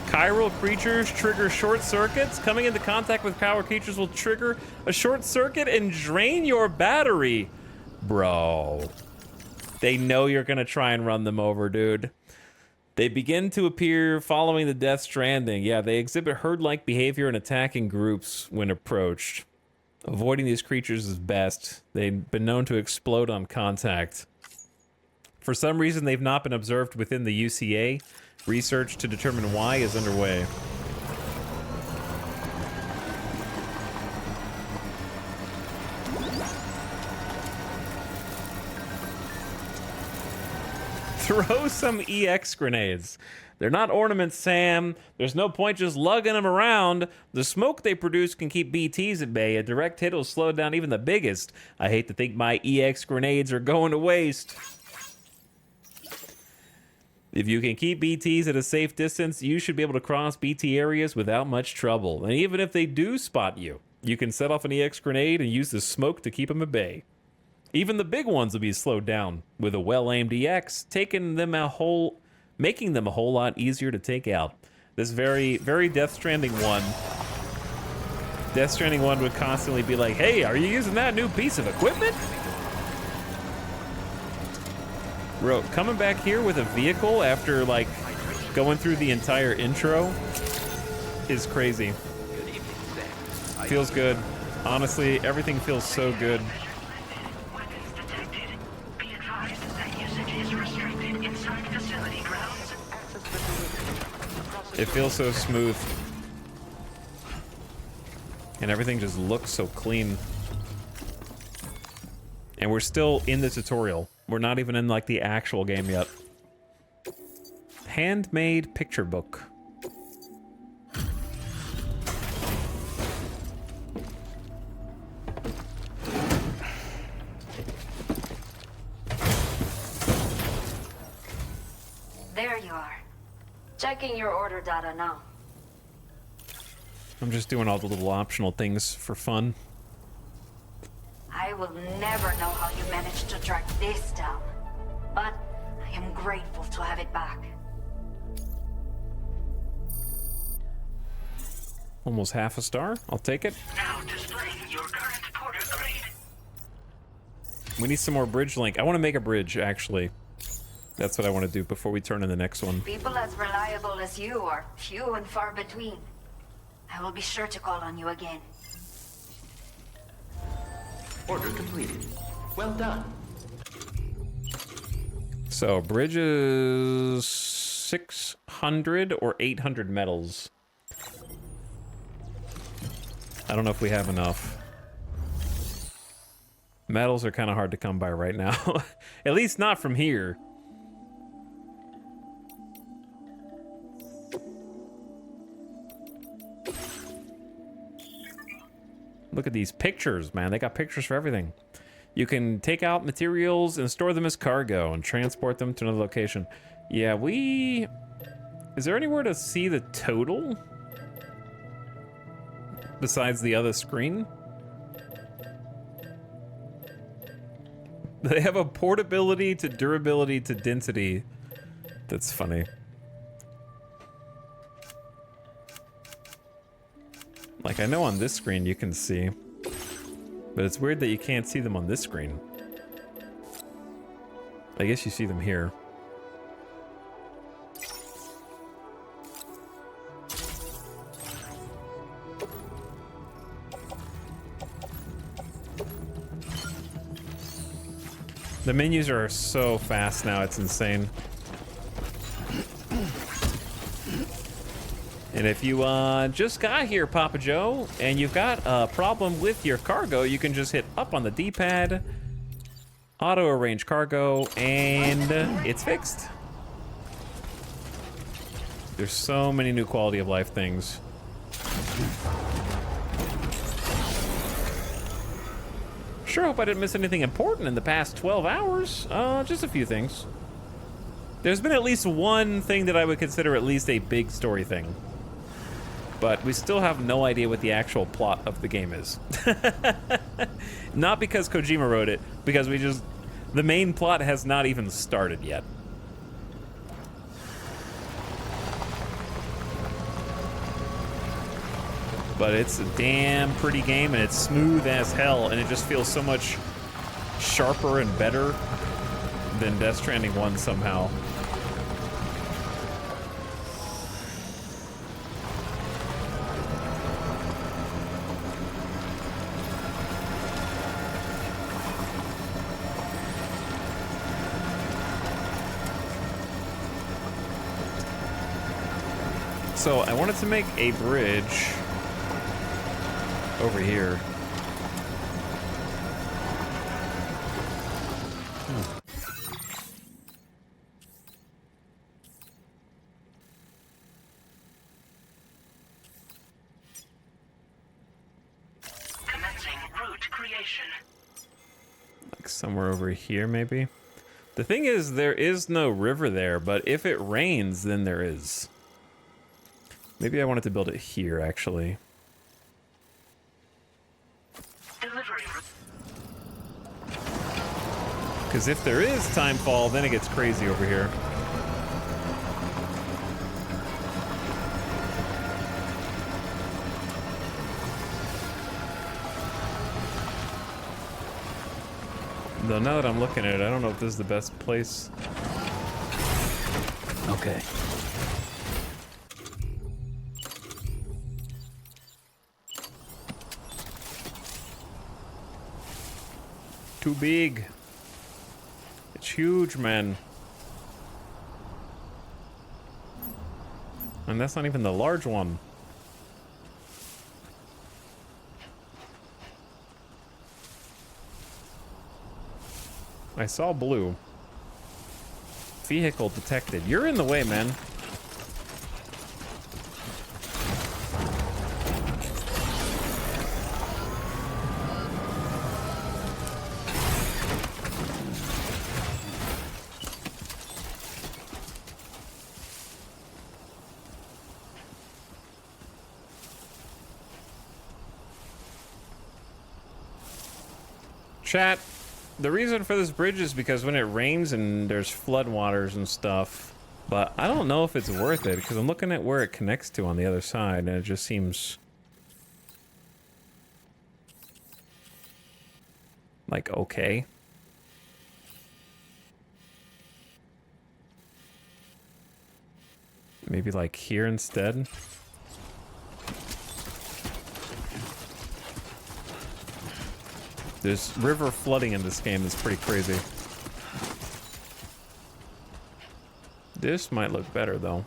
Chiral creatures trigger short circuits. Coming into contact with power creatures will trigger a short circuit and drain your battery. Bro. They know you're gonna try and run them over, dude. They begin to appear following the Death Stranding. Yeah, they exhibit herd-like behavior and attack in groups when approached. Avoiding these creatures is best. They've been known to explode on contact. For some reason, they've not been observed within the UCA. Research to determine why is underway. Throw some EX grenades. They're not ornaments, Sam. There's no point just lugging them around. The smoke they produce can keep BTs at bay. A direct hit will slow down even the biggest. I hate to think my EX grenades are going to waste. If you can keep BTs at a safe distance, you should be able to cross BT areas without much trouble. And even if they do spot you, you can set off an EX grenade and use the smoke to keep them at bay. Even the big ones will be slowed down with a well-aimed EX, making them a whole lot easier to take out. This very, very Death Stranding 1. Death Stranding 1 would constantly be like, hey, are you using that new piece of equipment? Bro, coming back here with a vehicle after, like, going through the entire intro is crazy. Feels good. Honestly, everything feels so good. It feels so smooth. And everything just looks so clean. And we're still in the tutorial. We're not even in like the actual game yet. Handmade picture book. There you are. Checking your order data now. I'm just doing all the little optional things for fun. I will never know how you managed to track this down, but I am grateful to have it back. Almost half a star. I'll take it. Now displaying your current porter grade. We need some more bridge link. I want to make a bridge, actually. That's what I want to do before we turn in the next one. People as reliable as you are few and far between. I will be sure to call on you again. Order completed. Well done. So, bridge is 600 or 800 metals. I don't know if we have enough. Metals are kind of hard to come by right now. At least not from here. Look at these pictures, man. They got pictures for everything. You can take out materials and store them as cargo and transport them to another location. Yeah, is there anywhere to see the total? Besides the other screen? They have a portability to durability to density. That's funny. Like, I know on this screen you can see, but it's weird that you can't see them on this screen. I guess you see them here. The menus are so fast now, it's insane. And if you just got here, Papa Joe, and you've got a problem with your cargo, you can just hit up on the D-pad, auto-arrange cargo, and it's fixed. There's so many new quality of life things. Sure hope I didn't miss anything important in the past 12 hours. Just a few things. There's been at least one thing that I would consider at least a big story thing. But we still have no idea what the actual plot of the game is. Not because Kojima wrote it, because the main plot has not even started yet. But it's a damn pretty game, and it's smooth as hell, and it just feels so much sharper and better than Death Stranding 1 somehow. So I wanted to make a bridge over here. Commencing route creation. Like somewhere over here, maybe? The thing is, there is no river there, but if it rains, then there is. Maybe I wanted to build it here, actually. Delivery. Because if there is timefall, then it gets crazy over here. Though now that I'm looking at it, I don't know if this is the best place. Okay. Too big. It's huge, man. And that's not even the large one. I saw blue. Vehicle detected. You're in the way, man. Chat, the reason for this bridge is because when it rains and there's floodwaters and stuff, but I don't know if it's worth it because I'm looking at where it connects to on the other side and it just seems like okay. Maybe like here instead. There's river flooding in this game that's pretty crazy. This might look better though.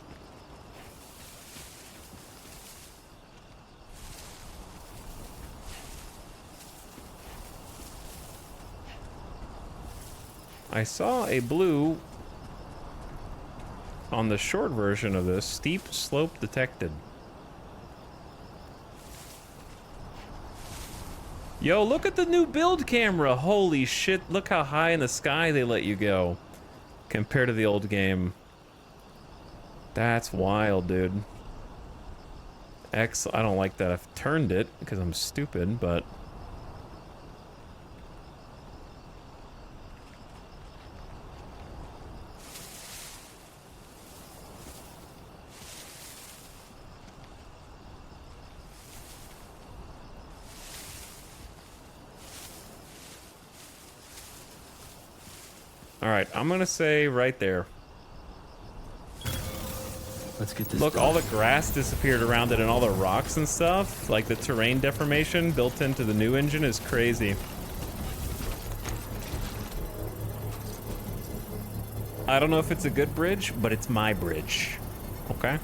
I saw a blue on the short version of this. Steep slope detected. Yo, look at the new build camera. Holy shit, look how high in the sky they let you go compared to the old game. That's wild, dude. X, I don't like that I've turned it because I'm stupid, but all right, I'm gonna say right there. Let's get this. Look, all the grass disappeared around it and all the rocks and stuff. Like the terrain deformation built into the new engine is crazy. I don't know if it's a good bridge, but it's my bridge. Okay?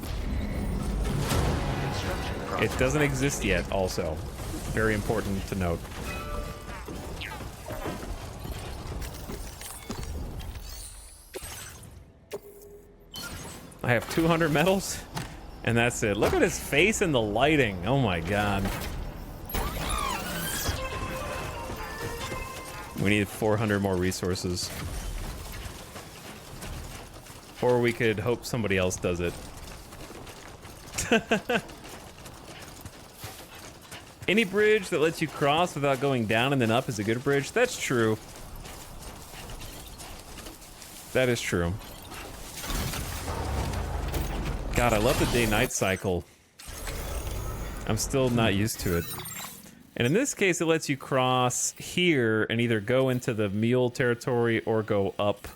It doesn't exist yet, also. Very important to note. I have 200 medals, and that's it. Look at his face and the lighting. Oh my god. We need 400 more resources. Or we could hope somebody else does it. Any bridge that lets you cross without going down and then up is a good bridge. That's true. That is true. God, I love the day-night cycle. I'm still not used to it. And in this case, it lets you cross here and either go into the mule territory or go up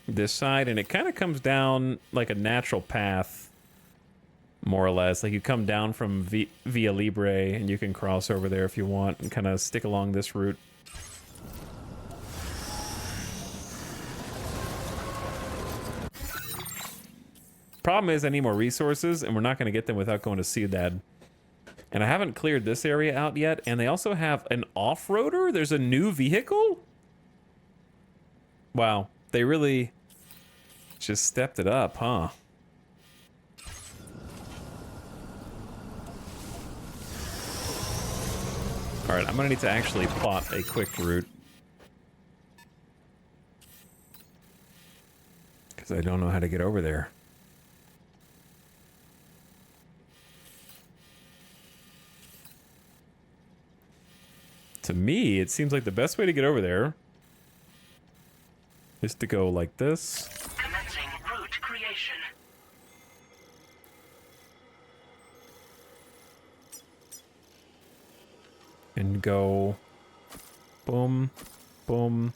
this side. And it kind of comes down like a natural path, more or less. Like you come down from Via Libre and you can cross over there if you want and kind of stick along this route. Problem is I need more resources and we're not going to get them without going to Ciudad. And I haven't cleared this area out yet. And they also have an off-roader. There's a new vehicle. Wow. They really just stepped it up, huh? All right, I'm going to need to actually plot a quick route. Because I don't know how to get over there. To me, it seems like the best way to get over there is to go like this. Commencing route creation. And go boom, boom.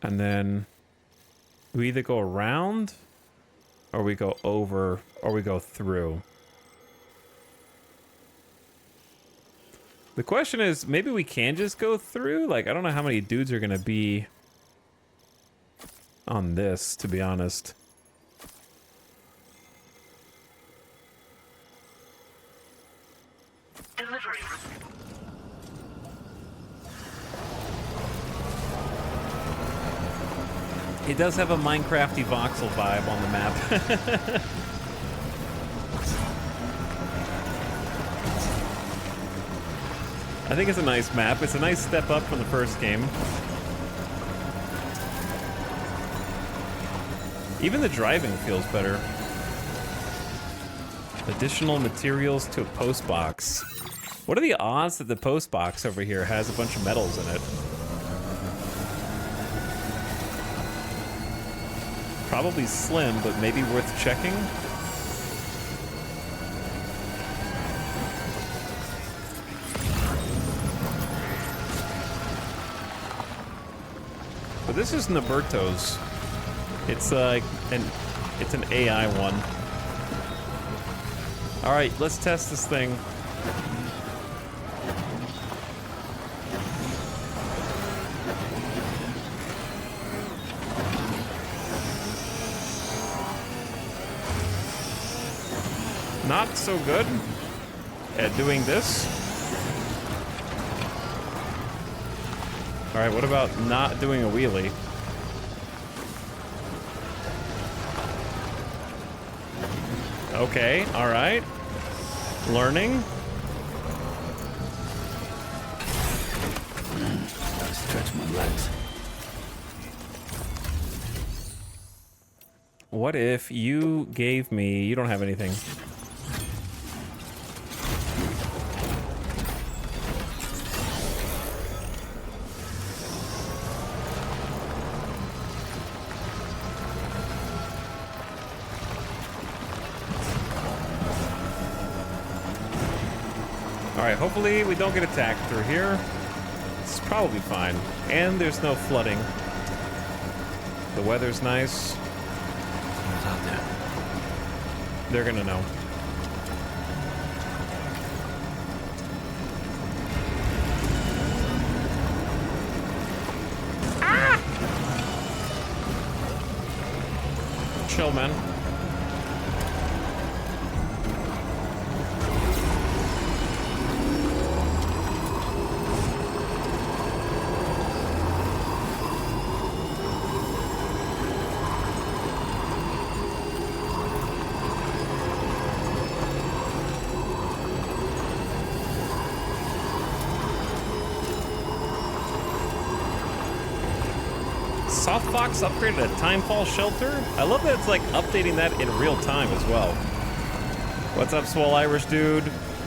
And then we either go around or we go over or we go through. The question is, maybe we can just go through? Like, I don't know how many dudes are gonna be on this, to be honest. It does have a Minecrafty voxel vibe on the map. I think it's a nice map. It's a nice step up from the first game. Even the driving feels better. Additional materials to a post box. What are the odds that the post box over here has a bunch of metals in it? Probably slim, but maybe worth checking. But this is Naberto's. It's it's an AI one. All right, let's test this thing. Not so good at doing this. All right, what about not doing a wheelie? Okay, all right. Learning. Stretch my legs. What if you gave me... You don't have anything. Alright, hopefully we don't get attacked through here. It's probably fine. And there's no flooding. The weather's nice. Someone's out there. They're gonna know. Ah! Chill, man. Softbox upgraded a Timefall shelter. I love that it's like updating that in real time as well. What's up, Swole Irish dude?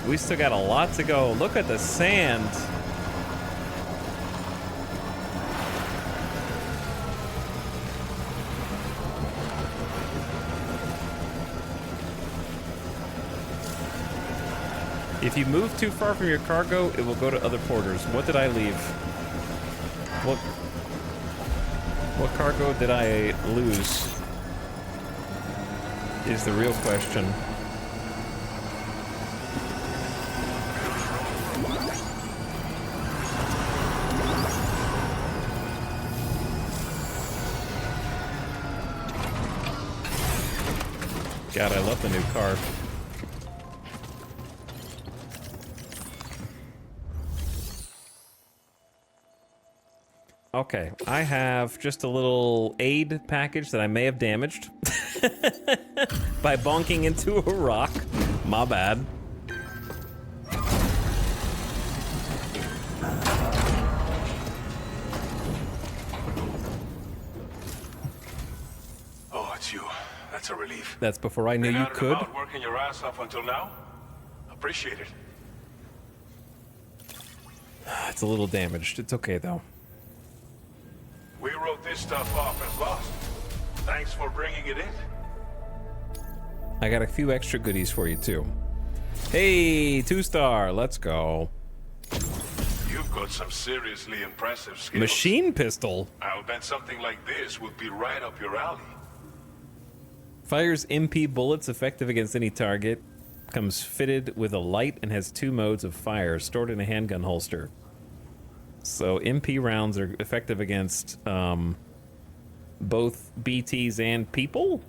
We still got a lot to go. Look at the sand. If you move too far from your cargo, it will go to other porters. What did I leave? What cargo did I lose? Is the real question. God, I love the new car. Okay, I have just a little aid package that I may have damaged by bonking into a rock. My bad. Oh, it's you. That's a relief. That's before I knew you could. Working your ass off until now. Appreciate it. It's a little damaged. It's okay though. We wrote this stuff off as lost. Thanks for bringing it in. I got a few extra goodies for you too. Hey, 2-star, let's go. You've got some seriously impressive skills. Machine pistol. I'll bet something like this would be right up your alley. Fires MP bullets effective against any target. Comes fitted with a light and has 2 modes of fire stored in a handgun holster. So MP rounds are effective against both BTs and people?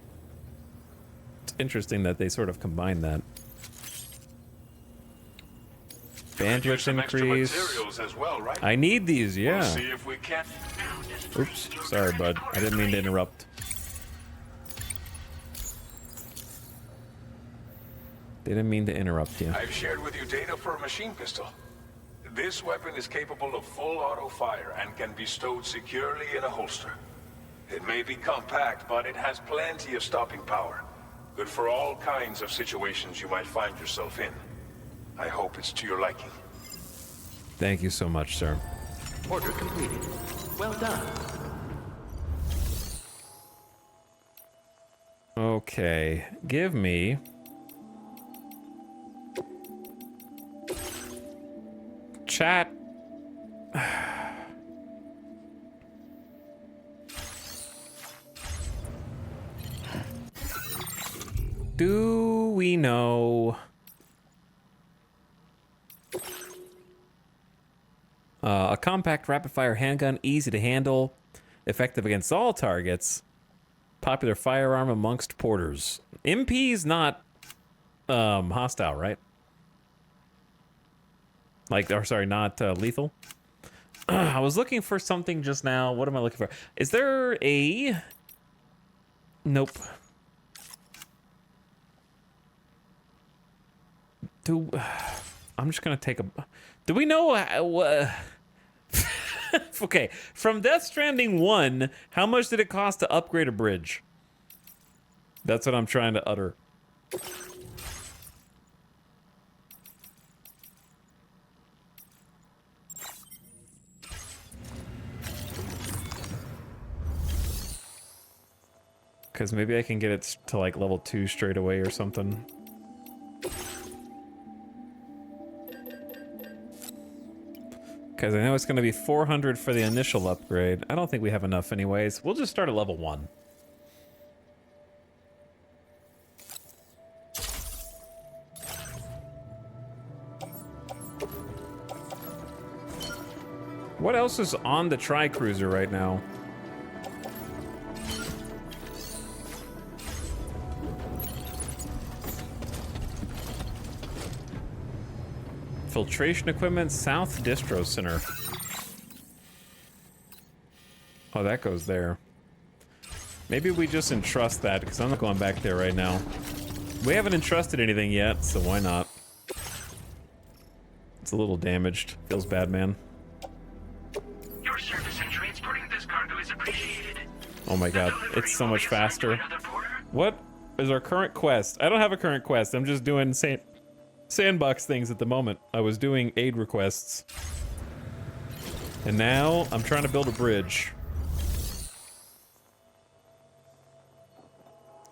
It's interesting that they sort of combine that. Bandwidth increase. As well, right? I need these, yeah. We'll see if we can. Oops, sorry, bud. I didn't mean to interrupt. Didn't mean to interrupt you. I've shared with you data for a machine pistol. This weapon is capable of full auto fire and can be stowed securely in a holster. It may be compact, but it has plenty of stopping power. Good for all kinds of situations you might find yourself in. I hope it's to your liking. Thank you so much, sir. Order completed. Well done. Okay, give me... Chat. Do we know... a compact rapid-fire handgun, easy to handle, effective against all targets, popular firearm amongst porters. MP's not hostile, right? Like, or sorry, not lethal. I was looking for something just now. What am I looking for? Is there a... Nope. I'm just gonna take a... Do we know... Okay, from Death Stranding 1, how much did it cost to upgrade a bridge? That's what I'm trying to utter. Because maybe I can get it to like level 2 straight away or something. Because I know it's going to be 400 for the initial upgrade. I don't think we have enough anyways. We'll just start at level 1. What else is on the Tri-Cruiser right now? Filtration equipment, South Distro Center. Oh, that goes there. Maybe we just entrust that, because I'm not going back there right now. We haven't entrusted anything yet, so why not? It's a little damaged. Feels bad, man. Your service in transporting this cargo is appreciated. Oh my god, it's so much faster. What is our current quest? I don't have a current quest. I'm just doing sandbox things at the moment. I was doing aid requests. And now I'm trying to build a bridge.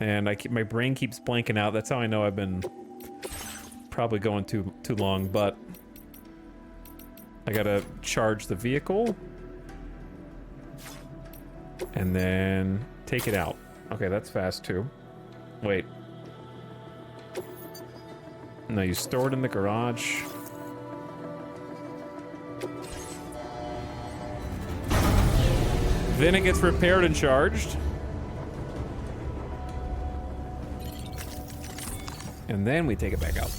And my brain keeps blanking out. That's how I know I've been probably going too long, but I gotta charge the vehicle and then take it out. Okay, that's fast too. Wait. No, you store it in the garage. Then it gets repaired and charged. And then we take it back out.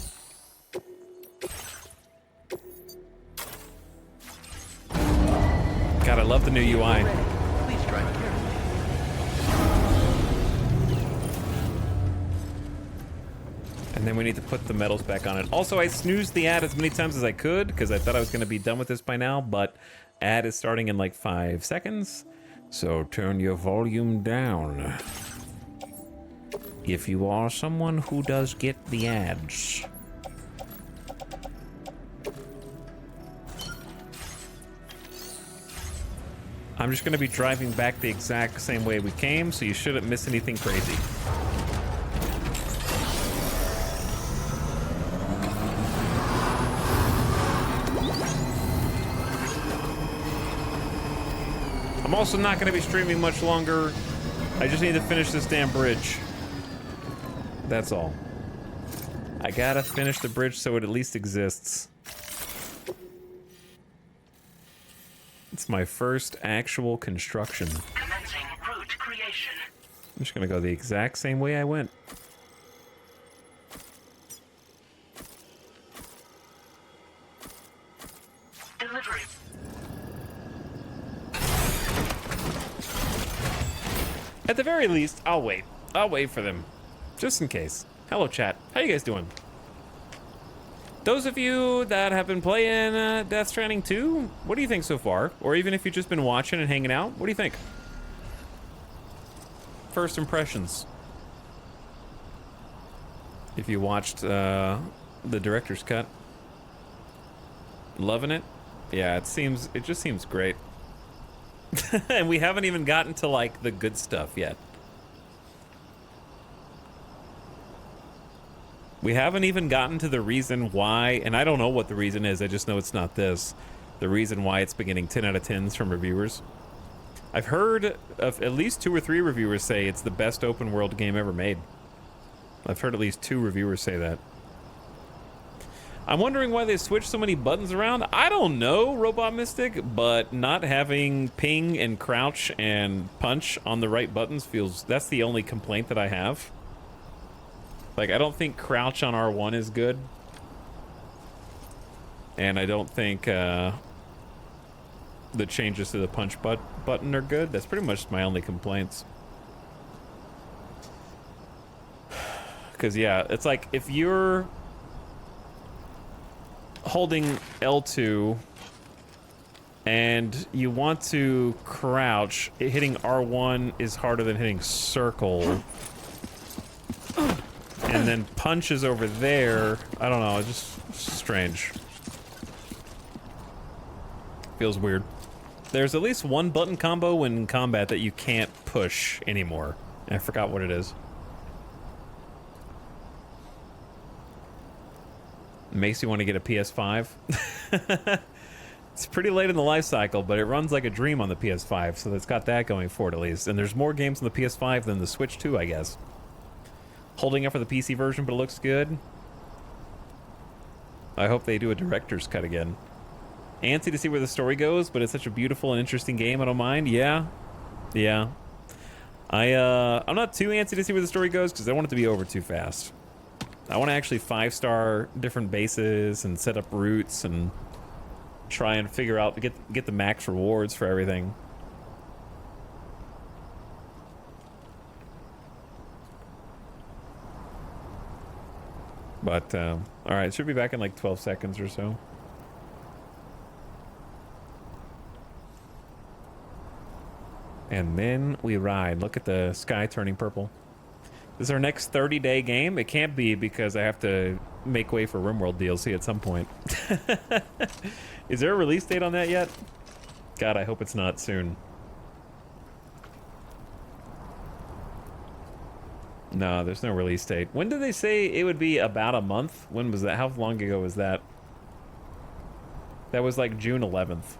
God, I love the new UI. Please drive carefully. And then we need to put the metals back on it. Also, I snoozed the ad as many times as I could because I thought I was going to be done with this by now, but ad is starting in like 5 seconds. So turn your volume down. If you are someone who does get the ads. I'm just going to be driving back the exact same way we came, so you shouldn't miss anything crazy. I'm also not going to be streaming much longer. I just need to finish this damn bridge. That's all. I gotta finish the bridge so it at least exists. It's my first actual construction. Commencing route creation. I'm just gonna go the exact same way I went. Delivery. At the very least, I'll wait. I'll wait for them, just in case. Hello, chat. How you guys doing? Those of you that have been playing Death Stranding 2, what do you think so far? Or even if you've just been watching and hanging out, what do you think? First impressions. If you watched the director's cut. Loving it? Yeah, it just seems great. And we haven't even gotten to like the good stuff yet. We haven't even gotten to the reason why, and I don't know what the reason is, I just know it's not this. The reason why it's been getting 10 out of 10s from reviewers. I've heard of at least 2 or 3 reviewers say it's the best open world game ever made. I've heard at least 2 reviewers say that. I'm wondering why they switched so many buttons around. I don't know, Robot Mystic, but not having ping and crouch and punch on the right buttons that's the only complaint that I have. Like, I don't think crouch on R1 is good. And I don't think the changes to the punch button are good. That's pretty much my only complaints. Because, yeah, it's like if you're holding L2 and you want to crouch, hitting R1 is harder than hitting circle. And then punch is over there. I don't know, it's just strange. Feels weird. There's at least one button combo in combat that you can't push anymore. I forgot what it is. Makes you want to get a PS5. It's pretty late in the life cycle, but it runs like a dream on the PS5, so it's got that going for it at least. And there's more games on the PS5 than the Switch 2, I guess. Holding up for the PC version, but it looks good. I hope they do a director's cut again. Antsy to see where the story goes, but it's such a beautiful and interesting game, I don't mind. Yeah. Yeah. I'm not too antsy to see where the story goes, because I want it to be over too fast. I want to actually 5-star different bases and set up routes and try and figure out, get the max rewards for everything. But, alright, should be back in like 12 seconds or so. And then we ride. Look at the sky turning purple. This is our next 30-day game? It can't be because I have to make way for RimWorld DLC at some point. Is there a release date on that yet? God, I hope it's not soon. No, there's no release date. When did they say it would be about a month? When was that? How long ago was that? That was like June 11th.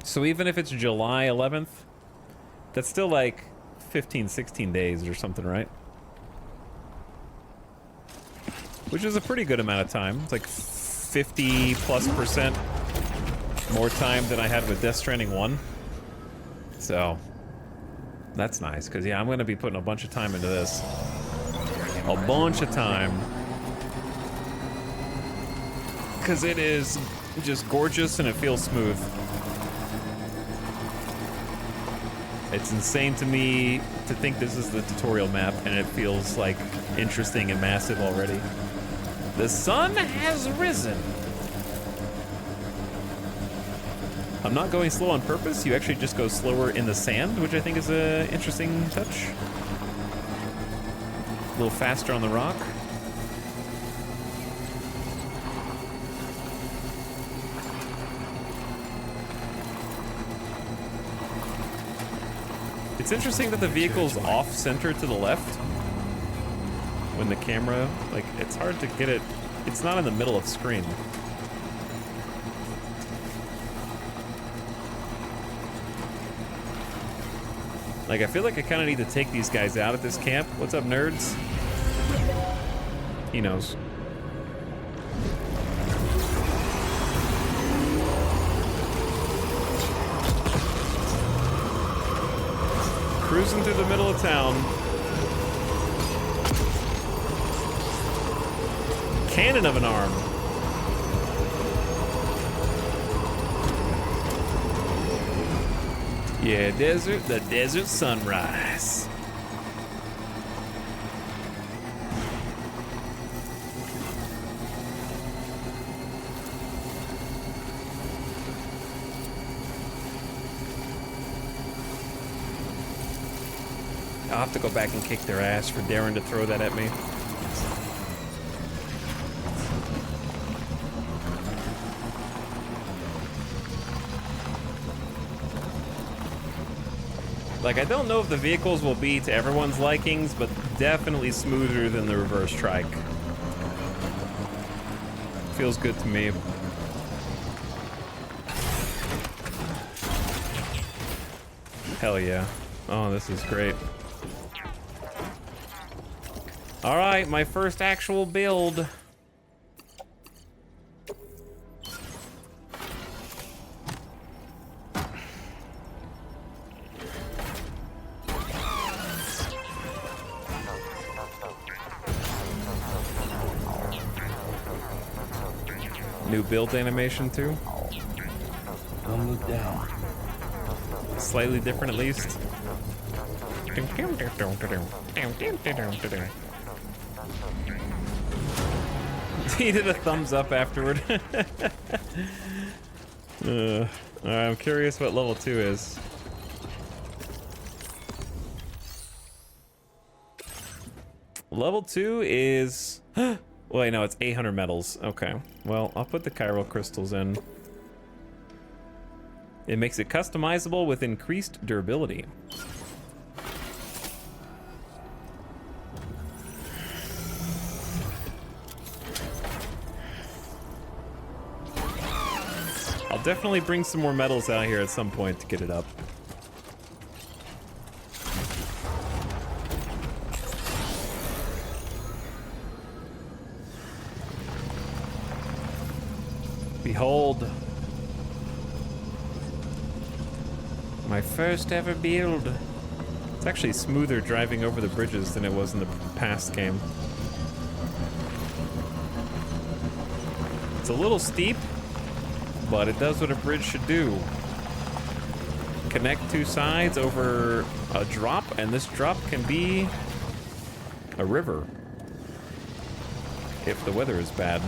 So even if it's July 11th, that's still like 15, 16 days or something, right? Which is a pretty good amount of time. It's like 50+% more time than I had with Death Stranding 1. So that's nice, because yeah, I'm going to be putting a bunch of time into this. A bunch of time. Because it is just gorgeous and it feels smooth. It's insane to me to think this is the tutorial map, and it feels like interesting and massive already. The sun has risen. I'm not going slow on purpose. You actually just go slower in the sand, which I think is an interesting touch. A little faster on the rock. It's interesting that the vehicle's off-center to the left. When the camera, like, it's hard to get it. It's not in the middle of the screen. Like, I feel like I kind of need to take these guys out at this camp. What's up, nerds? He knows. Cruising through the middle of town. Cannon of an arm. Yeah, the desert sunrise. I'll have to go back and kick their ass for daring to throw that at me. Like, I don't know if the vehicles will be to everyone's likings, but definitely smoother than the reverse trike. Feels good to me. Hell yeah. Oh, this is great. All right, my first actual build. New build animation too. Don't look down. Slightly different at least. He did a thumbs up afterward. Alright, I'm curious what level 2 is. Level 2 is... Wait, no, it's 800 metals. Okay. Well, I'll put the chiral crystals in. It makes it customizable with increased durability. I'll definitely bring some more metals out here at some point to get it up. Behold, my first ever build. It's actually smoother driving over the bridges than it was in the past game. It's a little steep, but it does what a bridge should do. Connect two sides over a drop, and this drop can be a river if the weather is bad.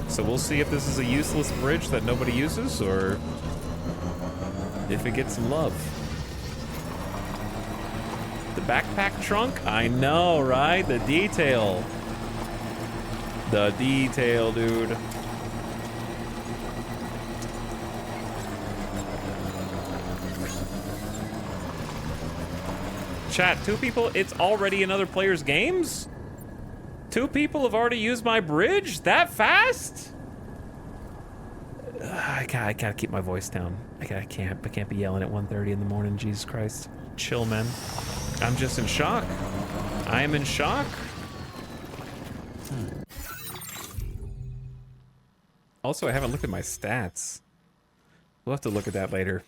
So we'll see if this is a useless bridge that nobody uses, or if it gets some love. The backpack trunk? I know, right? The detail. The detail, dude. Chat, 2 people? It's already in other players' games? 2 people have already used my bridge? That fast? I gotta keep my voice down. I can't be yelling at 1:30 in the morning. Jesus Christ. Chill, man. I'm just in shock. I am in shock. Also, I haven't looked at my stats. We'll have to look at that later.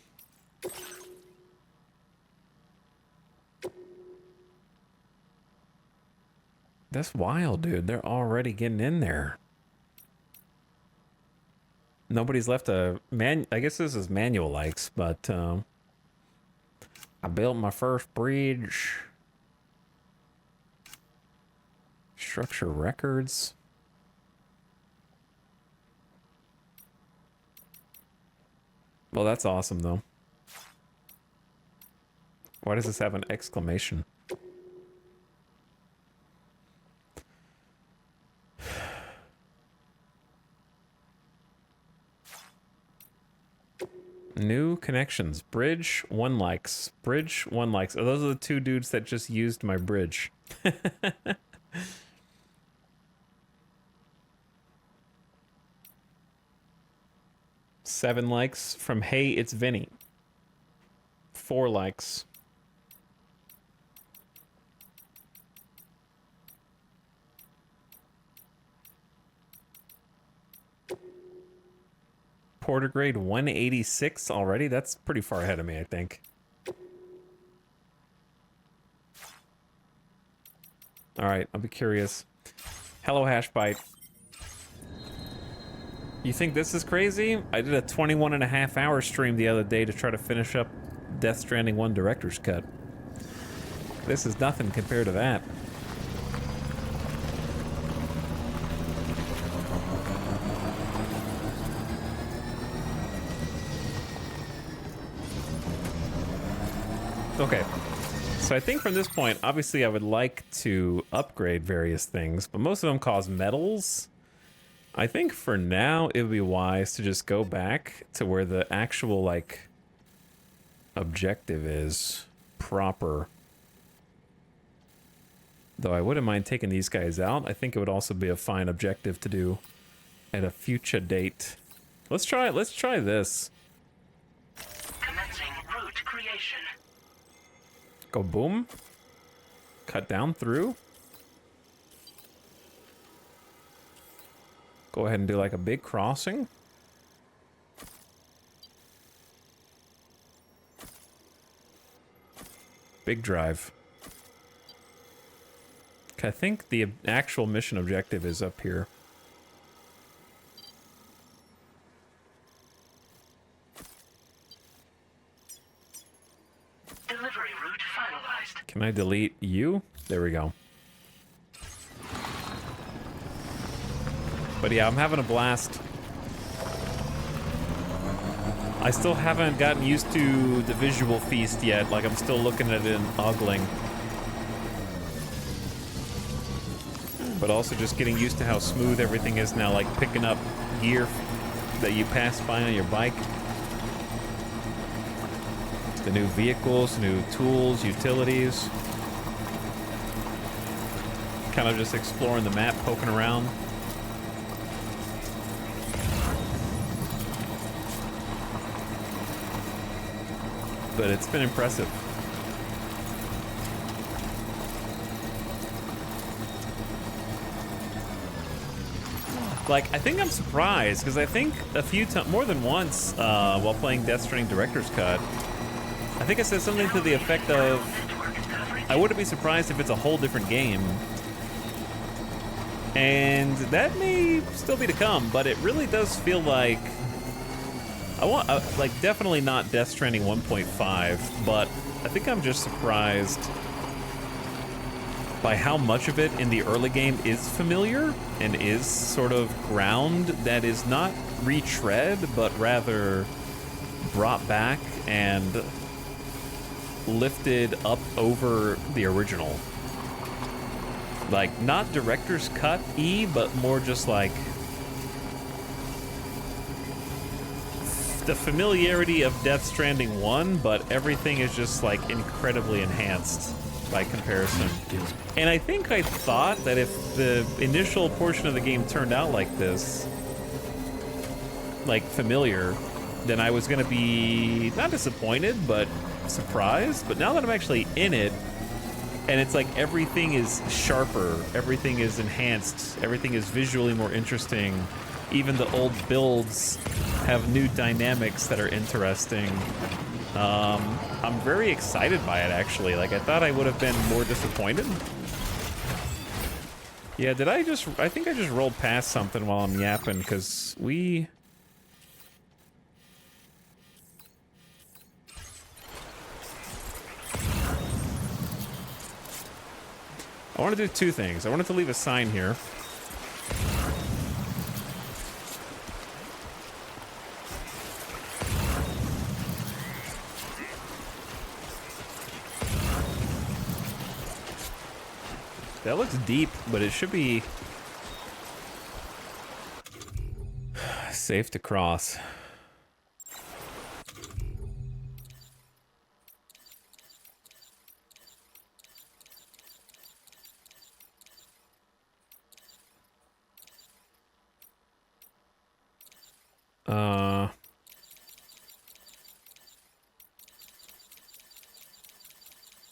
That's wild, dude. They're already getting in there. Nobody's left a I guess this is manual likes, but I built my first bridge. Structure records. Well, that's awesome, though. Why does this have an exclamation? New connections. Bridge, 1 likes. Bridge, 1 likes. Oh, those are the 2 dudes that just used my bridge. 7 likes from Hey, It's Vinny. 4 likes. Porter grade 186 already? That's pretty far ahead of me, I think. All right, I'll be curious. Hello, Hashbite. You think this is crazy? I did a 21.5-hour stream the other day to try to finish up Death Stranding 1 Director's Cut. This is nothing compared to that. Okay, so I think from this point, obviously I would like to upgrade various things, but most of them cause medals. I think for now it would be wise to just go back to where the actual, like, objective is proper. Though I wouldn't mind taking these guys out. I think it would also be a fine objective to do at a future date. Let's try this. Commencing route creation. Go boom. Cut down through. Go ahead and do like a big crossing. Big drive. Okay, I think the actual mission objective is up here. Delivery route finalized. Can I delete you? There we go. But yeah, I'm having a blast. I still haven't gotten used to the visual feast yet. Like, I'm still looking at it and ogling. But also just getting used to how smooth everything is now, like picking up gear that you pass by on your bike. The new vehicles, new tools, utilities. Kind of just exploring the map, poking around. But it's been impressive. Like, I think I'm surprised, because I think a few times, more than once, while playing Death Stranding Director's Cut, I think I said something to the effect of, I wouldn't be surprised if it's a whole different game. And that may still be to come, but it really does feel like, I want, like, definitely not Death Stranding 1.5, but I think I'm just surprised by how much of it in the early game is familiar and is sort of ground that is not retread, but rather brought back and lifted up over the original. Like, not director's cut-y, but more just like the familiarity of Death Stranding 1, but everything is just like incredibly enhanced by comparison. And I think I thought that if the initial portion of the game turned out like this, like familiar, then I was gonna be not disappointed, but surprised. But now that I'm actually in it, and it's like everything is sharper, everything is enhanced, everything is visually more interesting, even the old builds have new dynamics that are interesting. I'm very excited by it, actually. Like, I thought I would have been more disappointed. Yeah, did I just... I think I just rolled past something while I'm yapping, because we... I want to do two things. I wanted to leave a sign here. That looks deep, but it should be safe to cross.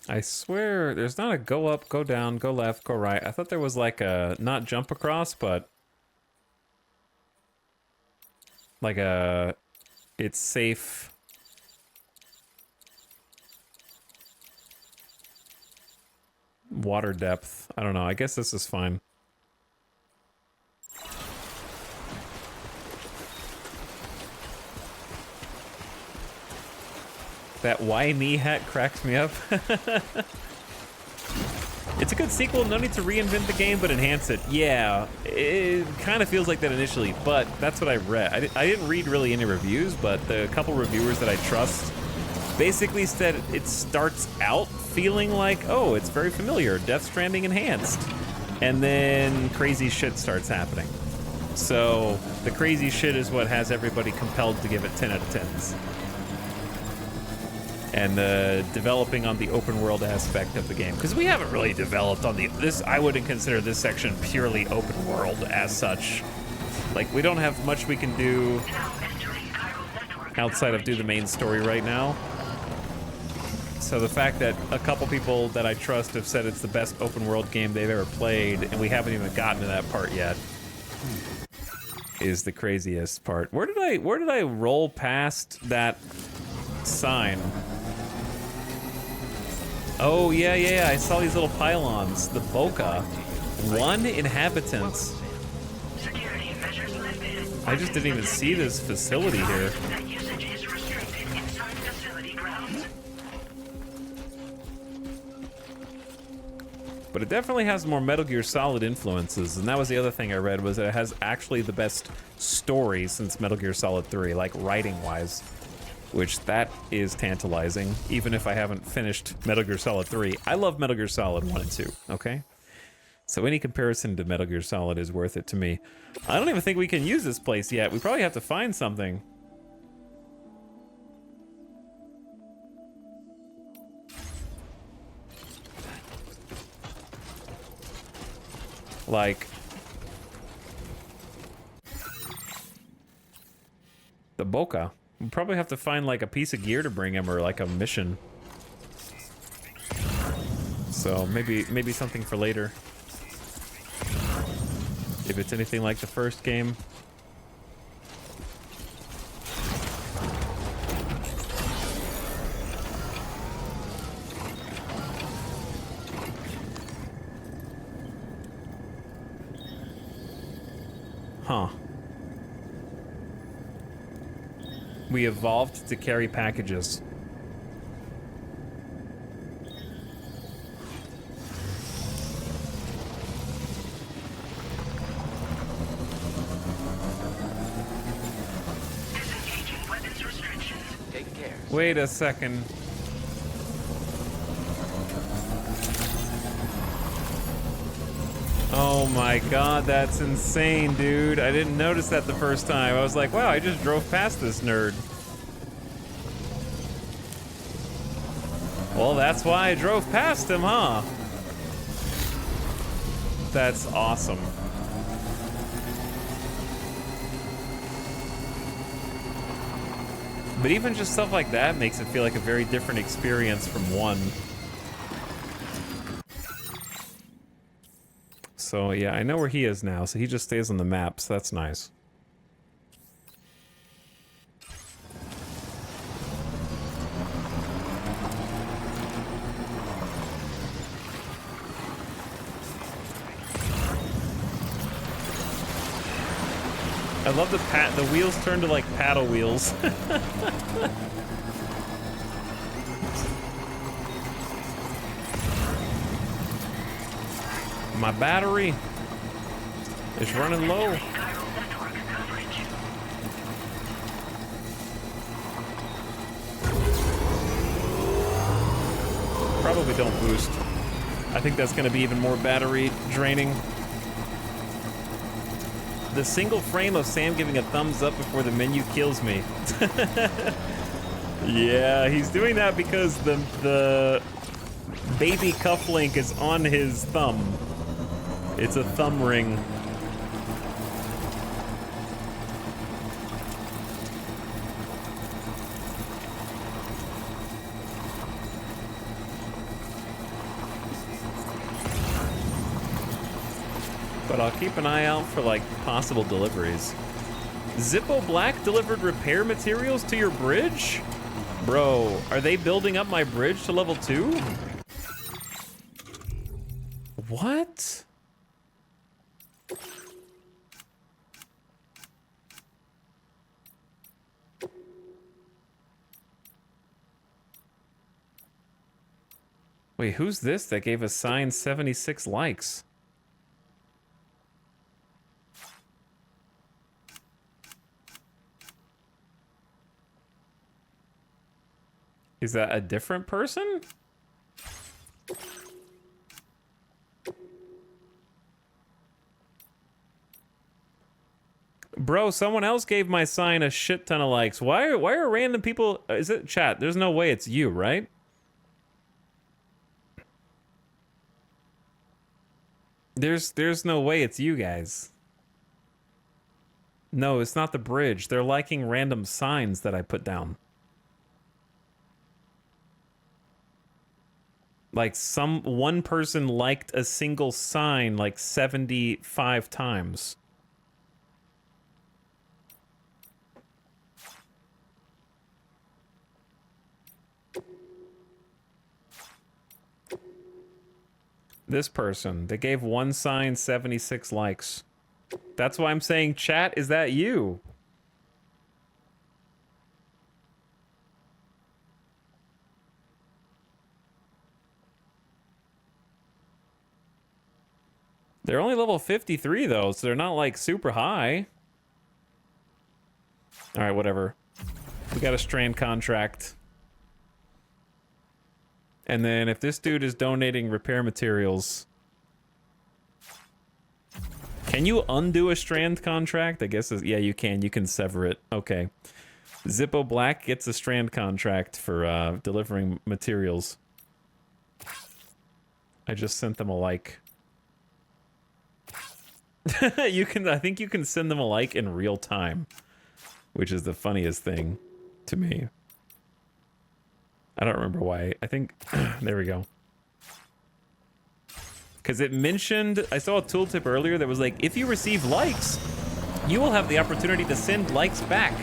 I swear there's not a go up, go down, go left, go right. I thought there was like a, not jump across, but like a, it's safe. Water depth. I don't know. I guess this is fine. That why me hat cracks me up. It's a good sequel, no need to reinvent the game, but enhance it. Yeah, it kind of feels like that initially, but that's what I read. I didn't read really any reviews, but the couple reviewers that I trust basically said it starts out feeling like, oh, it's very familiar, Death Stranding enhanced. And then crazy shit starts happening. So the crazy shit is what has everybody compelled to give it 10 out of 10s. And developing on the open world aspect of the game, because we haven't really developed on this. I wouldn't consider this section purely open world as such. Like, we don't have much we can do outside of do the main story right now. So the fact that a couple people that I trust have said it's the best open world game they've ever played, and we haven't even gotten to that part yet, is the craziest part. Where did I roll past that sign? Oh, yeah, I saw these little pylons. The Boca. 1 inhabitants. I just didn't even see this facility here. But it definitely has more Metal Gear Solid influences, and that was the other thing I read, was that it has actually the best story since Metal Gear Solid 3, like writing-wise. Which that is tantalizing, even if I haven't finished Metal Gear Solid 3. I love Metal Gear Solid 1 and 2, okay? So any comparison to Metal Gear Solid is worth it to me. I don't even think we can use this place yet. We probably have to find something. Like the Boca. We'll probably have to find like a piece of gear to bring him, or like a mission. So maybe something for later. If it's anything like the first game. Huh. We evolved to carry packages. Take care. Wait a second. Oh my god, that's insane, dude. I didn't notice that the first time. I was like, wow, I just drove past this nerd. Well, that's why I drove past him, huh? That's awesome. But even just stuff like that makes it feel like a very different experience from 1. So yeah, I know where he is now, so he just stays on the map, so that's nice. I love the wheels turn to like paddle wheels. My battery is running low. Probably don't boost. I think that's going to be even more battery draining. The single frame of Sam giving a thumbs up before the menu kills me. Yeah, he's doing that because the baby cufflink is on his thumb. It's a thumb ring. But I'll keep an eye out for like possible deliveries. Zippo Black delivered repair materials to your bridge? Bro, are they building up my bridge to level 2? What? Wait, who's this that gave a sign 76 likes? Is that a different person? Bro, someone else gave my sign a shit ton of likes. Why are random people... Is it chat? There's no way it's you, right? There's no way it's you guys. No, it's not the bridge. They're liking random signs that I put down. Like one person liked a single sign like 75 times. This person, they gave one sign 76 likes. That's why I'm saying, chat, is that you? They're only level 53 though, so they're not like super high. All right, whatever. We got a Strand contract. And then if this dude is donating repair materials, can you undo a Strand contract? I guess, yeah, you can. You can sever it. Okay. Zippo Black gets a Strand contract for delivering materials. I just sent them a like. You can, I think you can send them a like in real time, which is the funniest thing to me. I don't remember why. I think, there we go. Because it mentioned, I saw a tooltip earlier that was like, if you receive likes, you will have the opportunity to send likes back.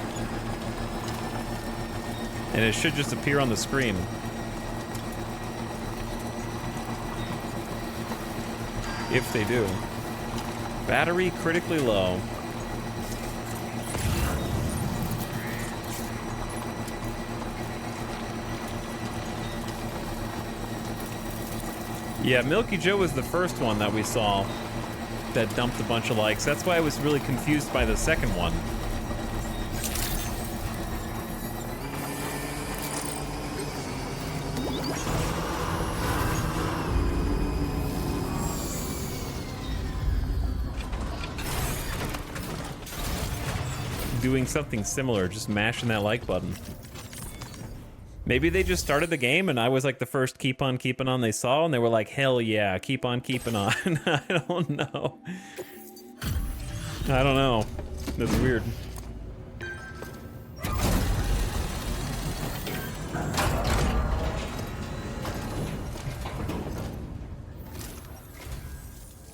And it should just appear on the screen. If they do. Battery critically low. Yeah, Milky Joe was the first one that we saw that dumped a bunch of likes. That's why I was really confused by the second one. Doing something similar, just mashing that like button. Maybe they just started the game and I was like the first keep on keeping on they saw and they were like, hell yeah, keep on keeping on. I don't know. I don't know. That's weird.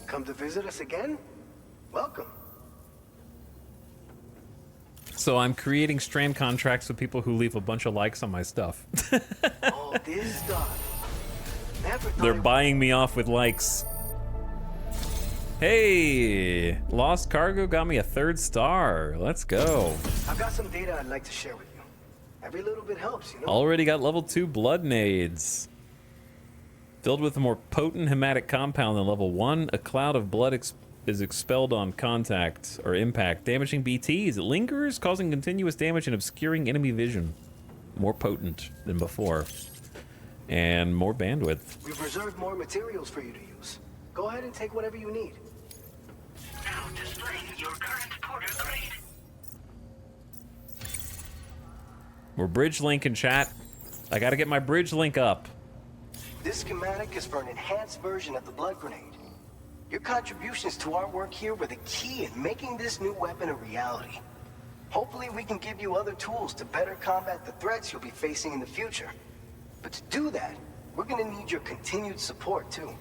Come to visit us again? Welcome. So I'm creating Strand contracts with people who leave a bunch of likes on my stuff. All this stuff. They're buying me off with likes. Hey, Lost Cargo got me a 3rd star. Let's go. I've got some data I'd like to share with you. Every little bit helps, you know? Already got level 2 blood nades. Filled with a more potent hematic compound than level 1, a cloud of blood is expelled on contact or impact, damaging BTs. It lingers, causing continuous damage and obscuring enemy vision. More potent than before. And more bandwidth. We've reserved more materials for you to use. Go ahead and take whatever you need. Now displaying your current porter grade. We're bridge link in chat. I gotta get my bridge link up. This schematic is for an enhanced version of the blood grenade. Your contributions to our work here were the key in making this new weapon a reality. Hopefully we can give you other tools to better combat the threats you'll be facing in the future. But to do that, we're gonna need your continued support too.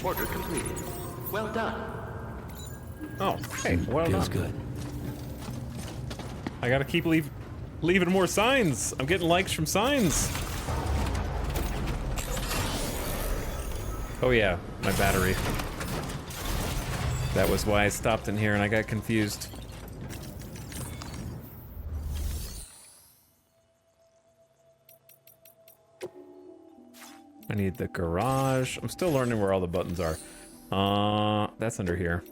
Order completed. Well done. Oh, hey, well Feels done. good. I gotta keep leaving more signs. I'm getting likes from signs. Oh yeah, my battery. That was why I stopped in here and I got confused. I need the garage. I'm still learning where all the buttons are. That's under here.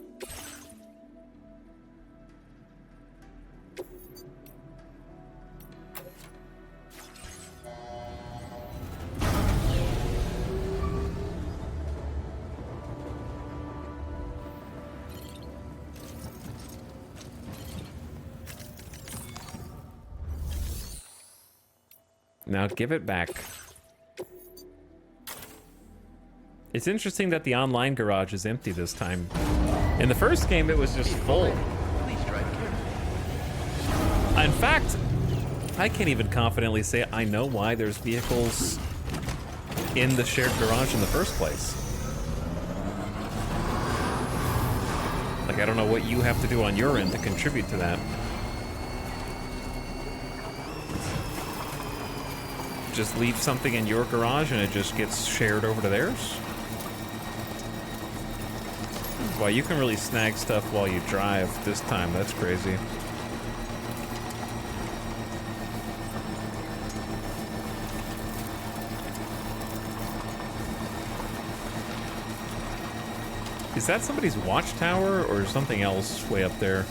Now give it back. It's interesting that the online garage is empty this time. In the first game, it was just full. In fact, I can't even confidently say I know why there's vehicles in the shared garage in the first place. Like, I don't know what you have to do on your end to contribute to that. Just leave something in your garage and it just gets shared over to theirs? Well, you can really snag stuff while you drive this time. That's crazy. Is that somebody's watchtower or something else way up there?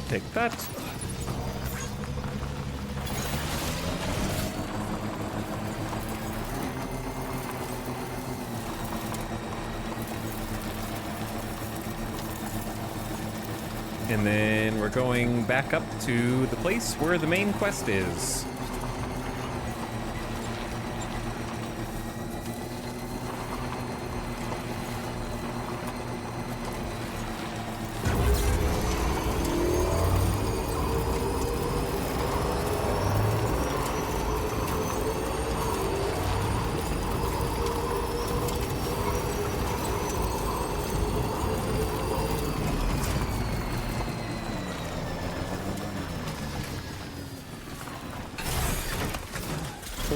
Take that. And then we're going back up to the place where the main quest is.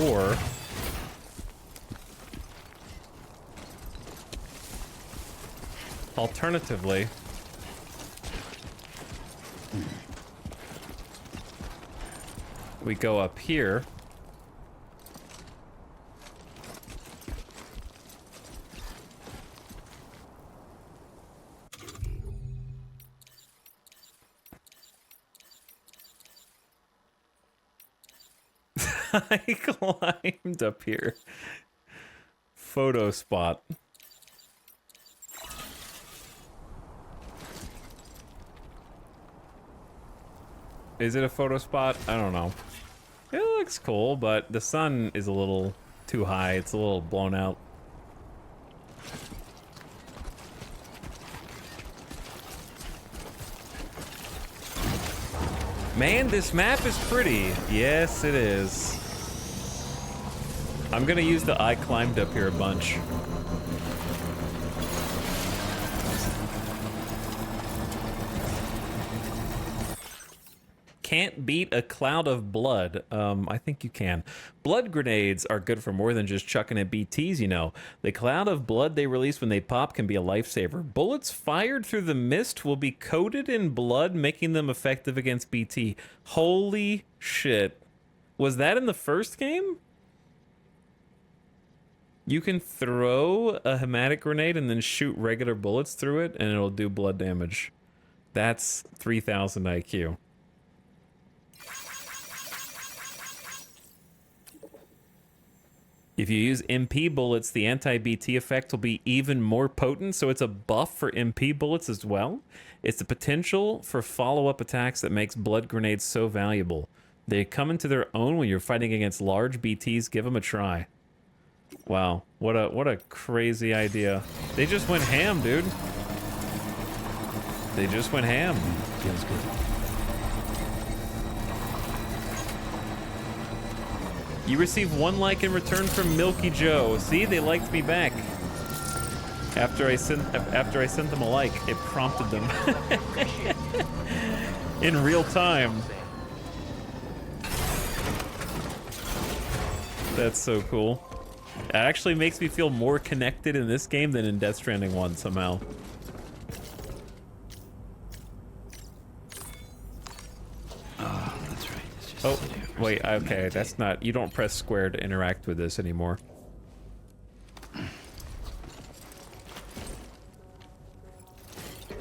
Or alternatively, we go up here. I climbed up here. Photo spot. Is it a photo spot? I don't know. It looks cool, but the sun is a little too high. It's a little blown out. Man, this map is pretty. Yes, it is. I'm gonna use the I climbed up here a bunch. Can't beat a cloud of blood. I think you can. Blood grenades are good for more than just chucking at BTs, you know. The cloud of blood they release when they pop can be a lifesaver. Bullets fired through the mist will be coated in blood, making them effective against BT. Holy shit. Was that in the first game? You can throw a hematic grenade and then shoot regular bullets through it, and it'll do blood damage. That's 3,000 IQ. If you use MP bullets, the anti-BT effect will be even more potent, so it's a buff for MP bullets as well. It's the potential for follow-up attacks that makes blood grenades so valuable. They come into their own when you're fighting against large BTs. Give them a try. Wow, what a crazy idea. They just went ham, dude. They just went ham. Feels good. You receive 1 like in return from Milky Joe. See, they liked me back. After I sent them a like, it prompted them in real time. That's so cool. It actually makes me feel more connected in this game than in Death Stranding 1 somehow. Oh, that's right. It's just Oh, wait, okay, that's not... You don't press square to interact with this anymore.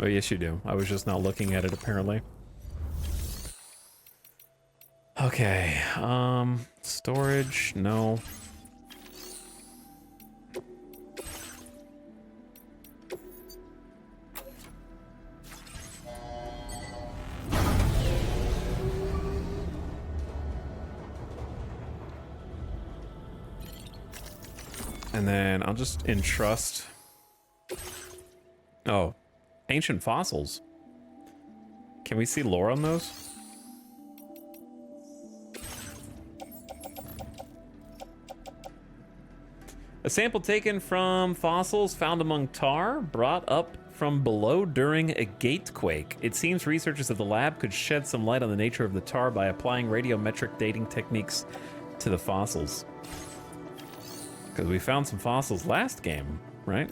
Oh, yes you do. I was just not looking at it, apparently. Okay, storage, no. And then I'll just entrust. Oh, ancient fossils. Can we see lore on those? A sample taken from fossils found among tar, brought up from below during a gatequake. It seems researchers at the lab could shed some light on the nature of the tar by applying radiometric dating techniques to the fossils. Because we found some fossils last game, right?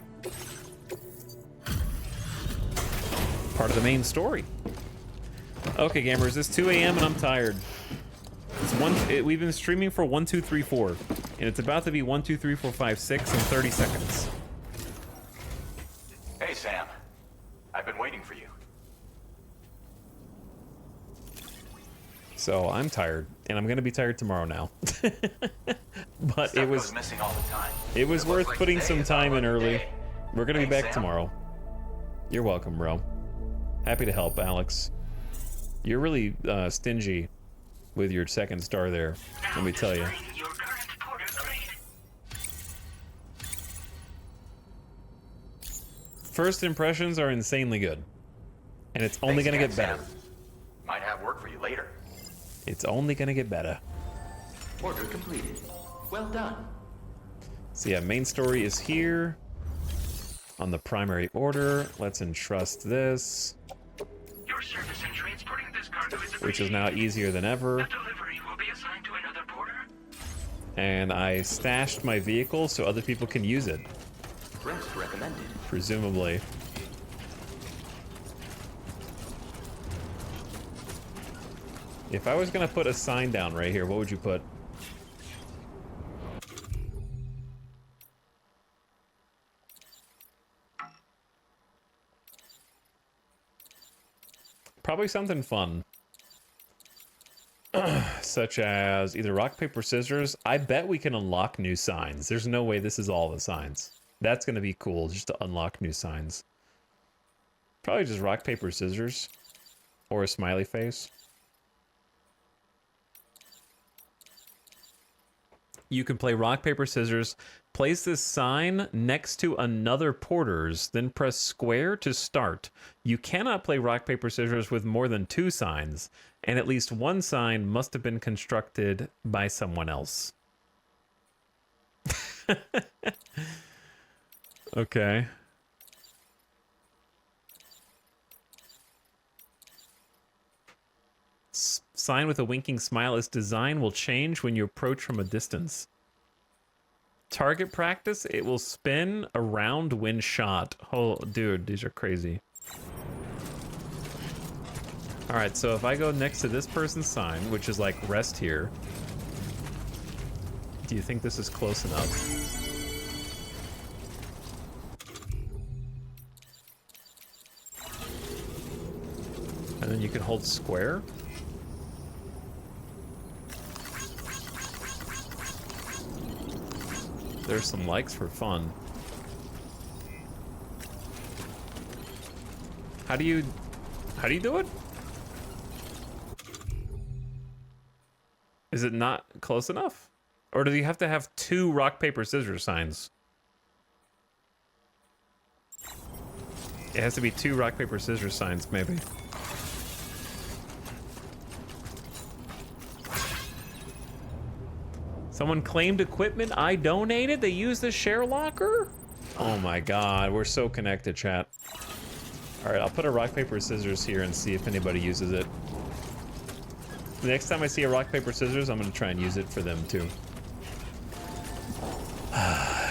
Part of the main story. Okay, gamers, it's 2 a.m. and I'm tired. We've been streaming for 1, 2, 3, 4, and it's about to be 1, 2, 3, 4, 5, 6 in 30 seconds. Hey, Sam. I've been waiting for you. So I'm tired, and I'm gonna be tired tomorrow now. But Stuff goes missing all the time. it was worth like putting today some is our time in lucky early. day. We're gonna be Thanks, back Sam. tomorrow. You're welcome, bro. Happy to help, Alex. You're really stingy with your second star there, let me tell you. Your current porter grade. First impressions are insanely good. And it's only Thanks gonna again, get better. Sam. Might have work for you later. It's only gonna get better. Order completed. Well done. So yeah, main story is here. On the primary order, let's entrust this, Your service in transporting this cargo is which is now easier than ever. The delivery will be assigned to another porter. And I stashed my vehicle so other people can use it, Rest recommended. presumably. If I was gonna put a sign down right here, what would you put? Probably something fun. Such as either rock, paper, scissors. I bet we can unlock new signs. There's no way this is all the signs. That's gonna be cool, just to unlock new signs. Probably just rock, paper, scissors. Or a smiley face. You can play rock, paper, scissors. Place this sign next to another porter's, then press square to start. You cannot play rock, paper, scissors with more than 2 signs, and at least 1 sign must have been constructed by someone else. Okay. Sign with a winking smile. Its design will change when you approach from a distance. Target practice, it will spin around when shot. Oh, dude, these are crazy. All right, so if I go next to this person's sign, which is like rest here, do you think this is close enough? And then you can hold square. There's some likes for fun. How do you do it? Is it not close enough? Or do you have to have 2 rock, paper, scissors signs? It has to be 2 rock, paper, scissors signs, maybe. Someone claimed equipment I donated. They used the share locker. Oh my god, we're so connected, chat. All right, I'll put a rock, paper, scissors here and see if anybody uses it. The next time I see a rock, paper, scissors, I'm gonna try and use it for them too.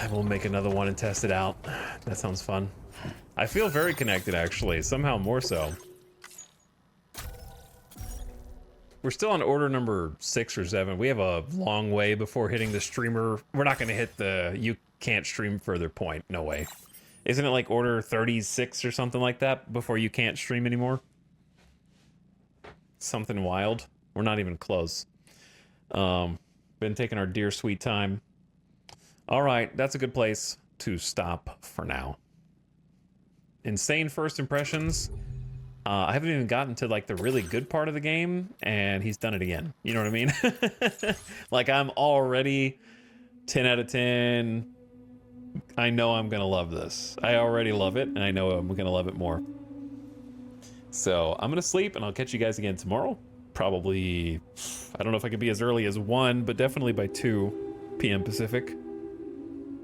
We'll make another one and test it out. That sounds fun. I feel very connected, actually, somehow more so. We're still on order number 6 or 7. We have a long way before hitting the streamer. We're not gonna hit the you can't stream further point, no way. Isn't it like order 36 or something like that before you can't stream anymore? Something wild. We're not even close. Been taking our dear sweet time. All right, that's a good place to stop for now. Insane first impressions. I haven't even gotten to like the really good part of the game, and he's done it again. You know what I mean? Like I'm already 10 out of 10. I know I'm gonna love this. I already love it, and I know I'm gonna love it more. So I'm gonna sleep, and I'll catch you guys again tomorrow. Probably, I don't know if I could be as early as 1, but definitely by 2 p.m. Pacific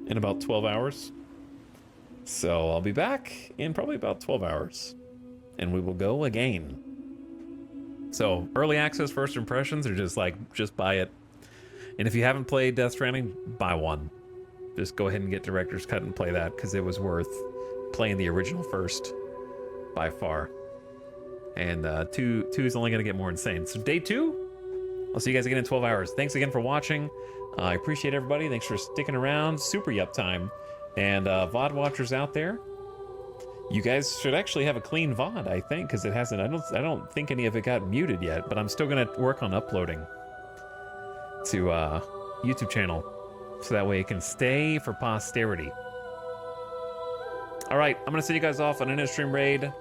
in about 12 hours. So I'll be back in probably about 12 hours, and we will go again. So early access first impressions are just like, just buy it. And if you haven't played Death Stranding, buy one. Just go ahead and get Director's Cut and play that, because it was worth playing the original first, by far. And 2 is only going to get more insane. So day 2, I'll see you guys again in 12 hours. Thanks again for watching. I appreciate everybody. Thanks for sticking around. Super yup time. And VOD watchers out there, you guys should actually have a clean VOD, I think, because it hasn't. I don't think any of it got muted yet, but I'm still going to work on uploading to YouTube channel, so that way it can stay for posterity. All right, I'm gonna send you guys off on an in-stream raid.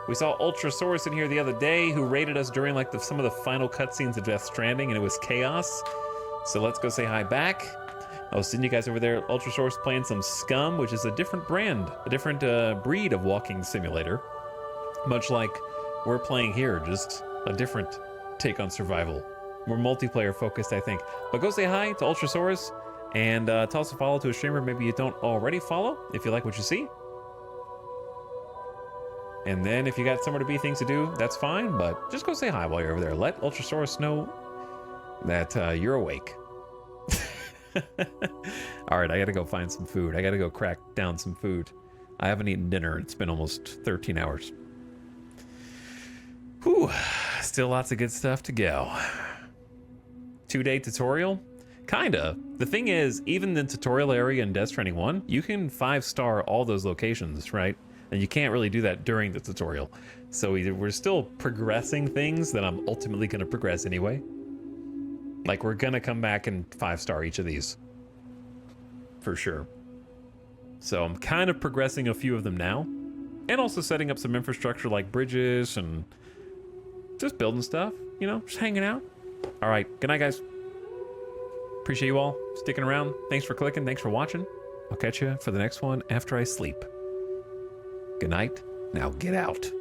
We saw Ultrasaurus in here the other day, who raided us during like some of the final cutscenes of Death Stranding, and it was chaos. So let's go say hi back. I'll send you guys over there. Ultrasaurus playing some Scum, which is a different brand, a different breed of walking simulator. Much like we're playing here, just a different take on survival. More multiplayer focused, I think. But go say hi to Ultrasaurus. And toss a follow to a streamer maybe you don't already follow, if you like what you see. And then if you got somewhere to be, things to do, that's fine, but just go say hi while you're over there. Let Ultrasaurus know that you're awake. All right, I gotta go find some food. I gotta go crack down some food. I haven't eaten dinner. It's been almost 13 hours. Whew, still lots of good stuff to go. 2-day tutorial? Kinda. The thing is, even the tutorial area in Death Stranding 1, you can 5-star all those locations, right? And you can't really do that during the tutorial. So either we're still progressing things that I'm ultimately going to progress anyway. Like, we're going to come back and 5-star each of these. For sure. So I'm kind of progressing a few of them now. And also setting up some infrastructure like bridges and just building stuff, you know, just hanging out. All right, good night, guys. Appreciate you all sticking around. Thanks for clicking. Thanks for watching. I'll catch you for the next one after I sleep. Good night. Now get out.